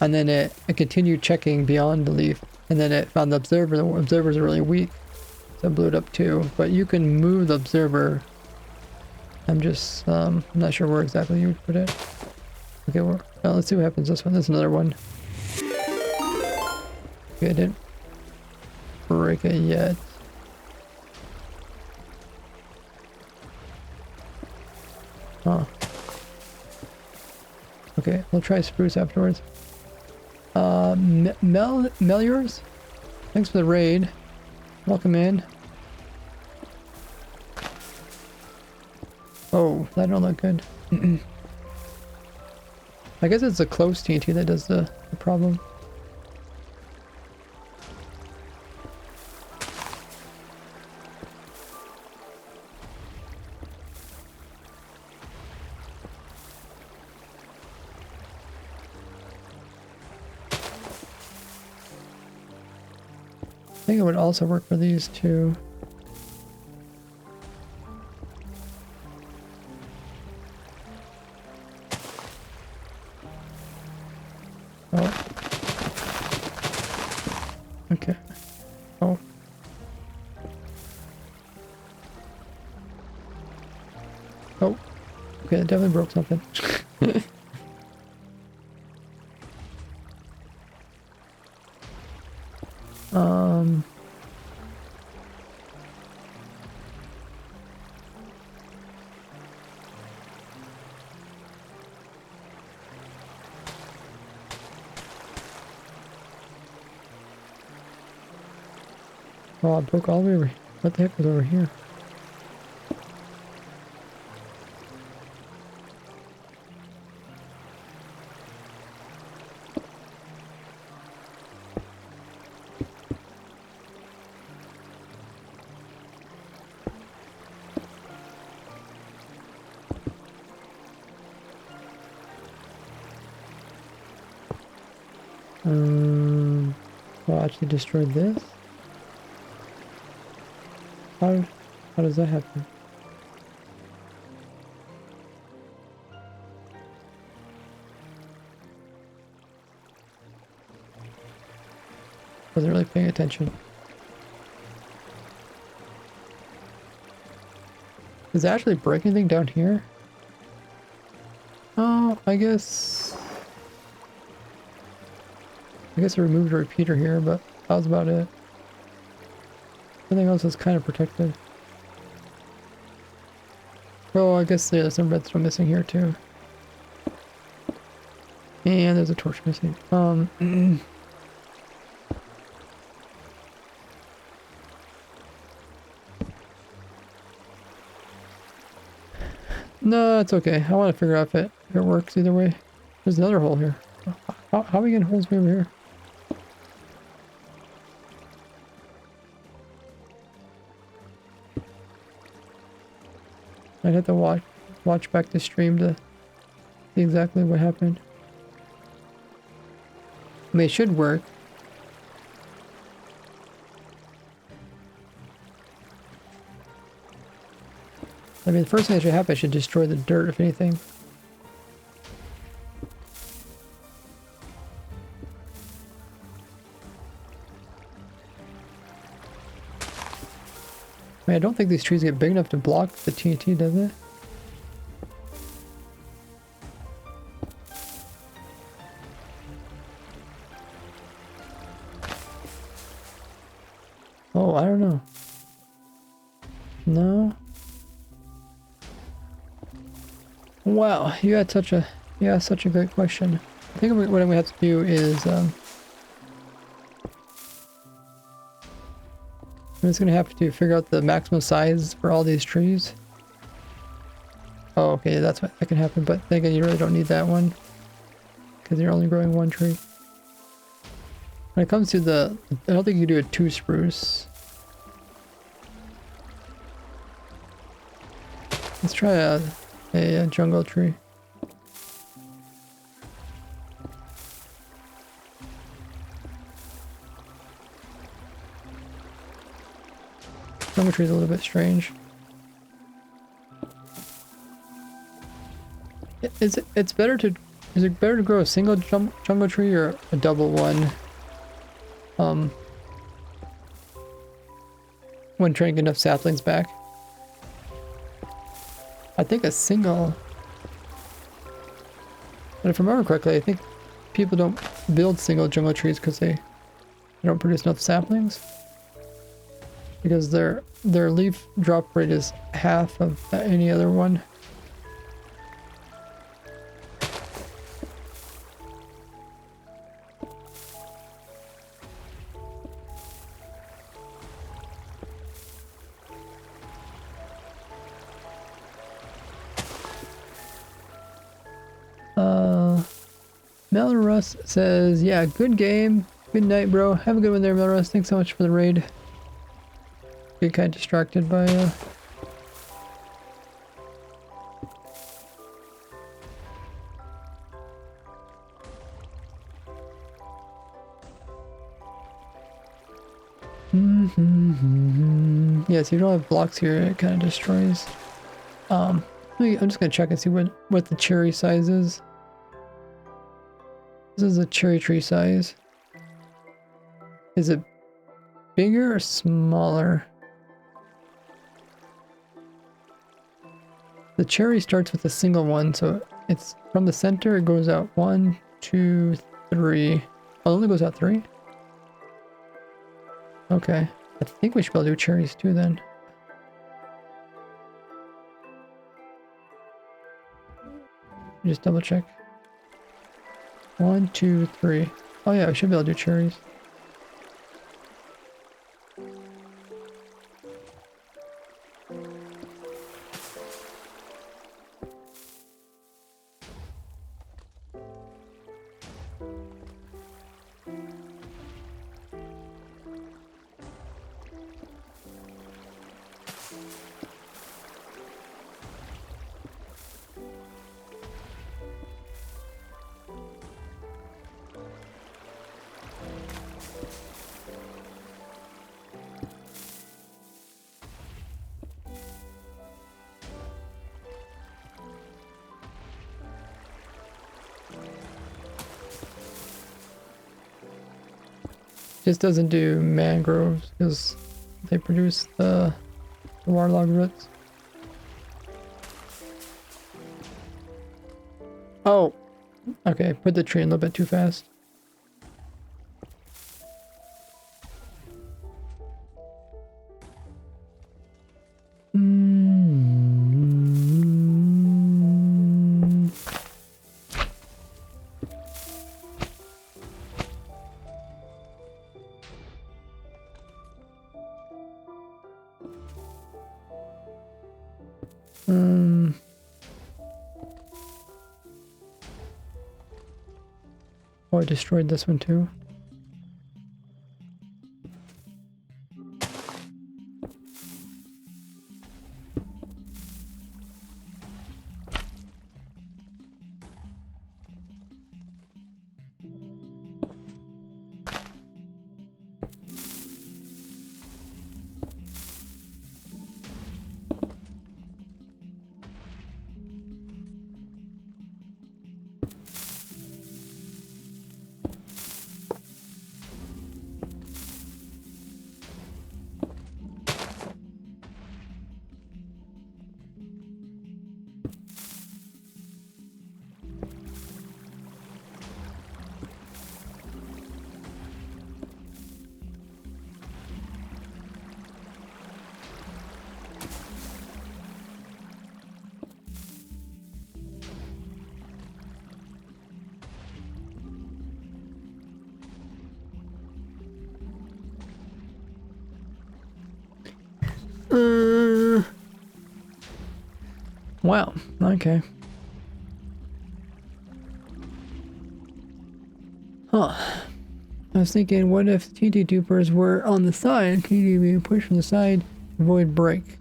and then it continued checking beyond the leaf, and then it found the observer. The observers are really weak, so it blew it up too. But you can move the observer. I'm just not sure where exactly you would put it. Okay, well, let's see what happens this one. There's another one. Okay, I didn't break it yet. Huh. Okay, we'll try spruce afterwards. Meliors? Thanks for the raid. Welcome in. Oh, that don't look good. I guess it's the close TNT that does the problem. I think it would also work for these two. Okay. Oh. Oh. Okay, it definitely broke something. um. Oh, I broke all the way over. What the heck was over here? Well, I actually destroyed this. How, how does that happen? Wasn't really paying attention. Does it actually break anything down here? Oh, I guess I removed a repeater here, but that was about it. Everything else is kind of protected. Oh, I guess there's some redstone missing here too. And there's a torch missing. No, it's okay. I want to figure out if it works either way. There's another hole here. How are we getting holes way over here? I'd have to watch back the stream to see exactly what happened. I mean, it should work. I mean, the first thing that should happen, I should destroy the dirt, if anything. I mean, I don't think these trees get big enough to block the TNT, does it? Oh, I don't know. No. Wow, you had such a great question. I think what I'm gonna have to do is I'm just gonna have to figure out the maximum size for all these trees. Oh, okay, that's what that can happen. But then again, you really don't need that one because you're only growing one tree. When it comes to I don't think you do a 2 spruce. Let's try a jungle tree. Jungle tree is a little bit strange. Is it better to grow a single jungle tree or a double one? When trying to get enough saplings back. I think a single. But if I remember correctly, I think people don't build single jungle trees because they don't produce enough saplings. Because their leaf drop rate is half of any other one. Melrus says, yeah, good game. Good night, bro. Have a good one there, Melrus. Thanks so much for the raid. Get kind of distracted by yeah, so you don't have blocks here, it kind of destroys. I'm just gonna check and see what the cherry size is. This is a cherry tree size. Is it bigger or smaller? The cherry starts with a single one, so it's from the center, it goes out 1, 2, 3. Oh, it only goes out 3? Okay. I think we should be able to do cherries too then. Just double check. 1, 2, 3. Oh yeah, we should be able to do cherries. Just doesn't do mangroves because they produce the waterlogged roots. Oh, okay. Put the tree in a little bit too fast. Oh, I destroyed this one too. Wow, okay. Huh. I was thinking, what if TNT dupers were on the side? Can you be pushed from the side, avoid break?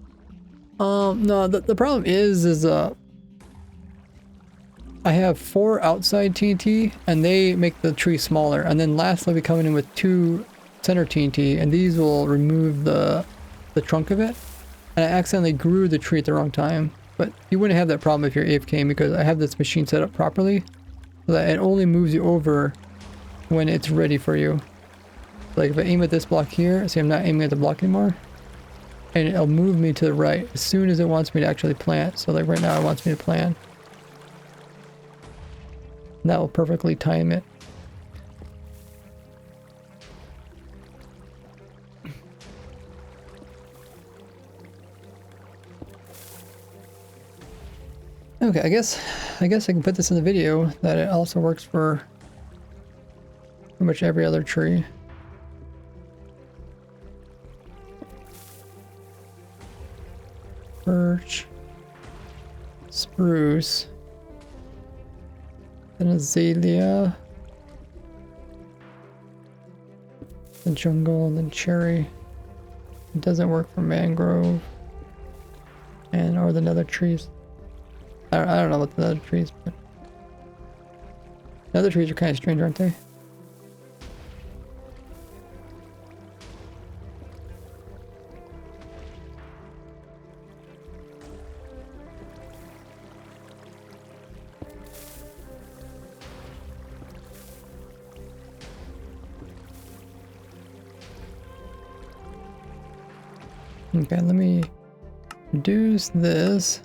No, the problem is I have 4 outside TNT, and they make the tree smaller. And then lastly, we come in with 2 center TNT, and these will remove the trunk of it. And I accidentally grew the tree at the wrong time. But you wouldn't have that problem if you're AFK, because I have this machine set up properly, so that it only moves you over when it's ready for you. Like if I aim at this block here, see I'm not aiming at the block anymore, and it'll move me to the right as soon as it wants me to actually plant. So like right now it wants me to plant. And that will perfectly time it. Okay, I guess I can put this in the video that it also works for pretty much every other tree. Birch, spruce, then azalea, then jungle, and then cherry. It doesn't work for mangrove and or the nether trees. I don't know about the nether trees, but nether trees are kind of strange, aren't they? Okay, let me reduce this.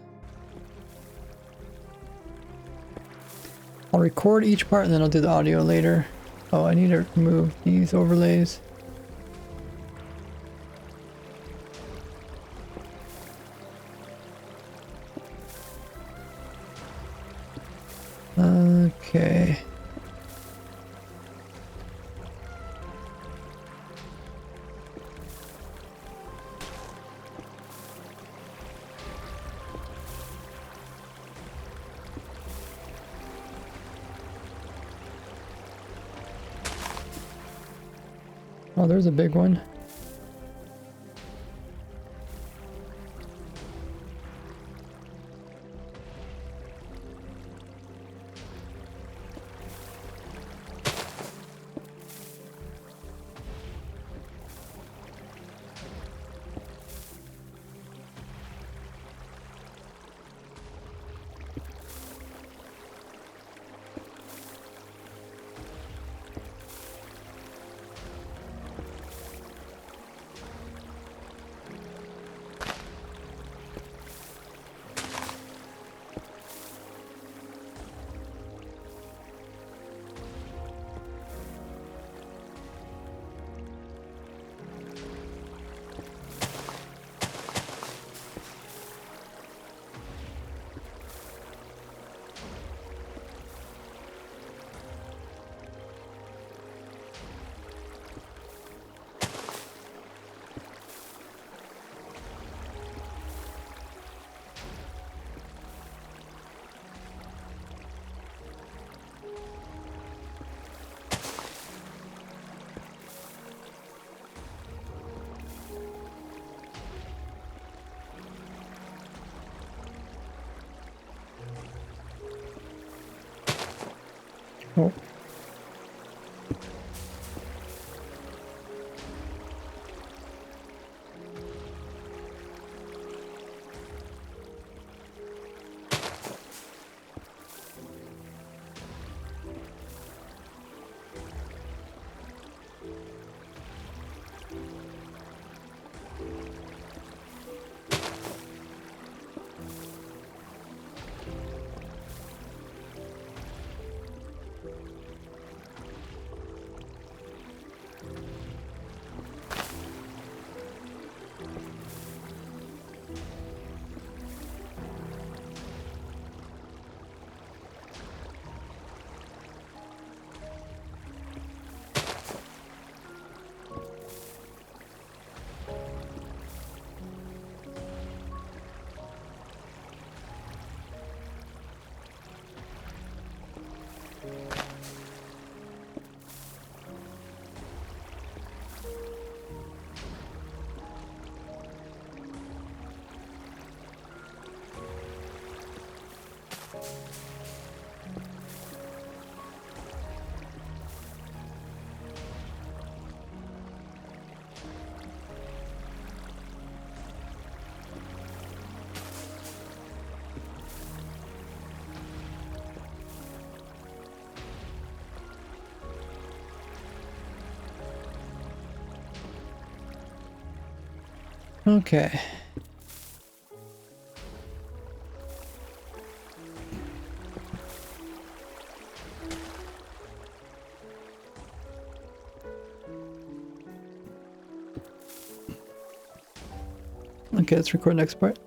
I'll record each part and then I'll do the audio later. Oh, I need to remove these overlays. Okay. Oh, there's a big one. Oh. Okay. Okay, let's record next part.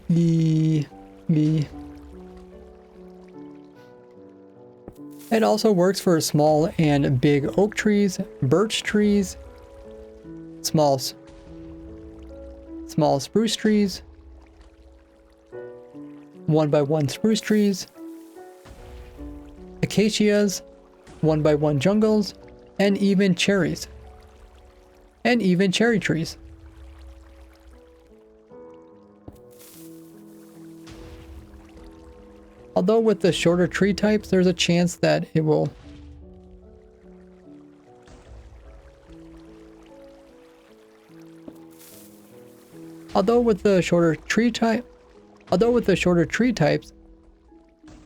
The It also works for small and big oak trees, birch trees, small spruce trees, 1x1 spruce trees, acacias, 1x1 jungles, and even cherries. And even cherry trees. Although with the shorter tree types, there's a chance that it will Although with the shorter tree types,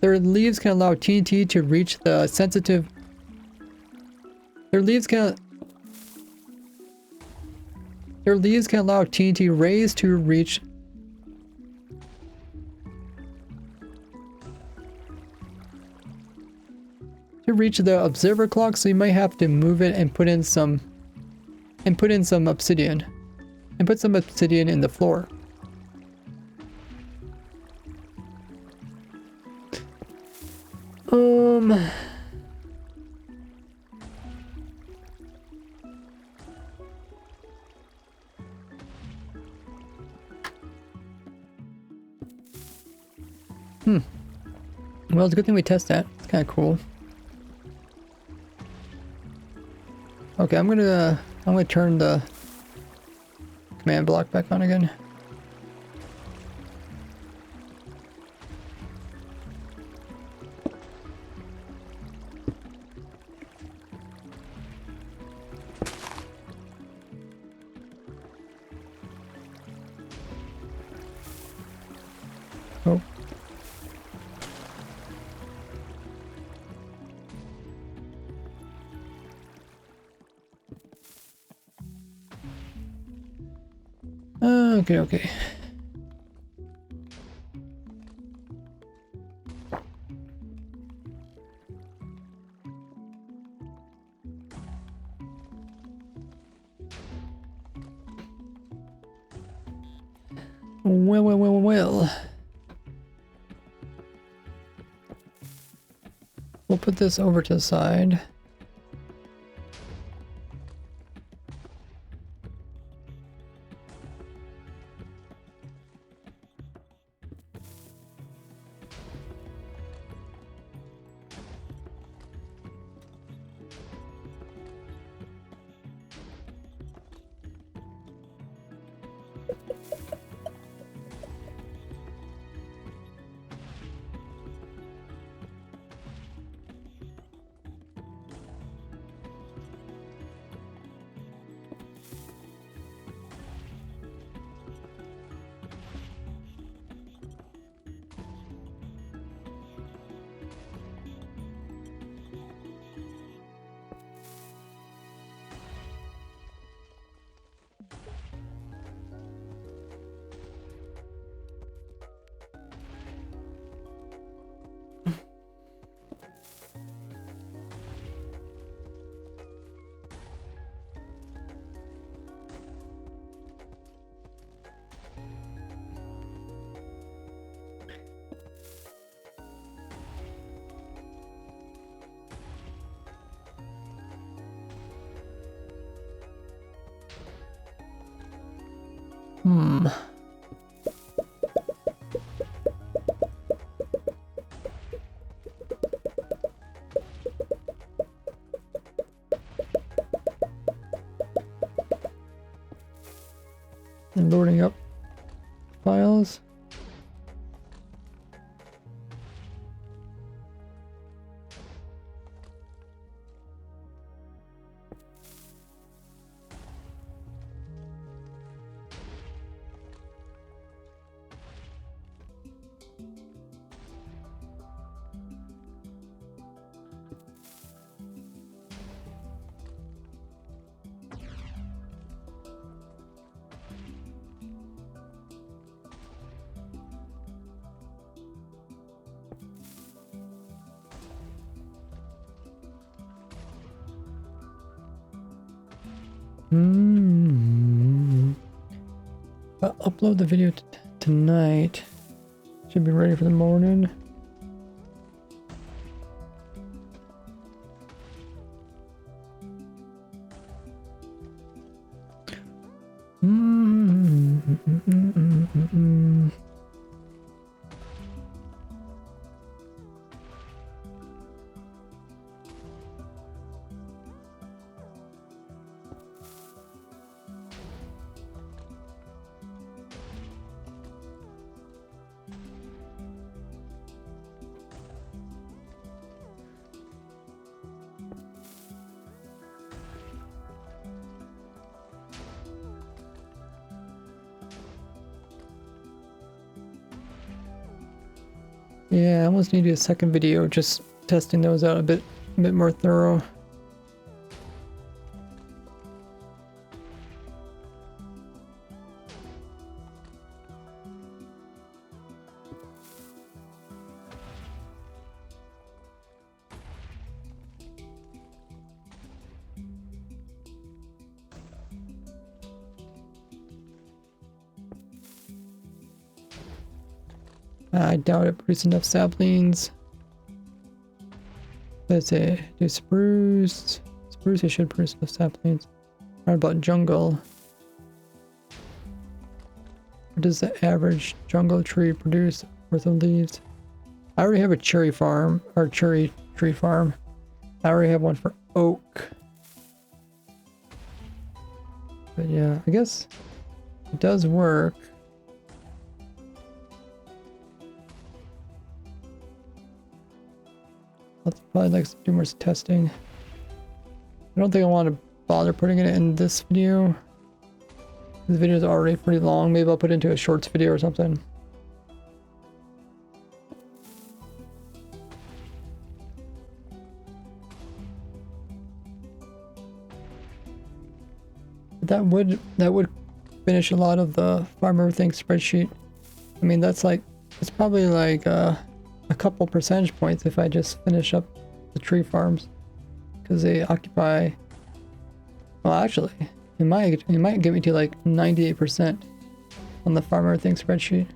their leaves can allow TNT to reach the sensitive. Their leaves can Their leaves can allow TNT rays to reach the observer clock, so you might have to move it and put in some obsidian. And put some obsidian in the floor. Well, it's a good thing we test that. It's kind of cool. Okay, I'm gonna turn the command block back on again. Oh. Okay. Well. We'll put this over to the side. And loading up files. I'll upload the video tonight. Should be ready for the morning. Yeah, I almost need to do a second video just testing those out a bit more thorough. I doubt it produced enough saplings. Let's say do spruce. Spruce it should produce enough saplings. What about jungle? What does the average jungle tree produce worth of leaves? I already have a cherry farm, or cherry tree farm. I already have one for oak. But yeah, I guess it does work. Let's probably like do more testing. I don't think I want to bother putting it in this video. This video is already pretty long. Maybe I'll put it into a shorts video or something. That would finish a lot of the farm everything spreadsheet. I mean, that's like, it's probably like a couple percentage points if I just finish up the tree farms, because they occupy, well, actually it might get me to like 98% on the farm everything spreadsheet.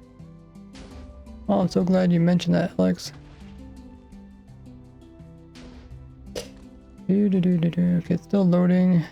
Oh, I'm so glad you mentioned that, Alex. Okay, it's still loading.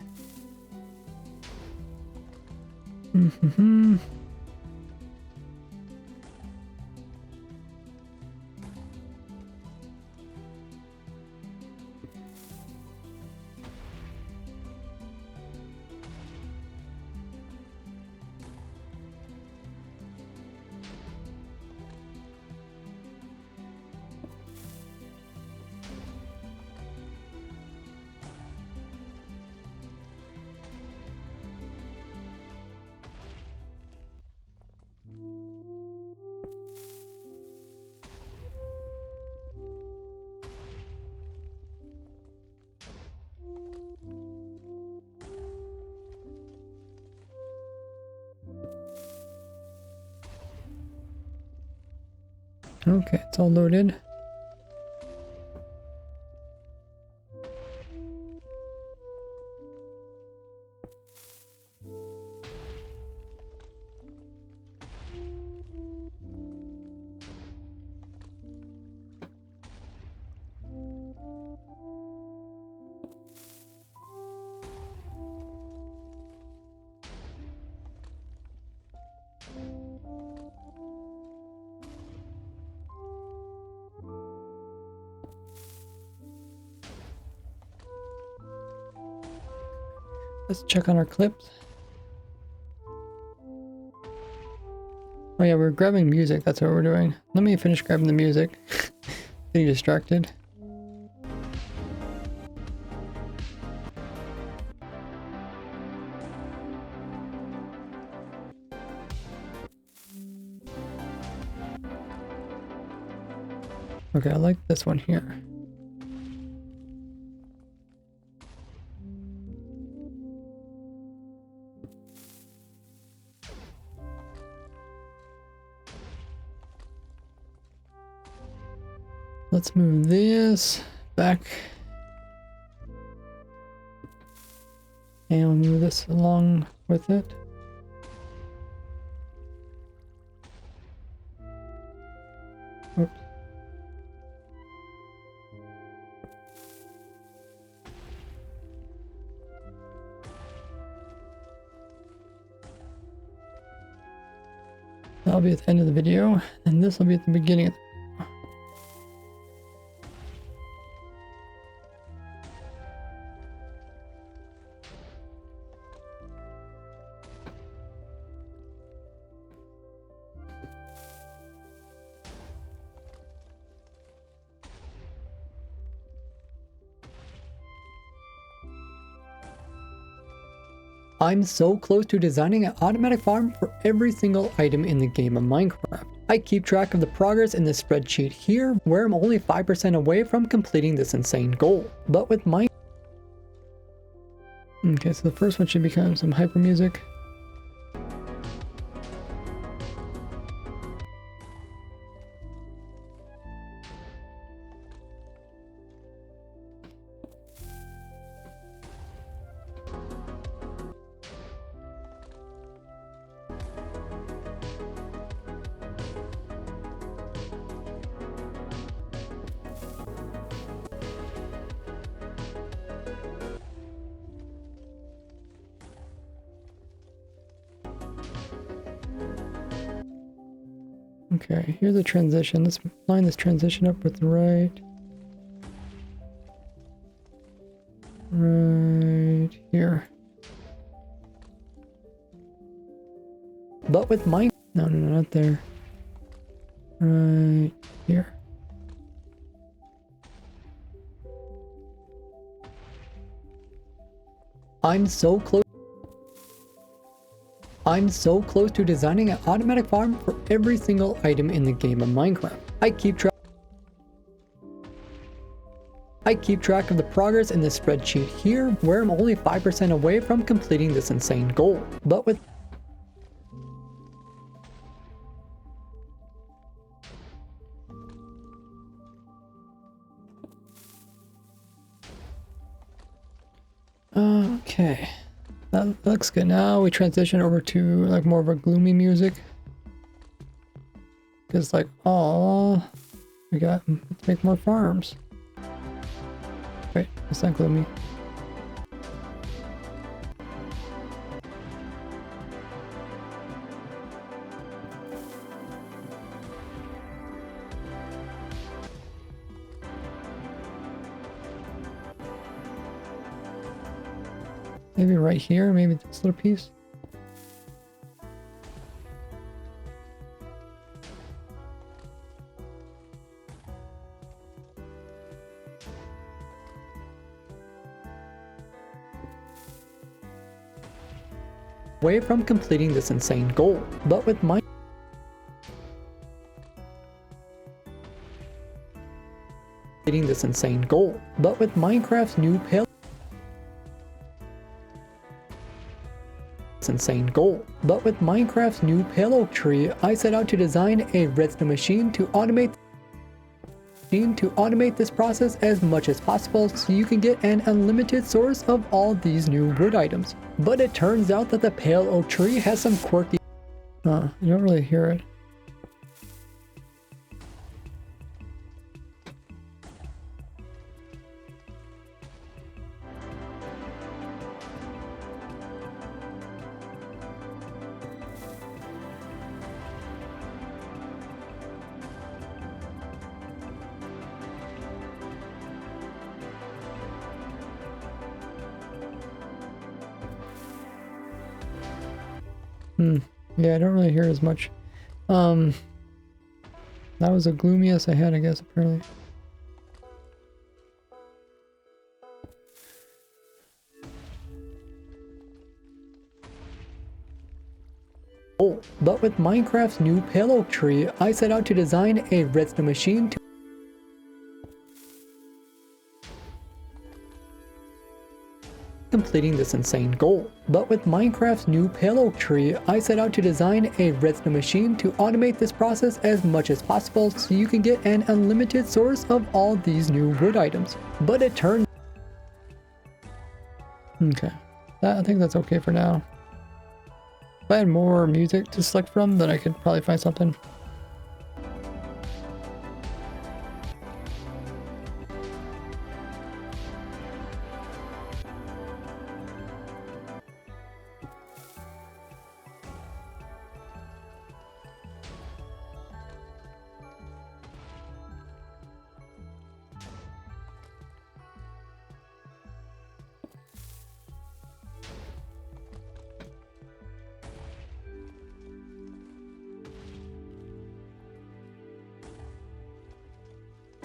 Okay, it's all loaded. Let's check on our clips. Oh yeah, we're grabbing music. That's what we're doing. Let me finish grabbing the music. Getting distracted. Okay, I like this one here. Let's move this back. And we'll move this along with it. Oops. That'll be at the end of the video, and this will be at the beginning of the I'm so close to designing an automatic farm for every single item in the game of Minecraft. I keep track of the progress in this spreadsheet here, where I'm only 5% away from completing this insane goal. But with my... Okay, so the first one should become some hyper music. Okay, here's a transition. Let's line this transition up with the right. Right here. But with mine. No, not there. Right here. I'm so close to designing an automatic farm for every single item in the game of Minecraft. I keep track of the progress in this spreadsheet here, where I'm only 5% away from completing this insane goal. But with okay, that looks good. Now we transition over to like more of a gloomy music, because like, oh, let's make more farms. Wait, it's not gloomy. Maybe right here, maybe this little piece. Away from completing this insane goal. But with Minecraft's new pale oak tree, I set out to design a redstone machine to automate this process as much as possible, so you can get an unlimited source of all these new wood items. But it turns out that the pale oak tree has some quirky... you don't really hear it. Yeah, I don't really hear as much. That was the gloomiest I had, I guess, apparently. Oh, but with Minecraft's new pale oak tree, I set out to design a redstone machine to completing this insane goal. But with Minecraft's new pale oak tree, I set out to design a redstone machine to automate this process as much as possible, so you can get an unlimited source of all these new wood items. But it turned... Okay, I think that's okay for now. If I had more music to select from, then I could probably find something.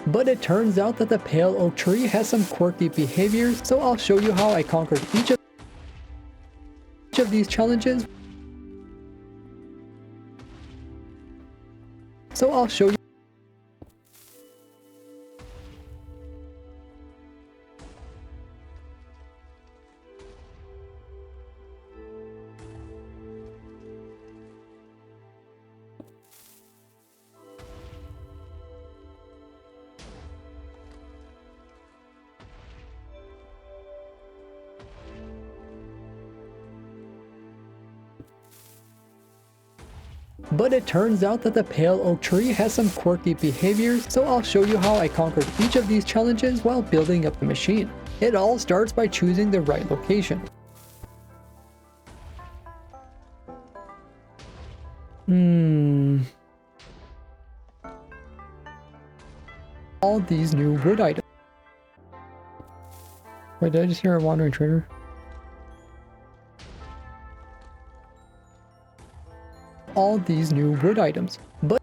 But it turns out that the pale oak tree has some quirky behaviors, so I'll show you how I conquered each of these challenges. But it turns out that the pale oak tree has some quirky behaviors, so I'll show you how I conquered each of these challenges while building up the machine. It all starts by choosing the right location. all these new wood items. Wait, did I just hear a wandering trader? All these new wood items, but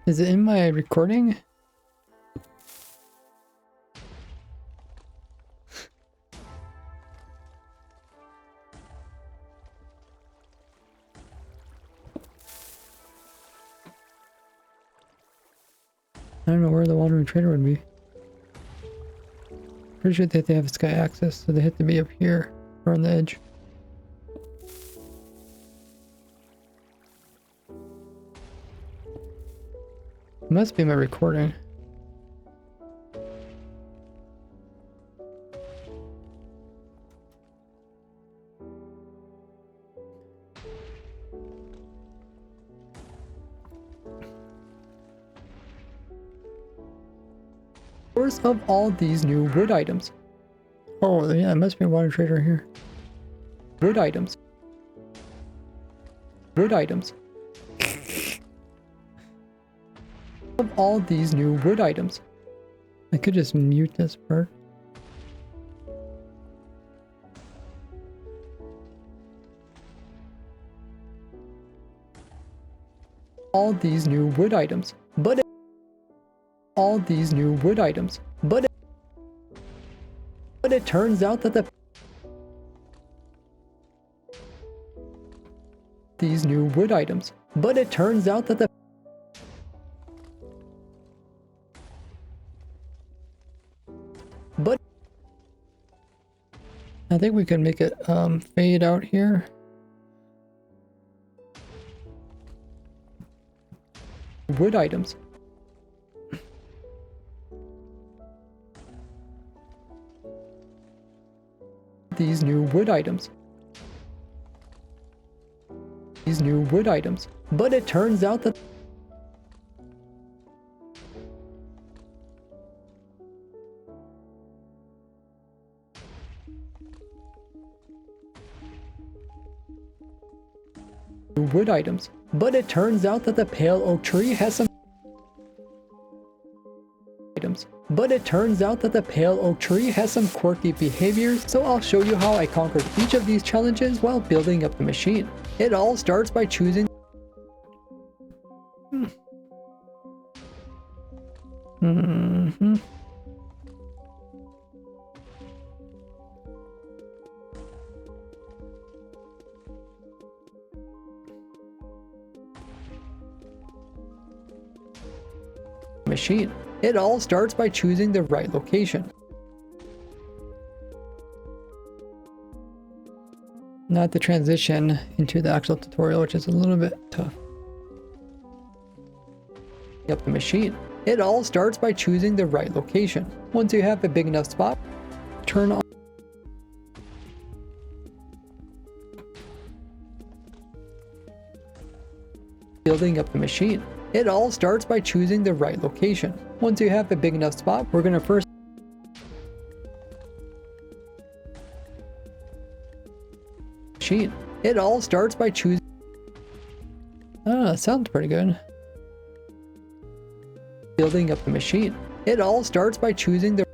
is it in my recording? I don't know where the wandering trader would be. Pretty sure that they have sky access, so they have to be up here or on the edge. It must be my recording. Source of all these new wood items. Oh yeah, it must be a water trader here. Wood items. Wood items. Of all these new wood items. I could just mute this part. All these new wood items, but all these new wood items, but it turns out that these new wood items, but it turns out that but I think we can make it fade out here. Wood items. These new wood items. These new wood items. But it turns out that wood items. But it turns out that the pale oak tree has some items. But it turns out that the pale oak tree has some quirky behaviors, so I'll show you how I conquered each of these challenges while building up the machine. It all starts by choosing machine. It all starts by choosing the right location. Not the transition into the actual tutorial, which is a little bit tough. Up the machine. It all starts by choosing the right location. Once you have a big enough spot, turn on building up the machine. It all starts by choosing the right location. Once you have a big enough spot, we're gonna first machine. It all starts by choosing. Oh, that sounds pretty good. Building up the machine. It all starts by choosing the.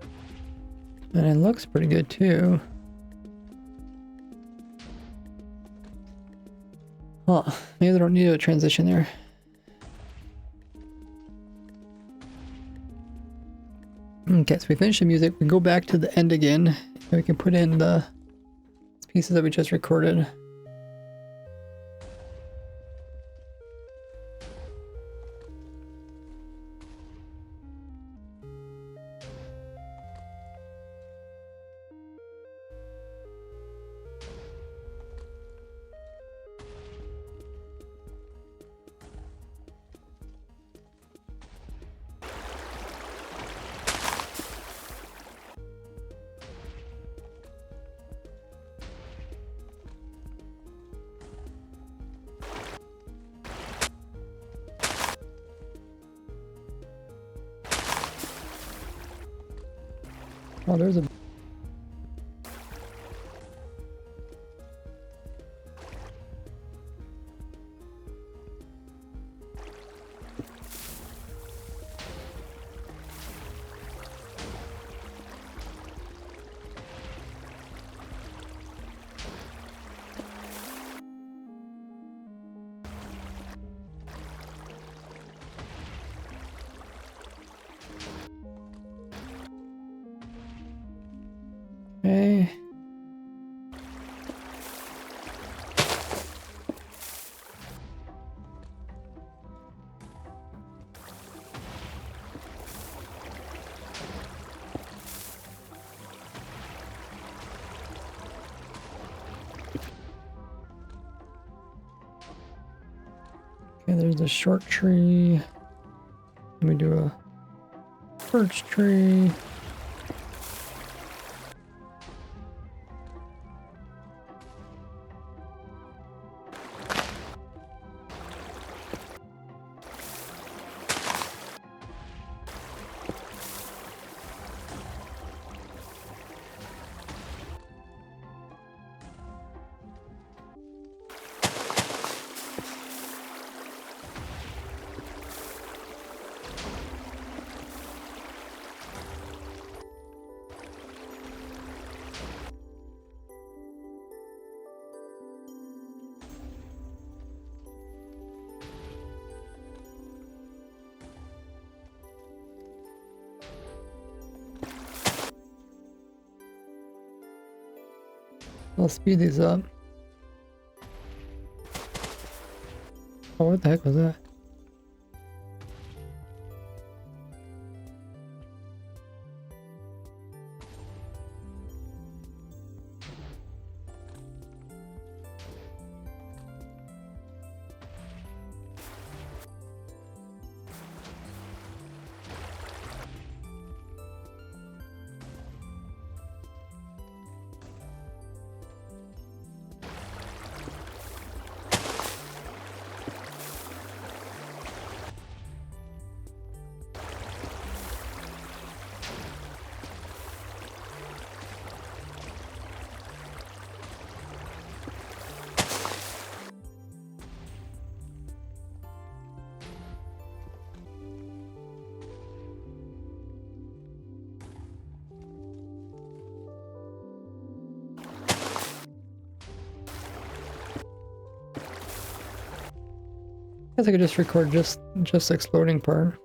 And it looks pretty good too. Huh, maybe they don't need a transition there. Okay, so we finish the music, we go back to the end again, and we can put in the pieces that we just recorded. Oh, there's a there's a short tree. Let me do a birch tree. I'll speed these up. Oh, what the heck was that? I guess I could just record just the exploding part.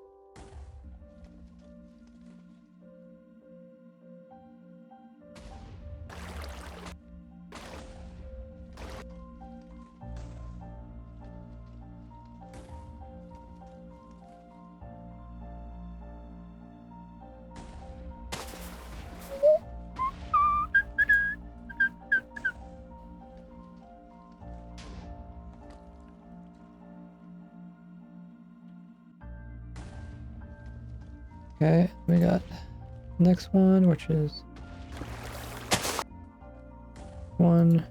Okay, we got next one, which is one.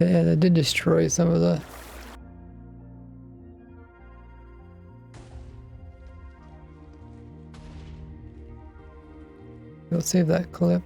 Yeah, that did destroy some of the... We'll save that clip.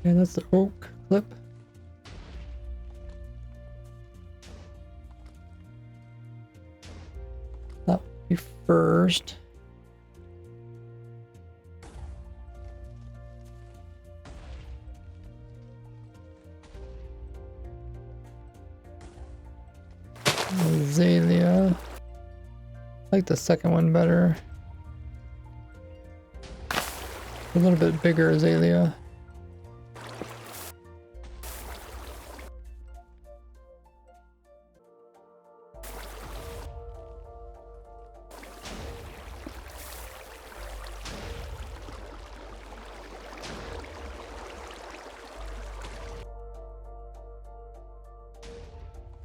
And that's the oak clip. That would be first. Azalea. I like the second one better. A little bit bigger azalea.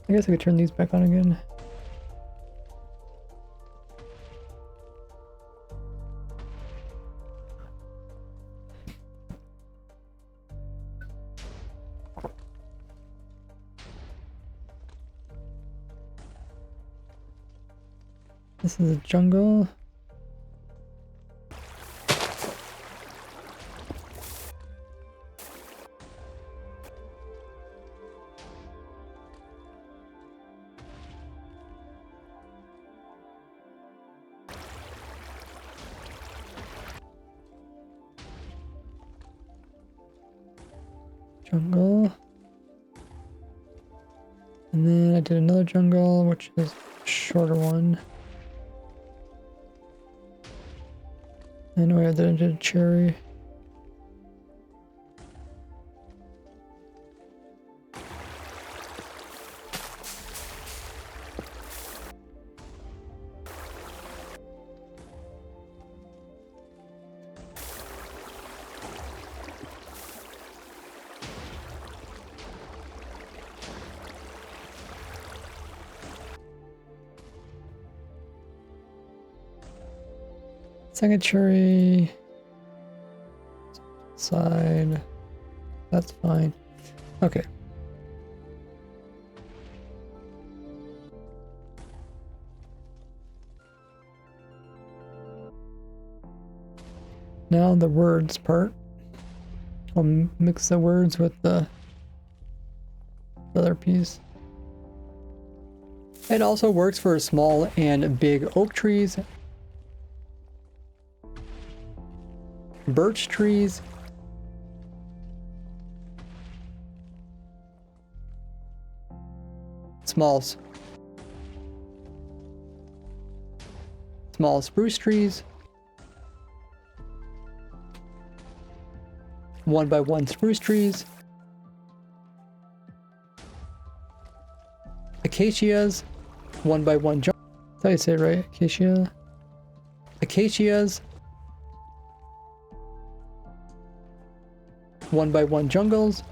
I guess I could turn these back on again. This is a jungle. Jungle. And then I did another jungle, which is a shorter one. Anyway, then I did a cherry. Second cherry. Side. That's fine. Okay. Now the words part. I'll mix the words with the other piece. It also works for small and big oak trees, birch trees, small spruce trees, 1x1 spruce trees, acacias, 1x1 jungle. That's how you say it, right? Acacia. Acacias, 1x1 jungles,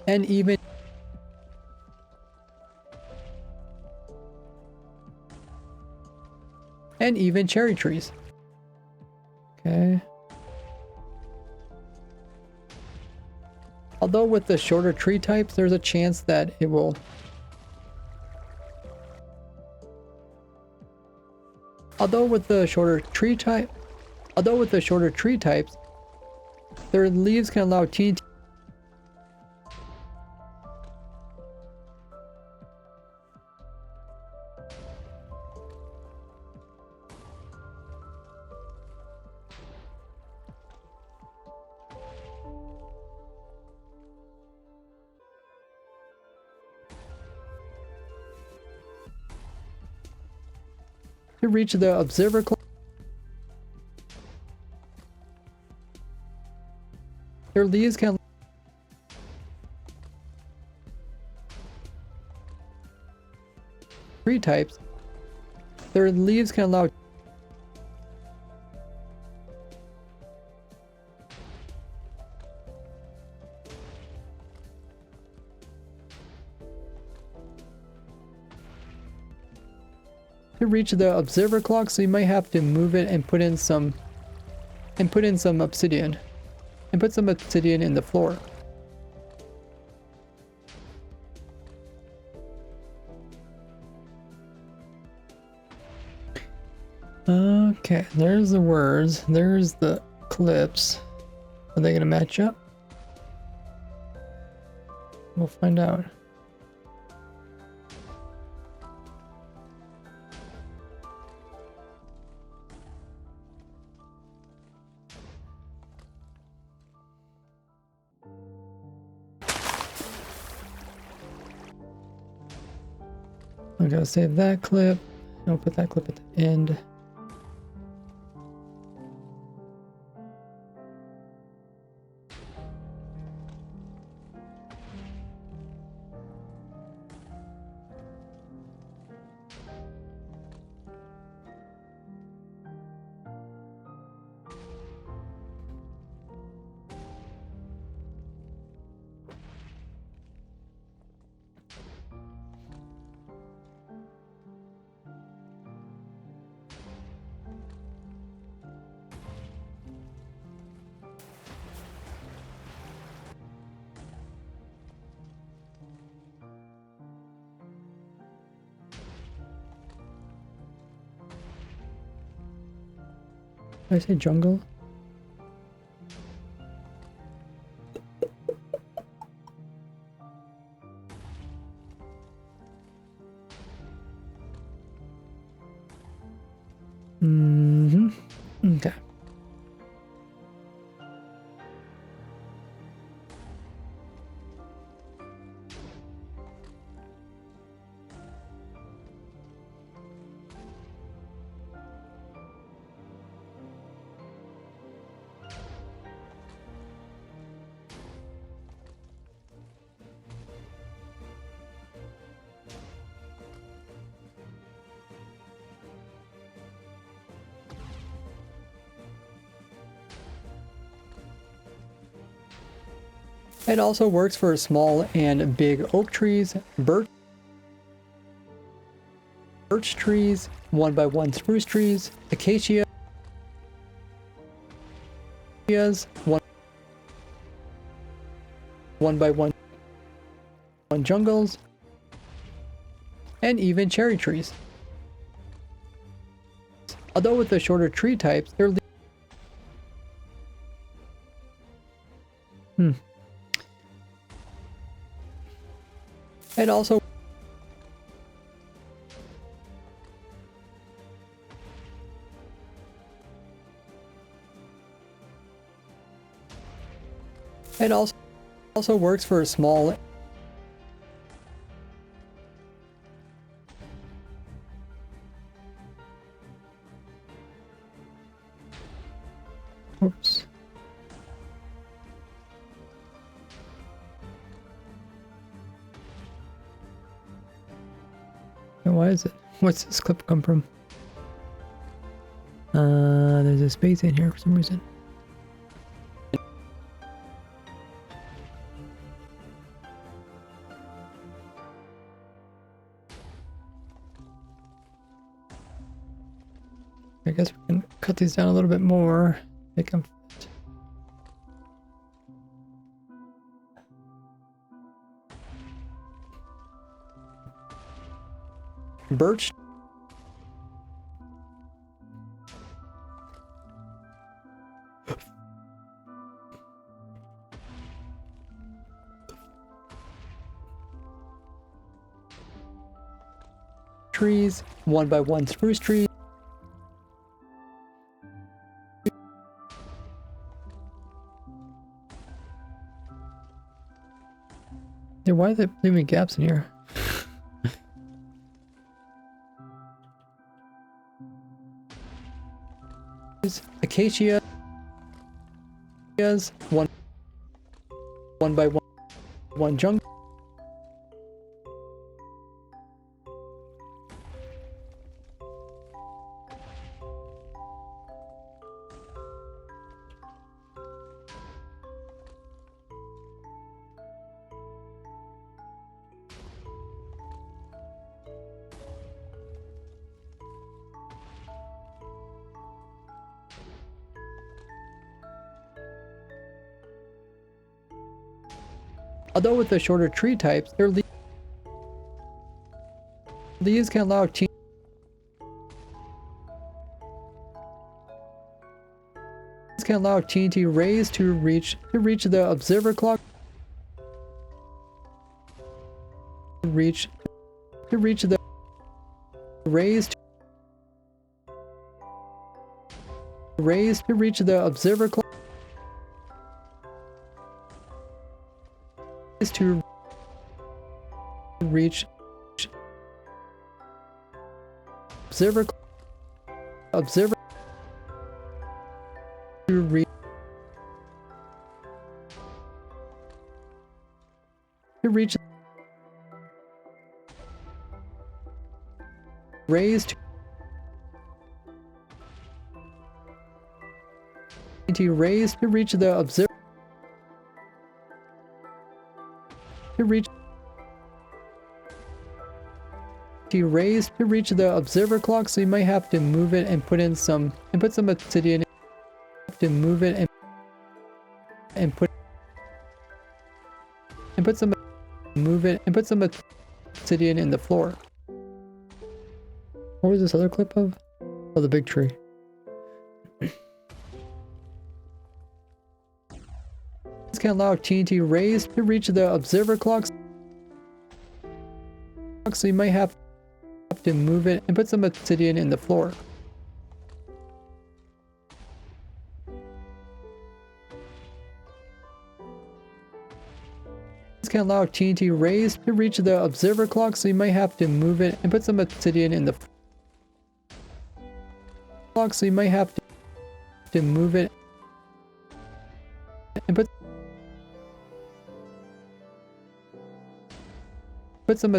and even cherry trees. Okay. Although with the shorter tree types, there's a chance that it will. Although with the shorter tree types, their leaves can allow TNT. To reach the observer clock. Their leaves can tree types. Their leaves can allow to reach the observer clock, so you might have to move it and put in some obsidian. And put some obsidian in the floor. Okay, there's the words. There's the clips. Are they gonna match up? We'll find out. I'm gonna save that clip. I'll put that clip at the end. Did I say jungle? Mm-hmm. Okay. It also works for small and big oak trees, birch trees, 1x1 spruce trees, acacias, 1x1 jungles, and even cherry trees. Although with the shorter tree types, they're It also works for small oops. Why is it? What's this clip come from? There's a space in here for some reason. I guess we can cut these down a little bit more. Make them fit. Birch trees, 1x1 spruce trees, yeah, why is it leaving gaps in here? Acacia, 1x1 jungle. Although with the shorter tree types, their leaves can allow TNT rays to reach the observer clock. To reach the rays to reach the observer clock. To reach observer to reach rays to reach the observer rays to reach the observer clock, so you might have to move it and put some obsidian. To move it and put some obsidian in the floor. What was this other clip of? Oh, the big tree. can allow TNT rays to reach the observer clocks, so you might have to move it and put some obsidian in the floor. This can allow TNT rays to reach the observer clock, so you might have to move it and put some obsidian in the clock, so you might have to move it and put some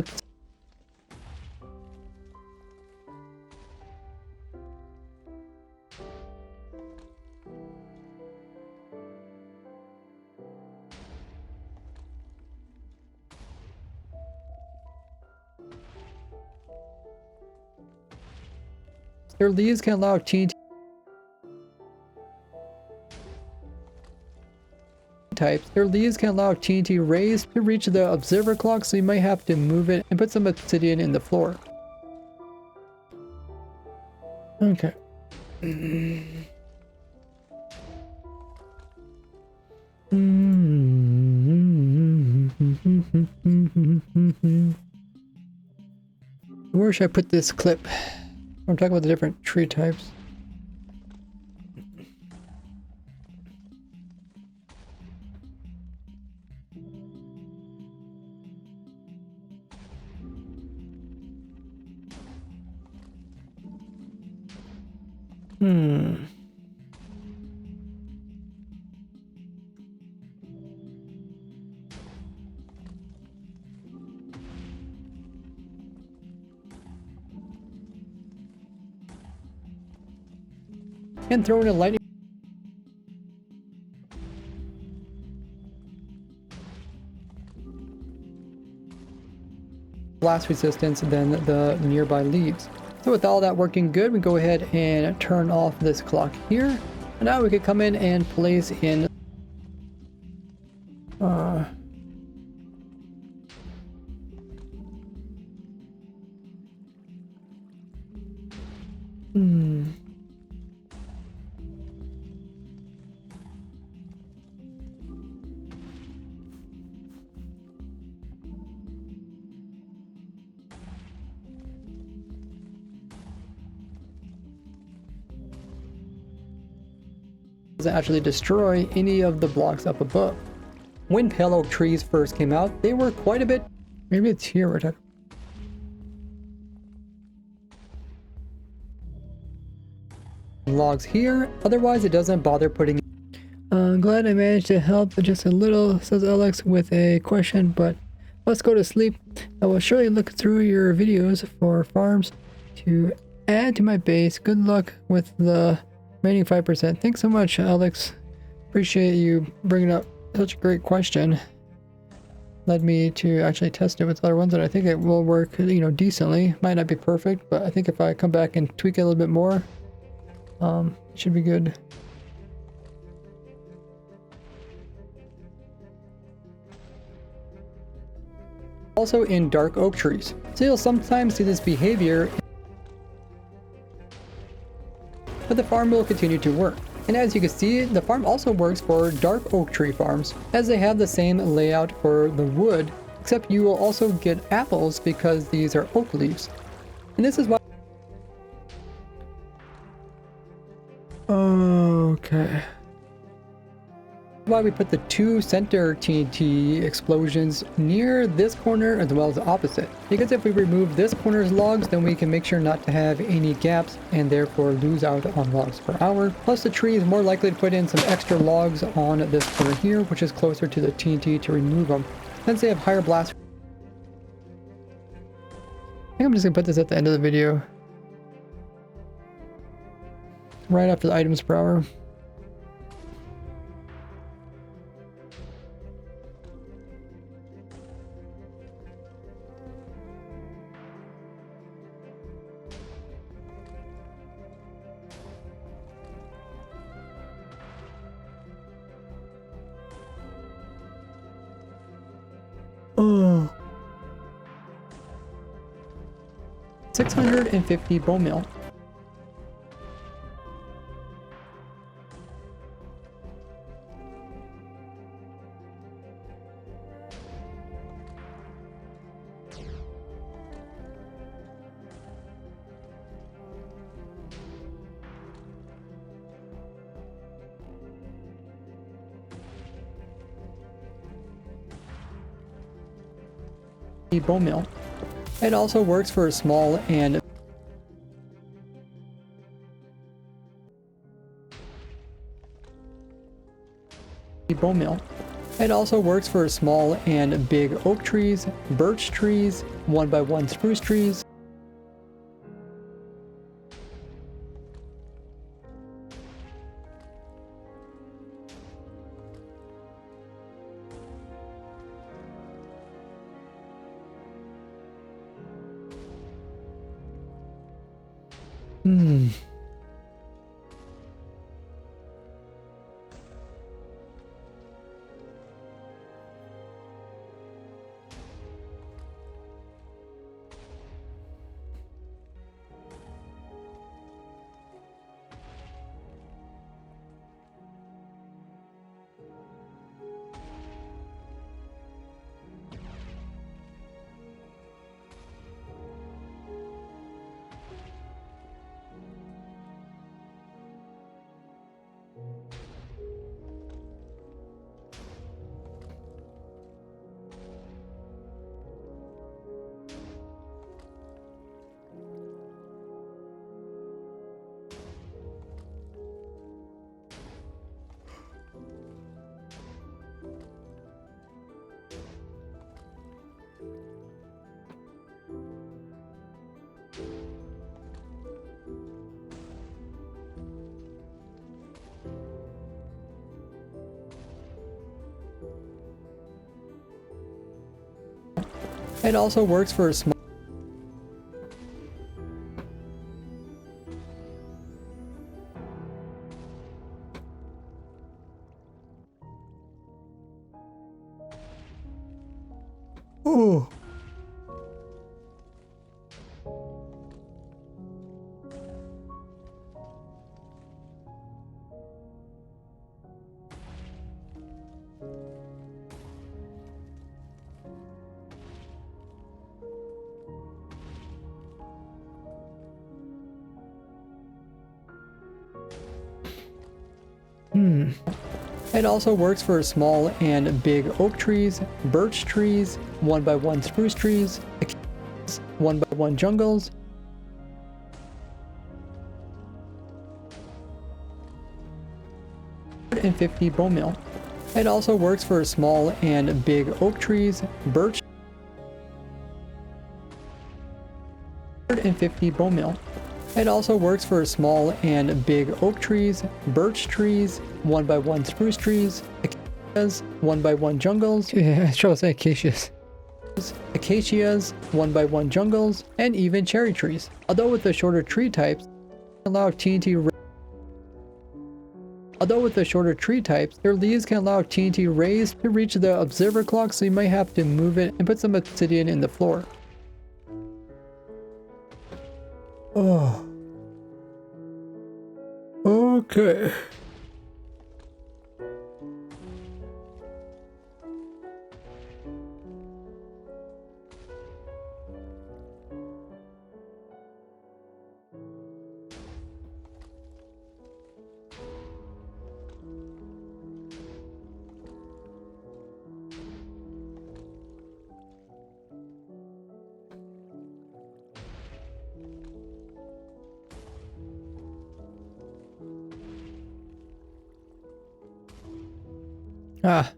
their leaves can allow TNT types. Their leaves can allow TNT rays to reach the observer clock, so you might have to move it and put some obsidian in the floor. Okay. Where should I put this clip? I'm talking about the different tree types. And throw in a lightning blast resistance than the nearby leaves. So with all that working good, we go ahead and turn off this clock here. And now we could come in and place in doesn't actually destroy any of the blocks up above. When pale oak trees first came out, they were quite a bit. Maybe it's here we're talking. Logs here, otherwise it doesn't bother putting. I'm glad I managed to help just a little, says Alex with a question, but let's go to sleep. I will surely look through your videos for farms to add to my base. Good luck with the remaining 5%. Thanks so much, Alex. Appreciate you bringing up such a great question. Led me to actually test it with other ones, and I think it will work, you know, decently. Might not be perfect, but I think if I come back and tweak it a little bit more, it should be good. Also in dark oak trees. So you'll sometimes see this behavior, but the farm will continue to work. And as you can see, the farm also works for dark oak tree farms, as they have the same layout for the wood, except you will also get apples because these are oak leaves. And this is why. Okay. Why we put the two center TNT explosions near this corner as well as the opposite. Because if we remove this corner's logs, then we can make sure not to have any gaps and therefore lose out on logs per hour. Plus the tree is more likely to put in some extra logs on this corner here, which is closer to the TNT to remove them, since they have higher blast. I think I'm just gonna put this at the end of the video. Right after the items per hour. Oh. 650 bone meal. bone meal. It also works for small and bone meal. It also works for small and big oak trees, birch trees, 1x1 spruce trees. It also works for small. Ooh. It also works for small and big oak trees, birch trees, 1x1 spruce trees, 1x1 jungles, and 50 bone meal. It also works for small and big oak trees, birch, and 50 bone meal. It also works for small and big oak trees, birch trees, 1x1 spruce trees, acacias, 1x1 jungles. Yeah, I should say acacias. Acacias, 1x1 jungles, and even cherry trees. Although with the shorter tree types, allow TNT. Although with the shorter tree types, their leaves can allow TNT rays to reach the observer clock, so you might have to move it and put some obsidian in the floor. Oh. Okay. Ah.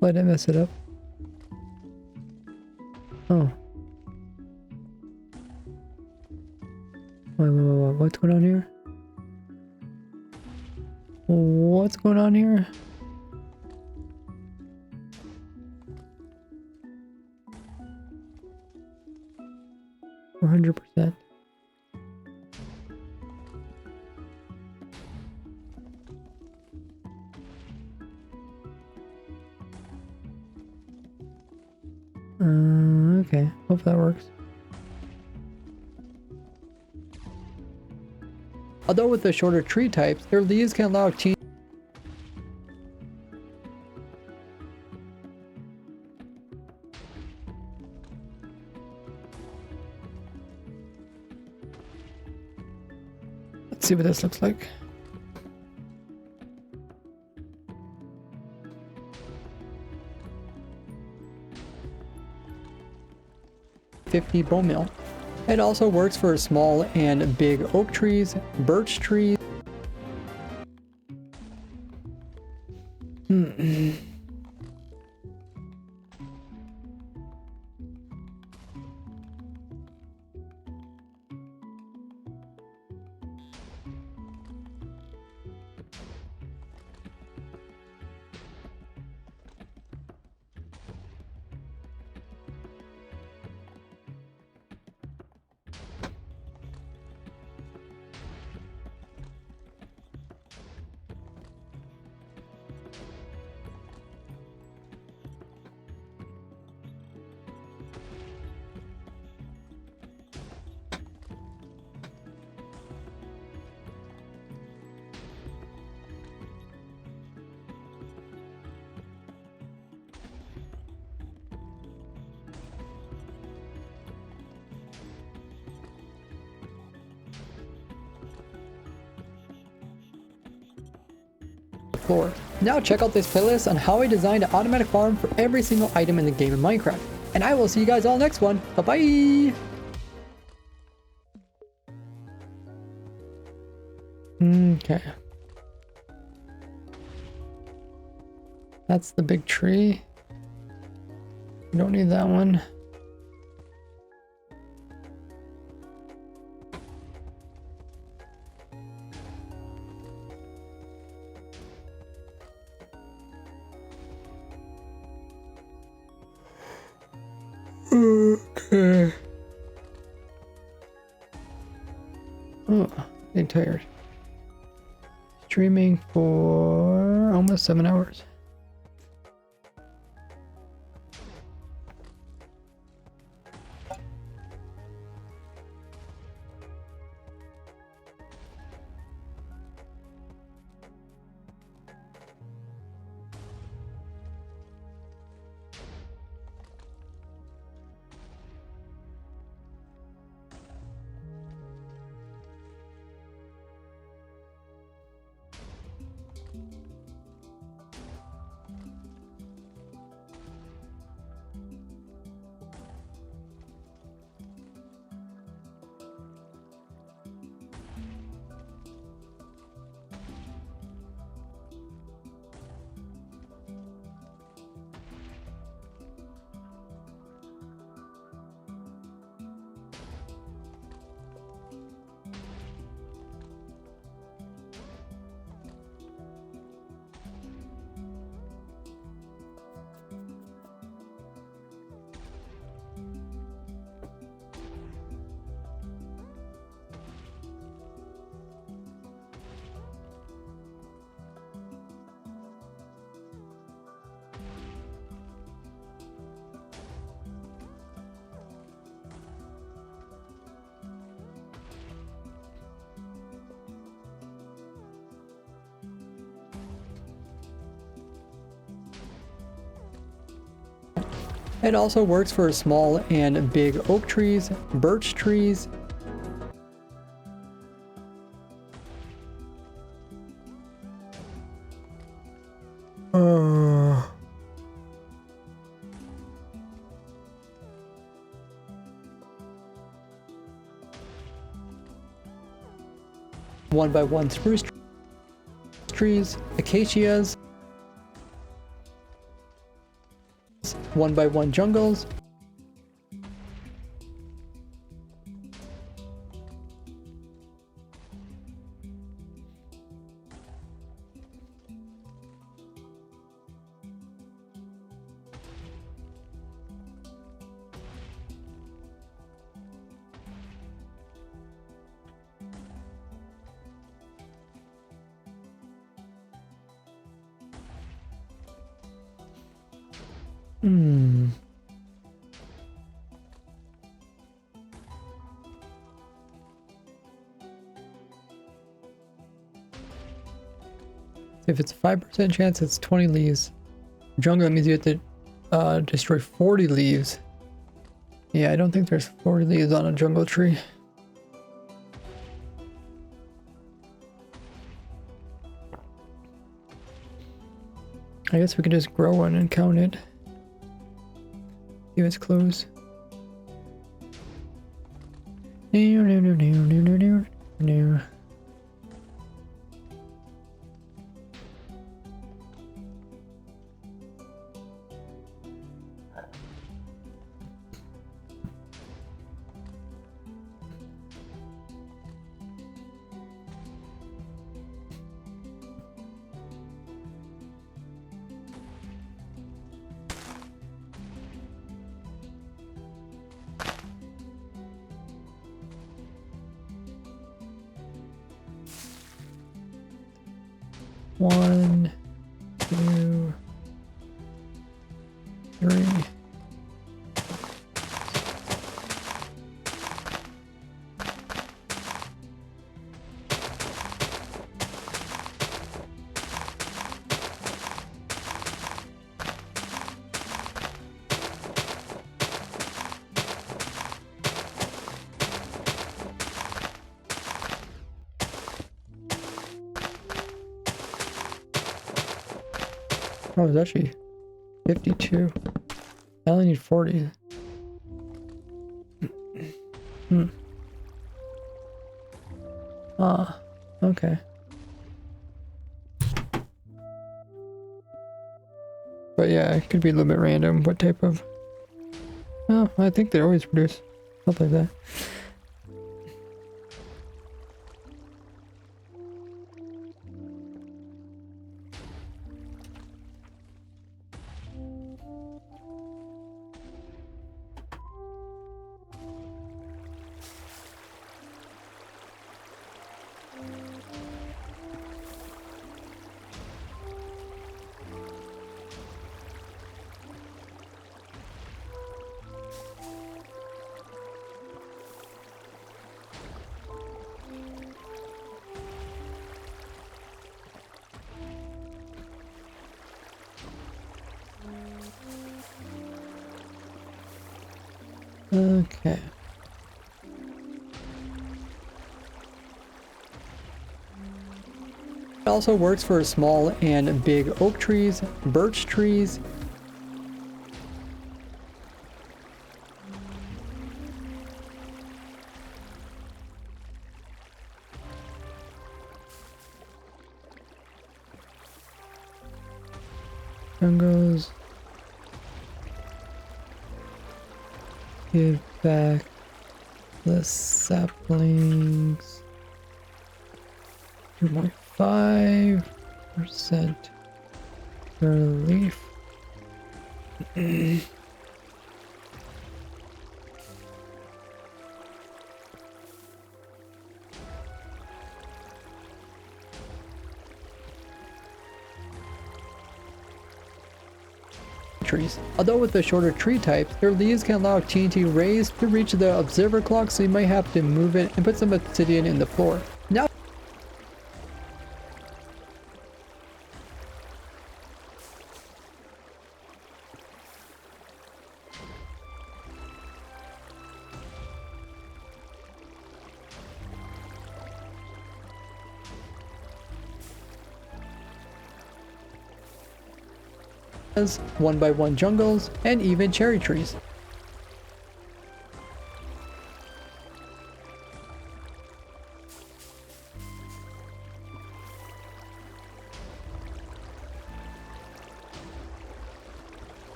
Why did I mess it up? Oh. Wait, what's going on here? What's going on here? %. Okay. Hope that works. Although with the shorter tree types, their leaves can allow see what this looks like. $50 bone meal. It also works for small and big oak trees, birch trees. Floor. Now check out this playlist on how I designed an automatic farm for every single item in the game of Minecraft. And I will see you guys all next one. Bye-bye! Okay. That's the big tree. We don't need that one. Okay. Oh, getting tired. Streaming for almost 7 hours. It also works for small and big oak trees, birch trees. One by one spruce trees, acacias, 1 by 1 jungles, If it's a 5% chance, it's 20 leaves. Jungle, that means you have to destroy 40 leaves. Yeah, I don't think there's 40 leaves on a jungle tree. I guess we could just grow one and count it. See if it's close. No. One, two, three. Oh, it's actually 52. I only need 40. Ah, okay. But yeah, it could be a little bit random what type of... Oh, I think they always produce stuff like that. Okay. It also works for small and big oak trees, birch trees, jungles. Give back the saplings. 2.5% relief. Trees. Although with the shorter tree types, their leaves can allow TNT rays to reach the observer clock, so you might have to move it and put some obsidian in the floor. Now one by one jungles and even cherry trees.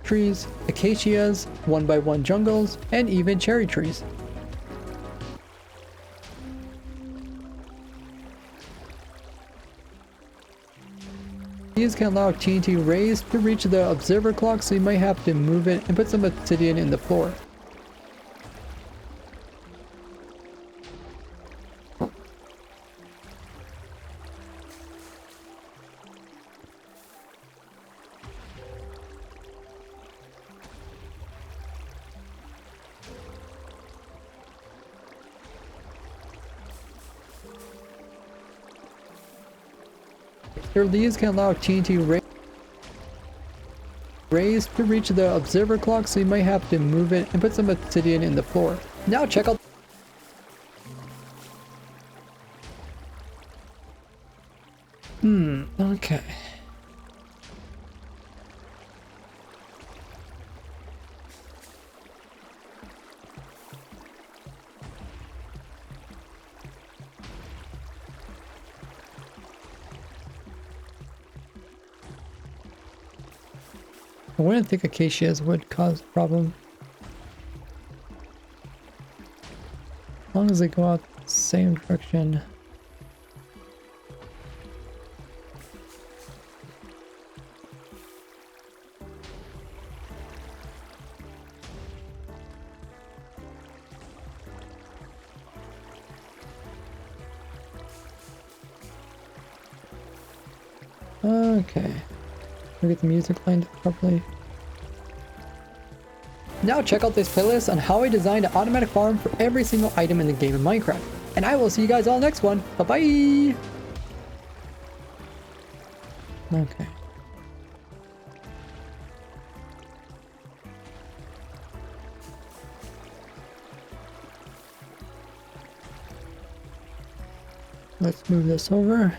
Trees, acacias, one by one jungles, and even cherry trees. These can allow TNT rays to reach the observer clock, so you might have to move it and put some obsidian in the floor. Their leaves can allow TNT rays to reach the observer clock, so you might have to move it and put some obsidian in the floor. Now check out. Okay. I wouldn't think acacias would cause a problem. As long as they go out the same direction. Okay. We'll get the music lined up properly. Now check out this playlist on how I designed an automatic farm for every single item in the game of Minecraft. And I will see you guys all next one. Bye-bye! Okay. Let's move this over.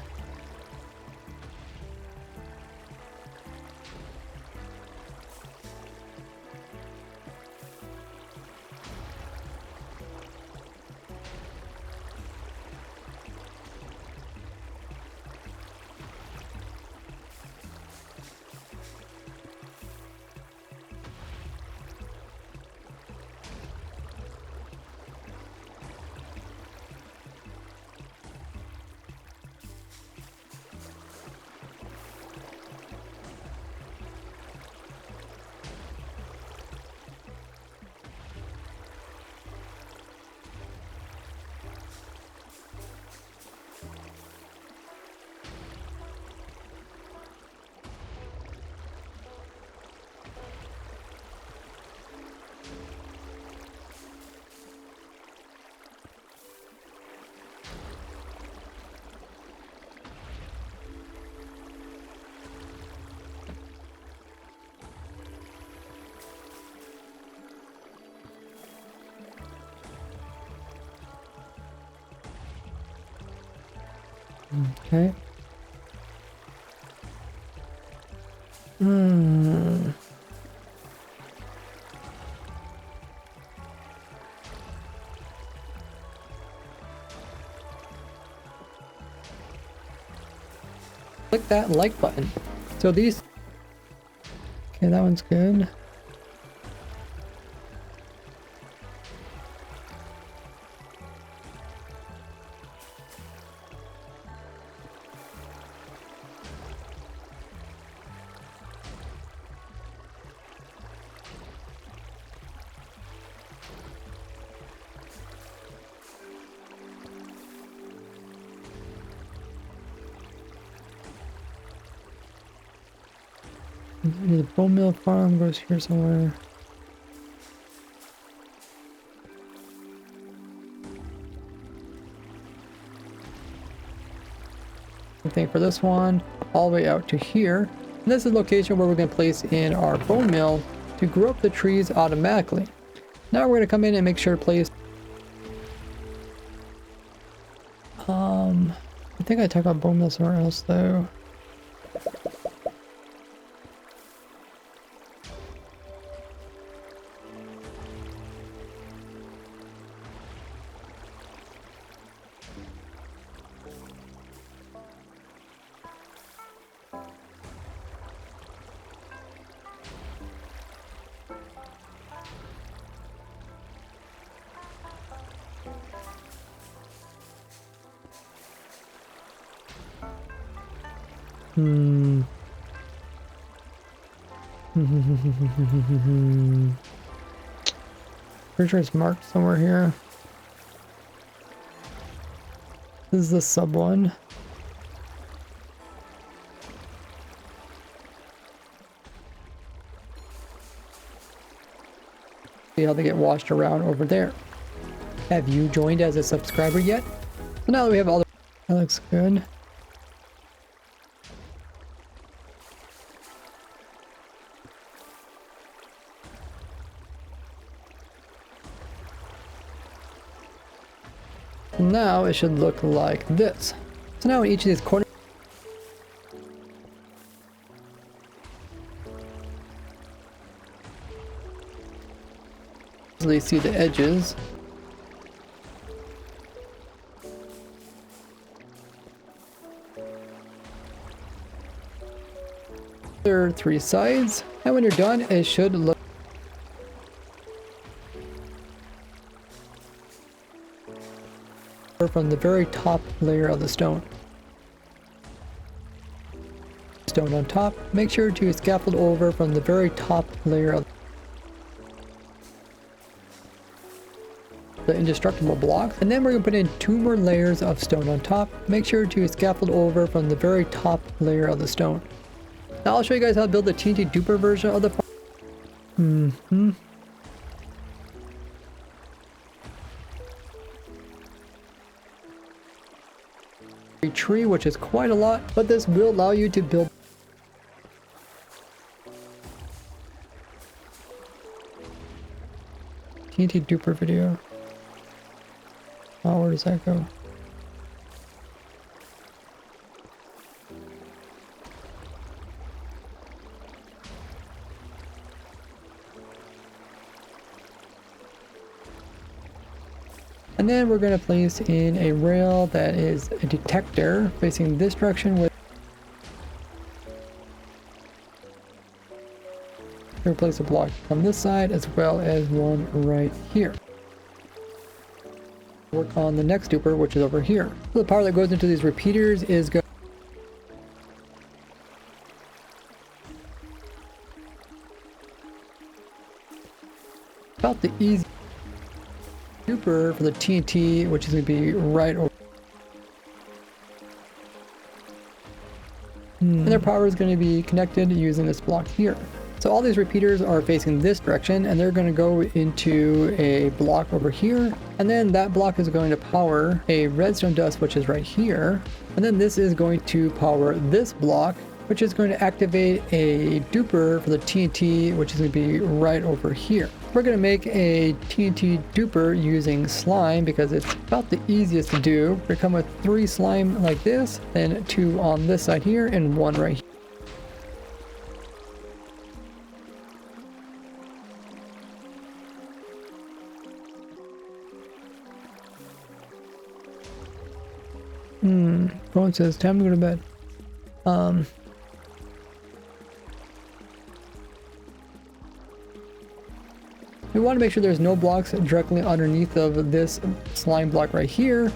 Okay. Click that like button. So these... Okay, that one's good. The bone meal farm goes here somewhere. Same thing for this one, all the way out to here. And this is the location where we're going to place in our bone mill to grow up the trees automatically. Now we're going to come in and make sure to place... I think I talked about bone mill somewhere else though. Pretty sure it's marked somewhere here. This is the sub one. See how they get washed around over there. Have you joined as a subscriber yet? So now that we have all the... That looks good. Now it should look like this. So now in each of these corners, you see the edges. There are 3 sides, and when you're done, it should look from the very top layer of the stone. Stone on top. Make sure to scaffold over from the very top layer of the indestructible blocks, and then we're going to put in 2 more layers of stone on top. Make sure to scaffold over from the very top layer of the stone. Now I'll show you guys how to build the TNT Duper version of the farm. A tree, which is quite a lot, but this will allow you to build TNT Duper video. Oh, where does that go? And then we're going to place in a rail that is a detector facing this direction with we'll place a block on this side as well as one right here. Work on the next duper, which is over here. So the power that goes into these repeaters is going about the easy duper for the TNT, which is going to be right over. And their power is going to be connected using this block here. So all these repeaters are facing this direction, and they're going to go into a block over here, and then that block is going to power a redstone dust, which is right here, and then this is going to power this block, which is going to activate a duper for the TNT, which is going to be right over here. We're going to make a TNT duper using slime because it's about the easiest to do. We're going to come with 3 slime like this, then 2 on this side here, and 1 right here. Phone says time to go to bed. We want to make sure there's no blocks directly underneath of this slime block right here.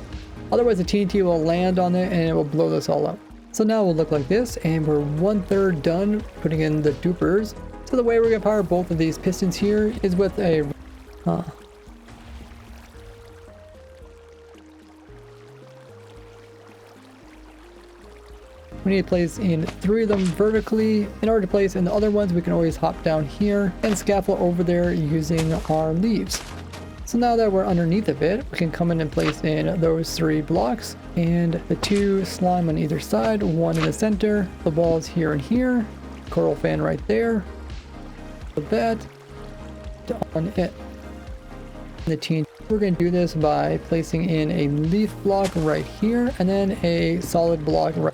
Otherwise the TNT will land on it and it will blow this all up. So now it will look like this, and we're 1/3 done putting in the dupers. So the way we're going to power both of these pistons here is with a we need to place in 3 of them vertically. In order to place in the other ones, we can always hop down here and scaffold over there using our leaves. So now that we're underneath of it, we can come in and place in those 3 blocks and the 2 slime on either side, 1 in the center, the balls here and here, coral fan right there, with that on it. The TNT. We're going to do this by placing in a leaf block right here and then a solid block right.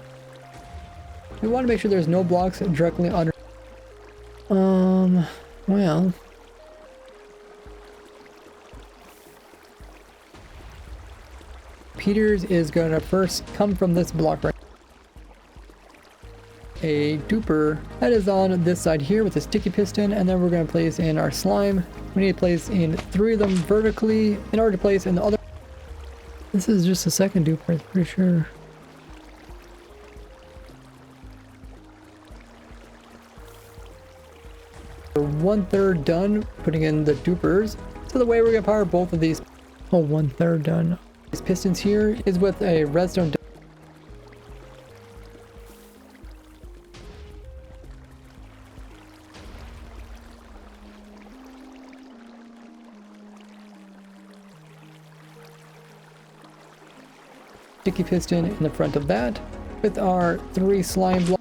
We want to make sure there's no blocks directly under. Well. Peters is going to first come from this block right. A duper that is on this side here with a sticky piston, and then we're going to place in our slime. We need to place in 3 of them vertically in order to place in the other. This is just a second duper, I'm pretty sure. We're 1/3 done putting in the dupers. So the way we're going to power both of these 1/3 done. These pistons here is with a redstone sticky piston in the front of that with our 3 slime blocks.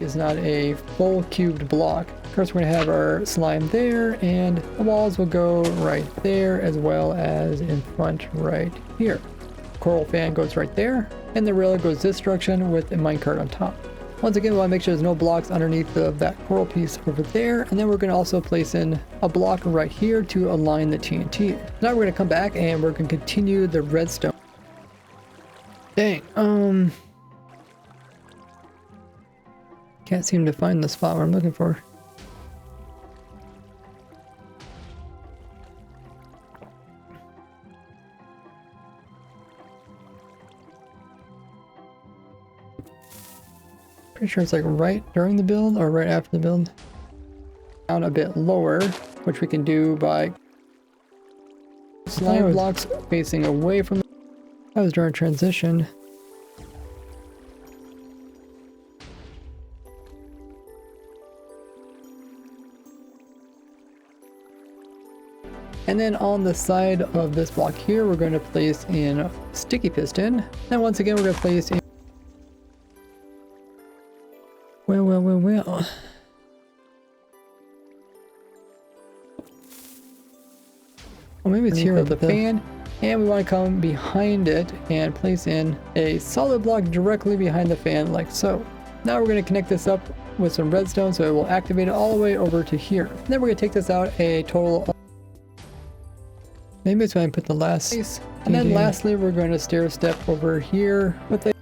is not a full cubed block. First, we're going to have our slime there, and the walls will go right there, as well as in front right here. Coral fan goes right there, and the rail goes this direction with a minecart on top. Once again, we want to make sure there's no blocks underneath of that coral piece over there, and then we're going to also place in a block right here to align the TNT. Now we're going to come back and we're going to continue the redstone. Dang, can't seem to find the spot where I'm looking for. Pretty sure it's like right during the build or right after the build. Down a bit lower, which we can do by slime blocks facing away from. That was during transition. And then on the side of this block here, we're going to place in a sticky piston. And once again, we're going to place in. Well. Well, maybe it's here with the fan. And we want to come behind it and place in a solid block directly behind the fan, like so. Now we're going to connect this up with some redstone, so it will activate it all the way over to here. And then we're going to take this out a total of. Maybe it's when I put the last piece. And then lastly, we're going to stair step over here with the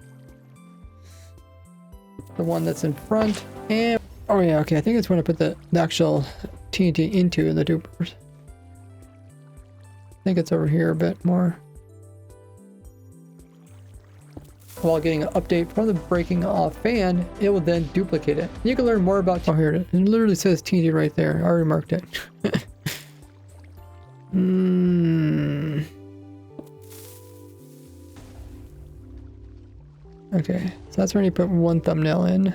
one that's in front. And oh yeah, okay, I think it's when I put the actual TNT into the dupers. I think it's over here a bit more. While getting an update from the breaking off fan, it will then duplicate it. You can learn more about. Oh, here it is. It literally says TNT right there. I already marked it. Okay, so that's when you put one thumbnail in.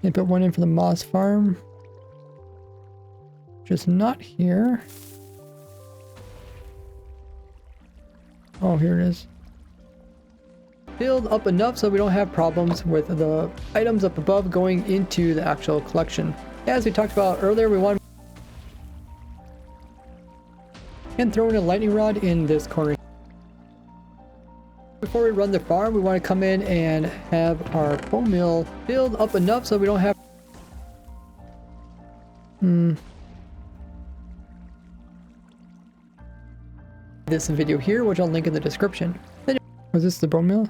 You put one in for the moss farm. Just not here. Oh, here it is. Build up enough so we don't have problems with the items up above going into the actual collection. As we talked about earlier, we want and throw in a lightning rod in this corner. Before we run the farm, we want to come in and have our bone mill build up enough so we don't have this video here, which I'll link in the description. Was this the bone mill?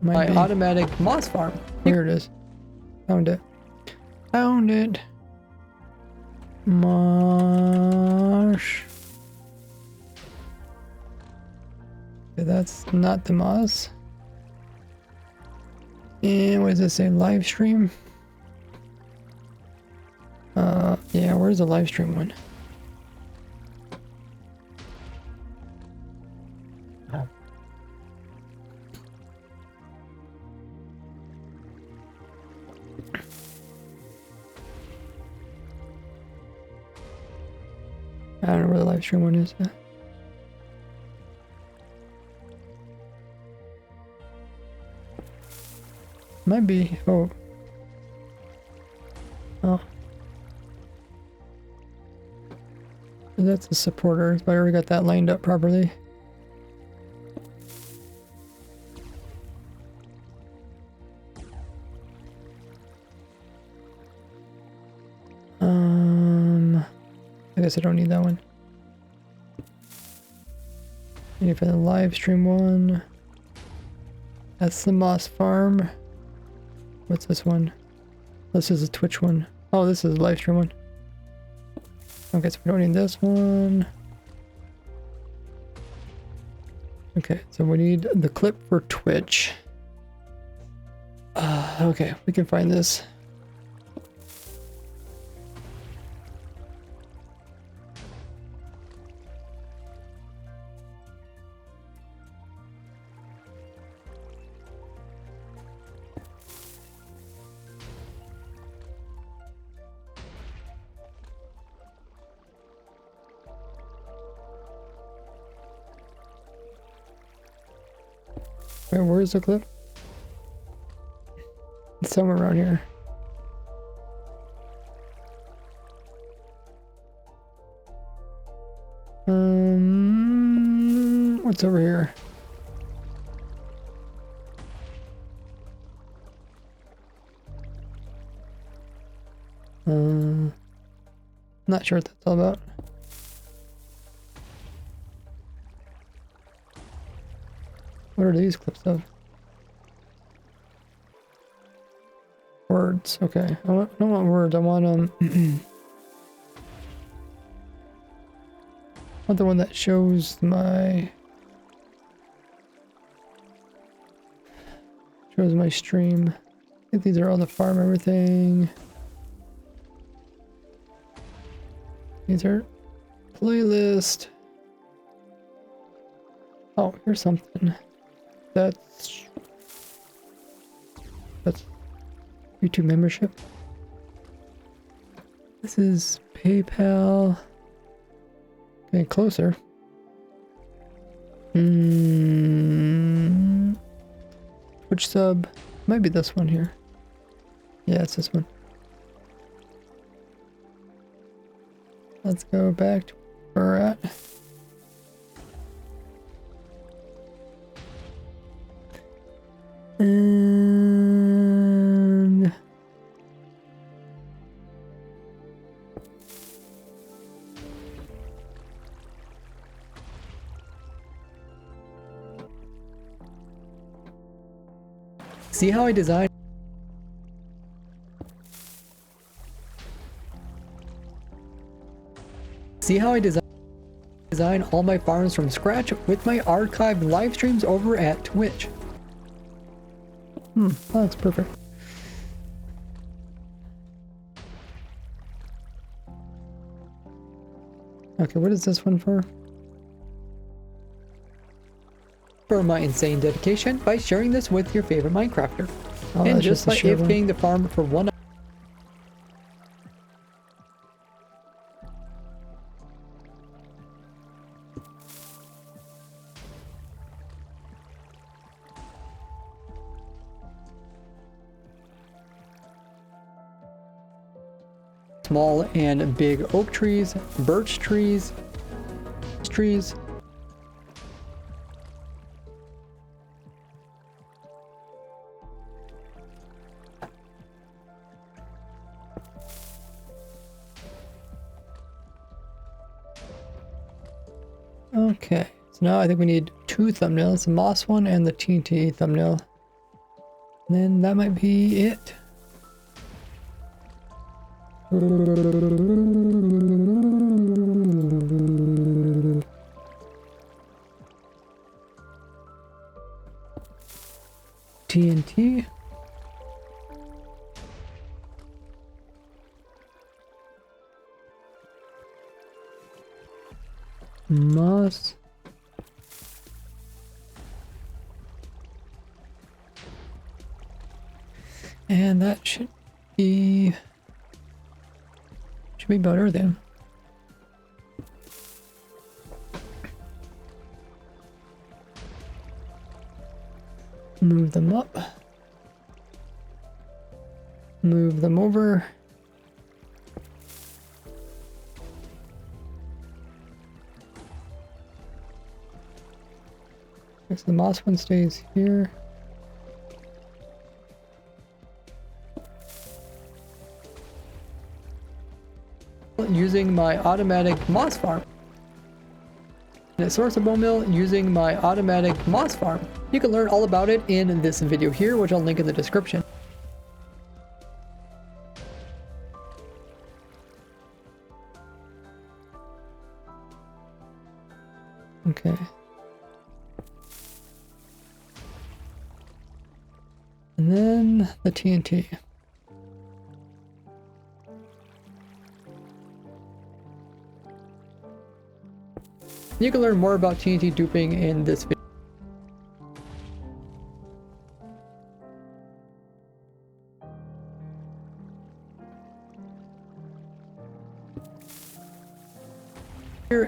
My automatic moss farm. Here it is. Found it. Found it. Mosh. Okay, that's not the moss. And what does it say? Live stream? Yeah, where's the live stream one? Oh. I don't know where the live stream one is. Might be. Oh. That's the supporters, but I already got that lined up properly. I guess I don't need that one. I need for the live stream one. That's the moss farm. What's this one? This is a Twitch one. Oh, this is a live stream one. Okay, so we don't need this one. Okay, so we need the clip for Twitch. Okay, we can find this. Wait, where's the clip? It's somewhere around here. What's over here? Not sure what that's all about. What are these clips of? Words. Okay. I don't want words. I want I want the one that shows my stream. I think these are all the farm everything. These are playlist. Oh, here's something. That's YouTube membership. This is PayPal. Getting closer. Twitch sub. Might be this one here. Yeah, it's this one. Let's go back to where we're at. And see how I designed. See how I design all my farms from scratch with my archived live streams over at Twitch. That looks perfect. Okay, what is this one for? For my insane dedication by sharing this with your favorite Minecrafter. Oh, and just like if paying the farm for one small and big oak trees, birch trees. Okay, so now I think we need two thumbnails, the moss one and the TNT thumbnail. And then that might be it. TNT. Moss. And that should be about everything. Move them up. Move them over. So the moss one stays here. Using my automatic moss farm. And a source of bone mill using my automatic moss farm. You can learn all about it in this video here, which I'll link in the description. Okay. And then the TNT. You can learn more about TNT duping in this video.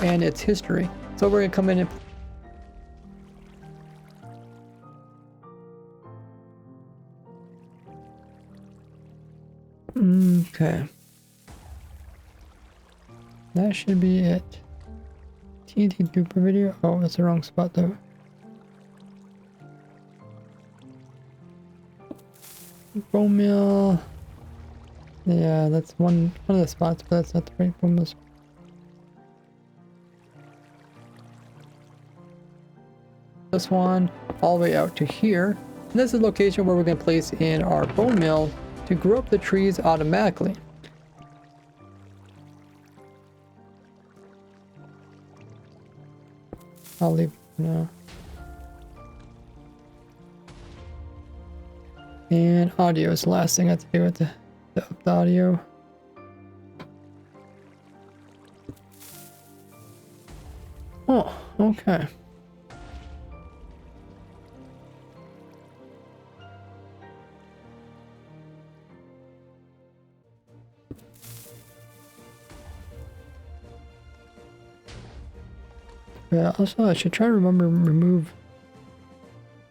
And its history. So we're gonna come in and That should be it. TNT Duper video. Oh, that's the wrong spot though. Bone meal. Yeah, that's one of the spots, but that's not the right bone meal spot. This one all the way out to here. And this is the location where we're going to place in our bone meal to grow up the trees automatically. I'll leave it now. And audio is the last thing I have to do with the audio. Oh, okay. Yeah, also I should try to remove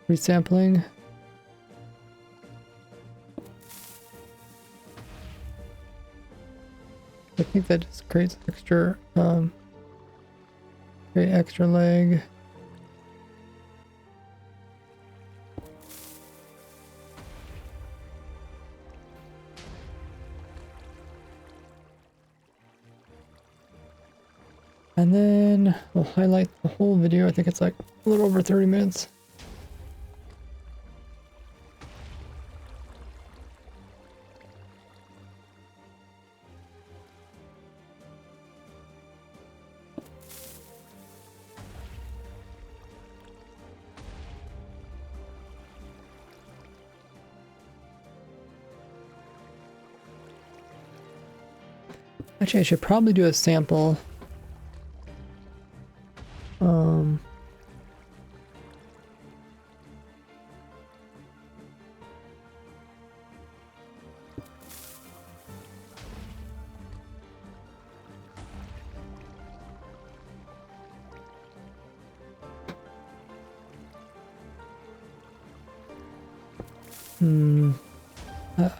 resampling. I think that just creates extra, create extra lag. And then we'll highlight the whole video. I think it's like a little over 30 minutes. Actually, I should probably do a sample.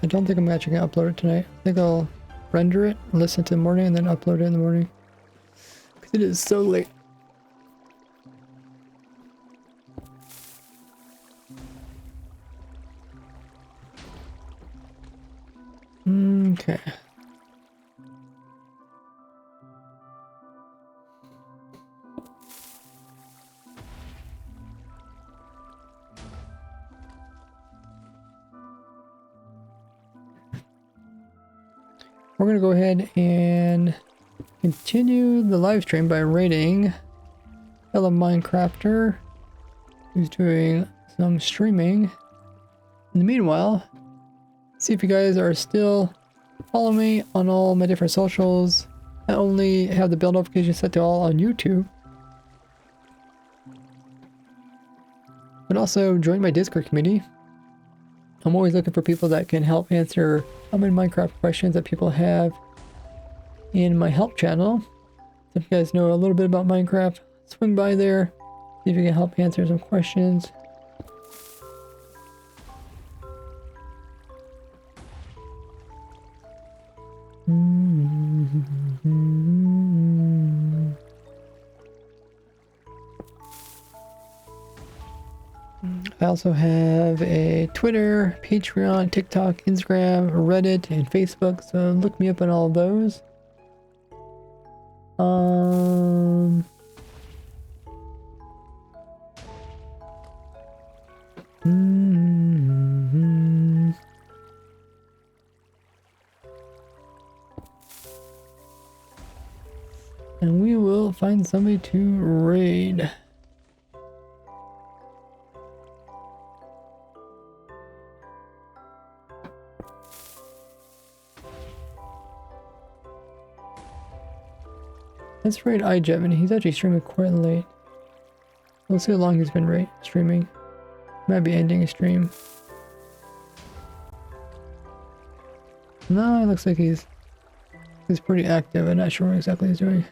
I don't think I'm actually gonna upload it tonight. I think I'll render it, listen to it in the morning, and then upload it in the morning. Because it is so late. Okay. We're going to go ahead and continue the live stream by rating fellow Minecrafter who's doing some streaming. In the meanwhile, see if you guys are still following me on all my different socials. I only have the bell notification set to all on YouTube, but also join my Discord community. I'm always looking for people that can help answer common Minecraft questions that people have in my help channel. So if you guys know a little bit about Minecraft, swing by there, see if you can help answer some questions. I also have a Twitter, Patreon, TikTok, Instagram, Reddit, and Facebook, so look me up on all of those. And we will find somebody to raid. Let's raid iJev, and he's actually streaming quite late. Let's see how long he's been streaming. Might be ending his stream. No, it looks like he's pretty active. I'm not sure what exactly he's doing.